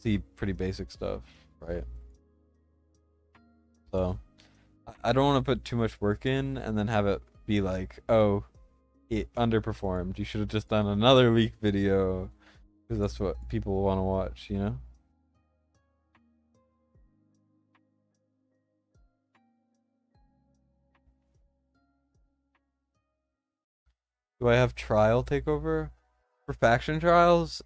see pretty basic stuff, right? So I don't want to put too much work in and then have it be like, oh, it underperformed. You should have just done another leak video because that's what people want to watch, you know? Do I have trial takeover for faction trials?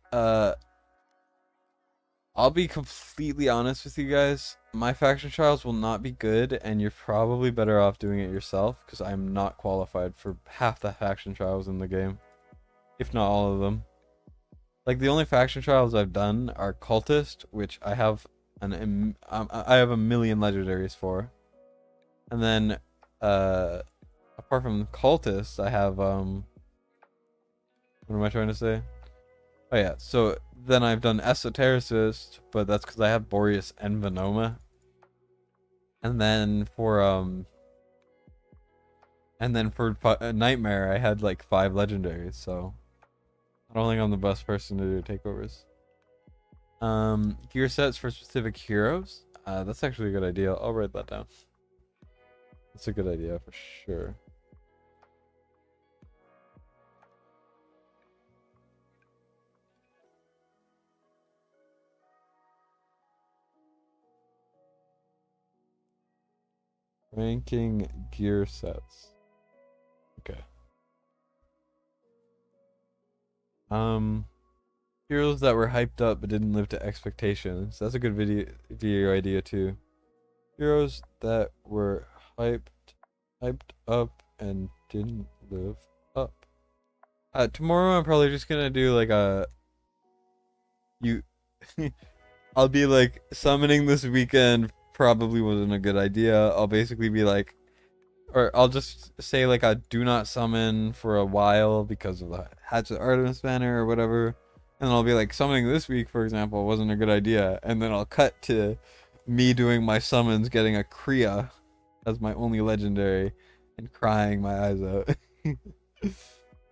I'll be completely honest with you guys. My faction trials will not be good, and you're probably better off doing it yourself because I'm not qualified for half the faction trials in the game, if not all of them. Like the only faction trials I've done are cultist, which I have I have a million legendaries for, and then apart from cultist, I have what am I trying to say? Oh yeah, so then I've done Esotericist, but that's because I have Boreas and Venoma. And then for Nightmare, I had like 5 legendaries, so I don't think I'm the best person to do takeovers. Gear sets for specific heroes. That's actually a good idea. I'll write that down. That's a good idea for sure. Ranking gear sets. Okay. Heroes that were hyped up but didn't live to expectations. That's a good video idea too. Heroes that were hyped up and didn't live up. Tomorrow I'm probably just gonna do like a I'll be like, summoning this weekend probably wasn't a good idea. I'll basically be like, or I'll just say like a do not summon for a while because of the Hatchet Artemis banner or whatever. And I'll be like, summoning this week, for example, wasn't a good idea. And then I'll cut to me doing my summons, getting a Kriya as my only legendary, and crying my eyes out.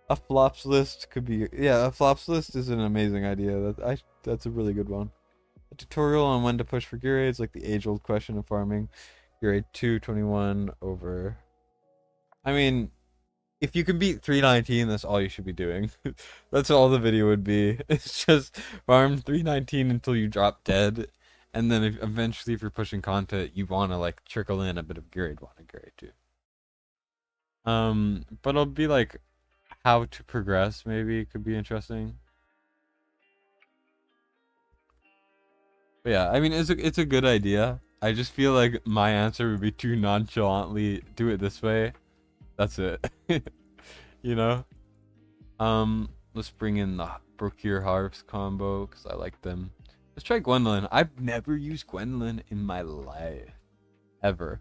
A flops list could be, yeah, a flops list is an amazing idea. That's a really good one. A tutorial on when to push for gear aids, like the age-old question of farming. Gear aid 221 over. I mean, if you can beat 319, that's all you should be doing. That's all the video would be. It's just farm 319 until you drop dead, and then eventually, if you're pushing content, you want to like trickle in a bit of gear aid 1 and gear aid 2. But it'll be like how to progress. Maybe could be interesting. But yeah, I mean, it's a good idea. I just feel like my answer would be too nonchalantly do it this way. That's it. You know? Let's bring in the Procure Harvest combo because I like them. Let's try Gwendolyn. I've never used Gwendolyn in my life. Ever.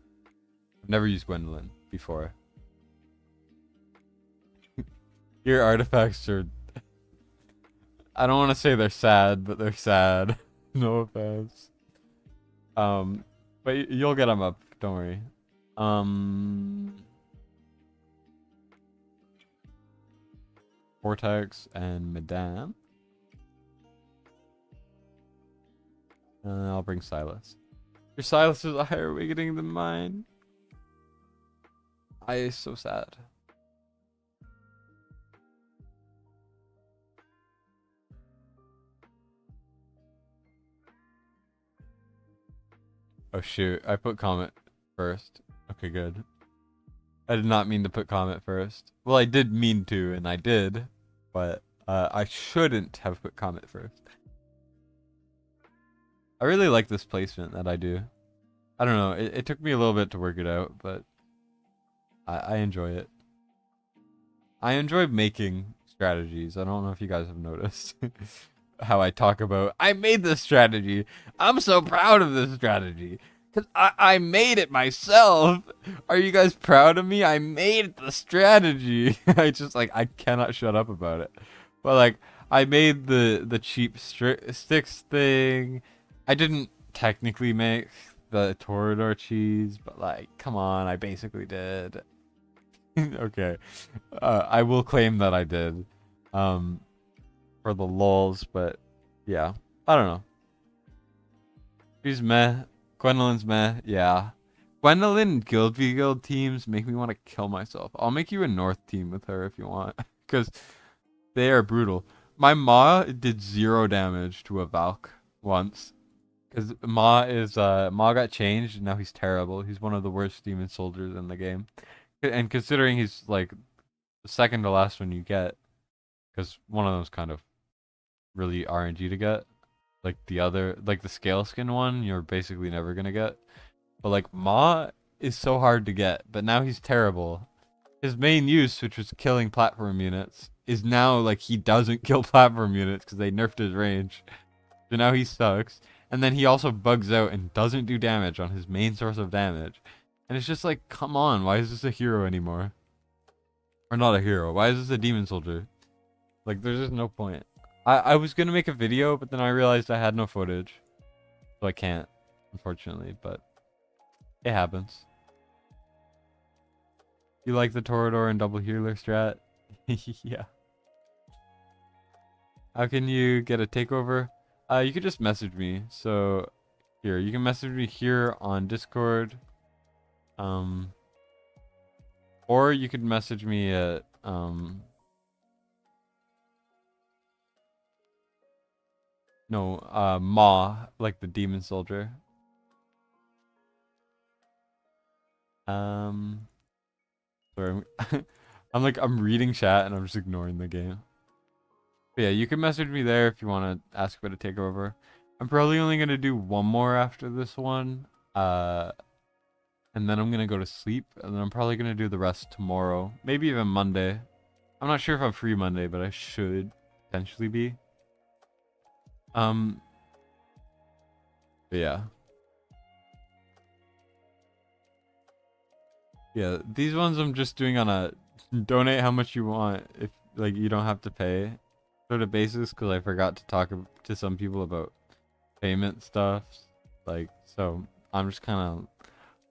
I've never used Gwendolyn before. Your artifacts are... I don't want to say they're sad, but they're sad. No offense. But you'll get them up. Don't worry. Vortex and Madame. I'll bring Silas. Your Silas is a higher awakening than mine. I is so sad. Oh shoot, I put comment first. Okay, good. I did not mean to put comment first. Well, I did mean to, and I did, but I shouldn't have put comment first. I really like this placement that I do. I don't know, it took me a little bit to work it out, but I enjoy it. I enjoy making strategies. I don't know if you guys have noticed how I talk about, I made this strategy. I'm so proud of this strategy. Because I made it myself. Are you guys proud of me? I made the strategy. I just, like, I cannot shut up about it. But, like, I made the cheap sticks thing. I didn't technically make the Torador cheese, but, like, come on, I basically did. Okay. I will claim that I did. For the lulz, but yeah. I don't know. She's meh. Gwendolyn's meh, yeah. Gwendolyn Guild v Guild teams make me want to kill myself. I'll make you a North team with her if you want, because they are brutal. My Ma did 0 damage to a Valk once, because Ma got changed and now he's terrible. He's one of the worst demon soldiers in the game, and considering he's like the second to last one you get, because one of them's kind of really RNG to get. Like the other, like the scale skin one, you're basically never gonna get. But like Ma is so hard to get, but now he's terrible. His main use, which was killing platform units, is now like he doesn't kill platform units because they nerfed his range. So now he sucks. And then he also bugs out and doesn't do damage on his main source of damage. And it's just like, come on, why is this a hero anymore? Or not a hero, why is this a demon soldier? Like, there's just no point. I was gonna make a video, but then I realized I had no footage. So I can't, unfortunately, but it happens. You like the Torador and double healer strat? Yeah. How can you get a takeover? You could just message me. So here, you can message me here on Discord. Or you could message me at Ma, like the demon soldier. Sorry, I'm reading chat and I'm just ignoring the game. But yeah, you can message me there if you want to ask about a takeover. I'm probably only gonna do one more after this one. And then I'm gonna go to sleep, and then I'm probably gonna do the rest tomorrow, maybe even Monday. I'm not sure if I'm free Monday, but I should potentially be. But yeah. Yeah, these ones I'm just doing on a donate how much you want if like you don't have to pay sort of basis, because I forgot to talk to some people about payment stuff. Like, so I'm just kind of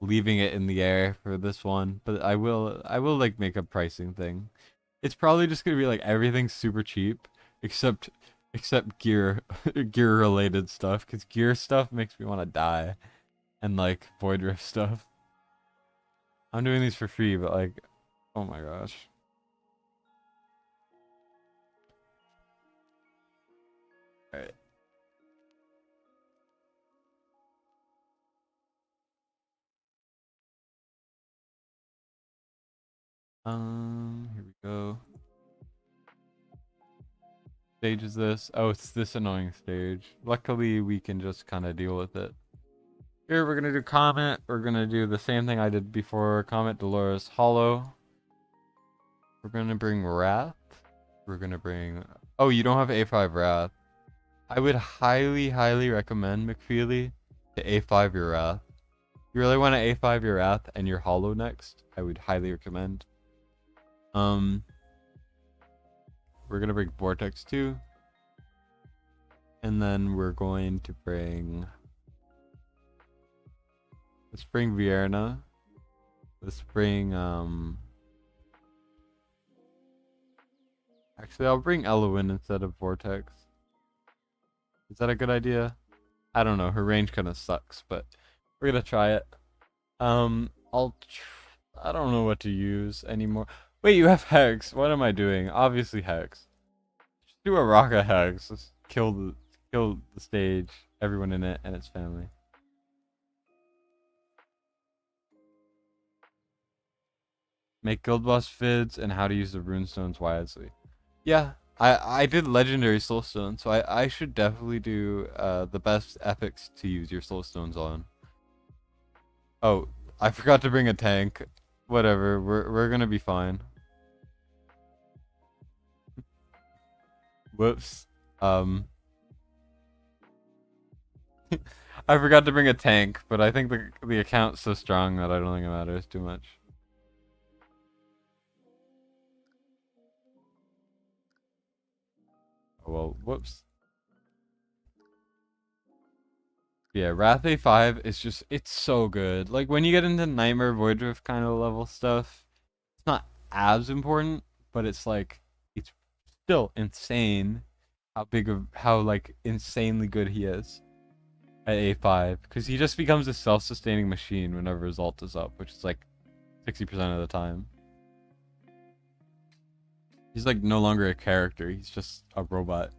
leaving it in the air for this one, but I will like make a pricing thing. It's probably just gonna be like everything's super cheap except gear gear related stuff, because gear stuff makes me want to die, and like void rift stuff. I'm doing these for free, but like, oh my gosh. Alright. Here we go. Stage is this? Oh, it's this annoying stage. Luckily, we can just kind of deal with it. Here, we're gonna do Comet. We're gonna do the same thing I did before. Comet, Dolores, Hollow. We're gonna bring Wrath. We're gonna bring... Oh, you don't have A5 Wrath. I would highly, highly recommend, McFeely, to A5 your Wrath. If you really want to A5 your Wrath and your Hollow next, I would highly recommend. We're gonna bring Vortex 2. And then we're going to bring... Let's bring Vierna. Let's bring, Actually, I'll bring Elowen instead of Vortex. Is that a good idea? I don't know. Her range kind of sucks, but we're gonna try it. I don't know what to use anymore. Wait, you have Hex. What am I doing? Obviously Hex. Just do a Rocka Hex. Just kill the stage, everyone in it, and its family. Make guild boss vids and how to use the runestones wisely. Yeah, I did legendary soulstone, so I should definitely do the best epics to use your soulstones on. Oh, I forgot to bring a tank. Whatever, we're gonna be fine. Whoops. I forgot to bring a tank, but I think the account's so strong that I don't think it matters too much. Oh, well, whoops. Yeah, Wrath A5 is just, it's so good. Like, when you get into Nightmare Void Rift kind of level stuff, it's not as important, but it's like, it's still insane how like, insanely good he is. at A5 because he just becomes a self-sustaining machine whenever his ult is up, which is like 60% of the time. He's like no longer a character, he's just a robot.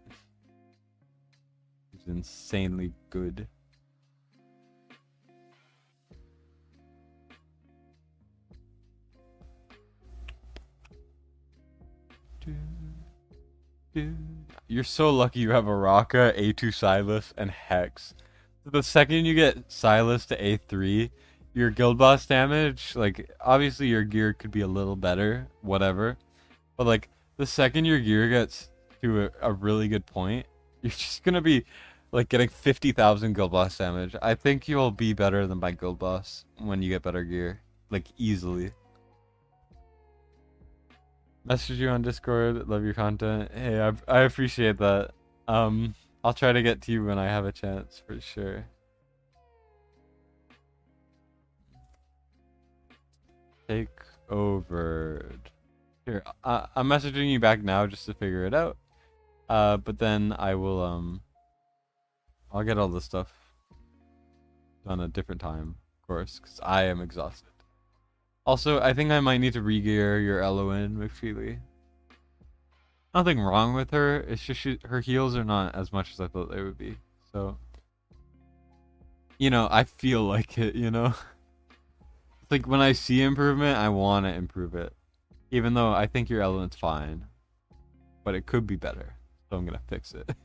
He's insanely good. You're so lucky you have Araka, A2 Silas, and Hex. The second you get Silas to A3, your guild boss damage, like, obviously your gear could be a little better, whatever. But, like, the second your gear gets to a really good point, you're just gonna be, like, getting 50,000 guild boss damage. I think you'll be better than my guild boss when you get better gear. Like, easily. Message you on Discord. Love your content. Hey, I appreciate that. I'll try to get to you when I have a chance for sure. Takeover. Here, I'm messaging you back now just to figure it out. But then I will I'll get all this stuff done a different time, of course, because I am exhausted. Also, I think I might need to re-gear your Eloin McFeely. Nothing wrong with her, it's just her heals are not as much as I thought they would be. So, you know, I feel like it, you know? It's like when I see improvement, I want to improve it. Even though I think your Eloin's fine. But it could be better. So I'm going to fix it.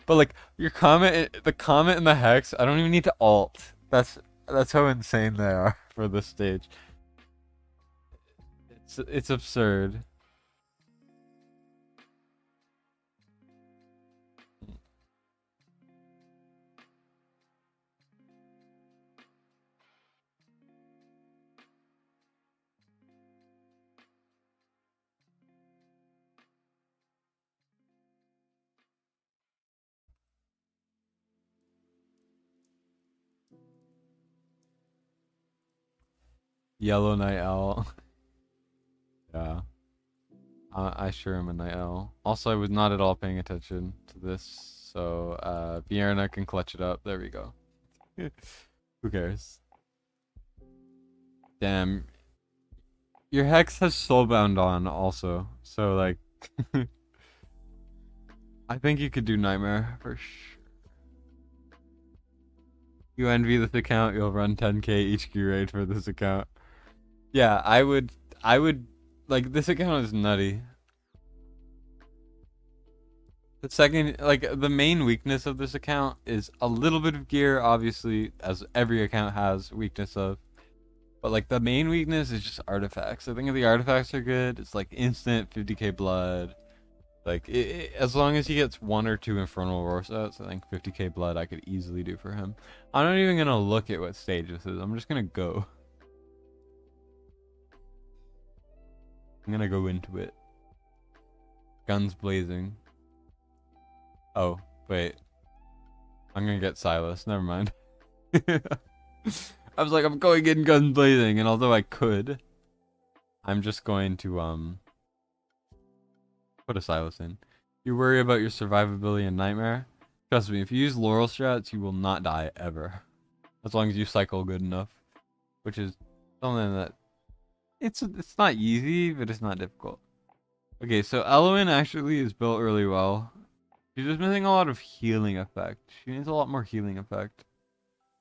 But like, your comment, the comment and the hex, I don't even need to alt. That's how insane they are for this stage. It's absurd. Yellow Night Owl. Yeah. I sure am a Night Owl. Also, I was not at all paying attention to this, so Bierna can clutch it up. There we go. Who cares? Damn. Your Hex has Soulbound on also, so like... I think you could do Nightmare for sure. You envy this account, you'll run 10k each gear raid for this account. Yeah, I would, like, this account is nutty. The second, like, the main weakness of this account is a little bit of gear, obviously, as every account has weakness of. But, like, the main weakness is just artifacts. I think if the artifacts are good, it's, like, instant 50k blood. Like, as long as he gets 1 or 2 Infernal Roar sets, I think 50k blood I could easily do for him. I'm not even gonna look at what stage this is. I'm just gonna go. I'm gonna go into it. Guns blazing. Oh, wait. I'm gonna get Silas. Never mind. I was like, I'm going in guns blazing, and although I could, I'm just going to put a Silas in. You worry about your survivability in Nightmare? Trust me, if you use Laurel strats, you will not die ever. As long as you cycle good enough. Which is something that... It's not easy, but it's not difficult. Okay, so Eloin actually is built really well. She's just missing a lot of healing effect. She needs a lot more healing effect.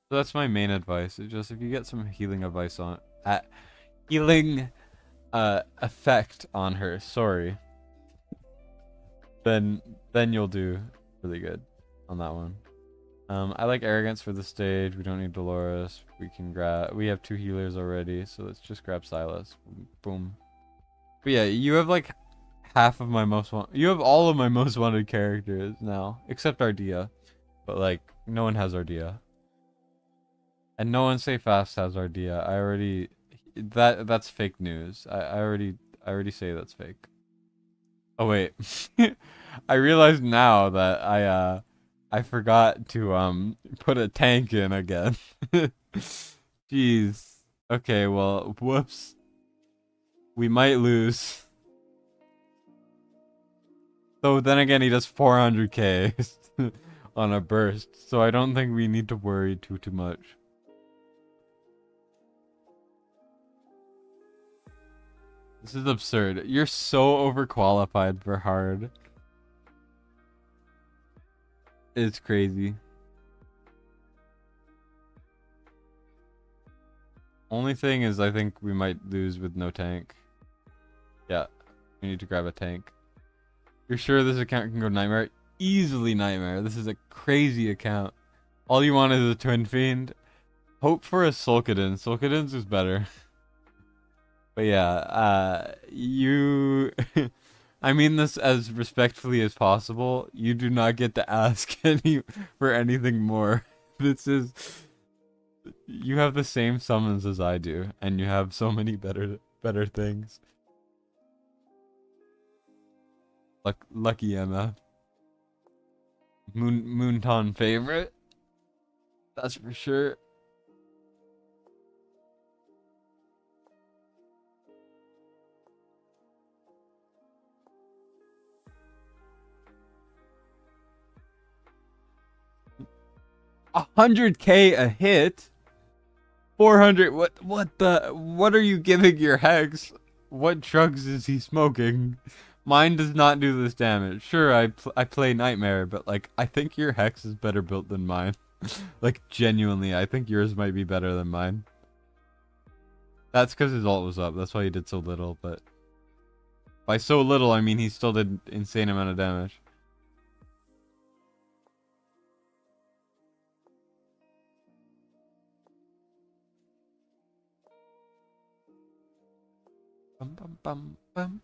So that's my main advice. It's just if you get some healing advice on... healing effect on her, sorry. Then you'll do really good on that one. I like Arrogance for the stage. We don't need Dolores. We have 2 healers already, so let's just grab Silas. Boom. But yeah, you have like half of my you have all of my most wanted characters now, except Ardea. But like, no one has Ardea. And no one say fast has Ardea. I already... That's fake news. I already say that's fake. Oh wait. I realized now that I forgot to put a tank in again. Jeez. Okay, well, whoops. We might lose. So then again, he does 400k. on a burst, so I don't think we need to worry too much. This is absurd. You're so overqualified for hard. It's crazy. Only thing is, I think we might lose with no tank. Yeah, we need to grab a tank. You're sure this account can go nightmare? Easily nightmare. This is a crazy account. All you want is a twin fiend. Hope for a Sulkadin. Sulkadin's is better. But yeah, you... I mean this as respectfully as possible. You do not get to ask for anything more. This is... You have the same summons as I do, and you have so many better things. Lucky MF. Moonton favorite. That's for sure. $100K a hit. 400. What are you giving your Hex? What drugs is he smoking? Mine does not do this damage. Sure, I play Nightmare, but like I think your Hex is better built than mine. Like genuinely, I think yours might be better than mine. That's because his ult was up. That's why he did so little. But by so little, I mean he still did insane amount of damage. Bum bum bum bum.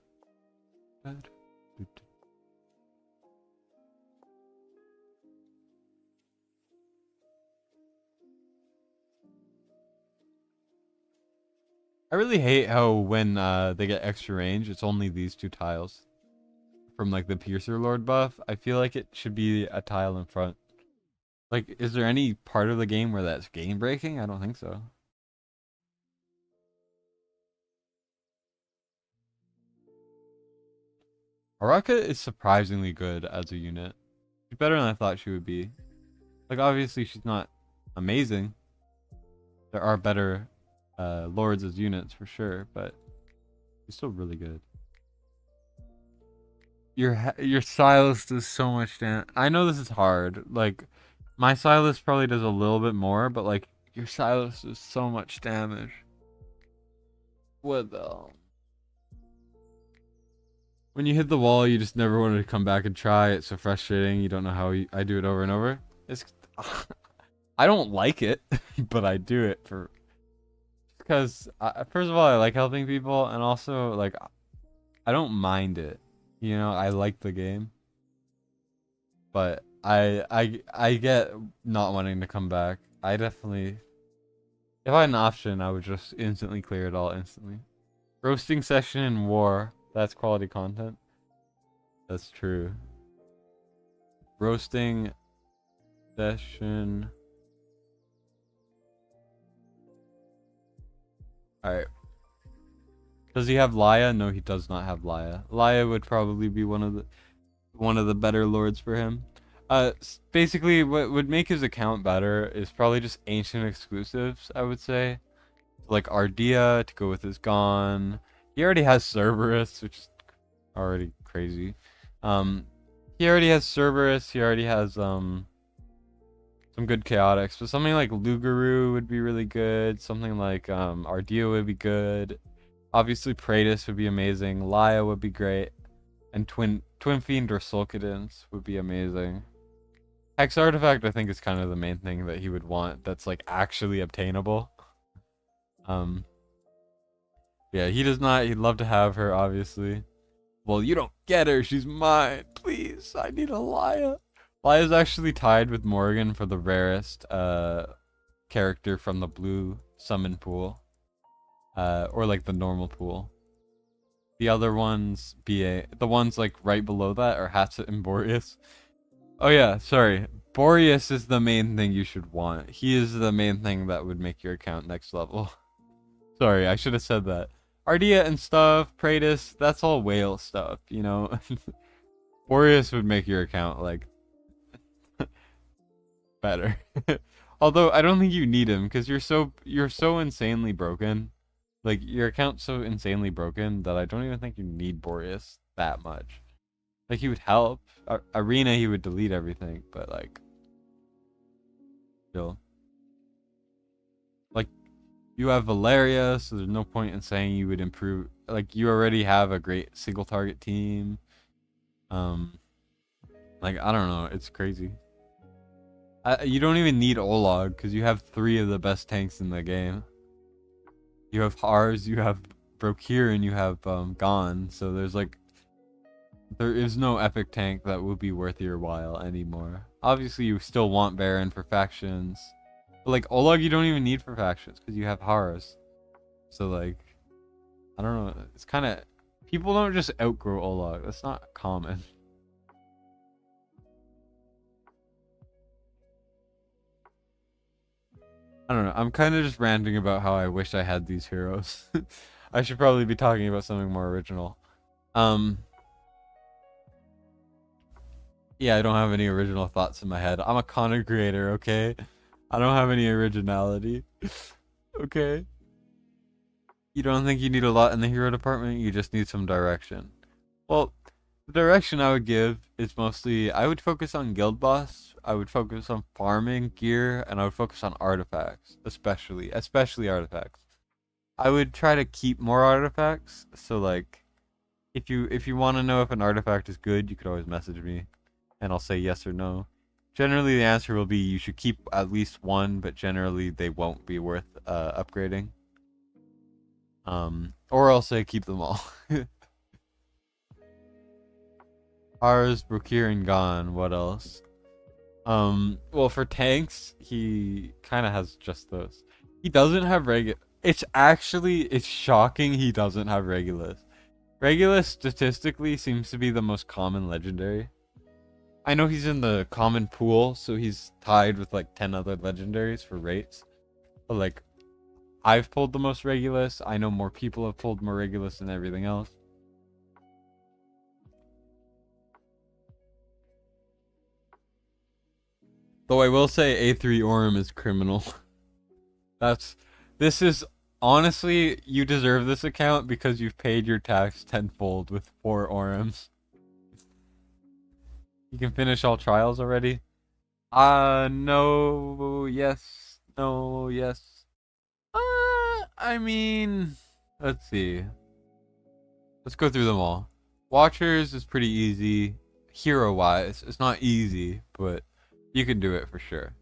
I really hate how when they get extra range, it's only these two tiles. From like the Piercer Lord buff, I feel like it should be a tile in front. Like, is there any part of the game where that's game breaking? I don't think so. Araka is surprisingly good as a unit. She's better than I thought she would be. Like, obviously she's not amazing. There are better lords as units for sure, but she's still really good. Your Silas does so much damage. I know this is hard. Like, my Silas probably does a little bit more, but like, your Silas does so much damage. What the... When you hit the wall, you just never wanted to come back and try. It's so frustrating. You don't know how I do it over and over. It's... I don't like it, but I do it for... Because, first of all, I like helping people, and also, like, I don't mind it. You know, I like the game. But I get not wanting to come back. I definitely... If I had an option, I would just instantly clear it all instantly. Roasting session in war. That's quality content. That's true. Roasting session. Alright. Does he have Laya? No, he does not have Laya. Laya would probably be one of the better lords for him. Basically, what would make his account better is probably just ancient exclusives, I would say. Like Ardea to go with his Gone. He already has Cerberus, which is already crazy. He already has Cerberus. He already has some good chaotics. But something like Lugaru would be really good. Something like Ardea would be good. Obviously, Praetus would be amazing. Laya would be great. And Twin Fiend or Sulkadins would be amazing. Hex Artifact, I think, is kind of the main thing that he would want that's like actually obtainable. Yeah, he does not. He'd love to have her, obviously. Well, you don't get her. She's mine. Please, I need a Laya. Laya's actually tied with Morgan for the rarest character from the blue summon pool. Or like the normal pool. The other ones, the ones like right below that are Hatchet and Boreas. Oh yeah, sorry. Boreas is the main thing you should want. He is the main thing that would make your account next level. Sorry, I should have said that. Ardea and stuff, Praetus, that's all whale stuff, you know? Boreas would make your account, like, better. Although I don't think you need him because you're so insanely broken. Like your account's so insanely broken that I don't even think you need Boreas that much. Like he would help. Arena he would delete everything, but like still. Like you have Valeria, so there's no point in saying you would improve. Like you already have a great single target team. Like I don't know, it's crazy. You don't even need Olog because you have 3 of the best tanks in the game. You have Hars, you have Brokir, and you have Gon. So there is no epic tank that will be worth your while anymore. Obviously, you still want Baron for factions, but like Olog, you don't even need for factions because you have Hars. So like, I don't know. It's kind of people don't just outgrow Olog. That's not common. I don't know. I'm kind of just ranting about how I wish I had these heroes. I should probably be talking about something more original. Yeah, I don't have any original thoughts in my head. I'm a content creator, okay? I don't have any originality. Okay? You don't think you need a lot in the hero department, you just need some direction. Well, the direction I would give is mostly I would focus on guild boss, I would focus on farming gear, and I would focus on artifacts, especially artifacts. I would try to keep more artifacts, so like if you want to know if an artifact is good, you could always message me and I'll say yes or no. Generally the answer will be you should keep at least one, but generally they won't be worth upgrading. Or I'll say keep them all. Ars, Brokir, and Gon. What else? Well, for tanks, he kind of has just those. He doesn't have it's shocking he doesn't have Regulus. Regulus statistically seems to be the most common legendary. I know he's in the common pool, so he's tied with like 10 other legendaries for rates. But like, I've pulled the most Regulus. I know more people have pulled more Regulus than everything else. Though I will say A3 Orem is criminal. This is honestly, you deserve this account because you've paid your tax tenfold with 4 Orems. You can finish all trials already? No, yes, no, yes. I mean, let's see. Let's go through them all. Watchers is pretty easy. Hero-wise, it's not easy, but you can do it for sure.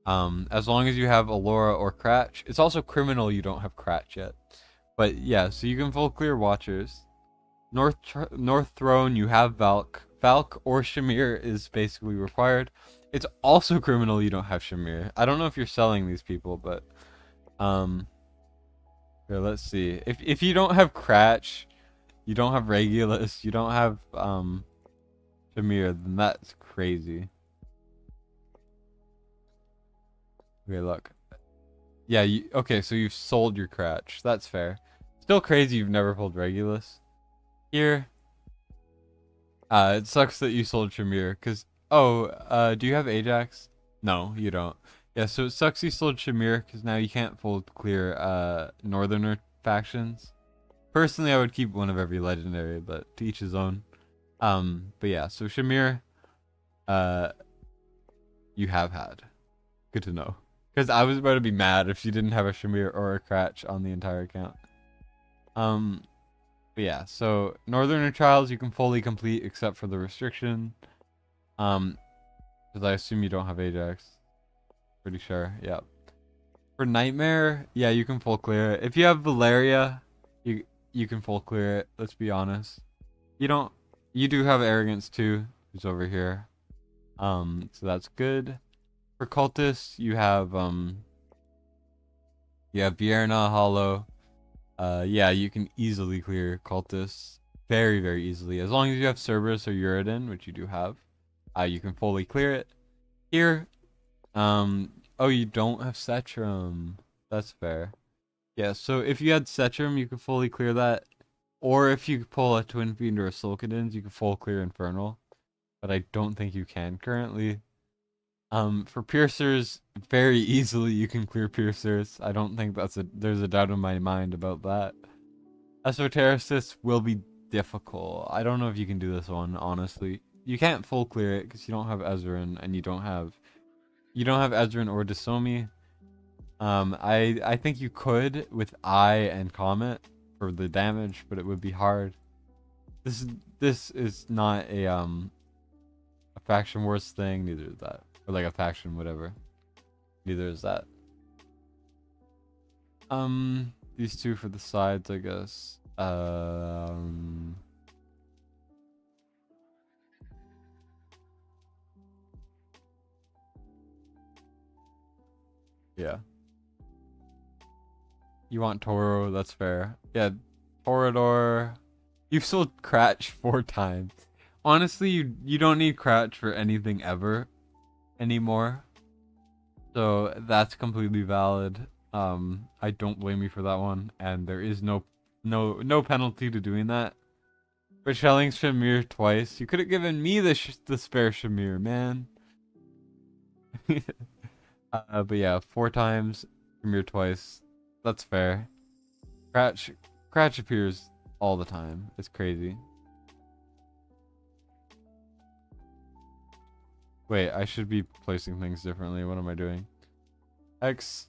As long as you have Allura or Cratch. It's also criminal you don't have Cratch yet. But yeah, so you can full clear Watchers. North Throne, you have Valk. Valk or Shamir is basically required. It's also criminal you don't have Shamir. I don't know if you're selling these people, but here, let's see. If you don't have Cratch, you don't have Regulus, you don't have Shamir, then that's crazy. Okay, look. Yeah, okay, so you've sold your Cratch. That's fair. Still crazy you've never pulled Regulus. Here. It sucks that you sold Shamir, because... Oh, do you have Ajax? No, you don't. Yeah, so it sucks you sold Shamir, because now you can't full clear, Northerner factions. Personally, I would keep one of every legendary, but to each his own. But yeah, so Shamir, you have had. Good to know. Because I was about to be mad if you didn't have a Shamir or a Cratch on the entire account. But yeah, so Northerner Trials you can fully complete except for the restriction. Because I assume you don't have Ajax. Pretty sure, yeah. For Nightmare, yeah, you can full clear it. If you have Valeria, you can full clear it, let's be honest. You do have Arrogance too, who's over here. So that's good. For Cultists, you have Vierna, Hollow. Yeah, you can easily clear Cultists. Very, very easily. As long as you have Cerberus or Uridin, which you do have, you can fully clear it. Here, oh, you don't have Setrum. That's fair. Yeah, so if you had Setrum, you could fully clear that. Or if you pull a Twin Fiend or a Sulkadins, you can full clear Infernal. But I don't think you can currently. For piercers, very easily you can clear piercers. I don't think there's a doubt in my mind about that. Esotericists will be difficult. I don't know if you can do this one, honestly. You can't full clear it because you don't have Ezrin and you don't have Ezrin or Disomi. I think you could with Eye and Comet for the damage, but it would be hard. This is not a faction wars thing, neither is that. Or like a faction whatever. Neither is that. These two for the sides, I guess. Yeah. You want Toro, that's fair. Yeah, Torador. You've sold Cratch 4 times. Honestly, you don't need Cratch for anything ever anymore. So that's completely valid. I don't blame you for that one, and there is no penalty to doing that. But shelling Shamir twice, you could have given me the spare Shamir, man. But yeah, 4 times, Shamir twice. That's fair. Cratch appears all the time. It's crazy. Wait, I should be placing things differently. What am I doing? X.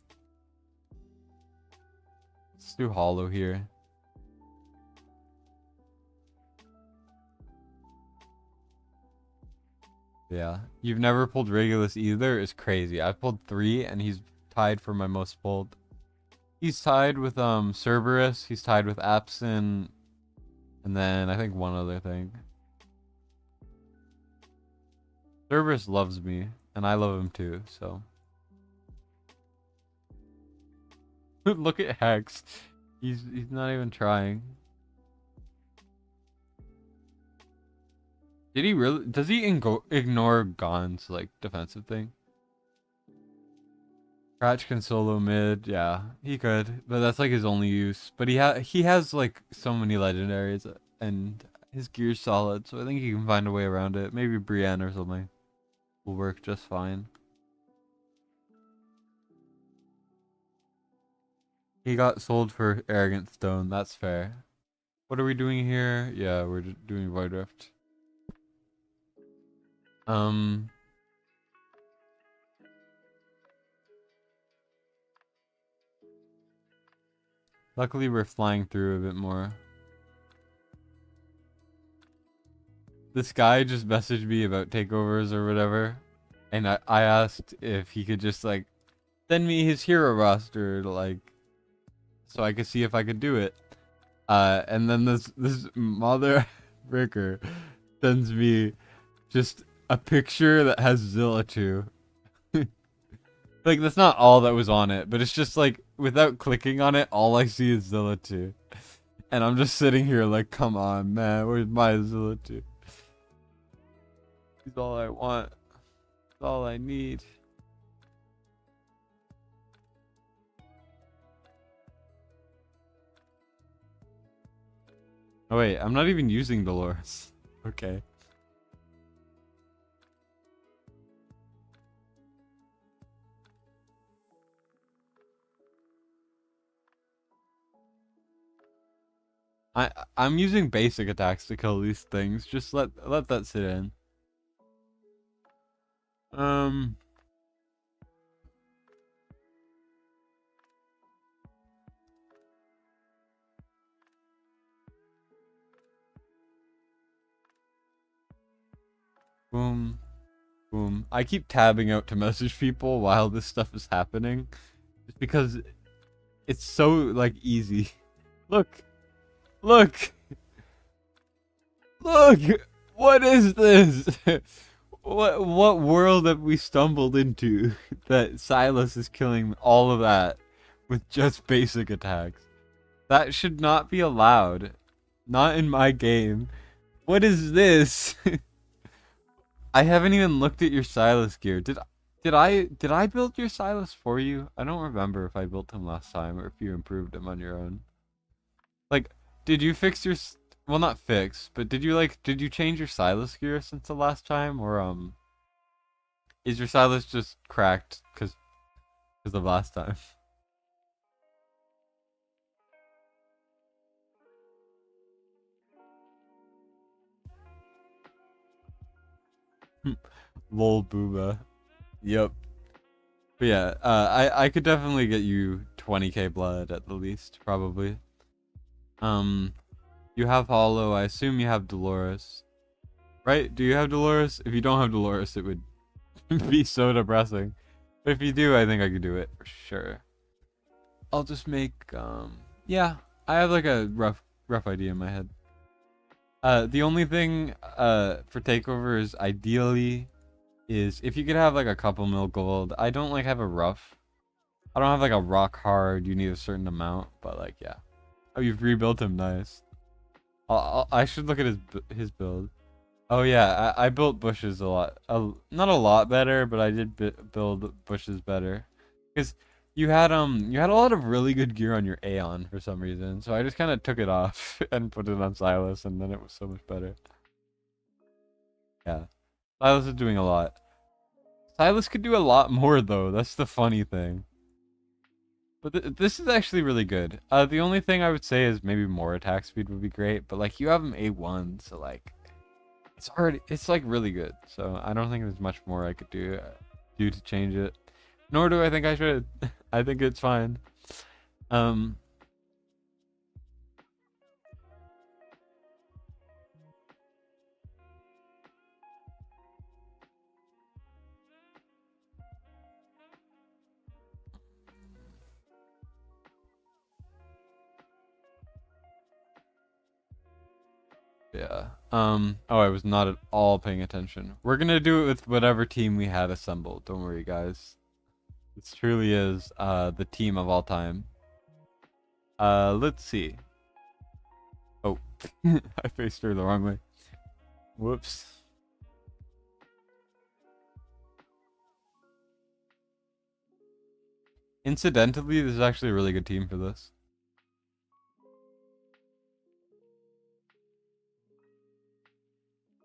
Let's do hollow here. Yeah. You've never pulled Regulus either is crazy. I've pulled 3 and he's tied for my most pulled. He's tied with Cerberus, he's tied with Absent, and then I think one other thing. Cerberus loves me, and I love him too, so. Look at Hex. He's not even trying. Did he really? Does he ignore Gon's like defensive thing? Cratch can solo mid, yeah, he could, but that's like his only use. But he has like so many legendaries, and his gear's solid, so I think he can find a way around it. Maybe Brienne or something will work just fine. He got sold for Arrogant Stone, that's fair. What are we doing here? Yeah, we're doing Void Rift. Luckily we're flying through a bit more. This guy just messaged me about takeovers or whatever, and I asked if he could just like send me his hero roster like so I could see if I could do it. And then this mother fricker sends me just a picture that has Zilla 2. Like that's not all that was on it, but it's just like without clicking on it, all I see is Zilla 2. And I'm just sitting here like, come on, man, where's my Zilla 2? He's all I want. It's all I need. Oh wait, I'm not even using Dolores. Okay. I'm using basic attacks to kill these things. Just let that sit in. Boom. Boom. I keep tabbing out to message people while this stuff is happening. Just because it's so like easy. Look. Look. Look. What is this? What world have we stumbled into that Silas is killing all of that with just basic attacks? That should not be allowed. Not in my game. What is this? I haven't even looked at your Silas gear. Did I build your Silas for you? I don't remember if I built him last time or if you improved him on your own. Like, did you fix your well, not fix, but did you change your Silas gear since the last time or Is your stylus just cracked because of last time? Lol booba. Yep. But yeah, I could definitely get you 20k blood at the least, probably. Um, you have Hollow. I assume you have Dolores, right? Do you have Dolores? If you don't have Dolores, it would be so depressing. But if you do, I think I could do it for sure. I'll just make yeah, I have like a rough idea in my head. The only thing for takeover is ideally is if you could have like a couple mil gold. I don't like have a rough. I don't have like a rock hard. You need a certain amount, but like yeah. Oh, you've rebuilt him. Nice. I should look at his build. Oh yeah, I built bushes a lot. Not a lot better, but I did build bushes better. Cause you had a lot of really good gear on your Aeon for some reason. So I just kind of took it off and put it on Silas, and then it was so much better. Yeah, Silas is doing a lot. Silas could do a lot more though. That's the funny thing. But this is actually really good. The only thing I would say is maybe more attack speed would be great. But like you have him A1, so like it's like really good. So I don't think there's much more I could do to change it. Nor do I think I should. I think it's fine. Um yeah. Oh, I was not at all paying attention. We're gonna do it with whatever team we had assembled. Don't worry, guys. This truly is the team of all time. Let's see. Oh, I faced her the wrong way. Whoops. Incidentally, this is actually a really good team for this.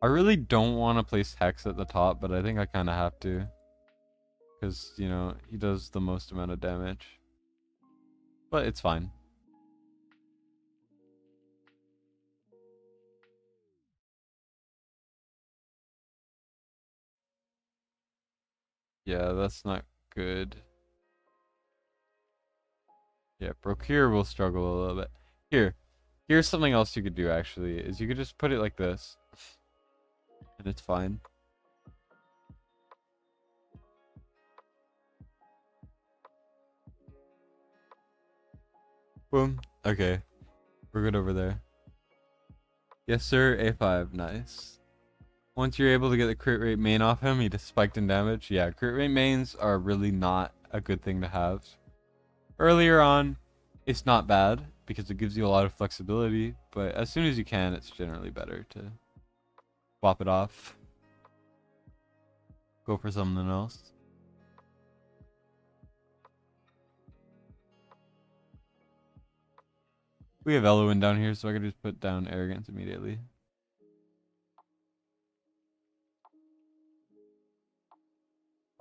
I really don't want to place Hex at the top, but I think I kind of have to. Because, you know, he does the most amount of damage. But it's fine. Yeah, that's not good. Yeah, Procure will struggle a little bit. Here's something else you could do actually, is you could just put it like this. And it's fine. Boom. Okay. We're good over there. Yes, sir. A5. Nice. Once you're able to get the crit rate main off him, he just spiked in damage. Yeah, crit rate mains are really not a good thing to have. Earlier on, it's not bad because it gives you a lot of flexibility, but as soon as you can, it's generally better to swap it off. Go for something else. We have Elowen down here, so I can just put down Arrogance immediately.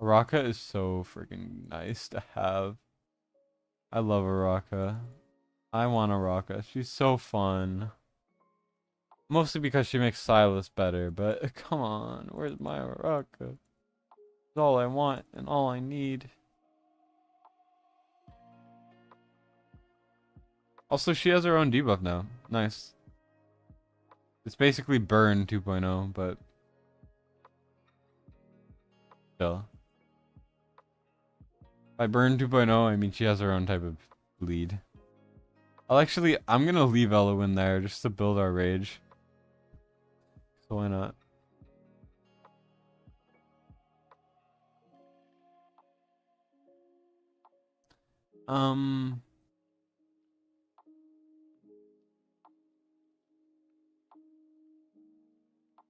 Araka is so freaking nice to have. I love Araka. I want Araka. She's so fun. Mostly because she makes Silas better, but come on, where's my Araka? It's all I want and all I need. Also, she has her own debuff now. Nice. It's basically Burn 2.0, but still. By Burn 2.0, I mean she has her own type of lead. I'm gonna leave Elowen there just to build our rage. So why not? Um,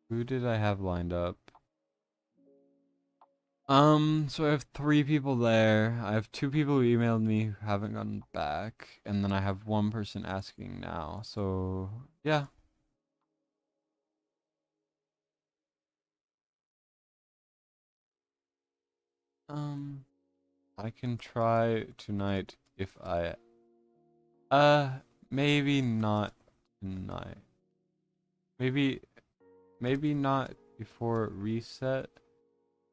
who did I have lined up? So I have 3 people there. I have 2 people who emailed me who haven't gotten back, and then I have 1 person asking now. So yeah. I can try tonight if I maybe not tonight. Maybe not before reset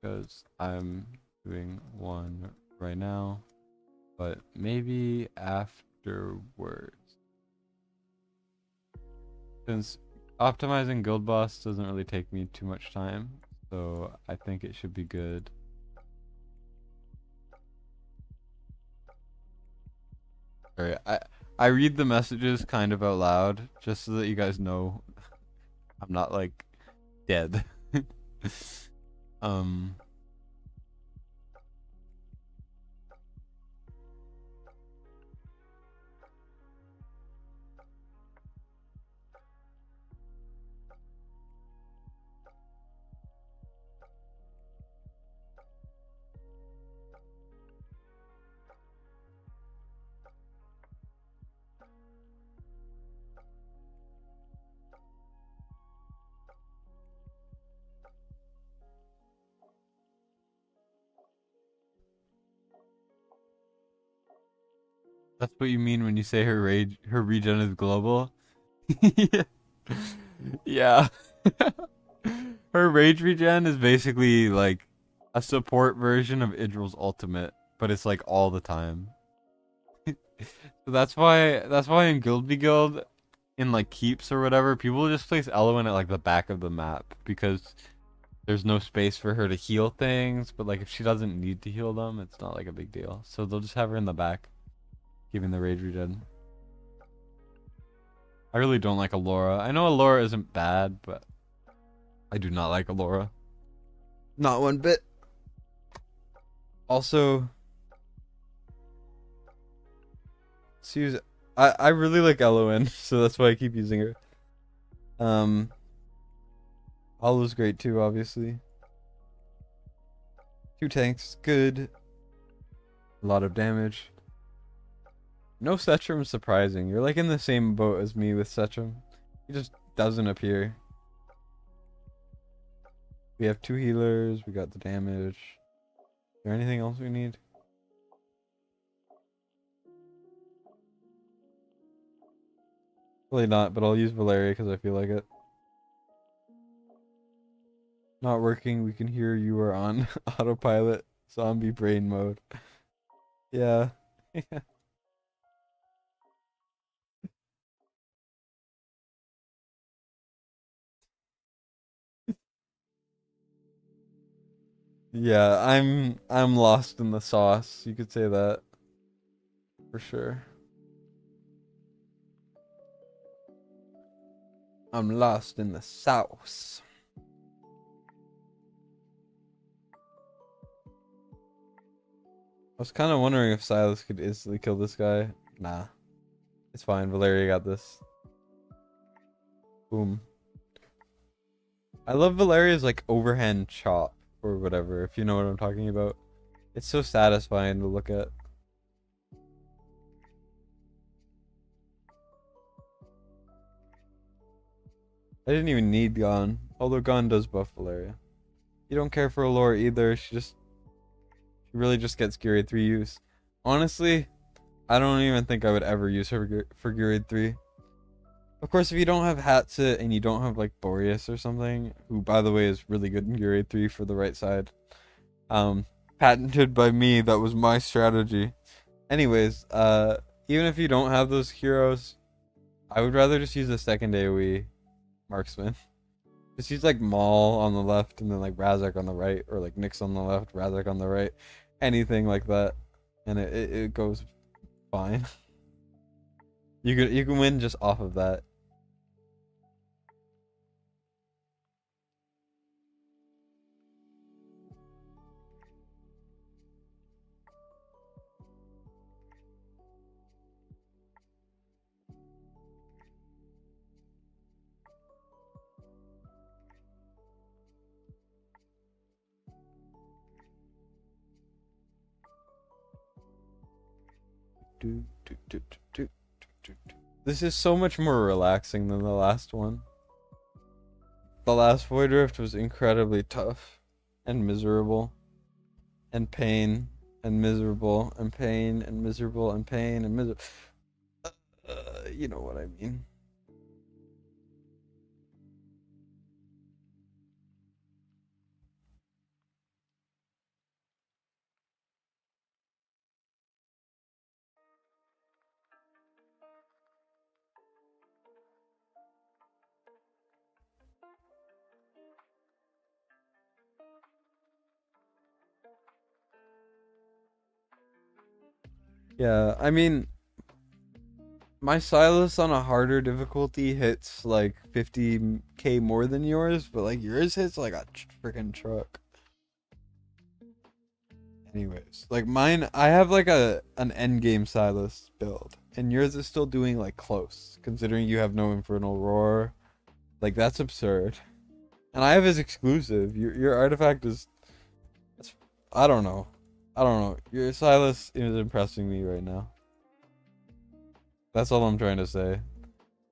because I'm doing one right now, but maybe afterwards. Since optimizing Guild Boss doesn't really take me too much time, so I think it should be good. Alright, I read the messages kind of out loud just so that you guys know I'm not like dead. um that's what you mean when you say her regen is global? Yeah. Yeah. Her rage regen is basically like a support version of Idril's ultimate, but it's like all the time. So that's why in Guild v Guild, in like keeps or whatever, people just place Elowen at like the back of the map because there's no space for her to heal things, but like if she doesn't need to heal them, it's not like a big deal. So they'll just have her in the back, giving the rage regen. I really don't like Allura. I know Allura isn't bad, but I do not like Allura. Not one bit. Also, I really like Elowen, so that's why I keep using her. Hollow's great too, obviously. 2 tanks, good. A lot of damage. No Setchum is surprising. You're like in the same boat as me with Setchum. He just doesn't appear. We have 2 healers. We got the damage. Is there anything else we need? Really not, but I'll use Valeria because I feel like it. Not working. We can hear you are on autopilot zombie brain mode. Yeah. Yeah, I'm lost in the sauce. You could say that. For sure. I'm lost in the sauce. I was kind of wondering if Silas could instantly kill this guy. Nah. It's fine. Valeria got this. Boom. I love Valeria's like overhand chop or whatever, if you know what I'm talking about. It's so satisfying to look at. I didn't even need Gon, although Gon does buff Valeria. You don't care for Allura either. She really just gets Gurade 3 use. Honestly, I don't even think I would ever use her for Gurade 3. Of course, if you don't have Hatsit and you don't have like Boreas or something, who by the way is really good in Gurade 3 for the right side. Patented by me, that was my strategy. Anyways, even if you don't have those heroes, I would rather just use the second AoE marksman. Just use like Maul on the left and then like Razak on the right, or like Nyx on the left, Razak on the right, anything like that, and it goes fine. You can win just off of that. This is so much more relaxing than the last one. The last Void Rift was incredibly tough and miserable. and pain and miserable and pain and miserable and pain and miserable. You know what I mean. Yeah, I mean, my Silas on a harder difficulty hits like 50k more than yours, but like yours hits like a freaking truck. Anyways, like mine, I have like an end game Silas build, and yours is still doing like close, considering you have no Infernal Roar. Like that's absurd. And I have his exclusive. Your artifact is, I don't know, I don't know. Your Silas is impressing me right now. That's all I'm trying to say.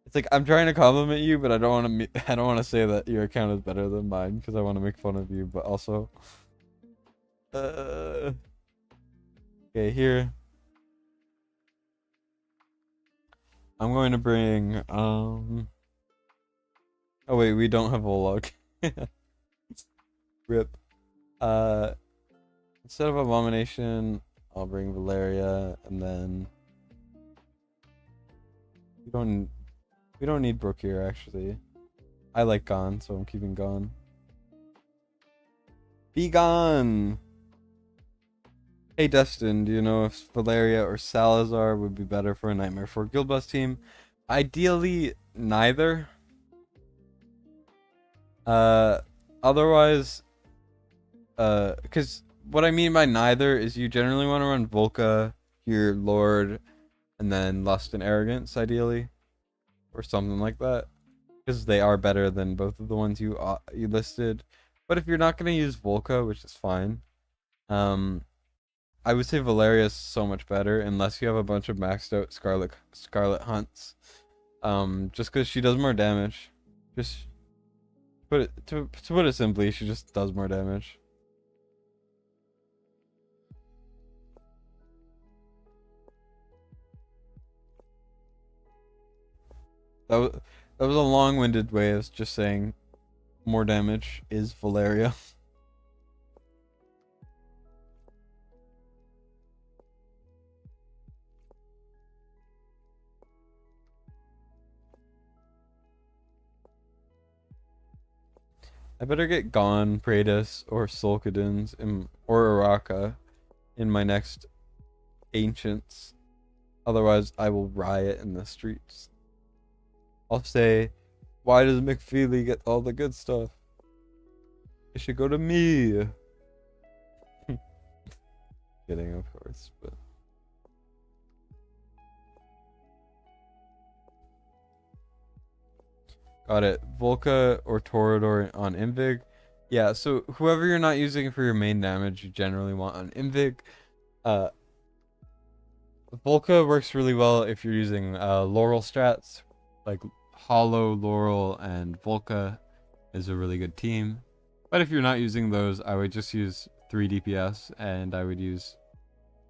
It's like I'm trying to compliment you, but I don't want to. I don't want to say that your account is better than mine because I want to make fun of you. But also, uh, okay, here I'm going to bring. Oh wait, we don't have Volog. Rip. Uh, Instead of Abomination, I'll bring Valeria, and then we don't. We don't need Brook here actually. I like Gone, so I'm keeping Gone. Be gone! Hey Destin, do you know if Valeria or Salazar would be better for a Nightmare 4 Guild Bus team? Ideally, neither. Otherwise, because what I mean by neither is you generally want to run Volca, your Lord, and then Lust and Arrogance, ideally, or something like that, because they are better than both of the ones you listed. But if you're not gonna use Volca, which is fine, I would say Valeria is so much better unless you have a bunch of maxed out Scarlet Hunts. Just because she does more damage. Just to put it simply, she just does more damage. That was a long-winded way of just saying more damage is Valeria. I better get Gon, Praetus, or Solkadins or Araka in my next Ancients. Otherwise, I will riot in the streets. I'll say, why does McFeely get all the good stuff? It should go to me. Kidding, of course, but. Got it. Volca or Torador on Invig. Yeah, so whoever you're not using for your main damage, you generally want on Invig. Volca works really well if you're using Laurel strats. Like Hollow, Laurel, and Volca is a really good team. But if you're not using those, I would just use 3 DPS, and I would use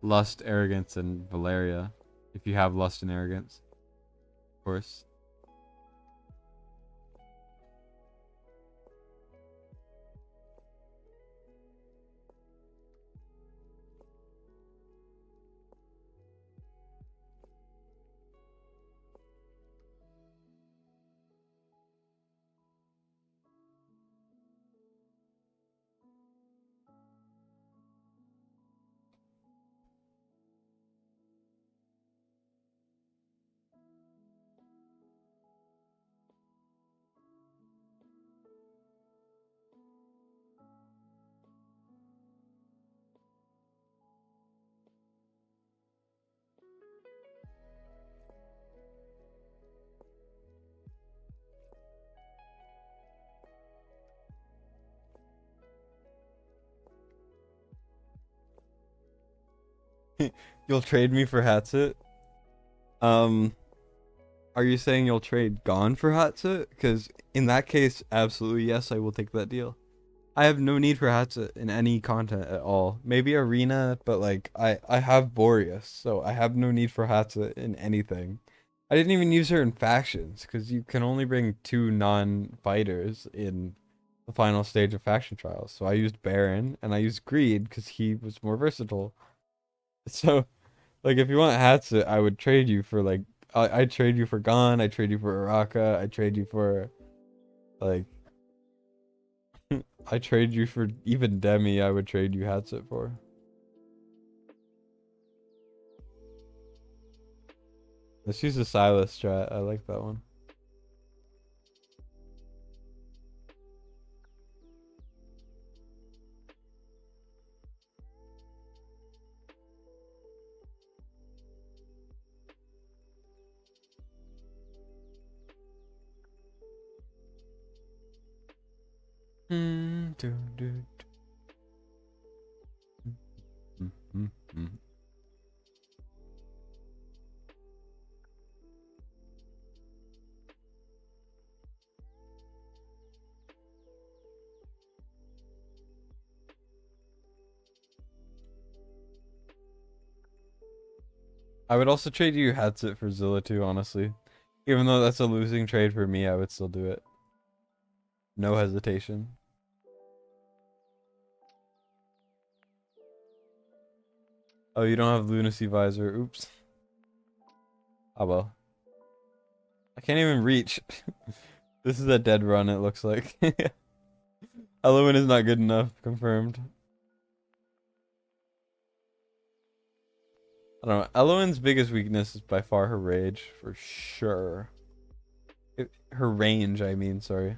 Lust, Arrogance, and Valeria. If you have Lust and Arrogance, of course. You'll trade me for Hatsit? Um, are you saying you'll trade Gone for Hatsit? Because in that case, absolutely yes, I will take that deal. I have no need for hats in any content at all. Maybe arena, but like I have Boreas, so I have no need for hats in anything. I didn't even use her in factions because you can only bring 2 non-fighters in the final stage of faction trials. So I used Baron and I used Greed because he was more versatile. So like if you want hats, I would trade you for like I trade you for Gon, I trade you for Araka, I trade you for like I trade you for even Demi. I would trade you Hatsit for. Let's use the Silas strat. I like that one. I would also trade you Hatsit for Zilla too, honestly. Even though that's a losing trade for me, I would still do it. No hesitation. Oh, you don't have Lunacy Visor. Oops. Oh well. I can't even reach. This is a dead run, it looks like. Elowen is not good enough. Confirmed. I don't know. Elowen's biggest weakness is by far her rage, for sure. Her range, I mean, sorry.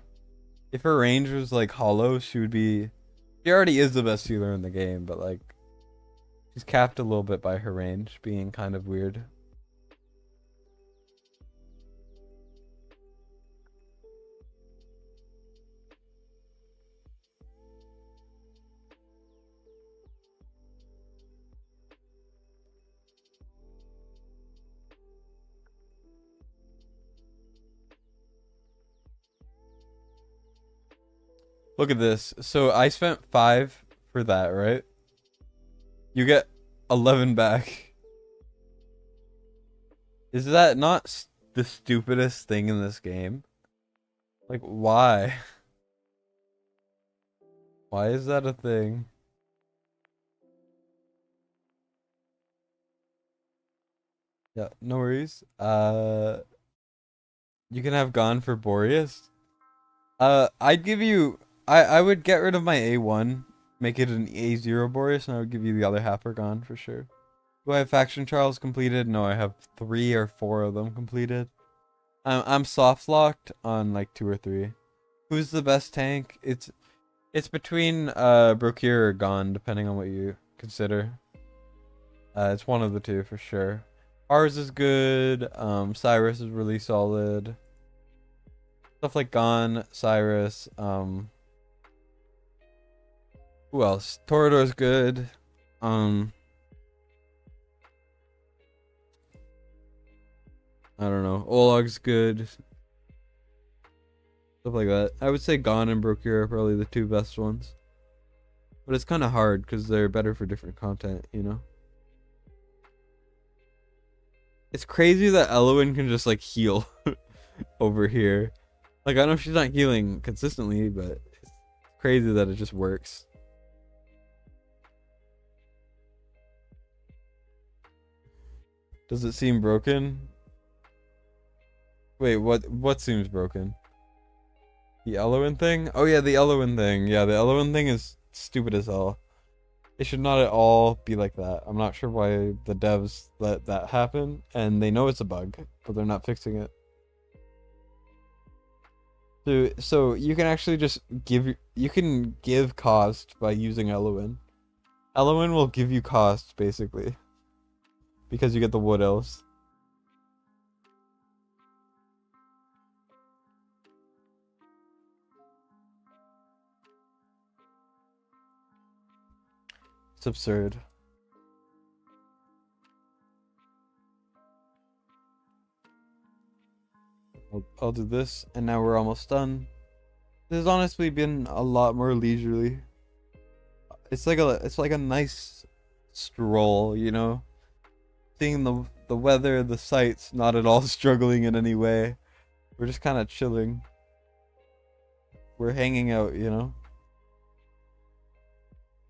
If her range was like hollow, she would be. She already is the best healer in the game, but like. She's capped a little bit by her range, being kind of weird. Look at this. So I spent 5 for that, right? You get 11 back. Is that not the stupidest thing in this game? Like, why? Why is that a thing? Yeah, no worries. You can have gone for Boreas. I'd give you. I would get rid of my A1, make it an A0 Boreas, and I would give you the other half for gone for sure. Do I have faction trials completed? No, I have 3 or 4 of them completed. I'm soft locked on like 2 or 3. Who's the best tank? It's between Brokir or Gon, depending on what you consider. It's one of the two for sure. Ours is good. Cyrus is really solid. Stuff like Gon, Cyrus. Who else? Torador's good. I don't know. Olog's good. Stuff like that. I would say Gon and Brokir are probably the 2 best ones. But it's kind of hard because they're better for different content, you know? It's crazy that Elowen can just like heal over here. Like I know she's not healing consistently, but it's crazy that it just works. Does it seem broken? Wait, what seems broken? The Elowen thing? Oh yeah, the Elowen thing. Yeah, the Elowen thing is stupid as hell. It should not at all be like that. I'm not sure why the devs let that happen, and they know it's a bug, but they're not fixing it. So you can actually just you can give cost by using Elowen. Elowen will give you cost basically because you get the wood elves. It's absurd. I'll do this, and now we're almost done. This has honestly been a lot more leisurely. It's like a nice stroll, you know? Seeing the weather, the sights, not at all struggling in any way. We're just kind of chilling. We're hanging out, you know?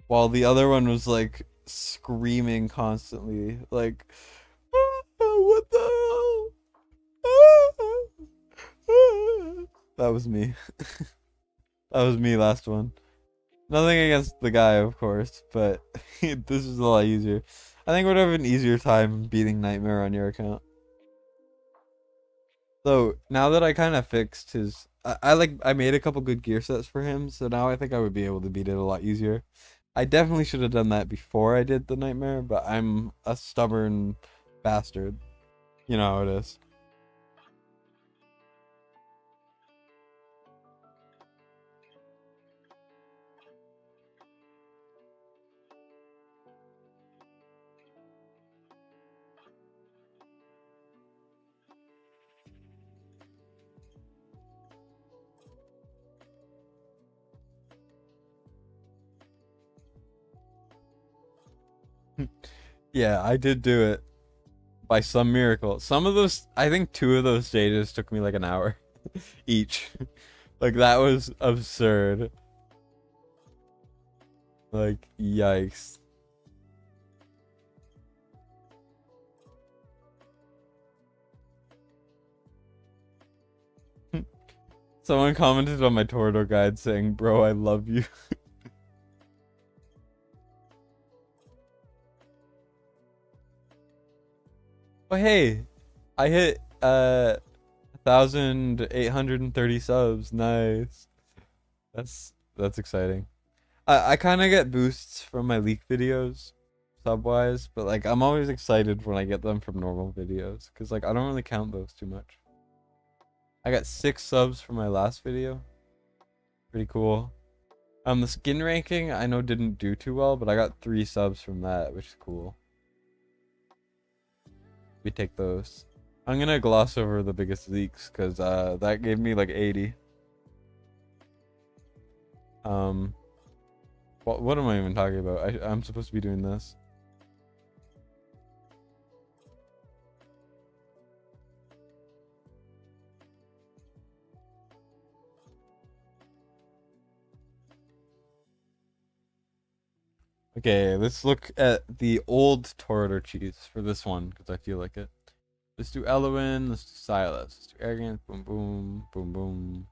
While the other one was like screaming constantly, like, "Ah, what the hell? Ah, ah." That was me. That was me last one. Nothing against the guy, of course, but this is a lot easier. I think I would have an easier time beating Nightmare on your account. So now that I kind of fixed his, I made a couple good gear sets for him, so now I think I would be able to beat it a lot easier. I definitely should have done that before I did the Nightmare, but I'm a stubborn bastard. You know how it is. Yeah, I did do it by some miracle. Some of those, I think two of those stages took me like an hour each. Like that was absurd. Like yikes. Someone commented on my Torador guide saying, "Bro, I love you." Oh hey, I hit 1,830 subs. Nice. That's exciting. I kind of get boosts from my leak videos, sub wise, but like I'm always excited when I get them from normal videos, cause like I don't really count those too much. I got 6 subs from my last video. Pretty cool. The skin ranking I know didn't do too well, but I got 3 subs from that, which is cool. We take those. I'm gonna gloss over the biggest leaks because that gave me like 80. Um, what am I even talking about? I'm supposed to be doing this. Okay, let's look at the old Torador cheese for this one because I feel like it. Let's do Eloin. Let's do Silas. Let's do Arrogant. Boom, boom, boom, boom.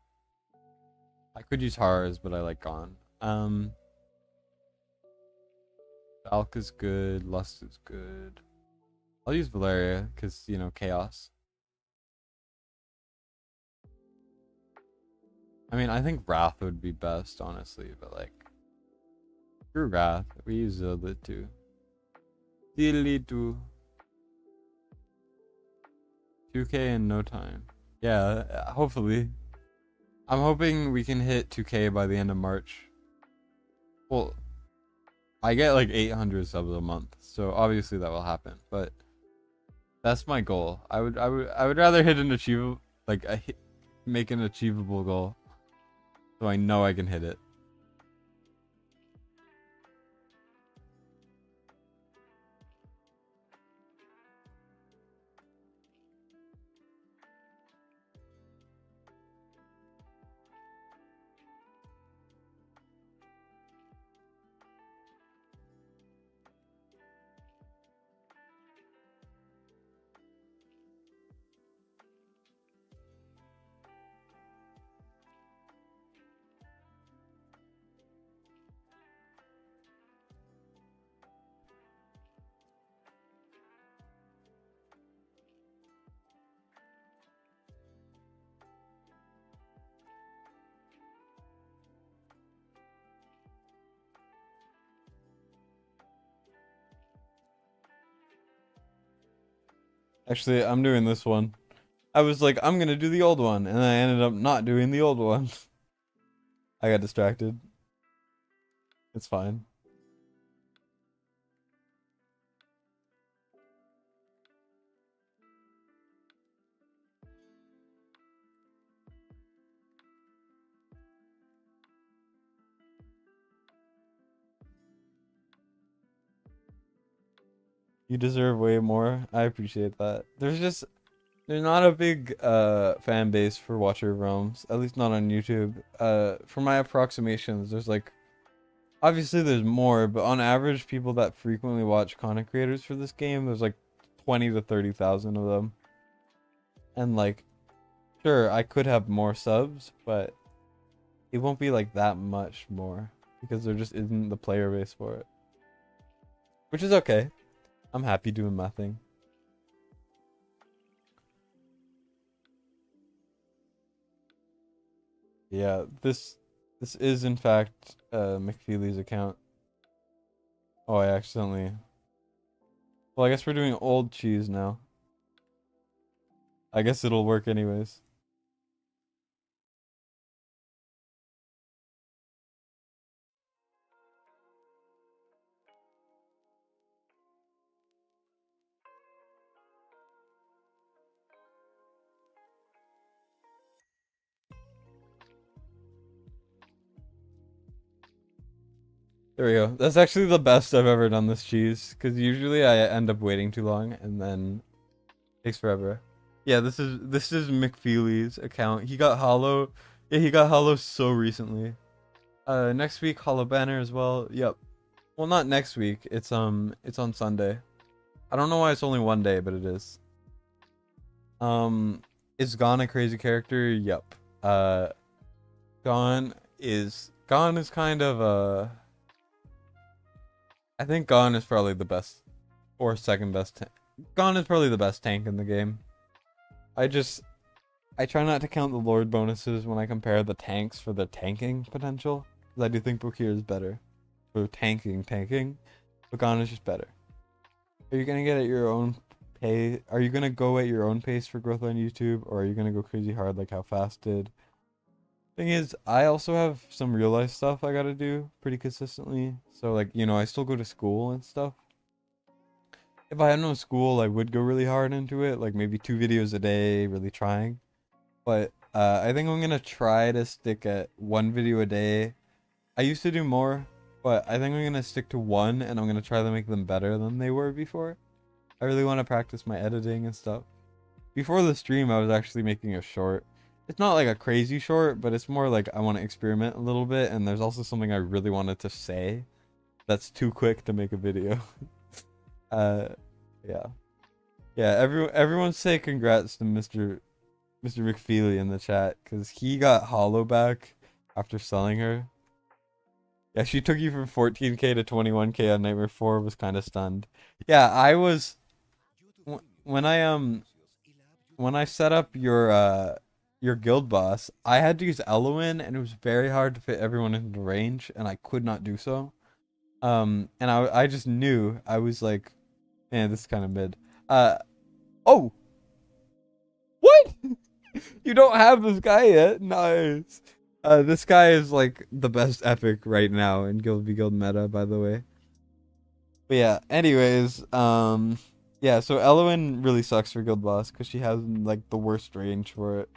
I could use Hars, but I like Gone. Valk is good. Lust is good. I'll use Valeria because, you know, chaos. I mean, I think Wrath would be best, honestly, but like, screw Wrath. We use Zillit too. Zillit too. 2K in no time. Yeah, hopefully. I'm hoping we can hit 2K by the end of March. Well, I get like 800 subs a month, so obviously that will happen. But that's my goal. I would rather hit an achievable, like make an achievable goal, so I know I can hit it. Actually, I'm doing this one. I was like, I'm gonna do the old one, and I ended up not doing the old one. I got distracted. It's fine. You deserve way more. I appreciate that. There's not a big fan base for Watcher of Realms, at least not on YouTube. For my approximations, there's like obviously there's more, but on average people that frequently watch content creators for this game, there's like 20 to 30,000 of them. And like sure, I could have more subs, but it won't be like that much more because there just isn't the player base for it. Which is okay. I'm happy doing my thing. Yeah, this is in fact McFeely's account. Oh, I accidentally. Well, I guess we're doing old cheese now. I guess it'll work anyways. There we go. That's actually the best I've ever done this cheese, because usually I end up waiting too long and then it takes forever. Yeah, this is McFeely's account. He got hollow. Yeah, he got hollow so recently. Next week hollow banner as well. Yep. Well, not next week. It's on Sunday. I don't know why it's only one day, but it is. Is Gon a crazy character? Yep. Gon is kind of I think Gon is probably the best or second best. Gon is probably the best tank in the game. I try not to count the Lord bonuses when I compare the tanks for the tanking potential, because I do think Bokir is better for tanking, but Gon is just better. Are you gonna get at your own pace? Are you gonna go at your own pace for growth on YouTube, or are you gonna go crazy hard like how Fast did? Thing is, I also have some real life stuff I gotta do pretty consistently. So like, you know, I still go to school and stuff. If I had no school, I would go really hard into it, like maybe 2 videos a day, really trying. But I think I'm gonna try to stick at 1 video a day. I used to do more, but I think I'm gonna stick to 1, and I'm gonna try to make them better than they were before. I really want to practice my editing and stuff. Before the stream, I was actually making a short. It's not like a crazy short, but it's more like I want to experiment a little bit, and there's also something I really wanted to say that's too quick to make a video. Yeah. Everyone say congrats to Mr. McFeely in the chat, because he got hollow back after selling her. Yeah, she took you from 14k to 21k on Nightmare 4, was kind of stunned. Yeah, I was when I set up your guild boss, I had to use Eloin, and it was very hard to fit everyone into range, and I could not do so. And I just knew, I was like, man, this is kind of mid. Oh! What? You don't have this guy yet? Nice. This guy is like the best epic right now in Guild v Guild meta, by the way. But yeah, anyways, yeah, so Eloin really sucks for guild boss because she has like the worst range for it.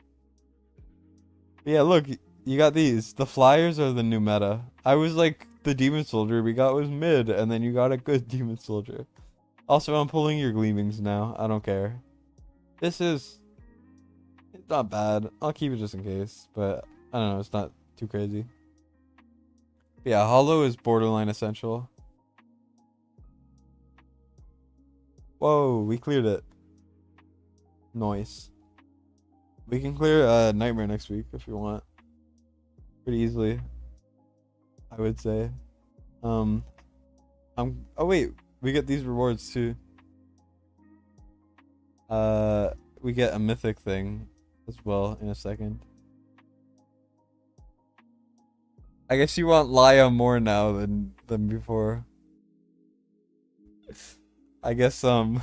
But yeah, look, you got these. The flyers are the new meta. I was like, the demon soldier we got was mid, and then you got a good demon soldier. Also, I'm pulling your gleamings now. I don't care. It's not bad. I'll keep it just in case, but I don't know, it's not too crazy. But yeah, hollow is borderline essential. Whoa, we cleared it. Nice. We can clear Nightmare next week if you want. Pretty easily, I would say. Oh wait, we get these rewards too. We get a mythic thing as well in a second. I guess you want Laya more now than before. I guess I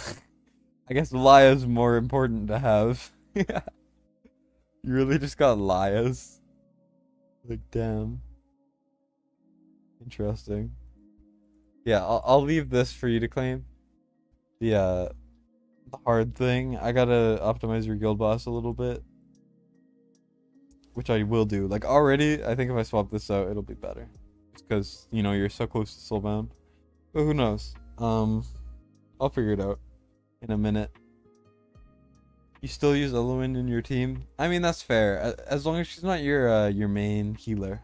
guess Laya's more important to have. You really just got Layas. Like, damn. Interesting. Yeah, I'll leave this for you to claim. The hard thing. I gotta optimize your guild boss a little bit, which I will do. Like already, I think if I swap this out, it'll be better. Just because, you know, you're so close to Soulbound. But who knows? I'll figure it out in a minute. You still use Elowen in your team? I mean, that's fair. As long as she's not your main healer.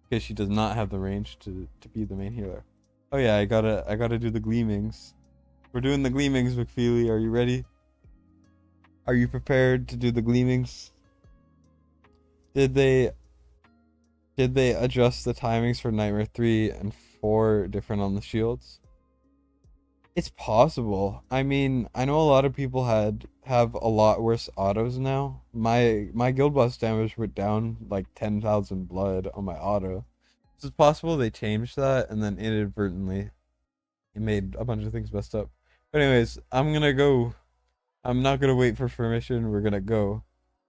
Because she does not have the range to be the main healer. Oh yeah, I gotta do the gleamings. We're doing the gleamings, McFeely. Are you ready? Are you prepared to do the gleamings? Did they adjust the timings for Nightmare 3 and 4 different on the shields? It's possible. I mean, I know a lot of people have a lot worse autos now. My guild boss damage went down like 10,000 blood on my auto. So it's possible they changed that and then inadvertently it made a bunch of things messed up. But anyways, I'm gonna go. I'm not gonna wait for permission. We're gonna go.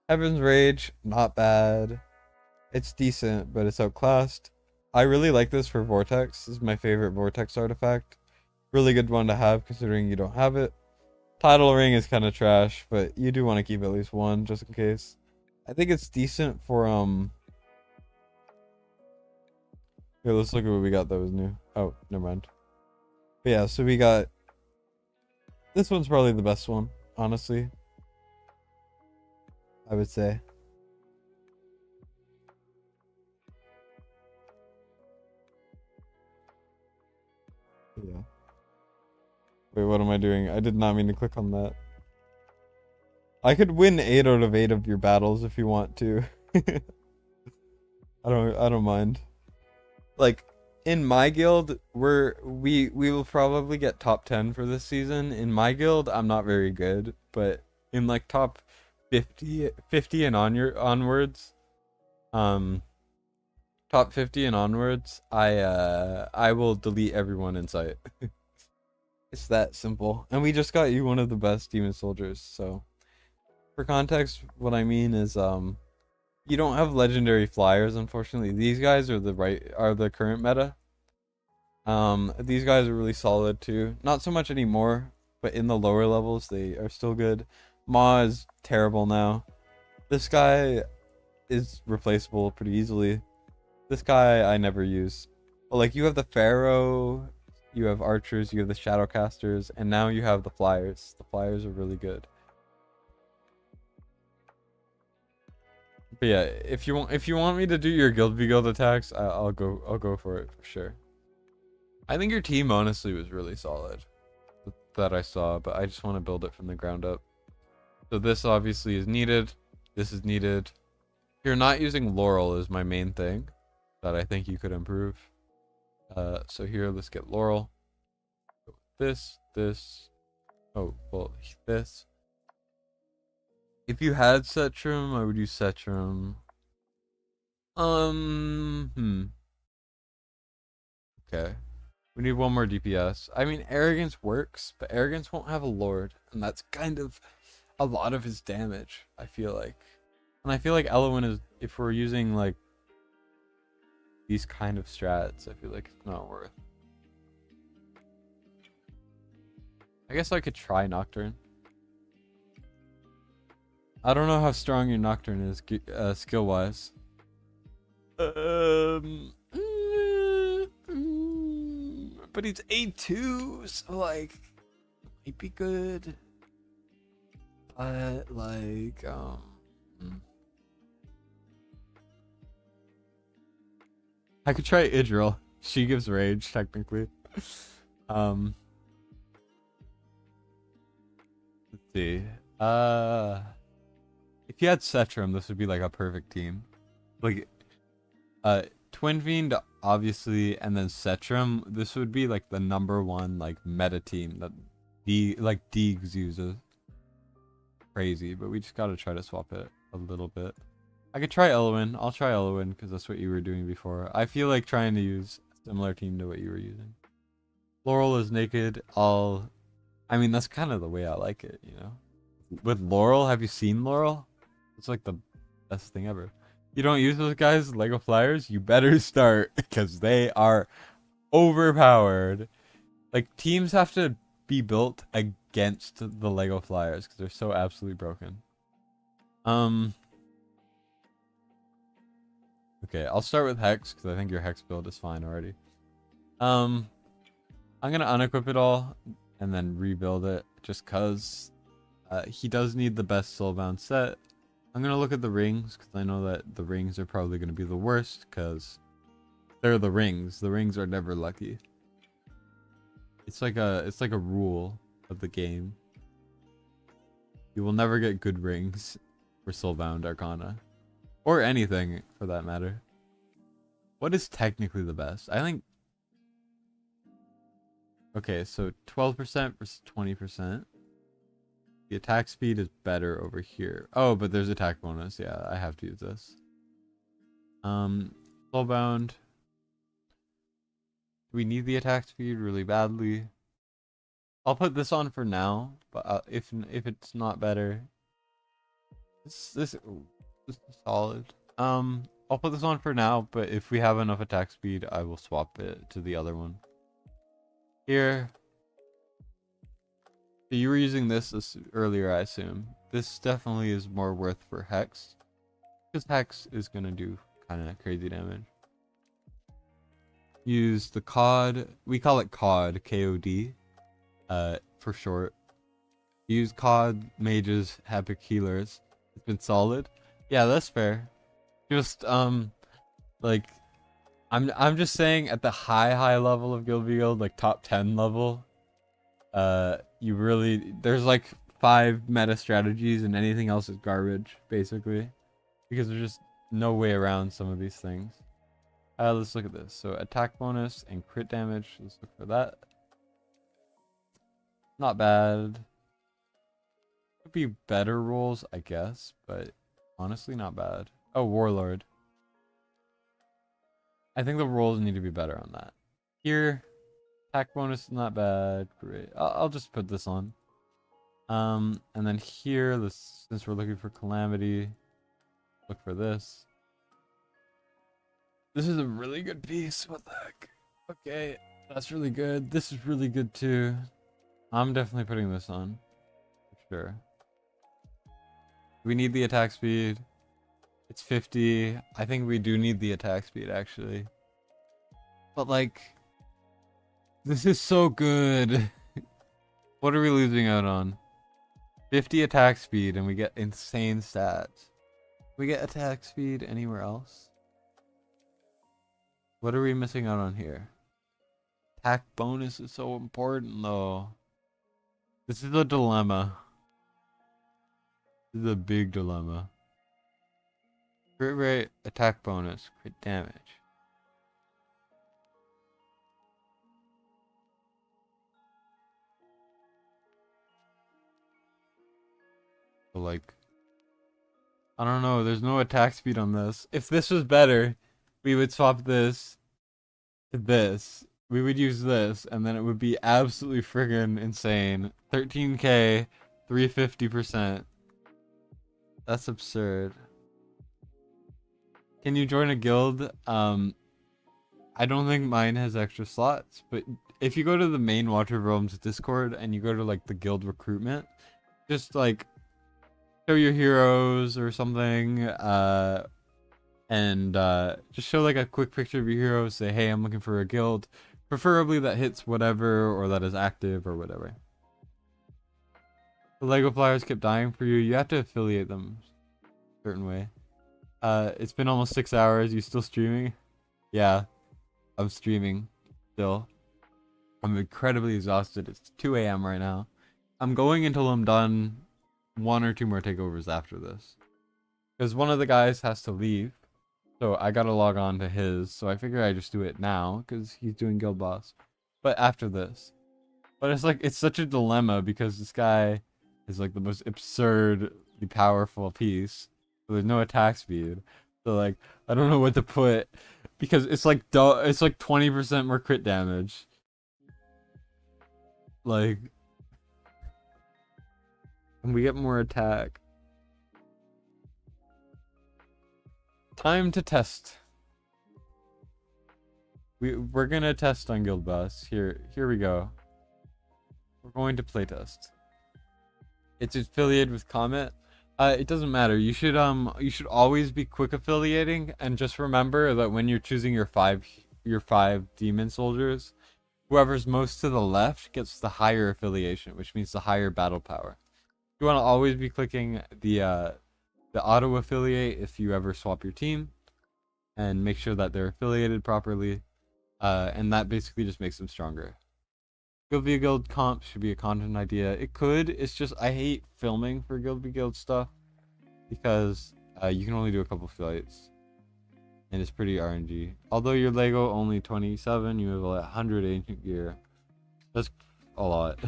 Heaven's Rage, not bad. It's decent, but it's outclassed. I really like this for Vortex. This is my favorite Vortex artifact. Really good one to have considering you don't have it. Tidal Ring is kind of trash, but you do want to keep at least one just in case. I think it's decent for Here, let's look at what we got that was new. Oh, never mind. But yeah, so we got this one's probably the best one, honestly. I would say. Yeah. Wait, what am I doing? I did not mean to click on that. I could win 8 out of 8 of your battles if you want to. I don't mind. Like in my guild, we will probably get top 10 for this season. In my guild, I'm not very good, but in like top 50 and onwards, top 50 and onwards, I will delete everyone in sight. It's that simple. And we just got you one of the best demon soldiers, so for context, what I mean is you don't have legendary flyers, unfortunately. These guys are the current meta. These guys are really solid too. Not so much anymore, but in the lower levels they are still good. Ma is terrible now. This guy is replaceable pretty easily. This guy I never use. But like you have the Pharaoh, you have archers, you have the Shadowcasters, and now you have the flyers. The flyers are really good. But yeah, if you want me to do your guild v guild attacks, I'll go for it for sure. I think your team honestly was really solid that I saw, but I just want to build it from the ground up. So this obviously is needed. This is needed. If you're not using Laurel is my main thing that I think you could improve. So here, let's get Laurel. This. Oh, well, this. If you had Setrum, I would use Setrum. Okay. We need one more DPS. I mean, Arrogance works, but Arrogance won't have a Lord, and that's kind of a lot of his damage, I feel like. And I feel like Elowen is, if we're using, like, these kind of strats, I feel like it's not worth. I guess I could try Nocturne. I don't know how strong your Nocturne is, skill-wise. But he's A2, so like, might be good. But like, I could try Idril. She gives rage, technically. Let's see. If you had Setrum, this would be like a perfect team. Like, Twin Fiend, obviously, and then Setrum. This would be like the #1 like meta team that Deegs uses. Crazy, but we just gotta try to swap it a little bit. I could try Elowen. I'll try Elowen because that's what you were doing before. I feel like trying to use a similar team to what you were using. Laurel is naked. I mean, that's kind of the way I like it, you know. With Laurel, have you seen Laurel? It's like the best thing ever. You don't use those guys, Lego Flyers? You better start, because they are overpowered. Like, teams have to be built against the Lego Flyers, because they're so absolutely broken. Okay, I'll start with Hex, because I think your Hex build is fine already. I'm gonna unequip it all and then rebuild it just cause he does need the best soulbound set. I'm gonna look at the rings because I know that the rings are probably gonna be the worst because they're the rings. The rings are never lucky. It's like a rule of the game. You will never get good rings for soulbound Arcana. Or anything for that matter. What is technically the best? I think. Okay, so 12% versus 20%. The attack speed is better over here. Oh, but there's attack bonus. Yeah, I have to use this. Soulbound. Do we need the attack speed really badly? I'll put this on for now, but if it's not better, this is solid. I'll put this on for now, but if we have enough attack speed, I will swap it to the other one. Here. So you were using this earlier, I assume. This definitely is more worth for Hex, because Hex is gonna do kind of crazy damage. Use the COD. We call it COD, K-O-D, for short. Use COD mages, epic healers. It's been solid. Yeah, that's fair. Just like I'm just saying at the high level of Guild v Guild, like top 10 level, you really there's like 5 meta strategies and anything else is garbage basically, because there's just no way around some of these things. Let's look at this. So attack bonus and crit damage. Let's look for that. Not bad. Could be better rolls, I guess, but honestly not bad. Oh, Warlord. I think the rolls need to be better on that. Here, attack bonus is not bad. Great. I'll just put this on. And then here, since we're looking for Calamity, look for this. This is a really good piece. What the heck? Okay, that's really good. This is really good too. I'm definitely putting this on. For sure. We need the attack speed. It's 50. I think we do need the attack speed actually. But like, this is so good. What are we losing out on? 50 attack speed and we get insane stats. We get attack speed anywhere else? What are we missing out on here? Attack bonus is so important though. This is a dilemma. This is a big dilemma. Crit rate, attack bonus, crit damage. So like, I don't know, there's no attack speed on this. If this was better, we would swap this to this. We would use this, and then it would be absolutely friggin' insane. 13k, 350%. That's absurd. Can you join a guild? I don't think mine has extra slots, but if you go to the main Water Realms Discord and you go to like the guild recruitment, just like show your heroes or something, and just show like a quick picture of your hero, say, hey, I'm looking for a guild, preferably that hits whatever or that is active or whatever. The Lego flyers kept dying for you. You have to affiliate them a certain way. It's been almost 6 hours. You still streaming? Yeah, I'm streaming still. I'm incredibly exhausted. It's 2 a.m. right now. I'm going until I'm done 1 or 2 more takeovers after this, because one of the guys has to leave, so I gotta log on to his. So I figure I just do it now because he's doing guild boss, but after this. But it's like, it's such a dilemma because this guy is like the most absurdly powerful piece. So there's no attack speed. So like, I don't know what to put, because it's like 20% more crit damage. Like, and we get more attack. Time to test. We're gonna test on Guild Boss. Here we go. We're going to playtest. It's affiliated with Comet. It doesn't matter. You should always be quick affiliating, and just remember that when you're choosing your five demon soldiers, Whoever's most to the left gets the higher affiliation, which means the higher battle power. You want to always be clicking the auto affiliate if you ever swap your team, and make sure that they're affiliated properly. And that basically just makes them stronger. Guild v Guild comp should be a content idea. It could. It's just I hate filming for Guild v Guild stuff because you can only do a couple fights, and it's pretty RNG. Although your Lego only 27, you have 100 ancient gear. That's a lot.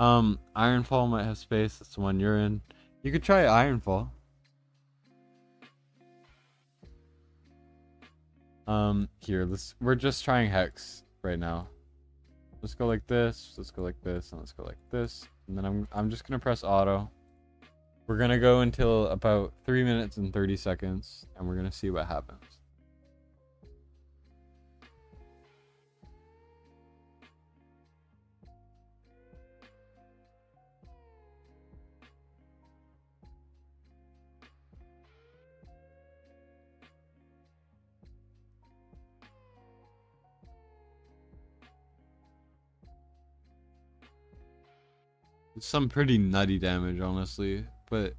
Ironfall might have space. That's the one you're in. You could try Ironfall. Here, we're just trying Hex right now. Let's go like this, let's go like this, and let's go like this. And then I'm just gonna press auto. We're gonna go until about 3 minutes and 30 seconds, and we're gonna see what happens. It's some pretty nutty damage, honestly, but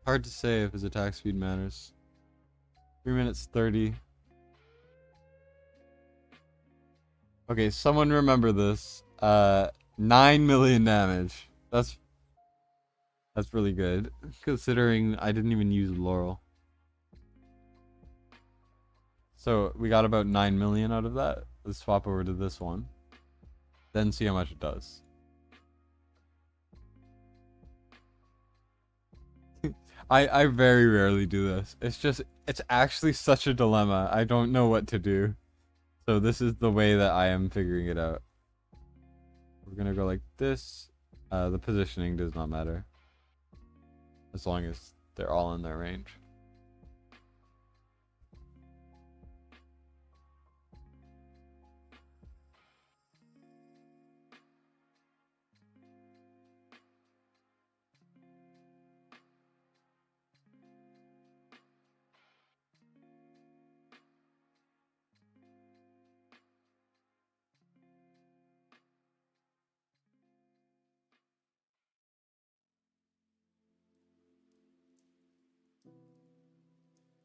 hard to say if his attack speed matters. 3 minutes 30. Okay, someone remember this. 9 million damage. That's really good, considering I didn't even use Laurel. So we got about 9 million out of that. Let's swap over to this one. Then see how much it does. I very rarely do this. It's actually such a dilemma. I don't know what to do. So this is the way that I am figuring it out. We're gonna go like this. The positioning does not matter, as long as they're all in their range.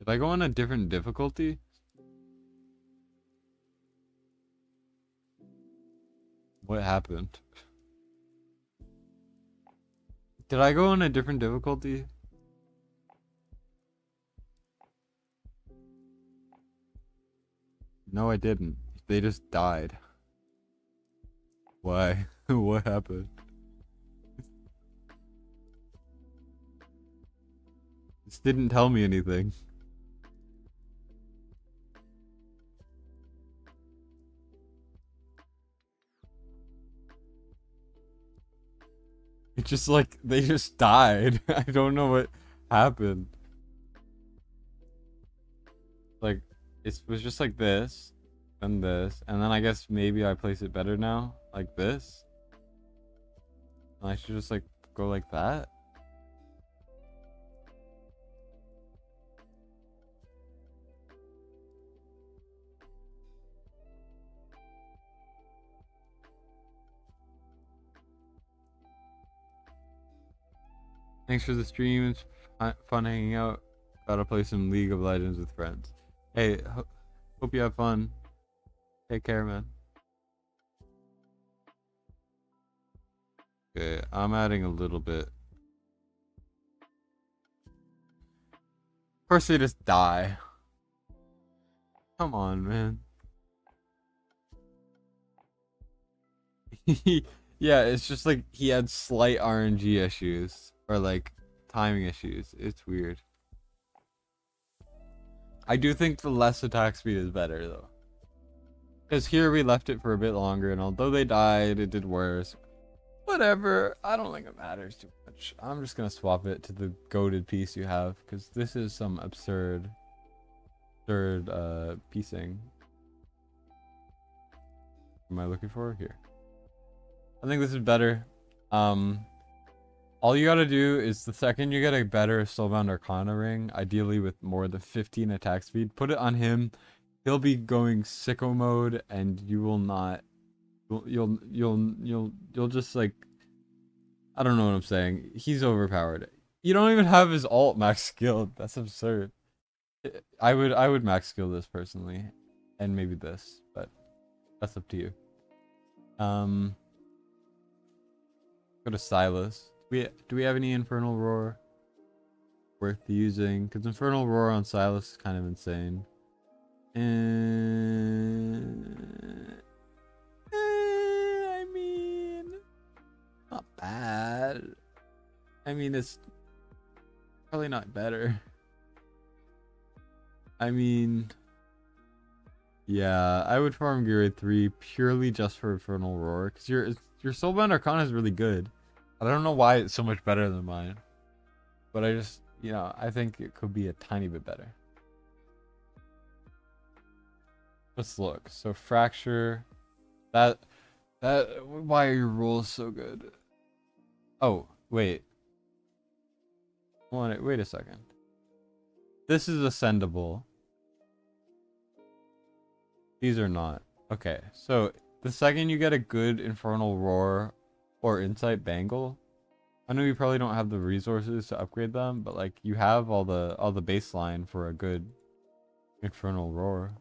If I go on a different difficulty, what happened? Did I go on a different difficulty? No, I didn't. They just died. Why? What happened? This didn't tell me anything. It's just like they just died. I don't know what happened. Like it was just like this and this, and then I guess maybe I place it better now, like this. And I should just like go like that. Thanks for the stream. It's fun hanging out. Gotta play some League of Legends with friends. Hey, hope you have fun. Take care, man. Okay, I'm adding a little bit. Of course they just die. Come on, man. Yeah, it's just like he had slight RNG issues. Or like timing issues. It's weird. I do think the less attack speed is better though. Because here we left it for a bit longer, and although they died, it did worse. Whatever, I don't think it matters too much. I'm just gonna swap it to the goated piece you have, because this is some absurd piecing. What am I looking for here? I think this is better. All you gotta do is the second you get a better Soulbound Arcana ring, ideally with more than 15 attack speed, put it on him, he'll be going sicko mode, and you will not. You'll just like, I don't know what I'm saying. He's overpowered. You don't even have his alt max skilled. That's absurd. I would max skill this personally, and maybe this, but that's up to you. Go to Silas. Do we have any Infernal Roar worth using? Because Infernal Roar on Silas is kind of insane. And I mean, not bad. I mean, it's probably not better. I mean, yeah, I would farm Gear 3 purely just for Infernal Roar, because your Soulbound Arcana is really good. I don't know why it's so much better than mine, but I just, I think it could be a tiny bit better. Let's look. So Fracture, that why are your rolls so good? Oh, wait. Wait a second. This is ascendable. These are not. Okay, so the second you get a good Infernal Roar or Insight Bangle, I know you probably don't have the resources to upgrade them, but like you have all the baseline for a good Infernal Roar.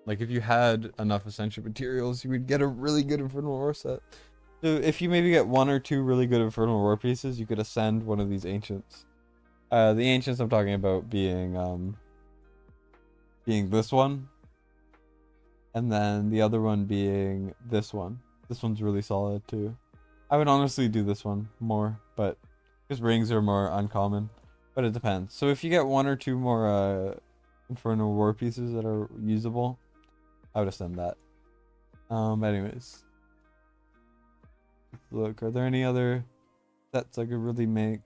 Like if you had enough Ascension materials, you would get a really good Infernal Roar set. So if you maybe get 1 or 2 really good Infernal Roar pieces, you could ascend one of these Ancients. The Ancients I'm talking about being this one. And then the other one being this one. This one's really solid too. I would honestly do this one more, but because rings are more uncommon. But it depends. So if you get 1 or 2 more Infernal War pieces that are usable, I would ascend that. Anyways. Look, are there any other sets I could really make?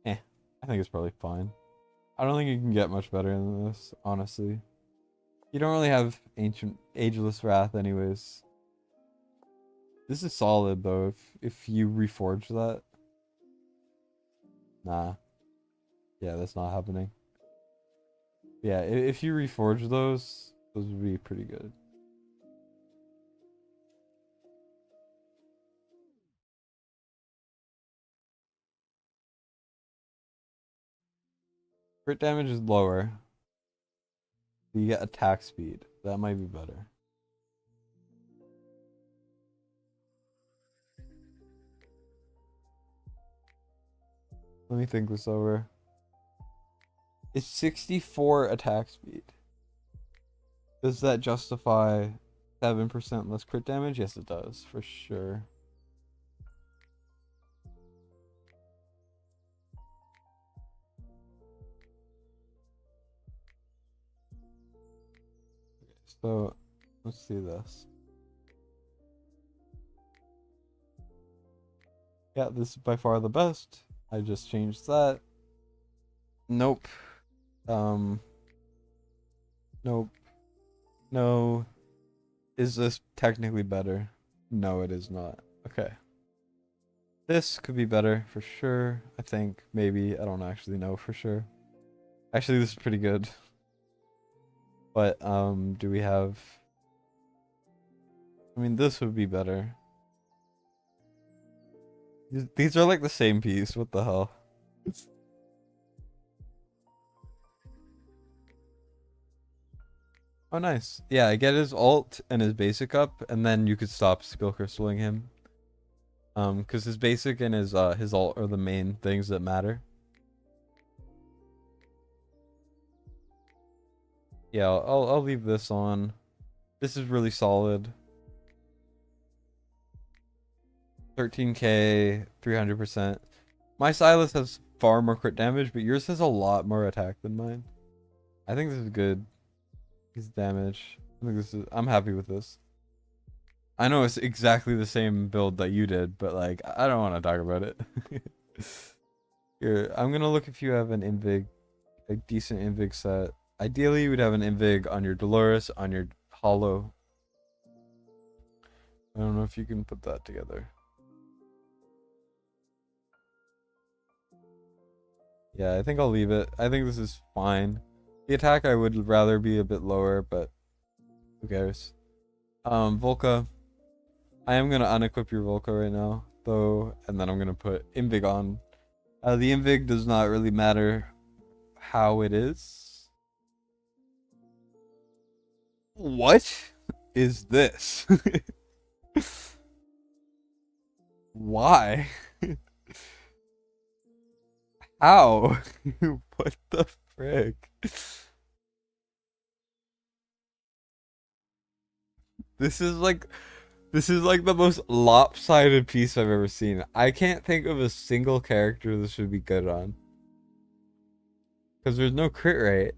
I think it's probably fine. I don't think you can get much better than this, honestly. You don't really have Ageless Wrath anyways. This is solid though, if you reforge that. Nah. Yeah, that's not happening. Yeah, if you reforge those would be pretty good. Crit damage is lower. You get attack speed. That might be better. Let me think this over. It's 64 attack speed. Does that justify 7% less crit damage? Yes, it does, for sure. So, let's see this. Yeah, this is by far the best. I just changed that. Nope. Nope. No. Is this technically better? No, it is not. Okay. This could be better for sure. I think maybe. I don't actually know for sure. Actually, this is pretty good. But do we have? I mean, this would be better. These are like the same piece. What the hell? Oh, nice. Yeah, I get his ult and his basic up, and then you could stop skill crystalling him. Because his basic and his ult are the main things that matter. Yeah, I'll leave this on. This is really solid. 13k, 300%. My Silas has far more crit damage, but yours has a lot more attack than mine. I think this is good. His damage. I'm happy with this. I know it's exactly the same build that you did, but like I don't want to talk about it. Here, I'm gonna look if you have an Invig, a decent Invig set. Ideally, you would have an Invig on your Dolores, on your Hollow. I don't know if you can put that together. Yeah, I think I'll leave it. I think this is fine. The attack I would rather be a bit lower, but who cares? Volca. I am gonna unequip your Volca right now, though, and then I'm gonna put Invig on. The Invig does not really matter how it is. What is this? Why? How? What the frick? This is like the most lopsided piece I've ever seen. I can't think of a single character this should be good on. Because there's no crit rate.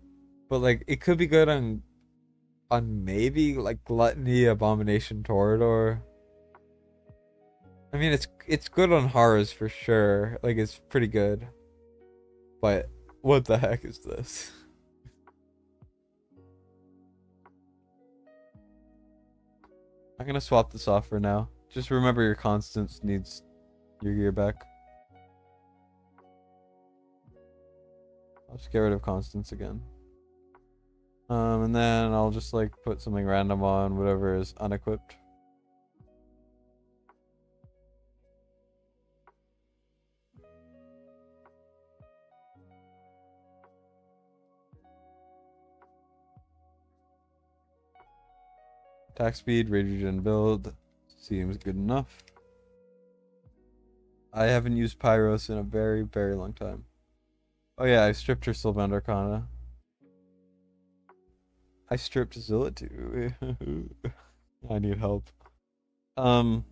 But like it could be good on maybe like Gluttony, Abomination, Torador. I mean it's good on horrors for sure. Like it's pretty good. But what the heck is this? I'm gonna swap this off for now. Just remember your constants needs your gear back. I'll just get rid of constants again. And then I'll just like put something random on whatever is unequipped. Attack speed, rage regen build seems good enough. I haven't used Pyros in a very, very long time. Oh yeah, I stripped her Sylvan Arcana. I stripped Zilla too. I need help. Was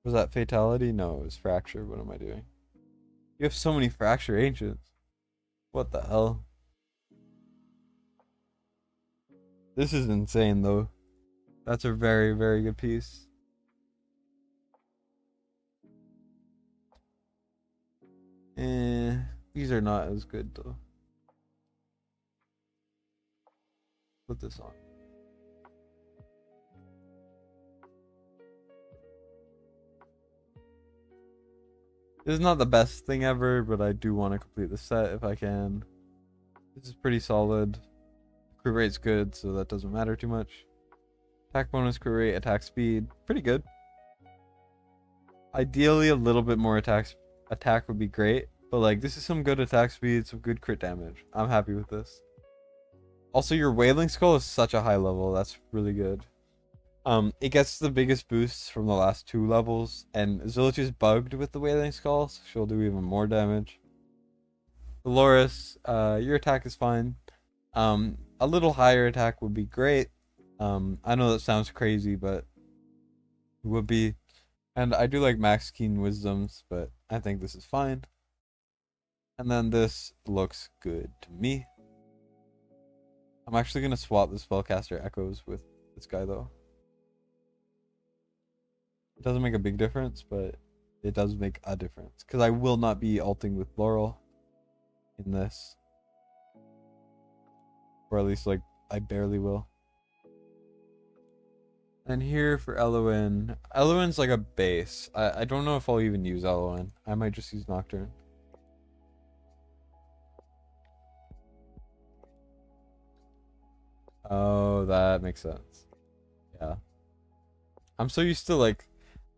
that Fatality? No, it was Fracture. What am I doing? You have so many Fracture Ancients. What the hell? This is insane though. That's a very, very good piece. These are not as good though. Put this on. This is not the best thing ever, but I do want to complete the set if I can. This is pretty solid. Crit rate's good, so that doesn't matter too much. Attack bonus, crit rate, attack speed, pretty good. Ideally, a little bit more attack would be great, but like this is some good attack speed, some good crit damage. I'm happy with this. Also, your Wailing Skull is such a high level. That's really good. It gets the biggest boosts from the last 2 levels, and Zillichu's bugged with the Wailing Skull, so she'll do even more damage. Dolores, your attack is fine. A little higher attack would be great. I know that sounds crazy, but it would be. And I do like Max Keen Wisdoms, but I think this is fine. And then this looks good to me. I'm actually going to swap the Spellcaster Echoes with this guy, though. It doesn't make a big difference, but it does make a difference. Because I will not be alting with Laurel in this. Or at least, like, I barely will. And here for Eloin. Eloin's like a base. I don't know if I'll even use Eloin. I might just use Nocturne. Oh, that makes sense. Yeah. I'm so used to like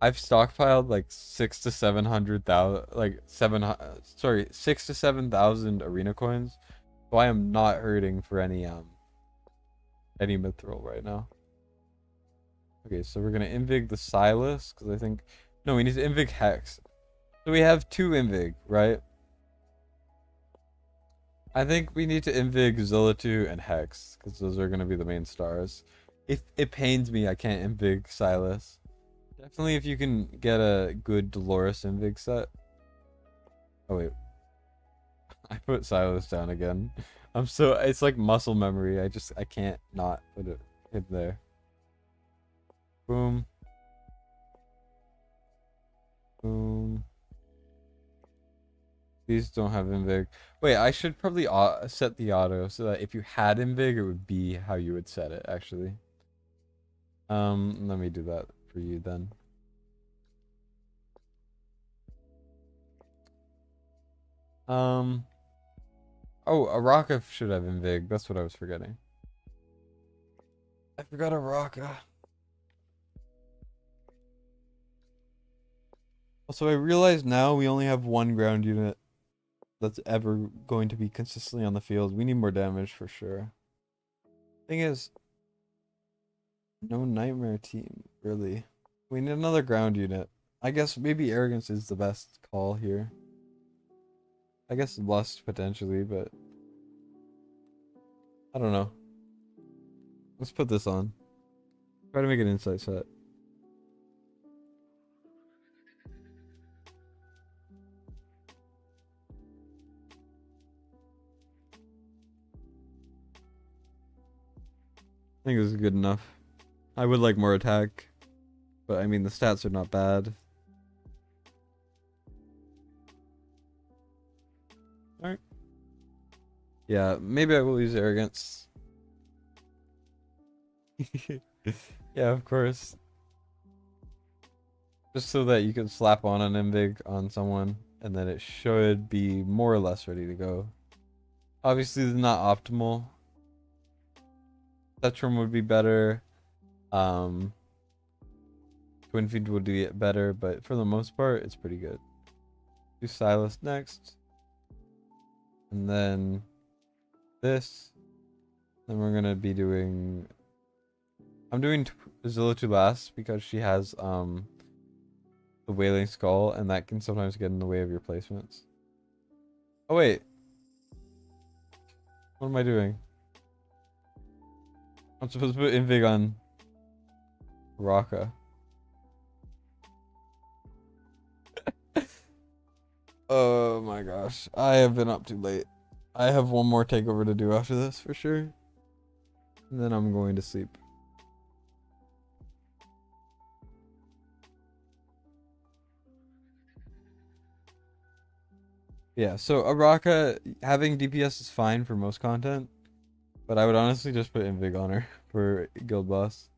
I've stockpiled like 600,000 to 700,000 like 6 to 7,000 arena coins. So I am not hurting for any mithril right now. Okay, so we're gonna invig the Silas because I think no, we need to invig Hex. So we have 2 invig, right? I think we need to invig Zillatu and Hex because those are gonna be the main stars. If it pains me, I can't invig Silas. Definitely if you can get a good Dolores invig set. Oh wait. I put Silas down again. It's like muscle memory. I can't not put it there. Boom. Boom. These don't have invig. Wait, I should probably set the auto so that if you had invig, it would be how you would set it actually. Let me do that for you then. Um. Oh, Araka should have Invig. That's what I was forgetting. I forgot Araka. Also, I realize now we only have one ground unit that's ever going to be consistently on the field. We need more damage for sure. Thing is, no nightmare team, really. We need another ground unit. I guess maybe arrogance is the best call here. I guess lust potentially, but I don't know. Let's put this on. Try to make an insight set. I think this is good enough. I would like more attack, but I mean the stats are not bad. Alright. Yeah, maybe I will use arrogance. Yeah, of course. Just so that you can slap on an invig on someone, and then it should be more or less ready to go. Obviously, it's not optimal. Tetrum would be better. Twin Feed would do it better, but for the most part, it's pretty good. Do Silas next. And then this. Then we're gonna be doing... I'm doing Zilla to last because she has the Wailing Skull, and that can sometimes get in the way of your placements. Oh wait. What am I doing? I'm supposed to put Invig on Raka. Oh my gosh. I have been up too late. I have one more takeover to do after this for sure. And then I'm going to sleep. Yeah, so Araka, having DPS is fine for most content. But I would honestly just put Invig on her for Guild Boss.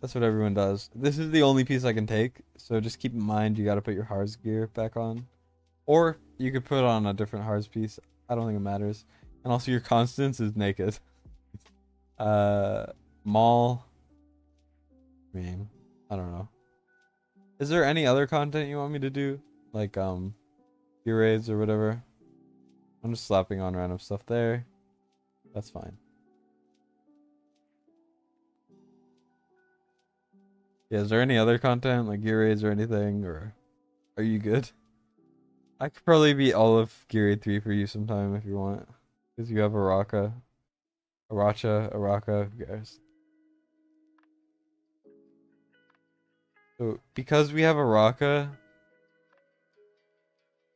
That's what everyone does. This is the only piece I can take. So just keep in mind you gotta put your Harz gear back on. Or you could put on a different Harz piece. I don't think it matters. And also your Constance is naked. Maul. I mean, I don't know. Is there any other content you want me to do? Like, gear raids or whatever? I'm just slapping on random stuff there. That's fine. Yeah, is there any other content, like gear raids or anything, or are you good? I could probably be all of Gear Raid 3 for you sometime if you want. Because you have Araka. Araka, who cares? So, because we have Araka,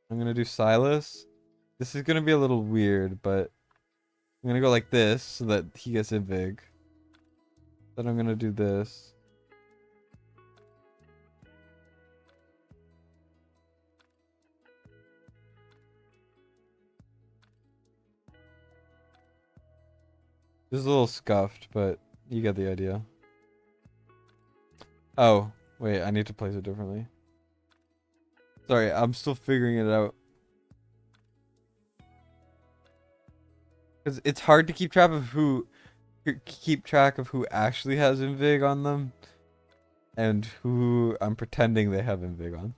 I'm gonna do Silas. This is gonna be a little weird, but I'm gonna go like this so that he gets Invig. Then I'm gonna do this. This is a little scuffed, but you get the idea. Oh, wait, I need to place it differently. Sorry, I'm still figuring it out. Because it's hard to keep track of who actually has Invig on them and who I'm pretending they have Invig on.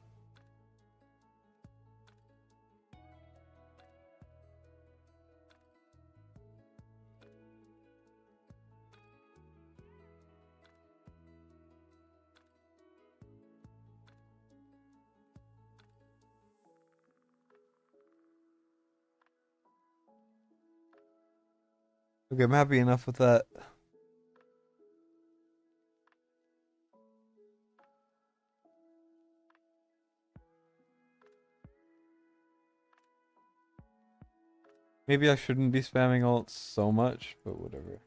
Okay, I'm happy enough with that. Maybe I shouldn't be spamming ults so much, but whatever.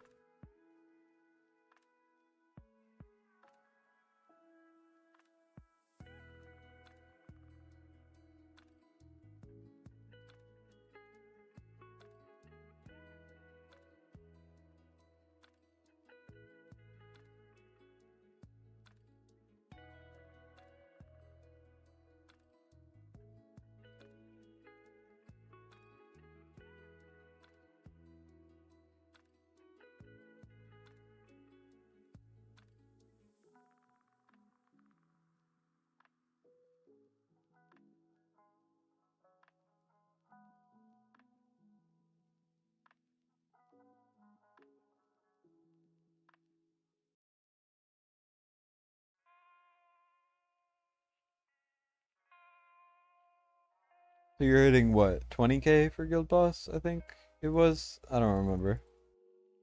So you're hitting what, 20k for Guild Boss, I think it was? I don't remember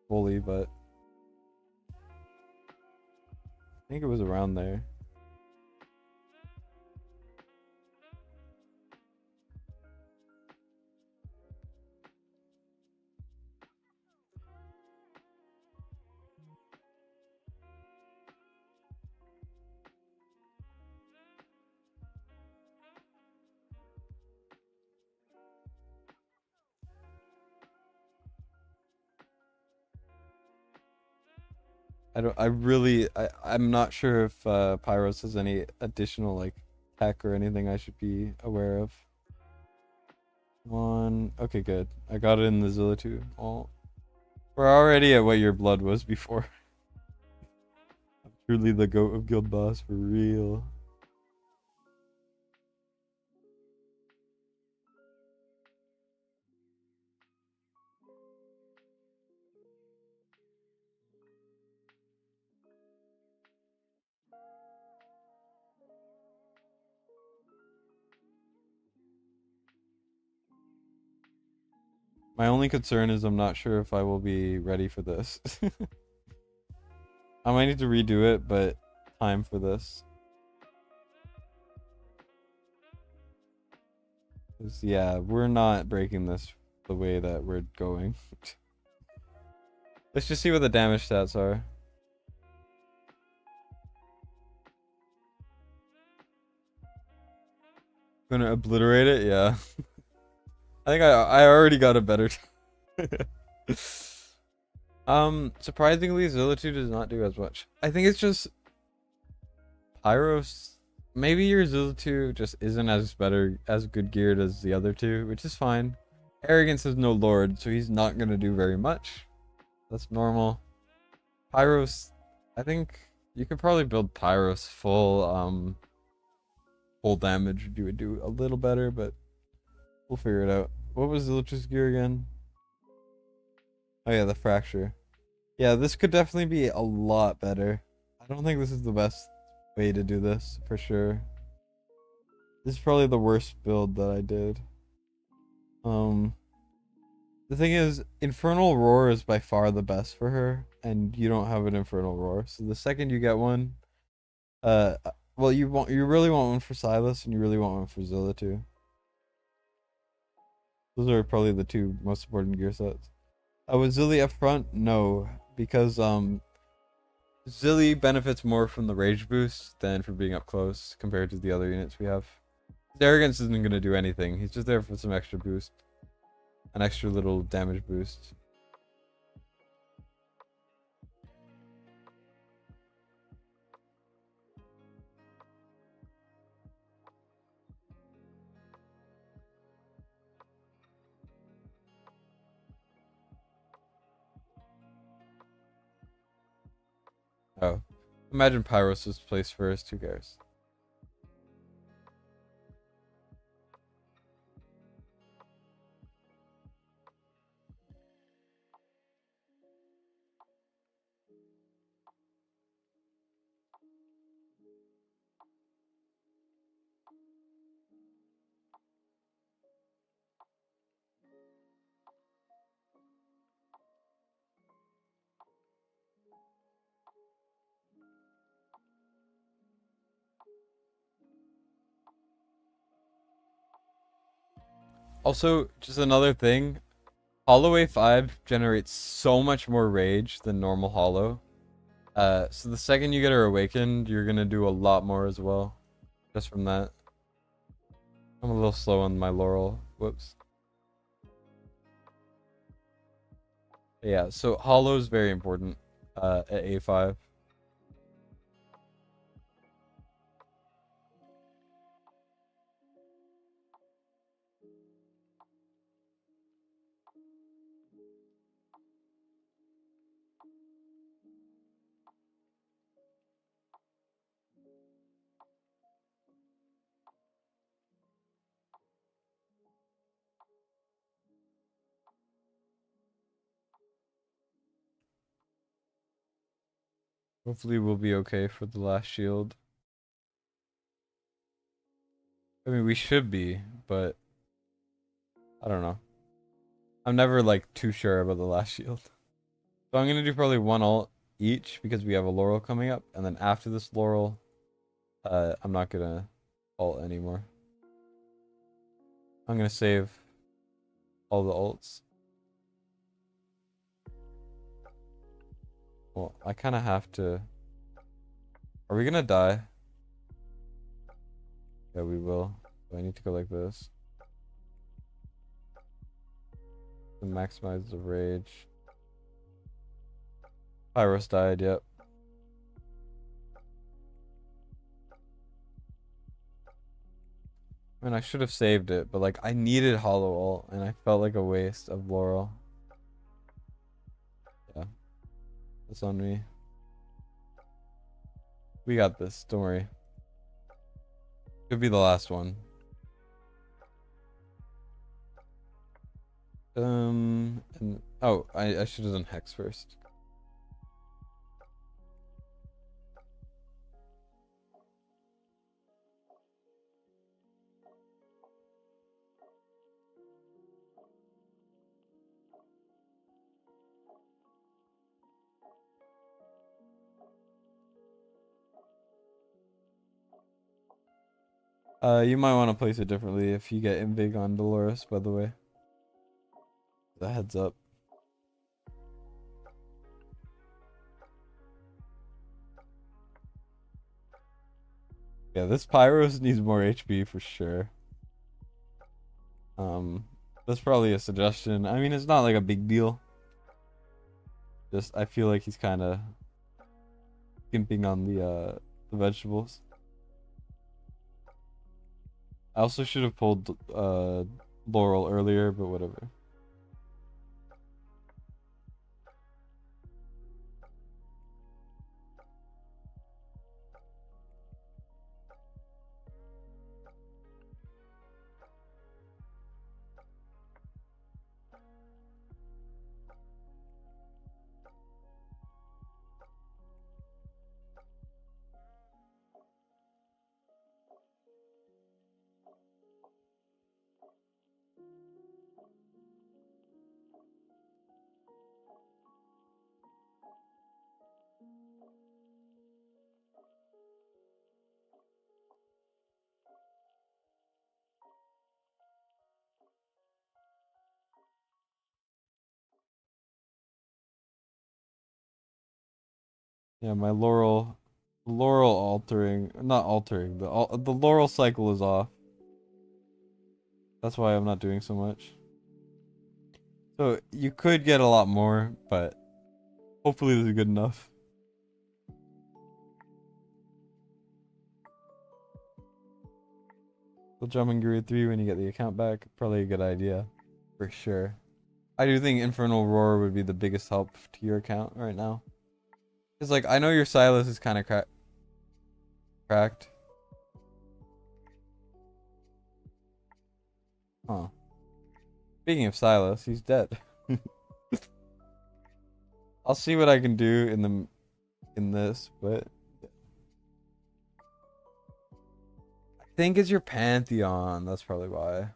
fully, but I think it was around there. I'm not sure if Pyros has any additional like tech or anything I should be aware of. One, okay, good. I got it in the Zilla 2. Oh, we're already at what your blood was before. I'm truly the goat of Guild Boss for real. My only concern is I'm not sure if I will be ready for this. I might need to redo it, but time for this. 'Cause, yeah, we're not breaking this the way that we're going. Let's just see what the damage stats are. Gonna obliterate it, yeah. I think I already got a better. Surprisingly, Zilla 2 does not do as much. I think it's just Pyros. Maybe your Zilla 2 just isn't as good geared as the other two, which is fine. Arrogance is no lord, so he's not gonna do very much. That's normal. Pyros, I think you could probably build Pyros full damage. You would do a little better, but we'll figure it out. What was Zilich's gear again? Oh yeah, the fracture. Yeah, this could definitely be a lot better. I don't think this is the best way to do this, for sure. This is probably the worst build that I did. The thing is, Infernal Roar is by far the best for her, and you don't have an Infernal Roar. So the second you get one, well, you really want one for Silas, and you really want one for Zilla too. Those are probably the two most important gear sets. With Zilly up front, no, because Zilly benefits more from the rage boost than from being up close compared to the other units we have. His arrogance isn't gonna do anything. He's just there for some extra boost, an extra little damage boost. Oh, imagine Pyros was placed first. Who cares? Also, just another thing, Hollow A5 generates so much more rage than normal Hollow. So the second you get her awakened, you're gonna do a lot more as well, just from that. I'm a little slow on my Laurel. Whoops. Yeah, so Hollow is very important at A5. Hopefully we'll be okay for the last shield. I mean, we should be, but I don't know. I'm never like too sure about the last shield. So I'm gonna do probably one ult each because we have a Laurel coming up, and then after this Laurel, I'm not gonna ult anymore. I'm gonna save all the ults. Well, I kind of have to. Are we gonna die? Yeah, we will. So I need to go like this. To maximize the rage. Pyros died, yep. I mean, I should have saved it, but like I needed Hollow Ult, and I felt like a waste of Laurel. Yeah, that's on me. We got this. Don't worry. Could be the last one. And oh, I should have done Hex first. You might want to place it differently if you get Invig on Dolores, by the way. The heads up. Yeah, this Pyros needs more HP for sure. That's probably a suggestion. I mean, it's not like a big deal. Just I feel like he's kind of skimping on the vegetables. I also should have pulled Laurel earlier, but whatever. Yeah, my Laurel altering, not altering, the Laurel cycle is off. That's why I'm not doing so much. So you could get a lot more, but hopefully this is good enough. We'll jump in Gear 3 when you get the account back. Probably a good idea, for sure. I do think Infernal Roar would be the biggest help to your account right now. Because, like, I know your Silas is kind of cracked. Huh. Speaking of Silas, he's dead. I'll see what I can do in this, but I think it's your Pantheon. That's probably why.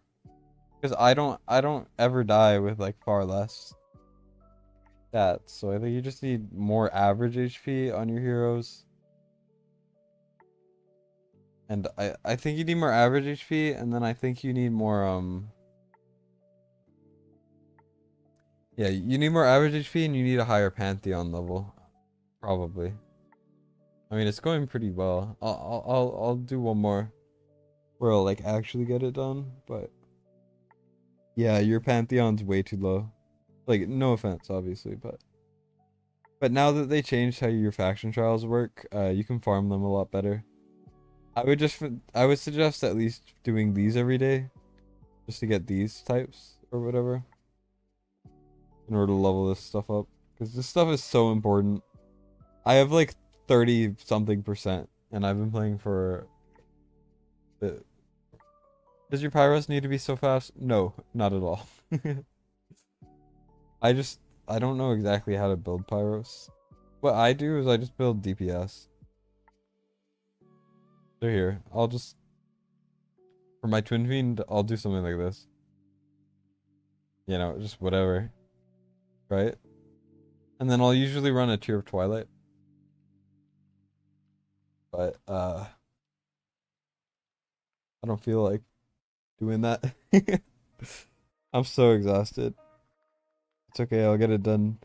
Because I don't ever die with like far less stats, so I think you just need more average HP on your heroes. And I think you need more average HP, and then I think you need more yeah, you need more average HP and you need a higher Pantheon level. Probably. I mean, it's going pretty well. I'll do one more where I'll like actually get it done, but yeah, your Pantheon's way too low. Like, no offense, obviously, but now that they changed how your faction trials work, you can farm them a lot better. I would suggest at least doing these every day, just to get these types or whatever, in order to level this stuff up, because this stuff is so important. I have like 30 something %, and I've been playing for. Does your Pyros need to be so fast? No, not at all. I don't know exactly how to build Pyros. What I do is I just build DPS. They're here. I'll just, for my Twin Fiend, I'll do something like this. you know, just whatever, right? And then I'll usually run a Tear of Twilight. But I don't feel like doing that. I'm so exhausted. It's okay, I'll get it done.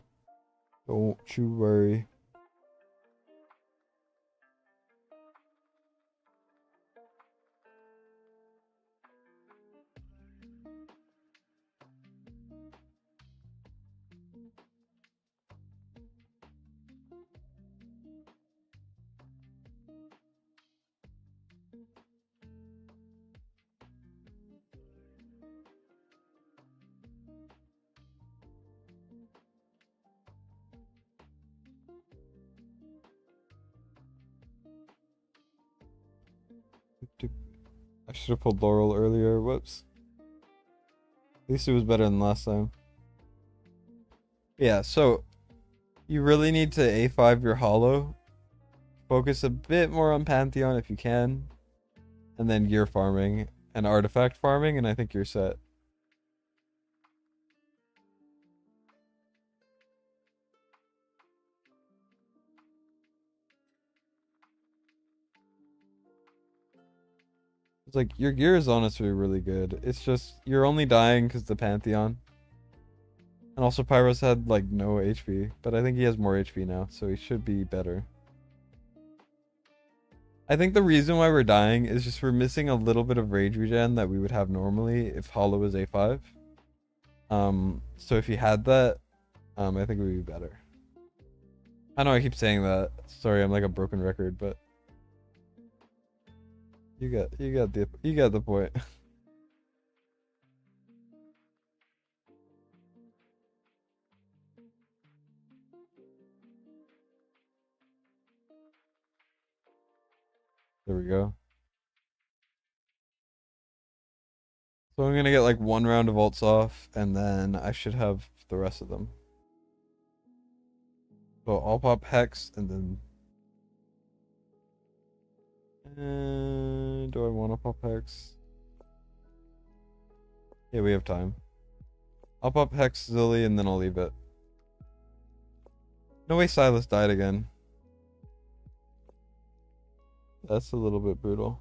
Don't you worry. I should have pulled Laurel earlier. Whoops. At least it was better than last time. Yeah, so you really need to A5 your hollow. Focus a bit more on Pantheon if you can. And then gear farming and artifact farming, and I think you're set. It's like your gear is honestly really good. It's just you're only dying because the Pantheon. And also Pyros had like no HP, but I think he has more HP now, so he should be better. I think the reason why we're dying is just we're missing a little bit of rage regen that we would have normally if Hollow was A5. So if you had that, I think it would be better. I know I keep saying that. Sorry, I'm like a broken record, but you got the point. There we go. So I'm gonna get like one round of ults off, and then I should have the rest of them. So I'll pop Hex, and then... do I want to pop Hex? Yeah, we have time. I'll pop Hex Zilly, and then I'll leave it. No way Silas died again. That's a little bit brutal.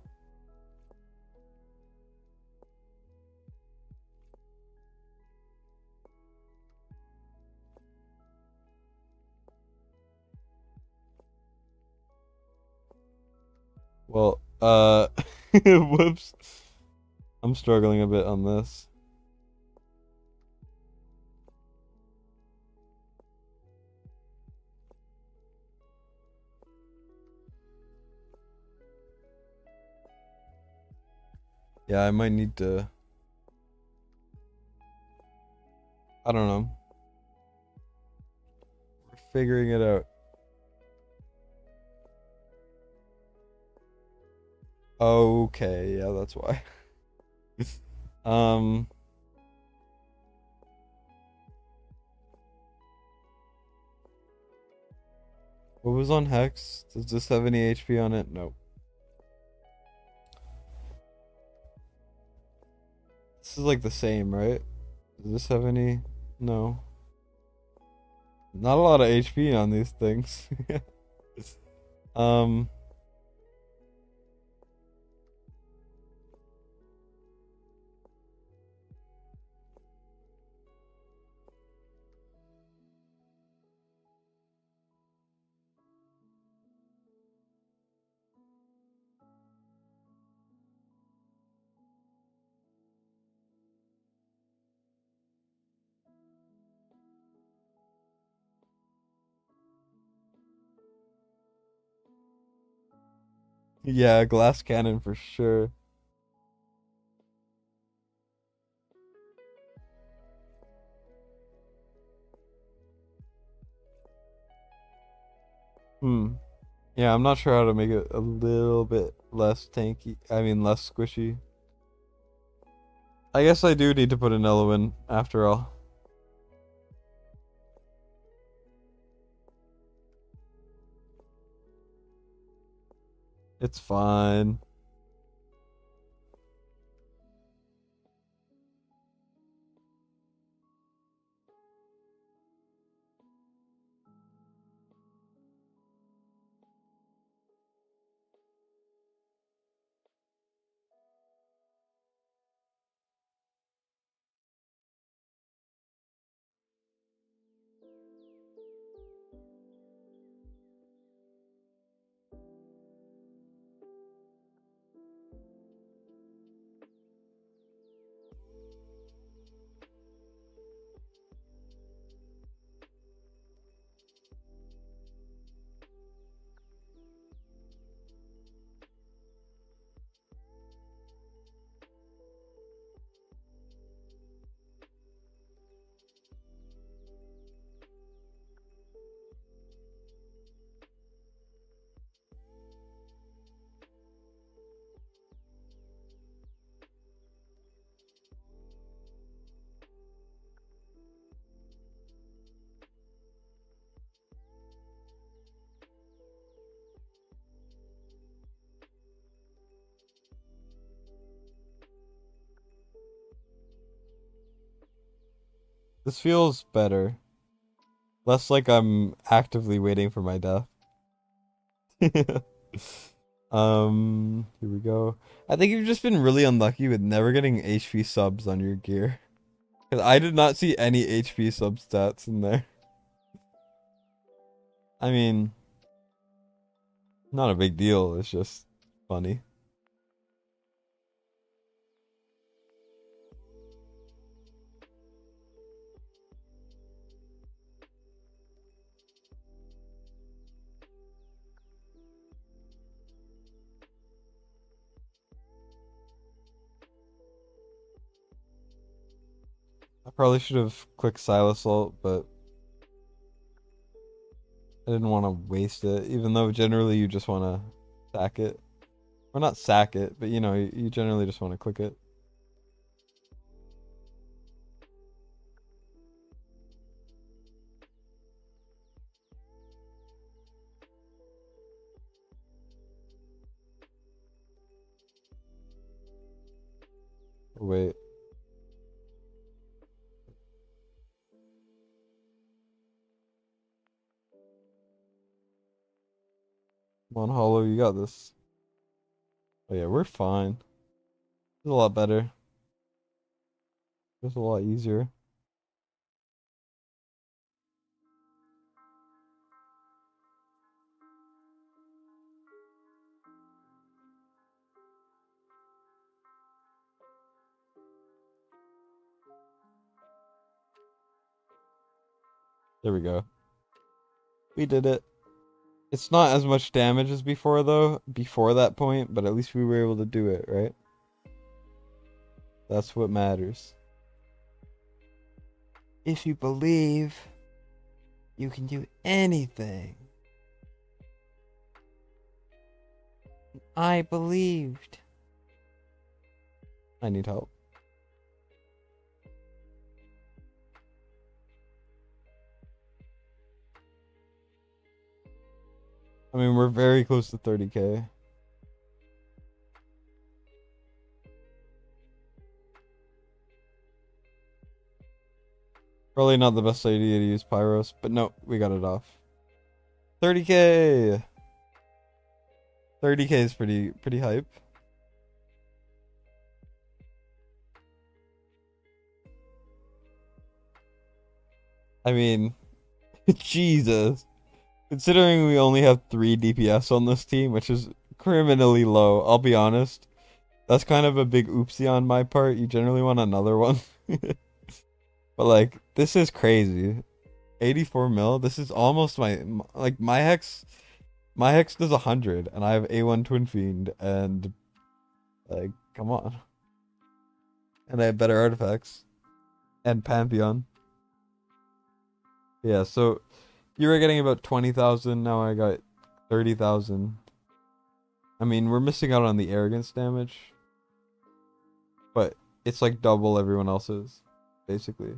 Well, whoops. I'm struggling a bit on this. Yeah, I might need to... I don't know. We're figuring it out. Okay, yeah, that's why. um... What was on Hex? Does this have any HP on it? Nope. This is like the same, right? Does this have any? No. Not a lot of HP on these things. um. Yeah, glass cannon for sure. Hmm. Yeah, I'm not sure how to make it a little bit less tanky. I mean, less squishy. I guess I do need to put an Elo in after all. It's fine. This feels better. Less like I'm actively waiting for my death. Here we go. I think you've just been really unlucky with never getting HP subs on your gear. Because I did not see any HP sub stats in there. I mean, not a big deal. It's just funny. I probably should have clicked Silasalt, but I didn't want to waste it, even though generally you just want to sack it. Or not sack it, but you know, you generally just want to click it. Wait. Come on, Hollow, you got this. Oh yeah, we're fine. It's a lot better. It's a lot easier. There we go. We did it. It's not as much damage as before, though, before that point, but at least we were able to do it, right? That's what matters. If you believe, you can do anything. I believed. I need help. I mean, we're very close to 30k. Probably not the best idea to use Pyros, but no, we got it off. 30k! 30k is pretty hype. I mean, Jesus. Considering we only have 3 DPS on this team, which is criminally low, I'll be honest. That's kind of a big oopsie on my part. You generally want another one. But like, this is crazy. 84 mil? This is almost like my hex does 100 and I have A1 Twin Fiend and like, come on. And I have better artifacts. And Pantheon. Yeah, so you were getting about 20,000, now I got 30,000. I mean, we're missing out on the arrogance damage. But it's like double everyone else's, basically.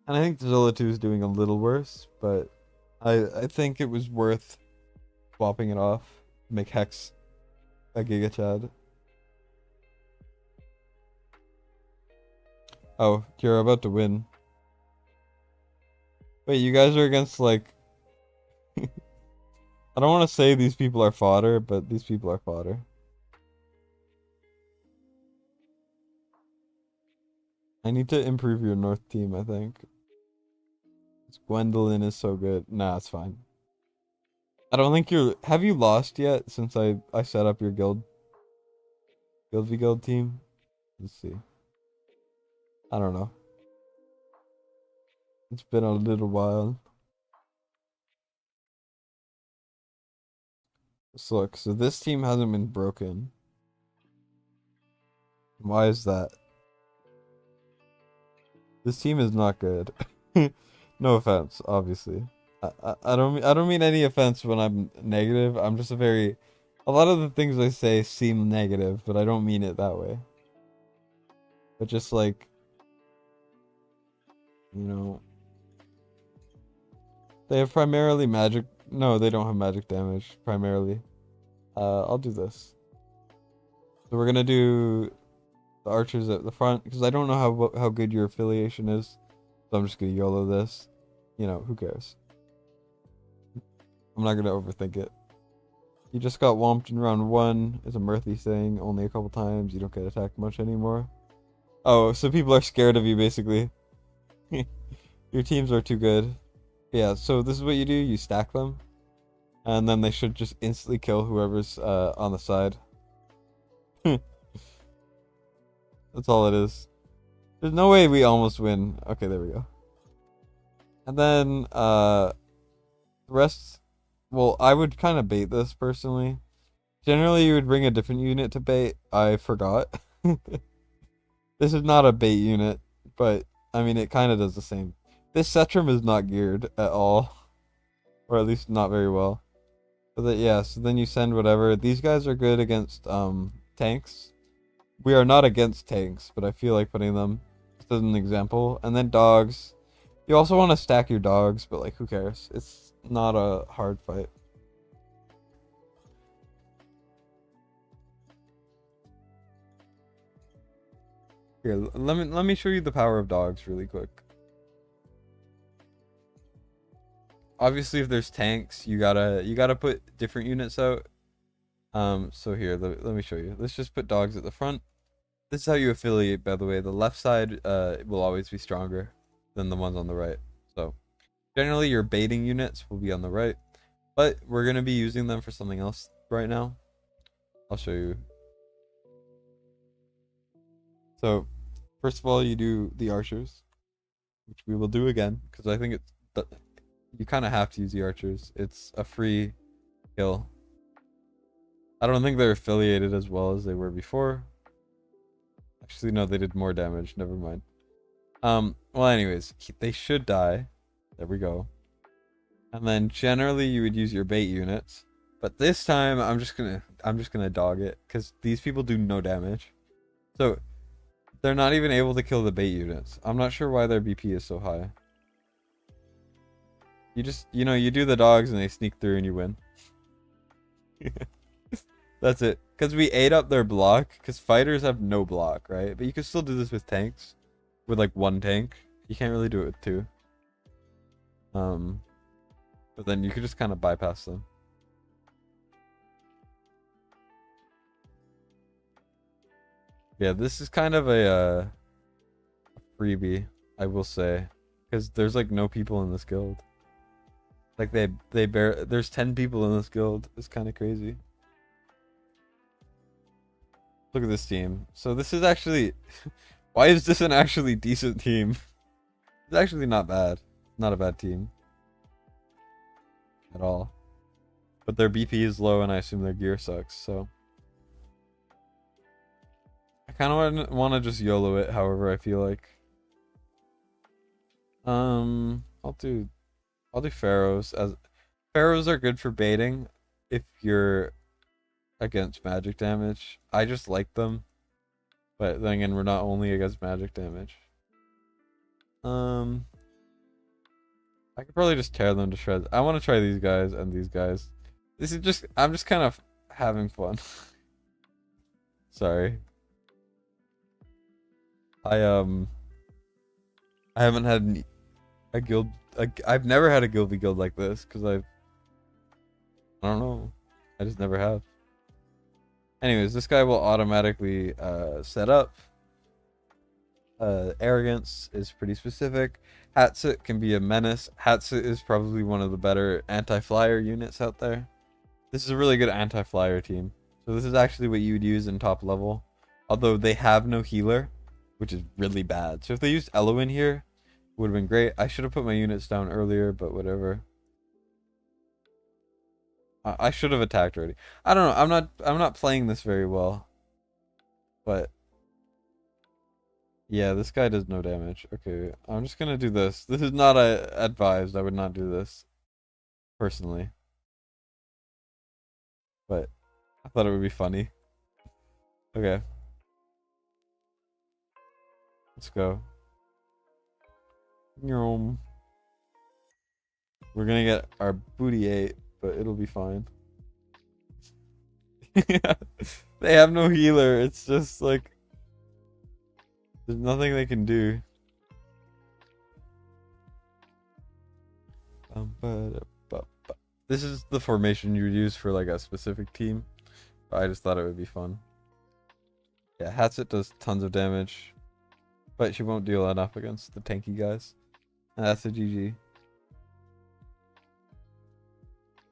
And I think Zilla 2 is doing a little worse, but I think it was worth swapping it off. Make Hex a Giga Chad. Oh, you're about to win. Wait, you guys are against like... I don't want to say these people are fodder, but these people are fodder. I need to improve your North team, I think. Gwendolyn is so good. Nah, it's fine. I don't think you're... Have you lost yet since I set up your guild? Guild v Guild team? Let's see. I don't know. It's been a little while. So look, so this team hasn't been broken. Why is that? This team is not good. No offense, obviously. I don't mean any offense when I'm negative. I'm just a lot of the things I say seem negative, but I don't mean it that way. But just like, you know, they have primarily magic. No, they don't have magic damage primarily. I'll do this. So we're gonna do the archers at the front because I don't know how good your affiliation is. So I'm just gonna YOLO this. You know, who cares? I'm not gonna overthink it. You just got whomped in round 1. It's a Murthy thing. Only a couple times. You don't get attacked much anymore. Oh, so people are scared of you, basically. Your teams are too good. Yeah, so this is what you do. You stack them. And then they should just instantly kill whoever's on the side. That's all it is. There's no way we almost win. Okay, there we go. And then the rest... Well, I would kind of bait this, personally. Generally, you would bring a different unit to bait. I forgot. This is not a bait unit, but, I mean, it kind of does the same. This Setrum is not geared at all. Or at least not very well. But yeah, so then you send whatever. These guys are good against tanks. We are not against tanks, but I feel like putting them just as an example. And then dogs. You also want to stack your dogs, but like, who cares? It's not a hard fight. Here, let me show you the power of dogs really quick. Obviously, if there's tanks, you gotta put different units out. So here, let me show you. Let's just put dogs at the front. This is how you affiliate, by the way. The left side will always be stronger than the ones on the right. So generally, your baiting units will be on the right, but we're gonna be using them for something else right now. I'll show you. So first of all, you do the archers, which we will do again because I think you kind of have to use the archers. It's a free kill. I don't think they're affiliated as well as they were before. Actually, no, they did more damage. Never mind. Well, anyways, they should die. There we go. And then generally you would use your bait units, but this time I'm just gonna dog it because these people do no damage. So they're not even able to kill the bait units. I'm not sure why their BP is so high. You just, you do the dogs and they sneak through and you win. That's it. Because we ate up their block. Because fighters have no block, right? But you can still do this with tanks. With like one tank. You can't really do it with two. But then you could just kind of bypass them. Yeah, this is kind of a freebie, I will say. Because there's like no people in this guild. Like there's 10 people in this guild. It's kind of crazy. Look at this team. So this is actually why is this an actually decent team? It's actually not bad. Not a bad team. At all. But their BP is low and I assume their gear sucks, so I kind of want to just YOLO it however I feel like. I'll do pharaohs. As pharaohs are good for baiting if you're against magic damage. I just like them, but then again, we're not only against magic damage. I could probably just tear them to shreds. I want to try these guys and these guys. This is just, I'm just kind of having fun. Sorry. I haven't had a guild. I've never had a guild like this because I don't know. I just never have. Anyways, this guy will automatically set up. Arrogance is pretty specific. Hatsit can be a menace. Hatsit is probably one of the better anti-flyer units out there. This is a really good anti-flyer team. So this is actually what you would use in top level. Although they have no healer, which is really bad. So if they used Elo in here, it would have been great. I should have put my units down earlier, but whatever. I should have attacked already. I don't know. I'm not playing this very well. But yeah, this guy does no damage. Okay, I'm just gonna do this. This is not advised. I would not do this personally. But I thought it would be funny. Okay. Let's go. We're gonna get our booty ate, but it'll be fine. They have no healer. It's just like there's nothing they can do. This is the formation you would use for like a specific team. I just thought it would be fun. Yeah, Hatsit does tons of damage, but she won't deal enough against the tanky guys. And that's a GG.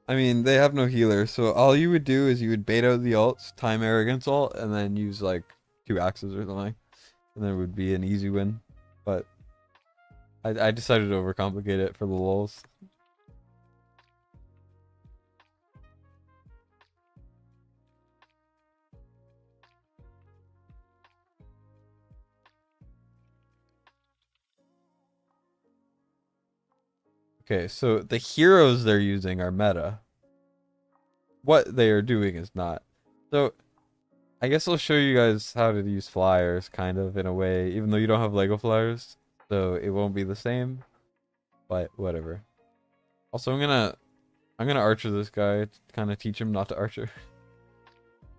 I mean, they have no healer, so all you would do is you would bait out the ults, time Arrogance ult, and then use like 2 axes or something. And then it would be an easy win. But I decided to overcomplicate it for the lulz. Okay, so the heroes they're using are meta. What they are doing is not. So, I guess I'll show you guys how to use flyers, kind of, in a way, even though you don't have Lego flyers. So, it won't be the same. But, whatever. Also, I'm gonna archer this guy to kind of teach him not to archer.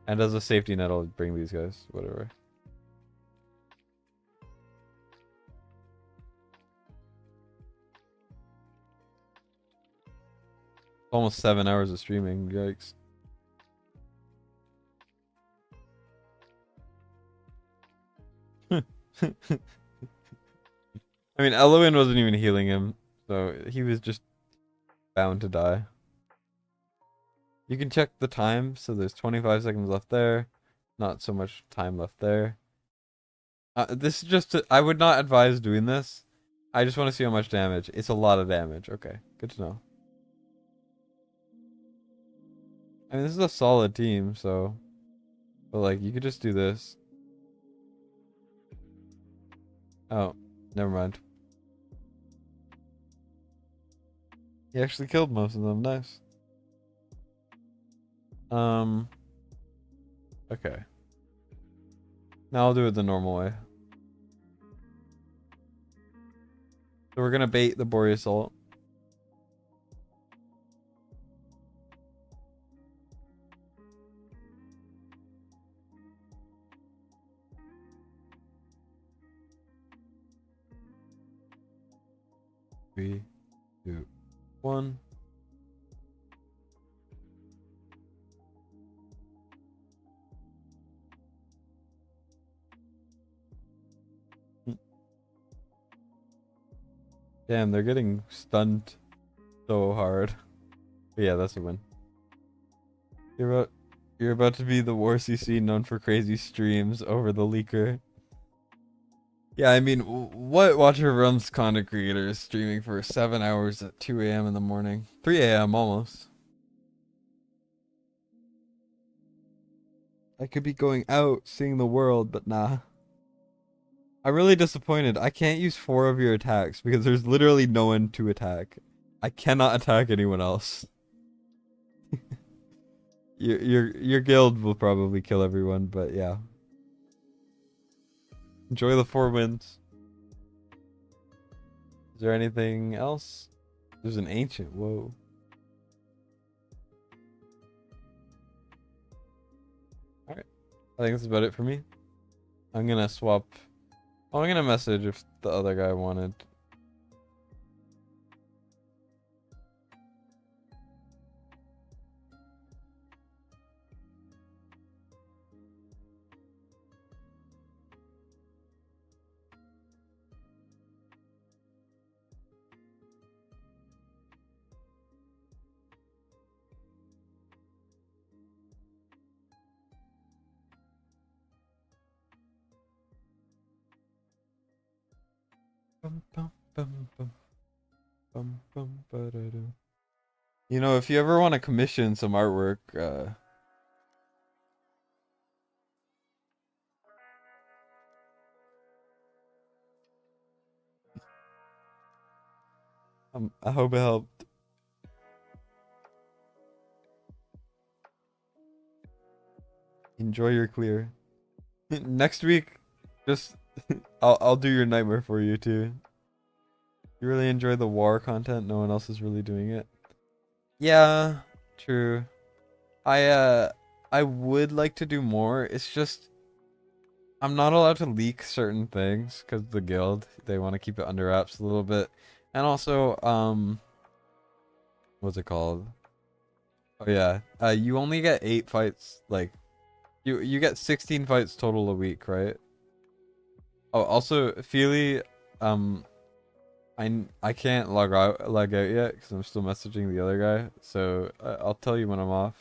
And as a safety net, I'll bring these guys, whatever. Almost 7 hours of streaming, yikes. I mean, Eloin wasn't even healing him, so he was just bound to die. You can check the time, so there's 25 seconds left there. Not so much time left there. This is just, I would not advise doing this. I just want to see how much damage. It's a lot of damage. Okay, good to know. I mean, this is a solid team, so... But, like, you could just do this. Oh, never mind. He actually killed most of them. Nice. Okay. Now I'll do it the normal way. So we're gonna bait the Boreas ult. Three, 2, 1. Damn, they're getting stunned so hard. But yeah, that's a win. You're about to be the War CC known for crazy streams over the leaker. Yeah, I mean, what watcher runs content creators streaming for 7 hours at 2 a.m. in the morning? 3 a.m. almost. I could be going out, seeing the world, but nah. I'm really disappointed. I can't use 4 of your attacks because there's literally no one to attack. I cannot attack anyone else. Your guild will probably kill everyone, but yeah. Enjoy the 4 wins. Is there anything else? There's an ancient. Whoa. Alright. I think that's about it for me. I'm gonna swap. Oh, I'm gonna message if the other guy wanted. You know, if you ever want to commission some artwork, I hope it helped. Enjoy your clear. Next week, just I'll do your nightmare for you too. You really enjoy the war content, no one else is really doing it. Yeah, true. I would like to do more. It's just I'm not allowed to leak certain things because the guild, they want to keep it under wraps a little bit. And also, What's it called? Oh yeah. You only get 8 fights. Like you get 16 fights total a week, right? Oh, also, Feely, um, I can't log out yet because I'm still messaging the other guy. So I'll tell you when I'm off.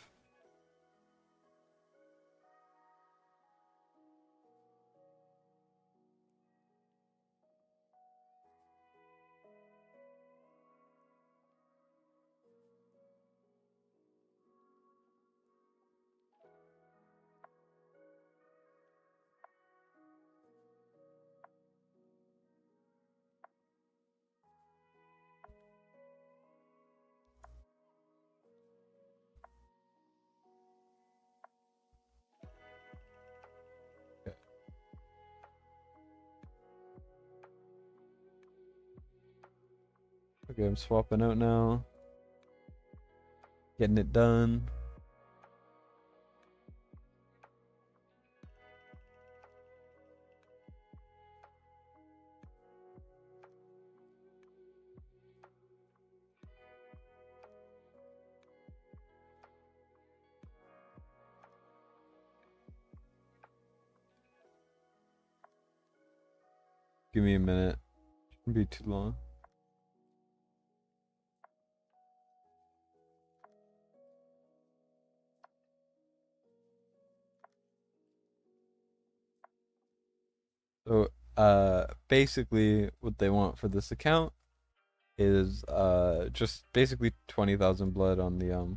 Okay, okay, I'm swapping out now. Getting it done. Give me a minute. Shouldn't be too long. So, basically, what they want for this account is just basically 20,000 blood on the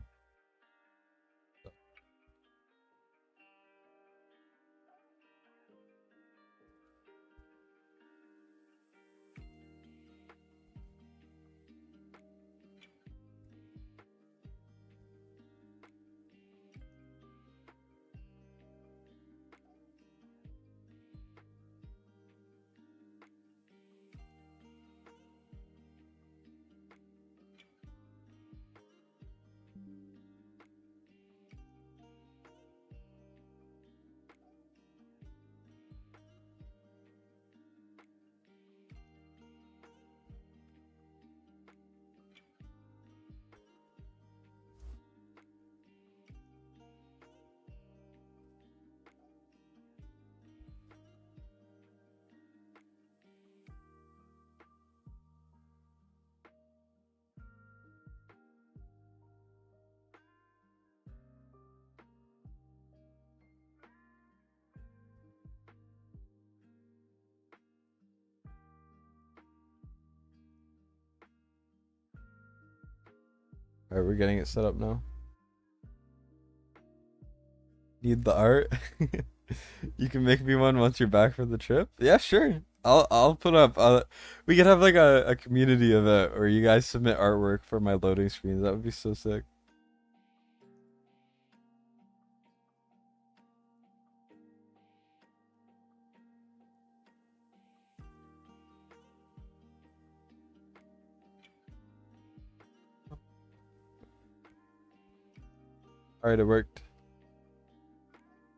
Alright, we're getting it set up now. Need the art? You can make me one once you're back from the trip? Yeah, sure. I'll put up we could have like a community event where you guys submit artwork for my loading screens. That would be so sick. Alright, it worked.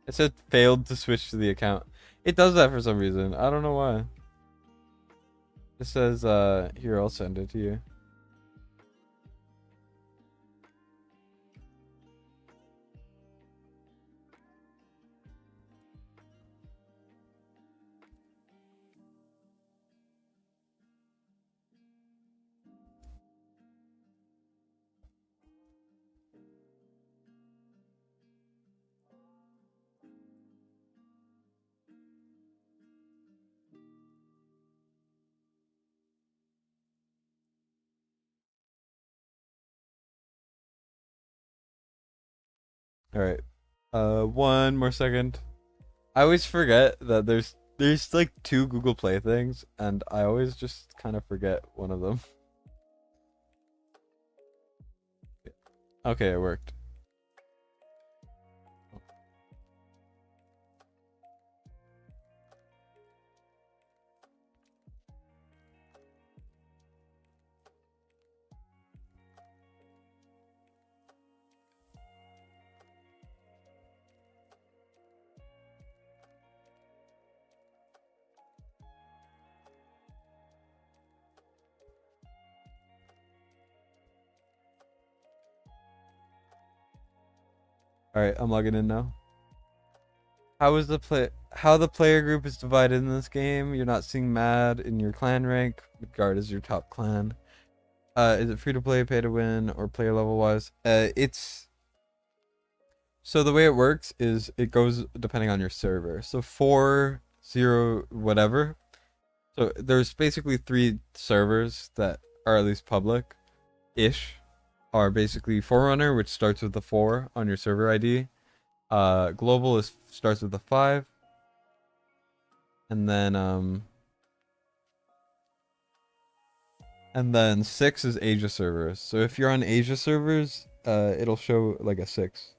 It said failed to switch to the account. It does that for some reason. I don't know why. It says here, I'll send it to you. Alright. One more second. I always forget that there's like 2 Google Play things, and I always just kind of forget one of them. Okay, it worked. All right, I'm logging in now. How the player group is divided in this game? You're not seeing mad in your clan rank. Midgard is your top clan. Is it free to play, pay to win, or player level wise? It's so the way it works is it goes depending on your server. So 4-0 whatever. So there's basically 3 servers that are at least public ish. Are basically Forerunner, which starts with the 4 on your server ID. Global starts with the 5. And then 6 is Asia servers. So if you're on Asia servers, it'll show like a 6.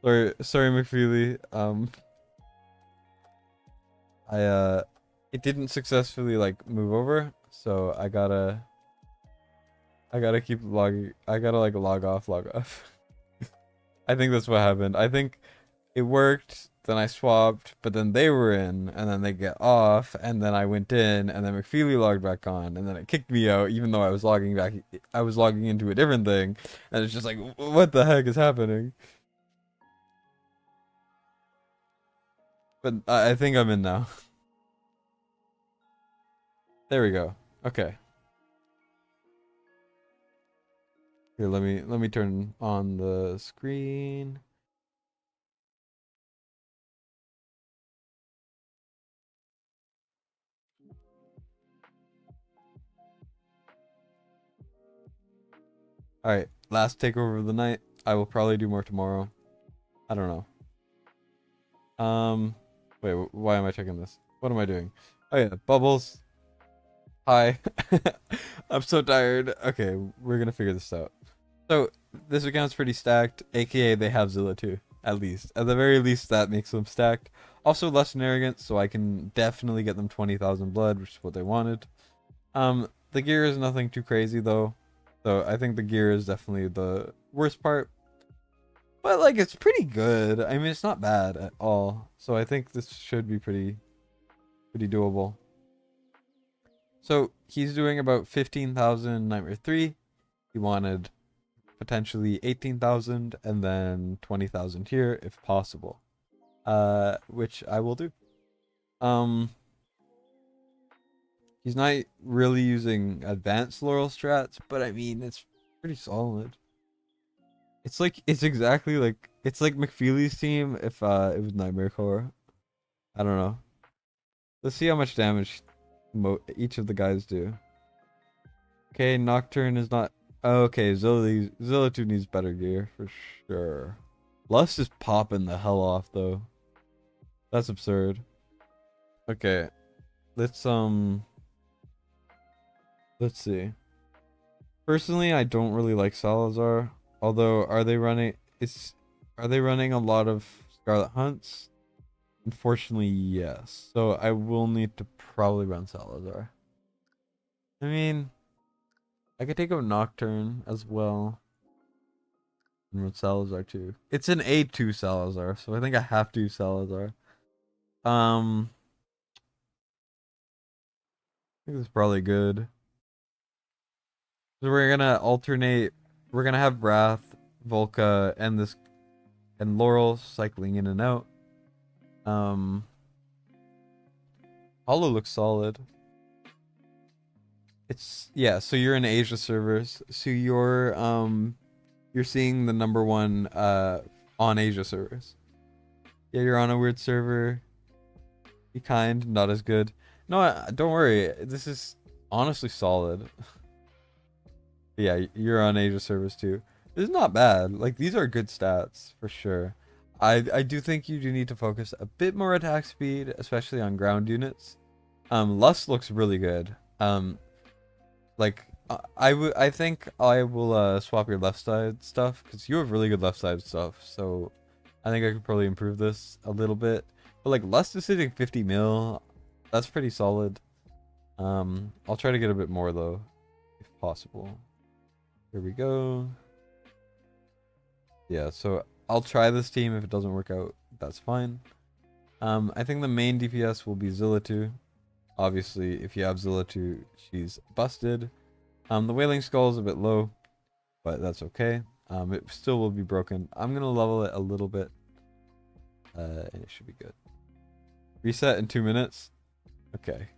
Sorry, McFeely. It didn't successfully like move over, so I gotta keep logging. I gotta like log off. I think that's what happened. I think it worked, then I swapped, but then they were in, and then they get off, and then I went in, and then McFeely logged back on, and then it kicked me out, even though I was logging back. I was logging into a different thing, and it's just like, what the heck is happening? But I think I'm in now. There we go. Okay. Here, let me turn on the screen. All right, last takeover of the night. I will probably do more tomorrow. I don't know. Wait, why am I checking this? What am I doing? Oh yeah, bubbles. Hi. I'm so tired. Okay, we're gonna figure this out. So this account's pretty stacked, aka they have Zilla too. At least, at the very least, that makes them stacked. Also less than arrogant, so I can definitely get them 20,000 blood, which is what they wanted. The gear is nothing too crazy though. So I think the gear is definitely the worst part. But like it's pretty good. I mean it's not bad at all. So I think this should be pretty doable. So he's doing about 15,000 Nightmare 3. He wanted potentially 18,000 and then 20,000 here if possible. Which I will do. He's not really using advanced Laurel strats, but I mean, it's pretty solid. It's exactly like, it's like McFeely's team if it was Nightmare Core. I don't know. Let's see how much damage each of the guys do. Okay, Nocturne is not... Oh, okay, Zilla 2 needs better gear for sure. Lust is popping the hell off though. That's absurd. Okay, let's see. Personally, I don't really like Salazar. Although, are they running a lot of Scarlet Hunts? Unfortunately, yes. So I will need to probably run Salazar. I mean, I could take out Nocturne as well. And run Salazar too. It's an A2 Salazar, so I think I have to use Salazar. I think this is probably good. So we're gonna alternate. We're gonna have Wrath, Volca, and Laurel cycling in and out. Hollow looks solid. Yeah, so you're in Asia servers. So you're seeing the number 1 on Asia servers. Yeah, you're on a weird server. Be kind, not as good. No, don't worry. This is honestly solid. Yeah, you're on Asia servers too. This is not bad. Like these are good stats for sure. I do think you do need to focus a bit more attack speed, especially on ground units. Lust looks really good. Like I think I will swap your left side stuff because you have really good left side stuff. So I think I could probably improve this a little bit. But like Lust is hitting 50 mil. That's pretty solid. I'll try to get a bit more though, if possible. Here we go. Yeah, so I'll try this team. If it doesn't work out, that's fine. I think the main DPS will be Zilla 2. Obviously, if you have Zilla 2, she's busted. The Wailing Skull is a bit low, but that's okay. It still will be broken. I'm gonna level it a little bit, and it should be good. Reset in 2 minutes. Okay.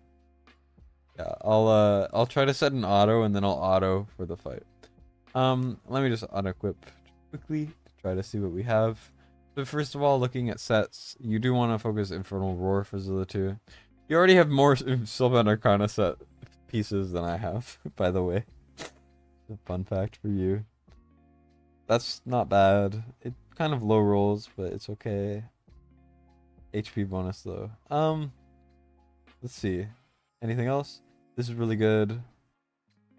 Yeah, I'll try to set an auto and then I'll auto for the fight. Let me just unequip quickly to try to see what we have. But first of all, looking at sets, you do want to focus Infernal Roar for Zilla 2. You already have more Sylvan Arcana set pieces than I have, by the way. A fun fact for you. That's not bad. It kind of low rolls, but it's okay. HP bonus though. Let's see. Anything else? This is really good.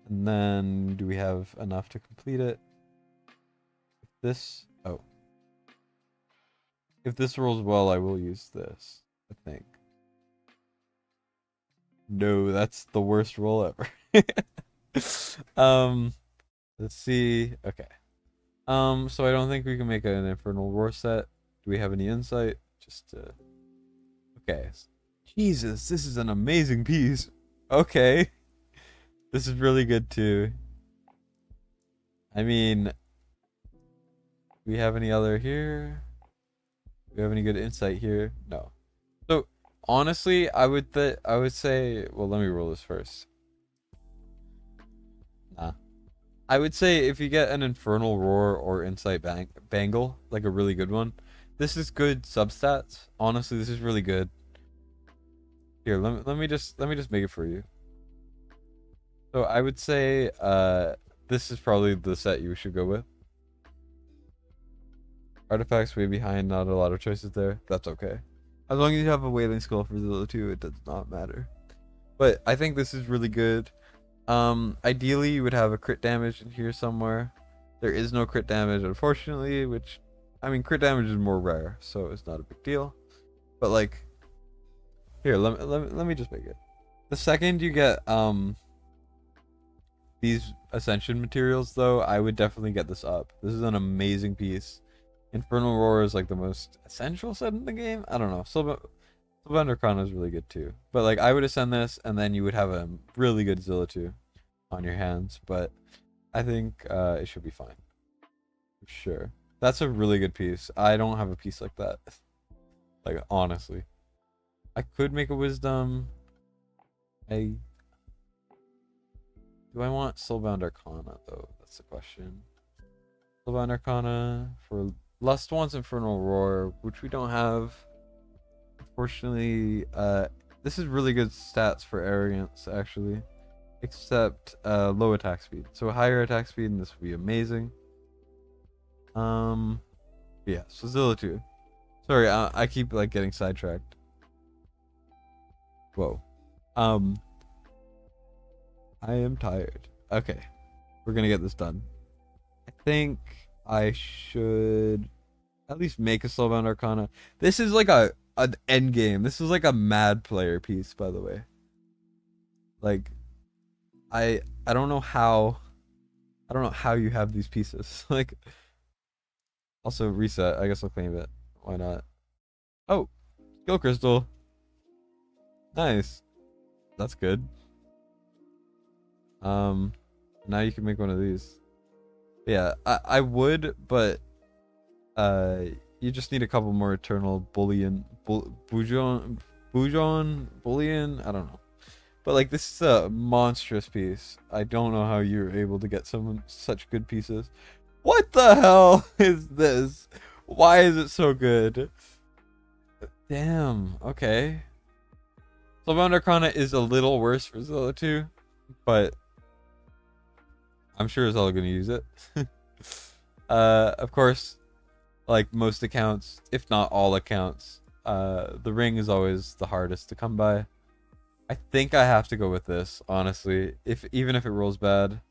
And then do we have enough to complete it? This, oh. If this rolls well, I will use this, I think. No, that's the worst roll ever. Let's see. Okay. So I don't think we can make an Infernal Roar set. Do we have any insight? Just to... Okay. Jesus, this is an amazing piece. Okay. This is really good too. I mean, do we have any other here? Do we have any good insight here? No. So honestly, I would say, well, let me roll this first. Nah. I would say if you get an Infernal Roar or Insight Bangle, like a really good one, this is good substats. Honestly, this is really good. Here, let me just make it for you. So I would say this is probably the set you should go with. Artifacts way behind, not a lot of choices there. That's okay. As long as you have a Wailing Skull for Zilla 2, it does not matter. But I think this is really good. Ideally you would have a crit damage in here somewhere. There is no crit damage, unfortunately, which, I mean, crit damage is more rare, so it's not a big deal. But like, here, let me just make it. The second you get these Ascension materials, though, I would definitely get this up. This is an amazing piece. Infernal Roar is like the most essential set in the game. I don't know. Sylvan Arcana is really good too. But like, I would ascend this, and then you would have a really good Zilla 2 on your hands. But I think it should be fine. For sure. That's a really good piece. I don't have a piece like that. Like, honestly. I could make a Wisdom. Do I want Soulbound Arcana, though? That's the question. Soulbound Arcana for Lust wants Infernal Roar, which we don't have. Unfortunately, this is really good stats for Arrogance, actually. Except low attack speed. So higher attack speed, and this would be amazing. Yeah, so Zilla 2. Sorry, I keep like getting sidetracked. Whoa. I am tired. Okay. We're gonna get this done. I think I should at least make a Soulbound Arcana. This is like an end game. This is like a mad player piece, by the way. Like, I don't know how you have these pieces. Like, also reset. I guess I'll claim it. Why not? Oh, skill crystal. Nice. That's good. Now you can make one of these. Yeah, I would, but you just need a couple more eternal bullion, bullion. I don't know. But like, this is a monstrous piece. I don't know how you're able to get such good pieces. What the hell is this? Why is it so good? Damn. Okay. Soulbound Arcana is a little worse for Zilla 2, but I'm sure it's all gonna use it. Of course, like most accounts, if not all accounts, the ring is always the hardest to come by. I think I have to go with this, honestly. Even if it rolls bad.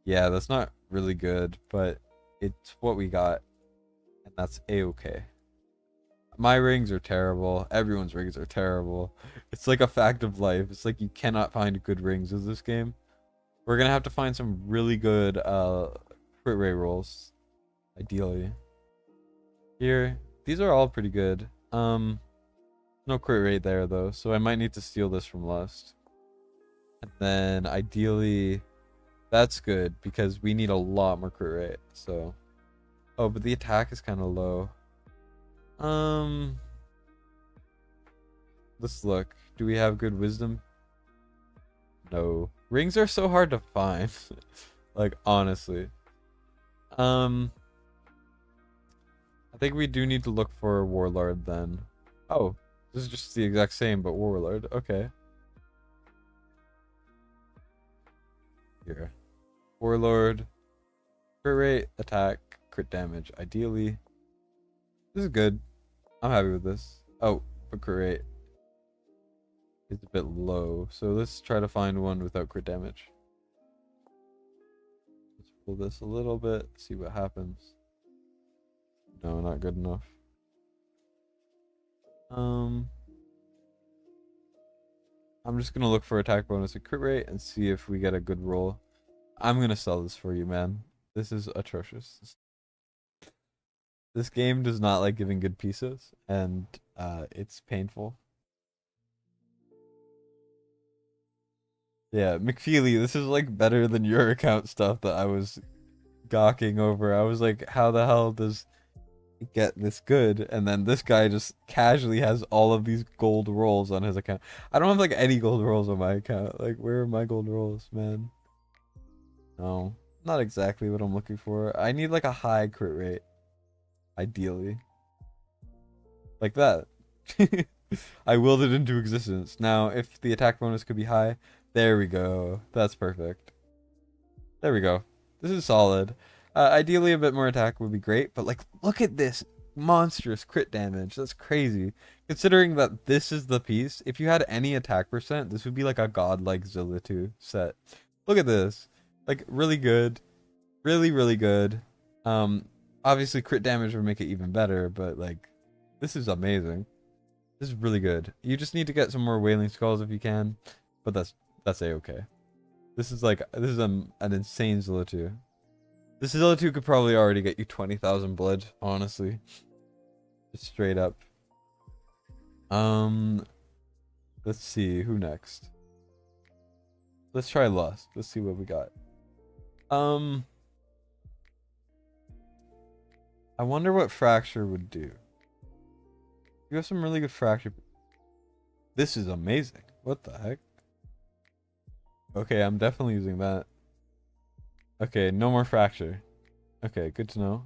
Yeah, that's not really good, but it's what we got. And that's a-okay. My rings are terrible. Everyone's rings are terrible. It's like a fact of life. It's like you cannot find good rings in this game. We're gonna have to find some really good crit rate rolls. Ideally. Here. These are all pretty good. No crit rate there though, so I might need to steal this from Lust. And then ideally That's good because we need a lot more crit rate. So, oh, but the attack is kind of low. Let's look. Do we have good wisdom? No. Rings are so hard to find. Like, honestly. I think we do need to look for a warlord then. Oh, this is just the exact same, but warlord. Okay. Here. Warlord. Crit rate, attack, crit damage. Ideally. This is good. I'm happy with this. Oh, but crit rate is a bit low. So let's try to find one without crit damage. Let's pull this a little bit, see what happens. No, not good enough. I'm just gonna look for attack bonus and crit rate and see if we get a good roll. I'm gonna sell this for you, man. This is atrocious. This game does not like giving good pieces, and it's painful. Yeah, McFeely, this is like better than your account stuff that I was gawking over. I was like, how the hell does it get this good? And then this guy just casually has all of these gold rolls on his account. I don't have like any gold rolls on my account. Like, where are my gold rolls, man? No, not exactly what I'm looking for. I need like a high crit rate. Ideally. Like that. I willed it into existence. Now, if the attack bonus could be high, there we go. That's perfect. There we go. This is solid. Ideally, a bit more attack would be great, but like, look at this monstrous crit damage. That's crazy. Considering that this is the piece, if you had any attack percent, this would be like a godlike Zilla 2 set. Look at this. Like, really good. Really, really good. Obviously, crit damage would make it even better, but like, this is amazing. This is really good. You just need to get some more Wailing Skulls if you can, but that's a-okay. This is an insane Zilla 2. This Zilla 2 could probably already get you 20,000 blood, honestly. Just straight up. Let's see, who next? Let's try Lust. Let's see what we got. I wonder what Fracture would do. You have some really good Fracture. This is amazing. What the heck? Okay, I'm definitely using that. Okay, no more Fracture. Okay, good to know.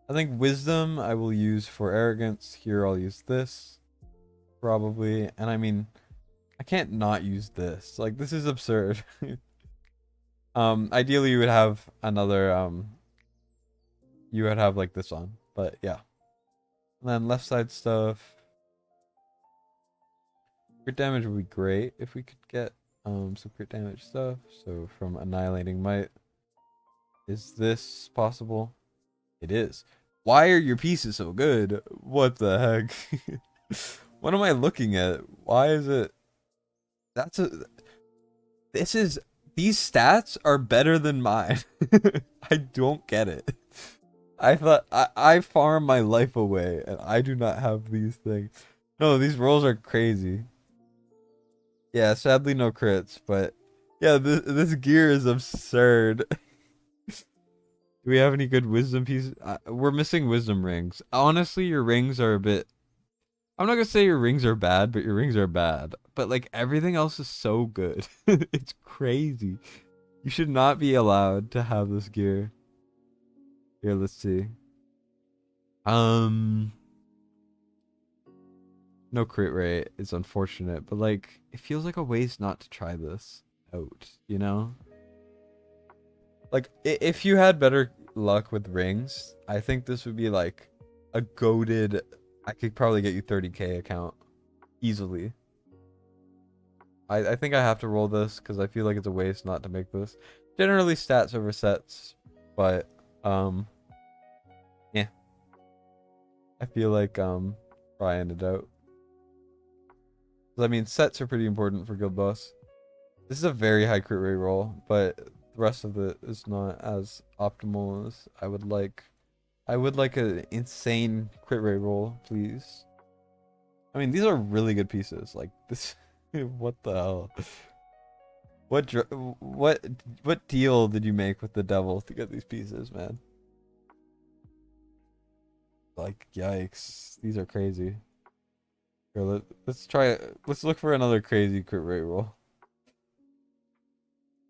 I think Wisdom I will use for Arrogance. Here I'll use this. Probably. And I mean, I can't not use this. Like, this is absurd. Ideally you would have another, you would have like this on. But yeah. And then left side stuff. Crit damage would be great if we could get some crit damage stuff. So from Annihilating Might. Is this possible? It is. Why are your pieces so good? What the heck? What am I looking at? Why is it? These stats are better than mine. I don't get it. I thought I farm my life away and I do not have these things. No, these rolls are crazy. Yeah, sadly no crits, but yeah, this gear is absurd. Do we have any good wisdom pieces? We're missing wisdom rings. Honestly, your rings are a bit... I'm not gonna say your rings are bad, but your rings are bad. But like, everything else is so good. It's crazy. You should not be allowed to have this gear. Here, let's see. No crit rate is unfortunate, but like, it feels like a waste not to try this out, you know? Like, if you had better luck with rings, I think this would be like a goated... I could probably get you 30k account easily. I think I have to roll this because I feel like it's a waste not to make this. Generally stats over sets, but yeah. I feel like trying it out. I mean, sets are pretty important for Guild Boss. This is a very high crit rate roll, but the rest of it is not as optimal as I would like. I would like an insane crit rate roll, please. I mean, these are really good pieces. Like, this... What the hell? What deal did you make with the devil to get these pieces, man? Like, yikes, these are crazy. Here, let's try it. Let's look for another crazy crit rate roll.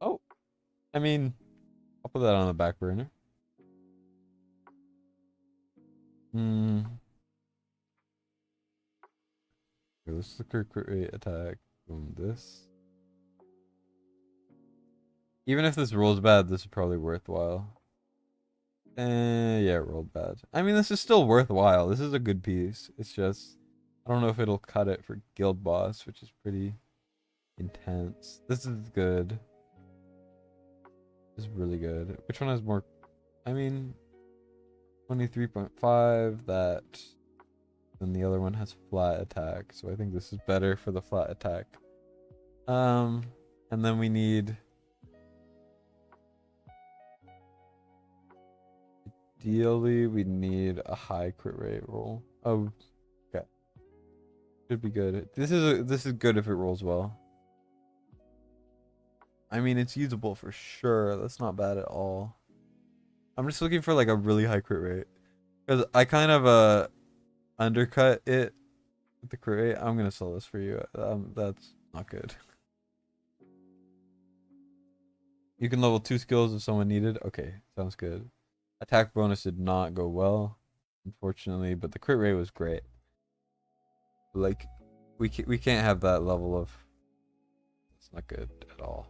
Oh, I mean, I'll put that on the back burner. Hmm. Here, let's look at crit rate attack. Boom, this. Even if this rolls bad, this is probably worthwhile. Yeah, it rolled bad. I mean, this is still worthwhile. This is a good piece. It's just, I don't know if it'll cut it for Guild Boss, which is pretty intense. This is good. This is really good. Which one has more? I mean, 23.5, that. Then the other one has flat attack. So I think this is better for the flat attack. And then we need... Ideally, we need a high crit rate roll. Oh, okay. Should be good. This is good if it rolls well. I mean, it's usable for sure. That's not bad at all. I'm just looking for like a really high crit rate, because I kind of undercut it with the crit rate. I'm gonna sell this for you. That's not good. You can level 2 skills if someone needed. Okay, sounds good. Attack bonus did not go well, unfortunately, but the crit rate was great. Like, we can't have that level of... It's not good at all.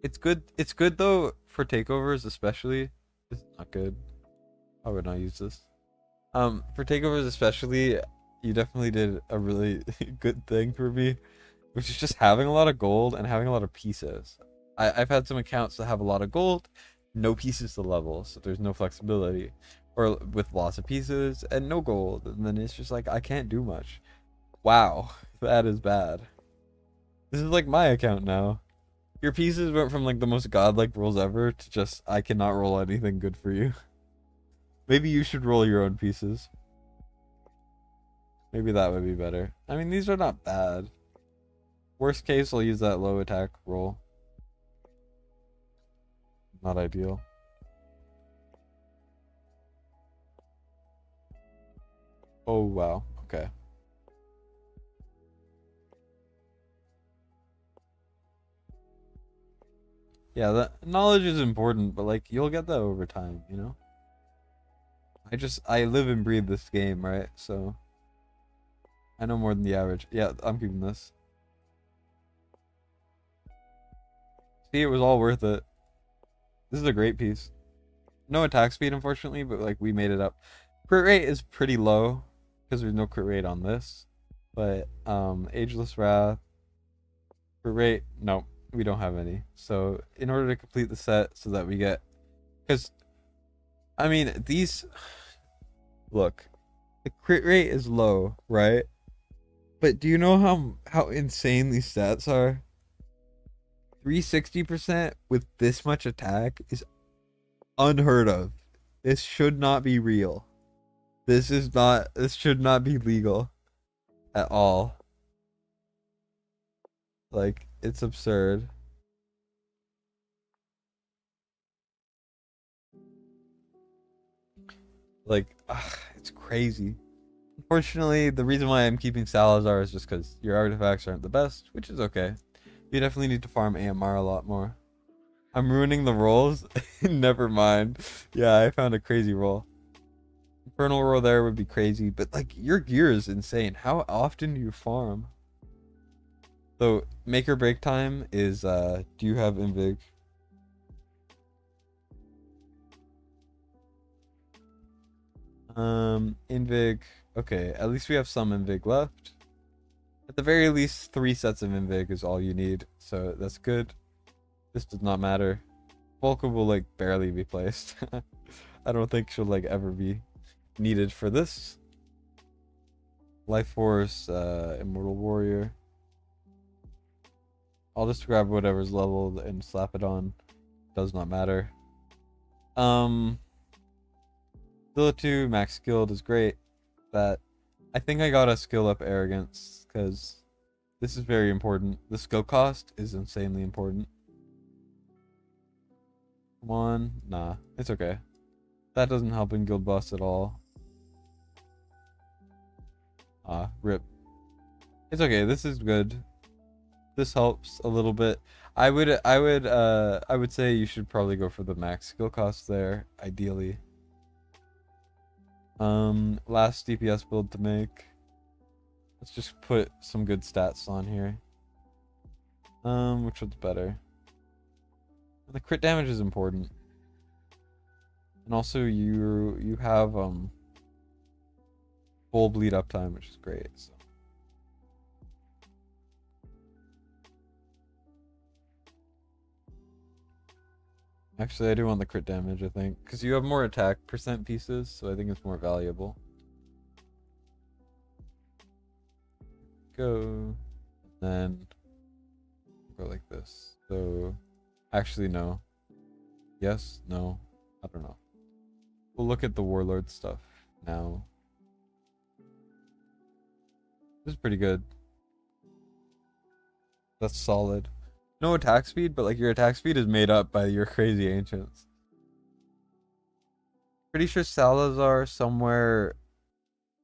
It's good though for takeovers, especially. It's not good. I would not use this. For takeovers especially, you definitely did a really good thing for me, which is just having a lot of gold and having a lot of pieces. I've had some accounts that have a lot of gold, no pieces to level, so there's no flexibility. Or with lots of pieces and no gold, and then it's just like, I can't do much. Wow, that is bad. This is like my account now. Your pieces went from like the most godlike rolls ever to just, I cannot roll anything good for you. Maybe you should roll your own pieces. Maybe that would be better. I mean, these are not bad. Worst case, I'll use that low attack roll. Not ideal. Oh, wow. Okay. Yeah, that knowledge is important, but like, you'll get that over time, you know? I live and breathe this game, right? So I know more than the average. Yeah, I'm keeping this. See, it was all worth it. This is a great piece. No attack speed, unfortunately, but like, we made it up. Crit rate is pretty low because there's no crit rate on this. But Ageless Wrath, crit rate, no, we don't have any. So in order to complete the set so that we get, because I mean, these, look, the crit rate is low, right? But do you know how insane these stats are? 360% with this much attack is unheard of. This should not be real. This should not be legal at all. Like, it's absurd. Like, it's crazy. Unfortunately, the reason why I'm keeping Salazar is just because your artifacts aren't the best, which is okay. You definitely need to farm AMR a lot more. I'm ruining the rolls. Never mind. Yeah, I found a crazy roll. Infernal roll there would be crazy, but like, your gear is insane. How often do you farm? So make or break time is do you have Invig? Invig. Okay, at least we have some Invig left. At the very least, 3 sets of Invig is all you need, so that's good. This does not matter. Volca will like barely be placed. I don't think she'll like ever be needed for this. Life Force, Immortal Warrior. I'll just grab whatever's leveled and slap it on. Does not matter. Skill 2 max skilled is great. That I think I got a skill up arrogance because This is very important. The skill cost is insanely important. Come on. Nah, it's okay. That doesn't help in guild boss at all. Rip. It's okay. This is good. This helps a little bit. I would say you should probably go for the max skill cost there, ideally. Last DPS build to make. Let's just put some good stats on here. Which one's better? The crit damage is important. And also you have full bleed uptime, which is great. So. Actually, I do want the crit damage, I think, because you have more attack percent pieces, so I think it's more valuable. Go, then go like this. So, actually, no. Yes, no, I don't know. We'll look at the warlord stuff now. This is pretty good. That's solid. No attack speed, but like your attack speed is made up by your crazy ancients. Pretty sure Salazar somewhere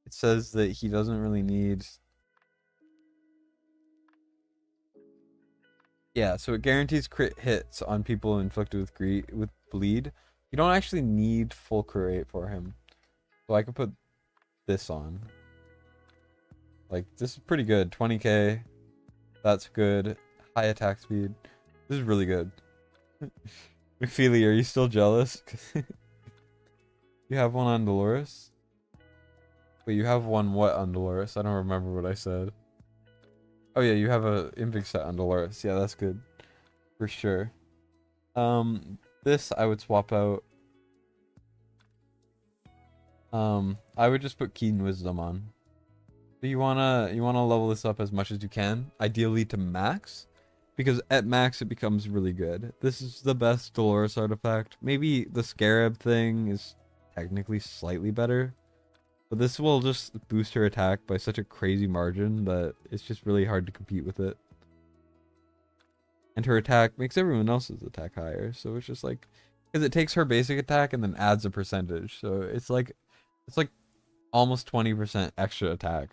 it says that he doesn't really need. Yeah, so it guarantees crit hits on people inflicted with bleed. You don't actually need full crit rate for him. So I could put this on. Like this is pretty good. 20k. That's good. High attack speed. This is really good. McFeely, are you still jealous? You have one on Dolores? Wait, you have one what on Dolores? I don't remember what I said. Oh yeah, you have a Invig set on Dolores. Yeah, that's good. For sure. This I would swap out. I would just put Keen Wisdom on. But you wanna level this up as much as you can, ideally to max, because at max it becomes really good. This is the best Dolores artifact. Maybe the Scarab thing is technically slightly better, but this will just boost her attack by such a crazy margin that it's just really hard to compete with it. And her attack makes everyone else's attack higher, so it's just like, because it takes her basic attack and then adds a percentage, so it's like almost 20% extra attack.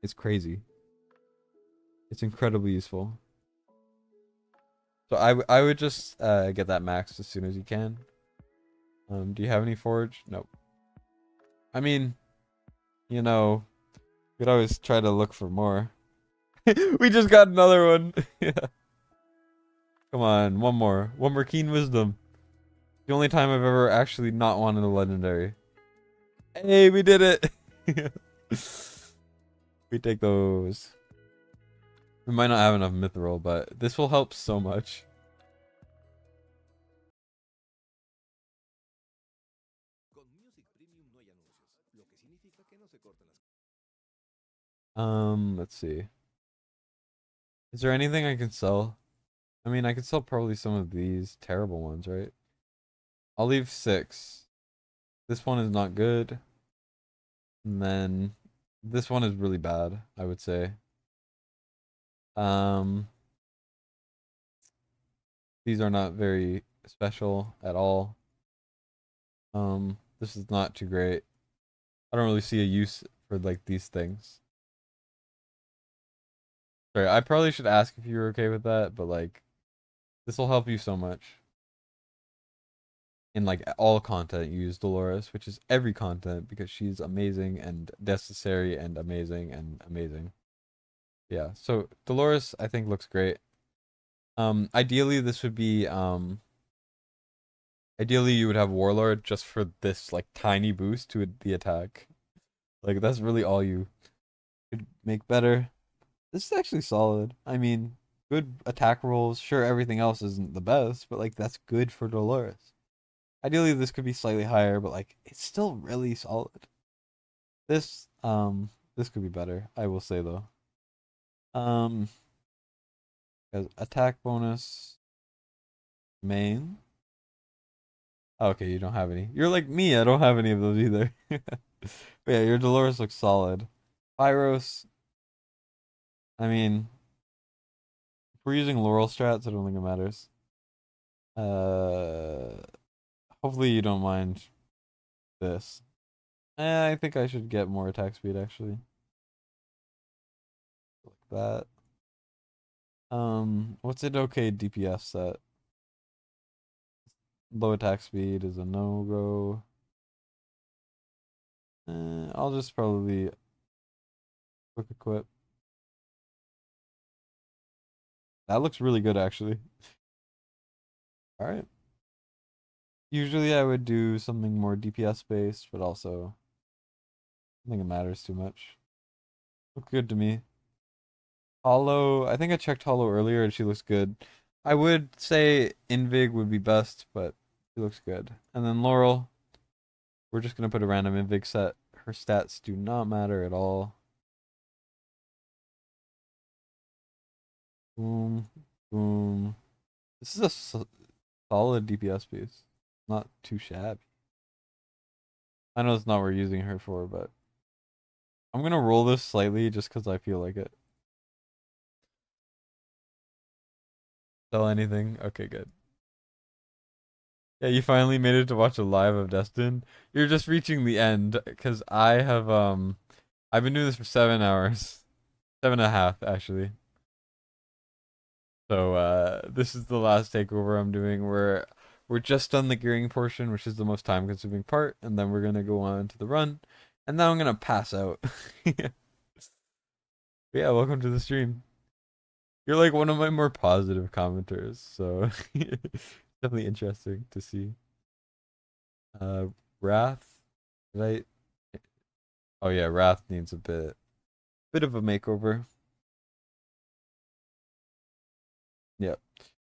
It's crazy. It's incredibly useful. So I would just get that maxed as soon as you can. Do you have any forge? Nope. I mean, you know, you could always try to look for more. We just got another one. Yeah. Come on, one more. One more Keen Wisdom. The only time I've ever actually not wanted a legendary. Hey, we did it. We take those. We might not have enough mithril, but this will help so much. Let's see. Is there anything I can sell? I mean, I could sell probably some of these terrible ones, right? I'll leave 6. This one is not good. And then this one is really bad, I would say. These are not very special at all. This is not too great. I don't really see a use for like these things. Sorry, I probably should ask if you're okay with that, but like this will help you so much. In like all content you use Dolores, which is every content because she's amazing and necessary and amazing and amazing. Yeah, so Dolores I think looks great. Ideally this would be ideally you would have Warlord just for this like tiny boost to the attack. Like that's really all you could make better. This is actually solid. I mean, good attack rolls. Sure, everything else isn't the best, but like that's good for Dolores. Ideally this could be slightly higher, but like it's still really solid. This could be better, I will say though. Because attack bonus main. Okay, you don't have any. You're like me, I don't have any of those either. But yeah, your Dolores looks solid. Pyros, I mean, we're using Laurel strats, I don't think it matters. Hopefully you don't mind this. I think I should get more attack speed actually. Like that. What's an okay DPS set? Low attack speed is a no-go. I'll just probably quick equip. That looks really good actually. Alright. Usually I would do something more DPS based, but also I don't think it matters too much. Look good to me. Hollow, I think I checked Hollow earlier and she looks good. I would say Invig would be best, but she looks good. And then Laurel, we're just gonna put a random Invig set. Her stats do not matter at all. Boom, boom. This is a solid DPS piece. Not too shabby. I know it's not what we're using her for, but I'm gonna roll this slightly just because I feel like it. Sell anything? Okay, good. Yeah, you finally made it to watch a live of Destin. You're just reaching the end because I've been doing this for 7 hours. 7.5 actually. So this is the last takeover I'm doing. We're just done the gearing portion, which is the most time consuming part, and then we're gonna go on to the run. And then I'm gonna pass out. Yeah, welcome to the stream. You're like one of my more positive commenters, so definitely interesting to see. Wrath, right? Oh yeah, Wrath needs a bit of a makeover. Yeah,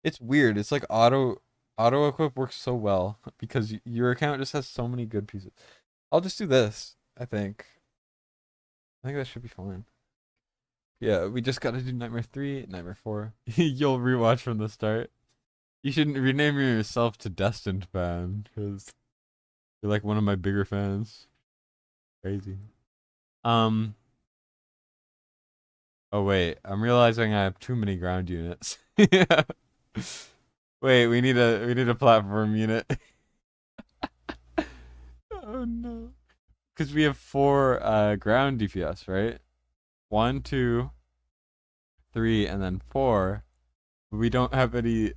it's weird. It's like auto equip works so well because your account just has so many good pieces. I'll just do this. I think that should be fine. Yeah, we just gotta do Nightmare 3, Nightmare 4. You'll rewatch from the start. You shouldn't rename yourself to Destined Fan because you're like one of my bigger fans. Crazy. Um. Oh wait, I'm realizing I have too many ground units. Yeah. Wait, we need a platform unit. Oh no. Because we have 4 ground DPS, right? 1, 2, 3, and then 4. We don't have any.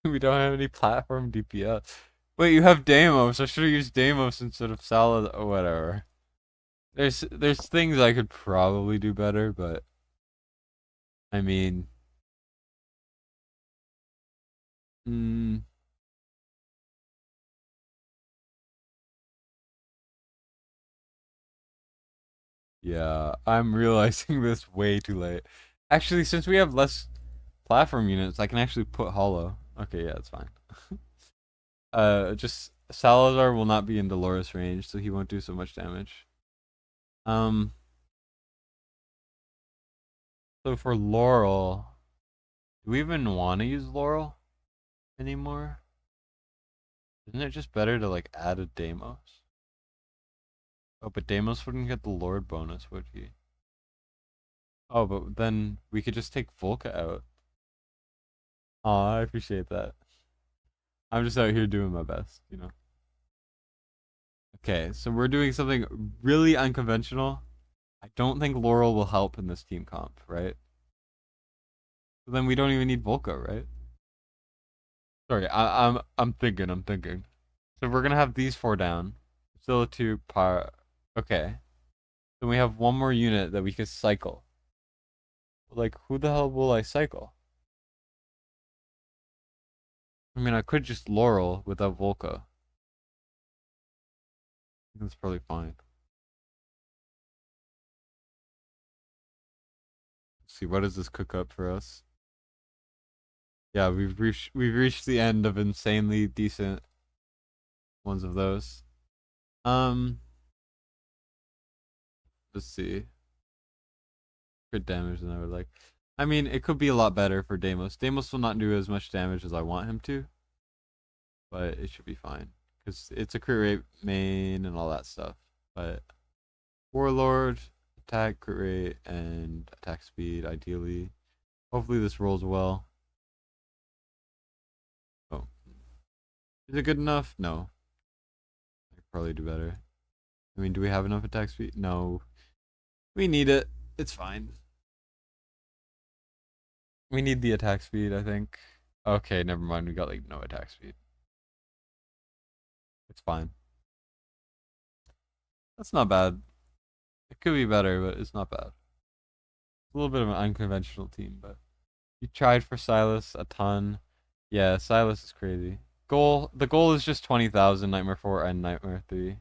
We don't have any platform DPS. Wait, you have Deimos. I should have used Deimos instead of Salad or whatever. There's things I could probably do better, but I mean, mm, yeah, I'm realizing this way too late. Actually, since we have less platform units, I can actually put Hollow. Okay, yeah, it's fine. Just Salazar will not be in Dolores range, so he won't do so much damage. Um, so for Laurel, do we even want to use Laurel anymore? Isn't it just better to like add a Deimos? Oh, but Deimos wouldn't get the Lord bonus, would he? Oh, but then we could just take Volca out. Aw, I appreciate that. I'm just out here doing my best, you know. Okay, so we're doing something really unconventional. I don't think Laurel will help in this team comp, right? So then we don't even need Volca, right? Sorry, I'm thinking. So we're gonna have these 4 down. Still a 2 par. Okay. Then we have one more unit that we could cycle. Like, who the hell will I cycle? I mean, I could just Laurel without Volca. That's probably fine. Let's see, what does this cook up for us? Yeah, we've reached the end of insanely decent ones of those. Um, let's see. Crit damage than I would like. I mean, it could be a lot better for Deimos. Deimos will not do as much damage as I want him to, but it should be fine because it's a crit rate main and all that stuff. But Warlord, attack, crit rate, and attack speed, ideally. Hopefully this rolls well. Oh, is it good enough? No. I could probably do better. I mean, do we have enough attack speed? No. We need it. It's fine. We need the attack speed, I think. Okay, never mind. We got like no attack speed. It's fine. That's not bad. It could be better, but it's not bad. It's a little bit of an unconventional team, but you tried for Silas a ton. Yeah, Silas is crazy. The goal is just 20,000 Nightmare 4 and Nightmare 3.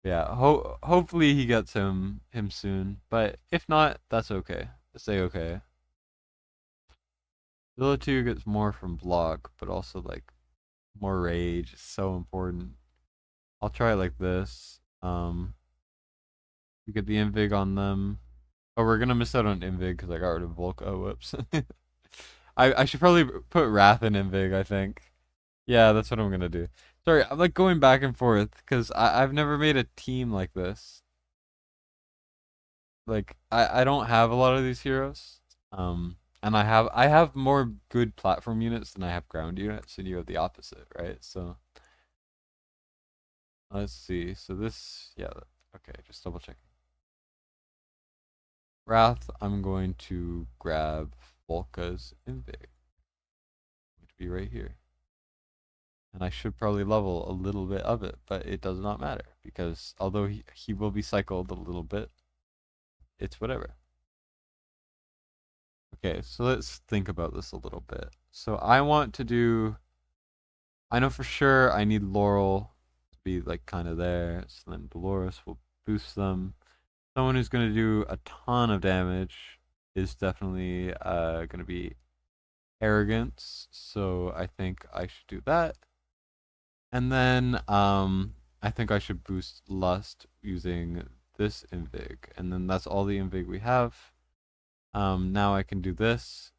Yeah, hopefully he gets him soon, but if not, that's okay. Say okay. Zilla 2 gets more from block, but also like more rage is so important. I'll try it like this. You get the invig on them. Oh, we're gonna miss out on invig because I got rid of Volk. Oh, whoops. I should probably put Wrath in invig, I think. Yeah, that's what I'm gonna do. Sorry, I'm like going back and forth because I've never made a team like this. Like I don't have a lot of these heroes. And I have more good platform units than I have ground units, and you have the opposite, right? So let's see. So this, yeah, okay, just double checking. Wrath, I'm going to grab Volka's Invig, which will be right here. And I should probably level a little bit of it, but it does not matter because although he will be cycled a little bit, it's whatever. Okay, so let's think about this a little bit. So I want to do, I know for sure I need Laurel to be like kind of there. So then Dolores will boost them. Someone who's going to do a ton of damage is definitely going to be Arrogance. So I think I should do that. And then I think I should boost Lust using this Invig. And then that's all the Invig we have. Now I can do this.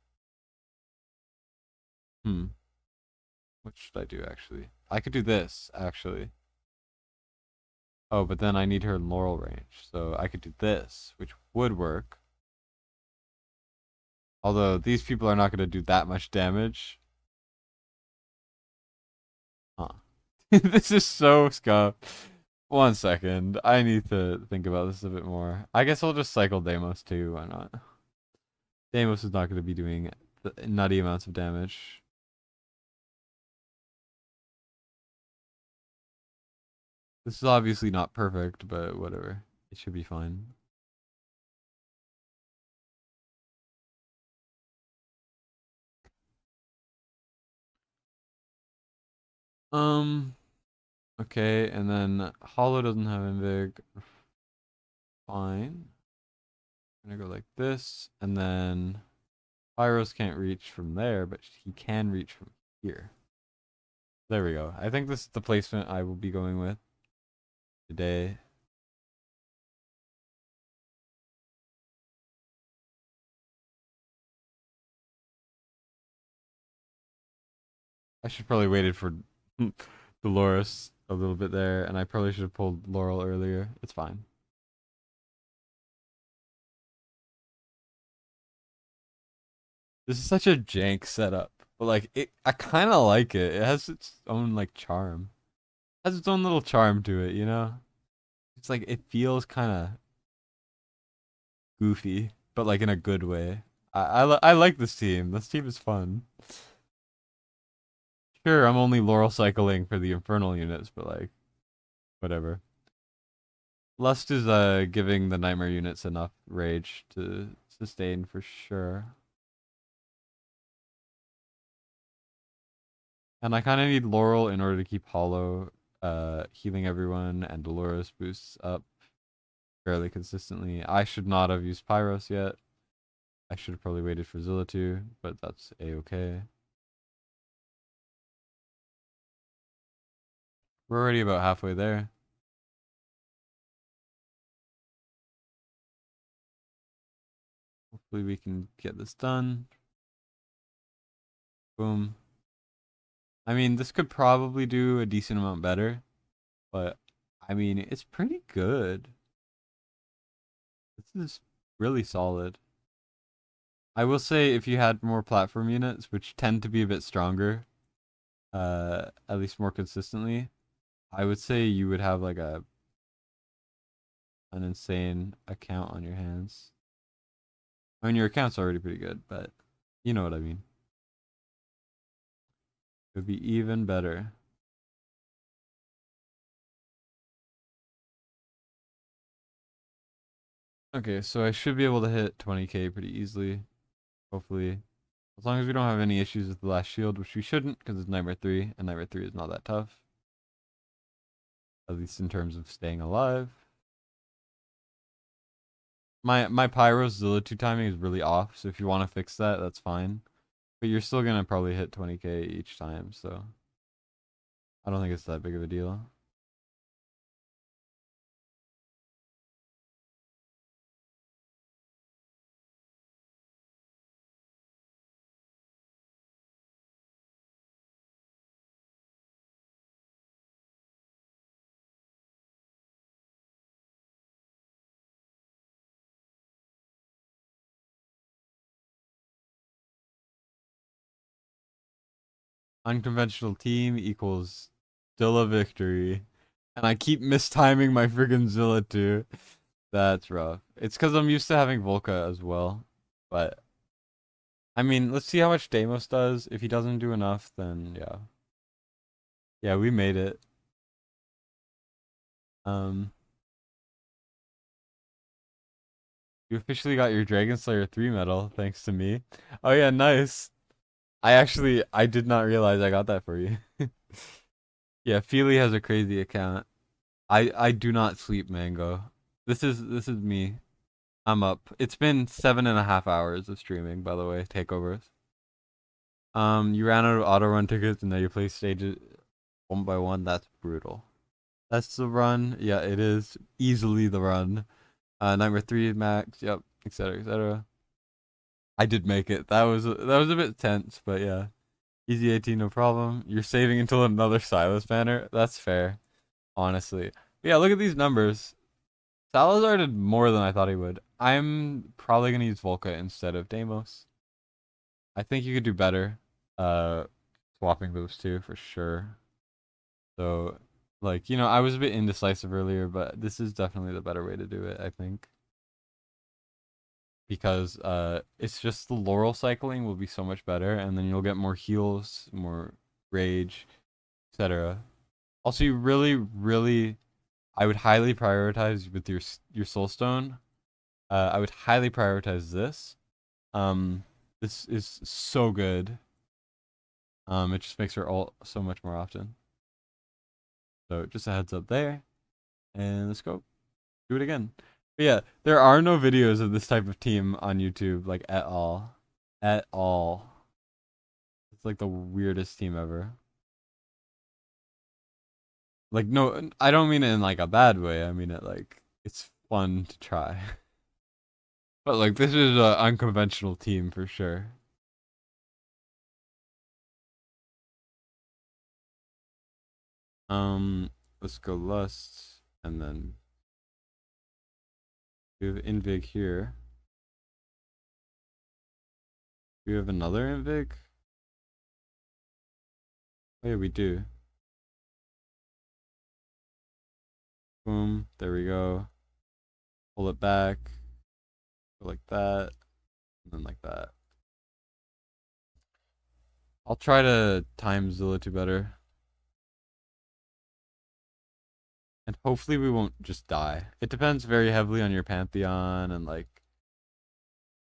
What should I do actually? I could do this actually. Oh, but then I need her in Laurel range. So I could do this, which would work. Although these people are not going to do that much damage. Huh. This is so scuffed. 1 second. I need to think about this a bit more. I guess I'll just cycle Deimos too. Why not? Deimos is not going to be doing nutty amounts of damage. This is obviously not perfect, but whatever. It should be fine. Okay, and then Hollow doesn't have Invig. Fine. I'm gonna go like this, and then Pyros can't reach from there, but he can reach from here. There we go. I think this is the placement I will be going with today. I should probably waited for Dolores a little bit there, and I probably should have pulled Laurel earlier. It's fine. This is such a jank setup, but like I kind of like it. It has its own like charm. It has its own little charm to it, you know. It's like it feels kind of goofy, but like in a good way. I like this team. This team is fun. Sure, I'm only Laurel cycling for the Infernal units, but like whatever. Lust is giving the Nightmare units enough rage to sustain for sure. And I kind of need Laurel in order to keep Hollow healing everyone, and Dolores boosts up fairly consistently. I should not have used Pyros yet. I should have probably waited for Zilla too, but that's a-okay. We're already about halfway there. Hopefully we can get this done. Boom. I mean, this could probably do a decent amount better, but I mean, it's pretty good. This is really solid. I will say if you had more platform units, which tend to be a bit stronger, at least more consistently, I would say you would have like an insane account on your hands. I mean, your account's already pretty good, but you know what I mean. It would be even better. Okay, so I should be able to hit 20k pretty easily, hopefully. As long as we don't have any issues with the last shield, which we shouldn't, because it's Nightmare 3, and Nightmare 3 is not that tough. At least in terms of staying alive. My Pyro Zilla 2 timing is really off, so if you want to fix that, that's fine. But you're still gonna probably hit 20k each time, so I don't think it's that big of a deal. Unconventional team equals still a victory. And I keep mistiming my friggin' Zilla 2. That's rough. It's because I'm used to having Volca as well. But, I mean, let's see how much Deimos does. If he doesn't do enough, then yeah. Yeah, we made it. Um, you officially got your Dragon Slayer 3 medal, thanks to me. Oh yeah, nice. I did not realize I got that for you. Yeah, Feely has a crazy account. I do not sleep, Mango. This is me. I'm up. It's been 7.5 hours of streaming, by the way. Takeovers. You ran out of auto run tickets and now you play stages one by one. That's brutal. That's the run. Yeah, it is easily the run. Nightmare 3 max. Yep, etc. etc. I did make it. That was a bit tense, but yeah. Easy 18, no problem. You're saving until another Silas banner. That's fair, honestly. But yeah, look at these numbers. Salazar did more than I thought he would. I'm probably gonna use Volca instead of Deimos. I think you could do better. Uh, swapping those two for sure. So, like, I was a bit indecisive earlier, but this is definitely the better way to do it, I think. Because it's just the Laurel cycling will be so much better, and then you'll get more heals, more rage, etc. Also, you really, really, I would highly prioritize with your Soul Stone. I would highly prioritize this. Um, this is so good. It just makes her ult so much more often. So just a heads up there. And let's go. Do it again. But yeah, there are no videos of this type of team on YouTube, like at all. At all. It's like the weirdest team ever. Like no, I don't mean it in like a bad way. I mean it like it's fun to try. But like this is an unconventional team for sure. Let's go Lust and then we have Invig here. Do we have another Invig? Oh yeah, we do. Boom. There we go. Pull it back. Go like that. And then like that. I'll try to time Zilla 2 better. And hopefully we won't just die. It depends very heavily on your Pantheon and like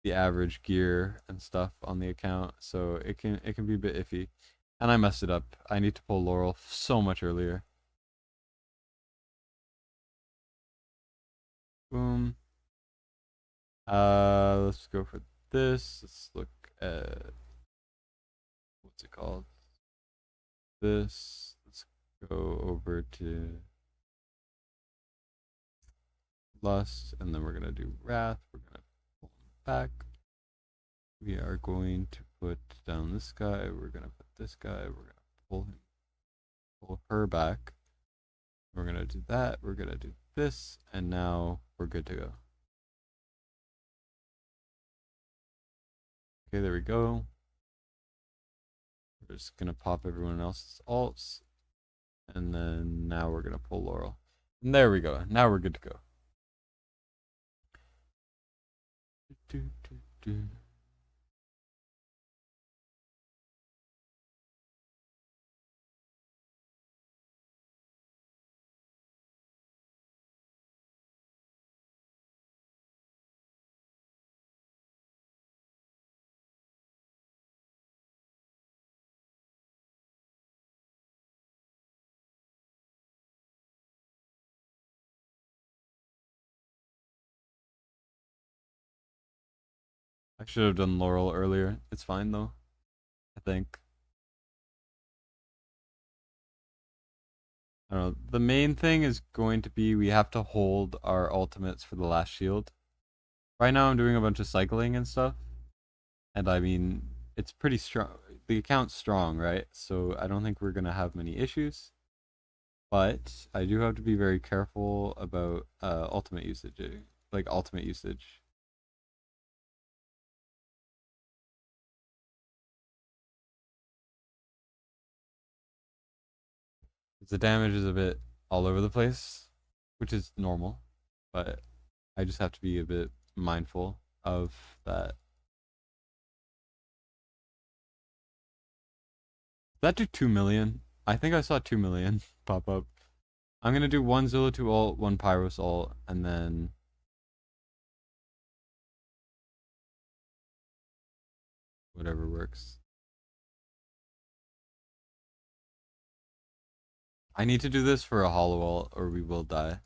the average gear and stuff on the account. So it can be a bit iffy. And I messed it up. I need to pull Laurel so much earlier. Boom. Let's go for this. Let's look at what's it called? This. Let's go over to Lust, and then we're gonna do Wrath. We're gonna pull him back. We are going to put down this guy. We're gonna put this guy. We're gonna pull her back. We're gonna do that. We're gonna do this, and now we're good to go. Okay, there we go. We're just gonna pop everyone else's alts. And then now we're gonna pull Laurel. And there we go. Now we're good to go. I should have done Laurel earlier. It's fine though, I think. I don't know. The main thing is going to be we have to hold our ultimates for the last shield. Right now I'm doing a bunch of cycling and stuff. And I mean, it's pretty strong. The account's strong, right? So I don't think we're going to have many issues. But I do have to be very careful about ultimate usage. Like ultimate usage. The damage is a bit all over the place, which is normal. But I just have to be a bit mindful of that. Did that do 2 million? I think I saw 2 million pop up. I'm gonna do one Zilla 2 ult, one Pyros ult, and then whatever works. I need to do this for a hollow ult or we will die.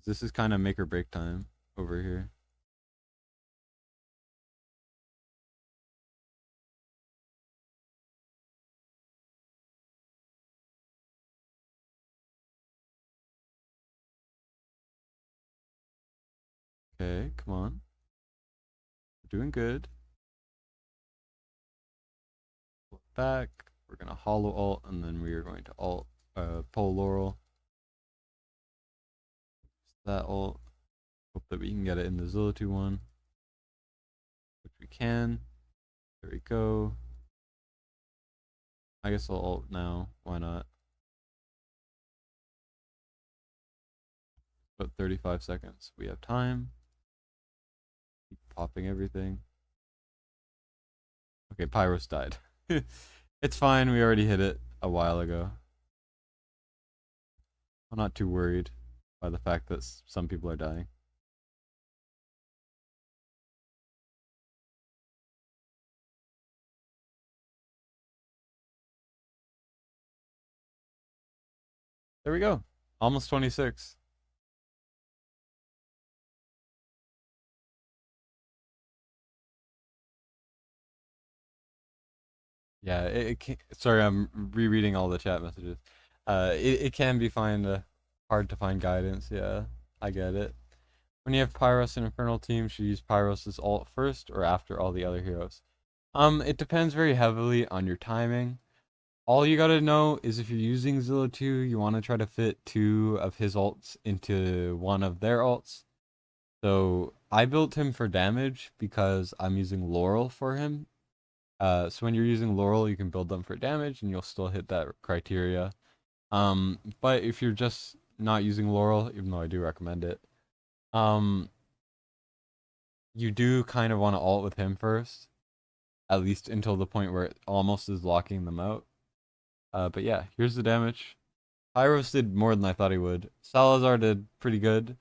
This is kind of make or break time over here. Okay, come on. We're doing good. Back. We're gonna hollow ult and then we are going to pull Laurel. That ult. Hope that we can get it in the Zilla 2 one. Which we can. There we go. I guess I'll ult now. Why not? About 35 seconds. We have time. Keep popping everything. Okay, Pyros died. It's fine. We already hit it a while ago. I'm not too worried by the fact that some people are dying. There we go. Almost 26. Yeah, it can, sorry, I'm rereading all the chat messages. It can be hard to find guidance. Yeah, I get it. When you have Pyros and Infernal team, should you use Pyros' ult first or after all the other heroes? It depends very heavily on your timing. All you gotta know is if you're using Zilla 2, you want to try to fit 2 of his ults into one of their ults. So I built him for damage because I'm using Laurel for him. So when you're using Laurel, you can build them for damage and you'll still hit that criteria. But if you're just not using Laurel, even though I do recommend it, you do kind of want to ult with him first, at least until the point where it almost is locking them out. But yeah, here's the damage. Pyros did more than I thought he would. Salazar did pretty good.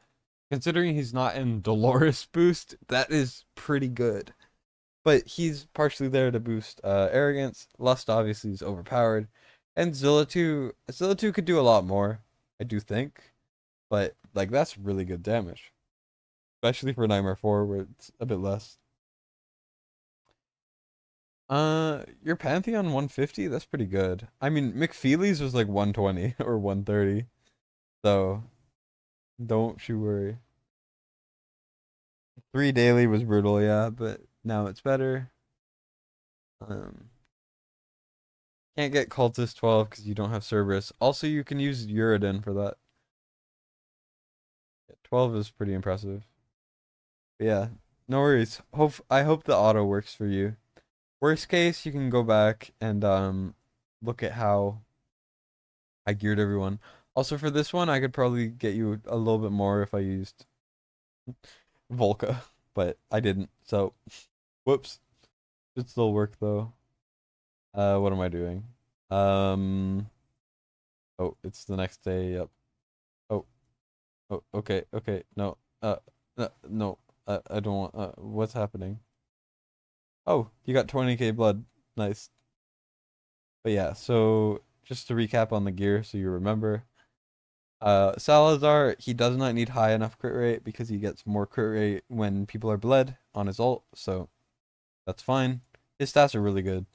Considering he's not in Dolores boost, that is pretty good. But he's partially there to boost arrogance. Lust obviously is overpowered. And Zilla 2 could do a lot more, I do think. But like that's really good damage. Especially for Nightmare 4 where it's a bit less. Your Pantheon 150, that's pretty good. I mean, McFeely's was like 120 or 130. So don't you worry. 3 daily was brutal, yeah, but now it's better. Um Can't get Cultist 12 because you don't have Cerberus. Also, you can use Uridin for that. 12 is pretty impressive. But yeah, no worries. I hope the auto works for you. Worst case, you can go back and look at how I geared everyone. Also for this one, I could probably get you a little bit more if I used Volca, but I didn't. So, whoops. Should still work though. What am I doing? Um, oh, it's the next day. Yep. Oh, oh, okay, okay. No, no. I don't want. What's happening? Oh, you got 20k blood. Nice. But yeah, so just to recap on the gear, so you remember. Salazar, he does not need high enough crit rate because he gets more crit rate when people are bled on his ult, so that's fine. His stats are really good.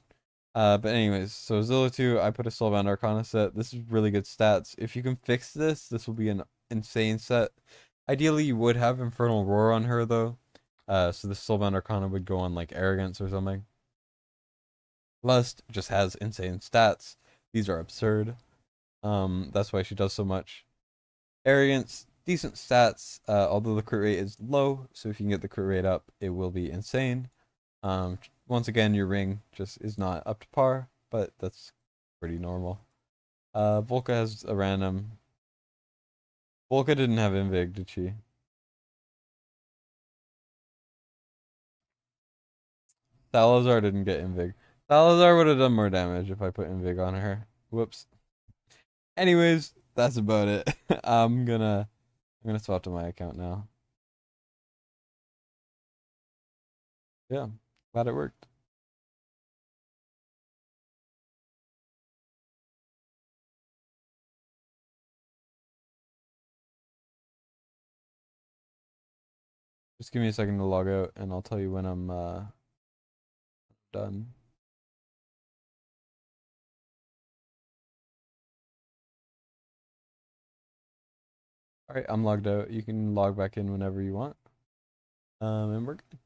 But anyways, so Zilla 2, I put a Soulbound Arcana set. This is really good stats. If you can fix this, this will be an insane set. Ideally, you would have Infernal Roar on her, though. So the Soulbound Arcana would go on, like, Arrogance or something. Lust just has insane stats. These are absurd. That's why she does so much. Arrogance, decent stats, although the crit rate is low, so if you can get the crit rate up, it will be insane. Once again, your ring just is not up to par, but that's pretty normal. Volca has a random. Volca didn't have Invig, did she? Salazar didn't get Invig. Salazar would have done more damage if I put Invig on her. Whoops. Anyways, that's about it. I'm gonna swap to my account now. Yeah, glad it worked. Just give me a second to log out, and I'll tell you when I'm done. All right, I'm logged out. You can log back in whenever you want. And we're good.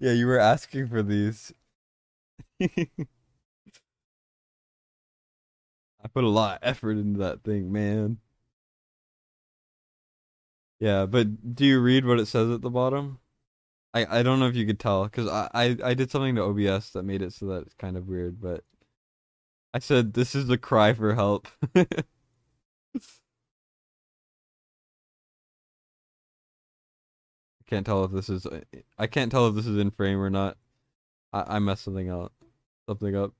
Yeah, you were asking for these. I put a lot of effort into that thing, man. Yeah, but do you read what it says at the bottom? I don't know if you could tell because I did something to OBS that made it so that it's kind of weird, but I said this is a cry for help. Can't tell if this is I can't tell if this is in frame or not. I messed something up. Something up.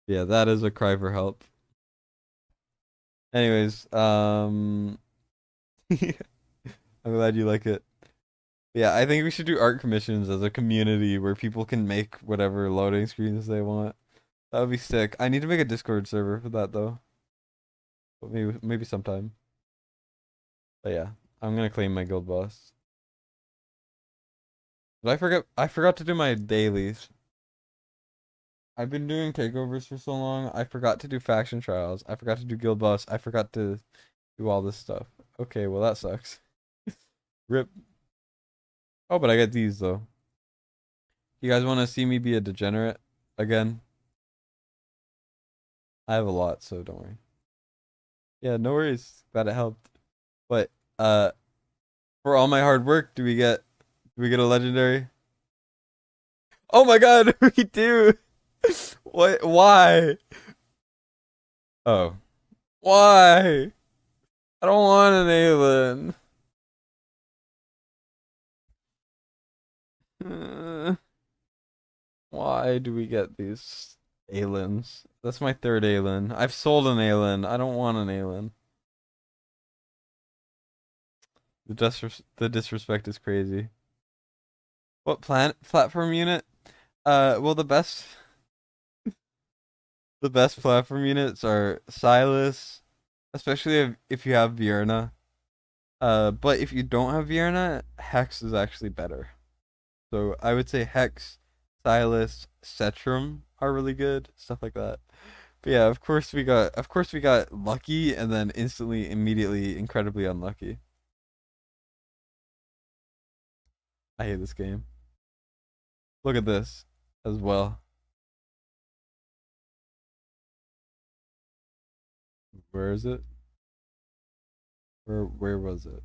Yeah, that is a cry for help. Anyways, I'm glad you like it. Yeah, I think we should do art commissions as a community where people can make whatever loading screens they want. That would be sick. I need to make a Discord server for that though. But maybe sometime. But yeah, I'm gonna claim my guild boss. Did I forgot to do my dailies. I've been doing takeovers for so long. I forgot to do faction trials. I forgot to do guild boss. I forgot to do all this stuff. Okay, well that sucks. Rip. Oh, but I get these though. You guys want to see me be a degenerate again? I have a lot, so don't worry. Yeah, no worries. Glad it helped. But for all my hard work, do we get a legendary? Oh my god, we do. What? Why? Oh. Why? I don't want an alien. Why do we get these aliens? That's my third alien. I've sold an alien. I don't want an alien. The disrespect is crazy. What platform unit? Well, the best platform units are Silas, especially if you have Vierna. But if you don't have Vierna, Hex is actually better. So I would say Hex, Silas, Cetrum are really good, stuff like that. But yeah, of course we got lucky and then instantly, immediately, incredibly unlucky. I hate this game. Look at this as well. Where is it? Where was it?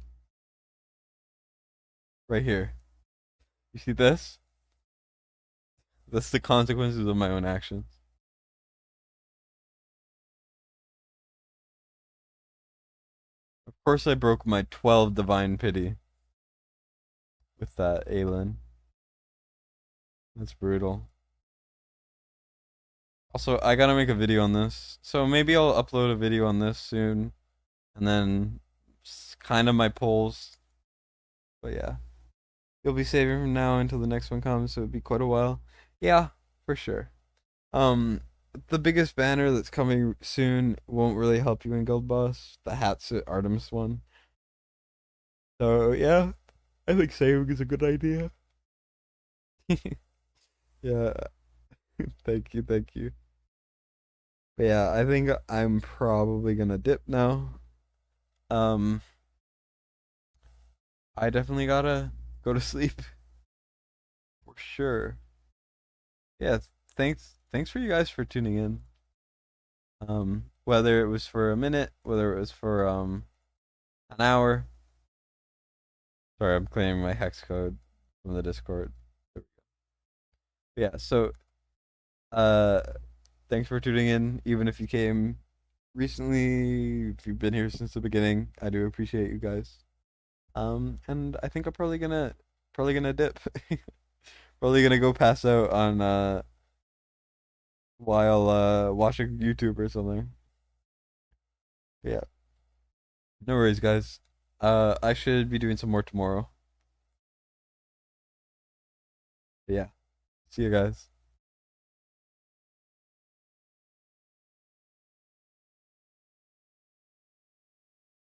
Right here. You see this? That's the consequences of my own actions. Of course I broke my 12 divine pity with that Aelin. That's brutal. Also, I gotta make a video on this. So maybe I'll upload a video on this soon. And then kind of my polls. But yeah. You'll be saving from now until the next one comes, so it'd be quite a while. Yeah, for sure. Um the biggest banner that's coming soon won't really help you in Guild Boss. The Hatsit Artemis one. So yeah, I think saving is a good idea. Yeah, thank you, thank you. But yeah, I think I'm probably gonna dip now. Um, I definitely gotta go to sleep for sure. Yeah, thanks for you guys for tuning in. Whether it was for a minute, whether it was for an hour. Sorry, I'm claiming my hex code from the Discord. Yeah, so uh thanks for tuning in, even if you came recently, if you've been here since the beginning. I do appreciate you guys. And I think I'm probably gonna dip. Probably gonna go pass out on while watching YouTube or something. Yeah. No worries, guys. I should be doing some more tomorrow. But yeah. See you guys.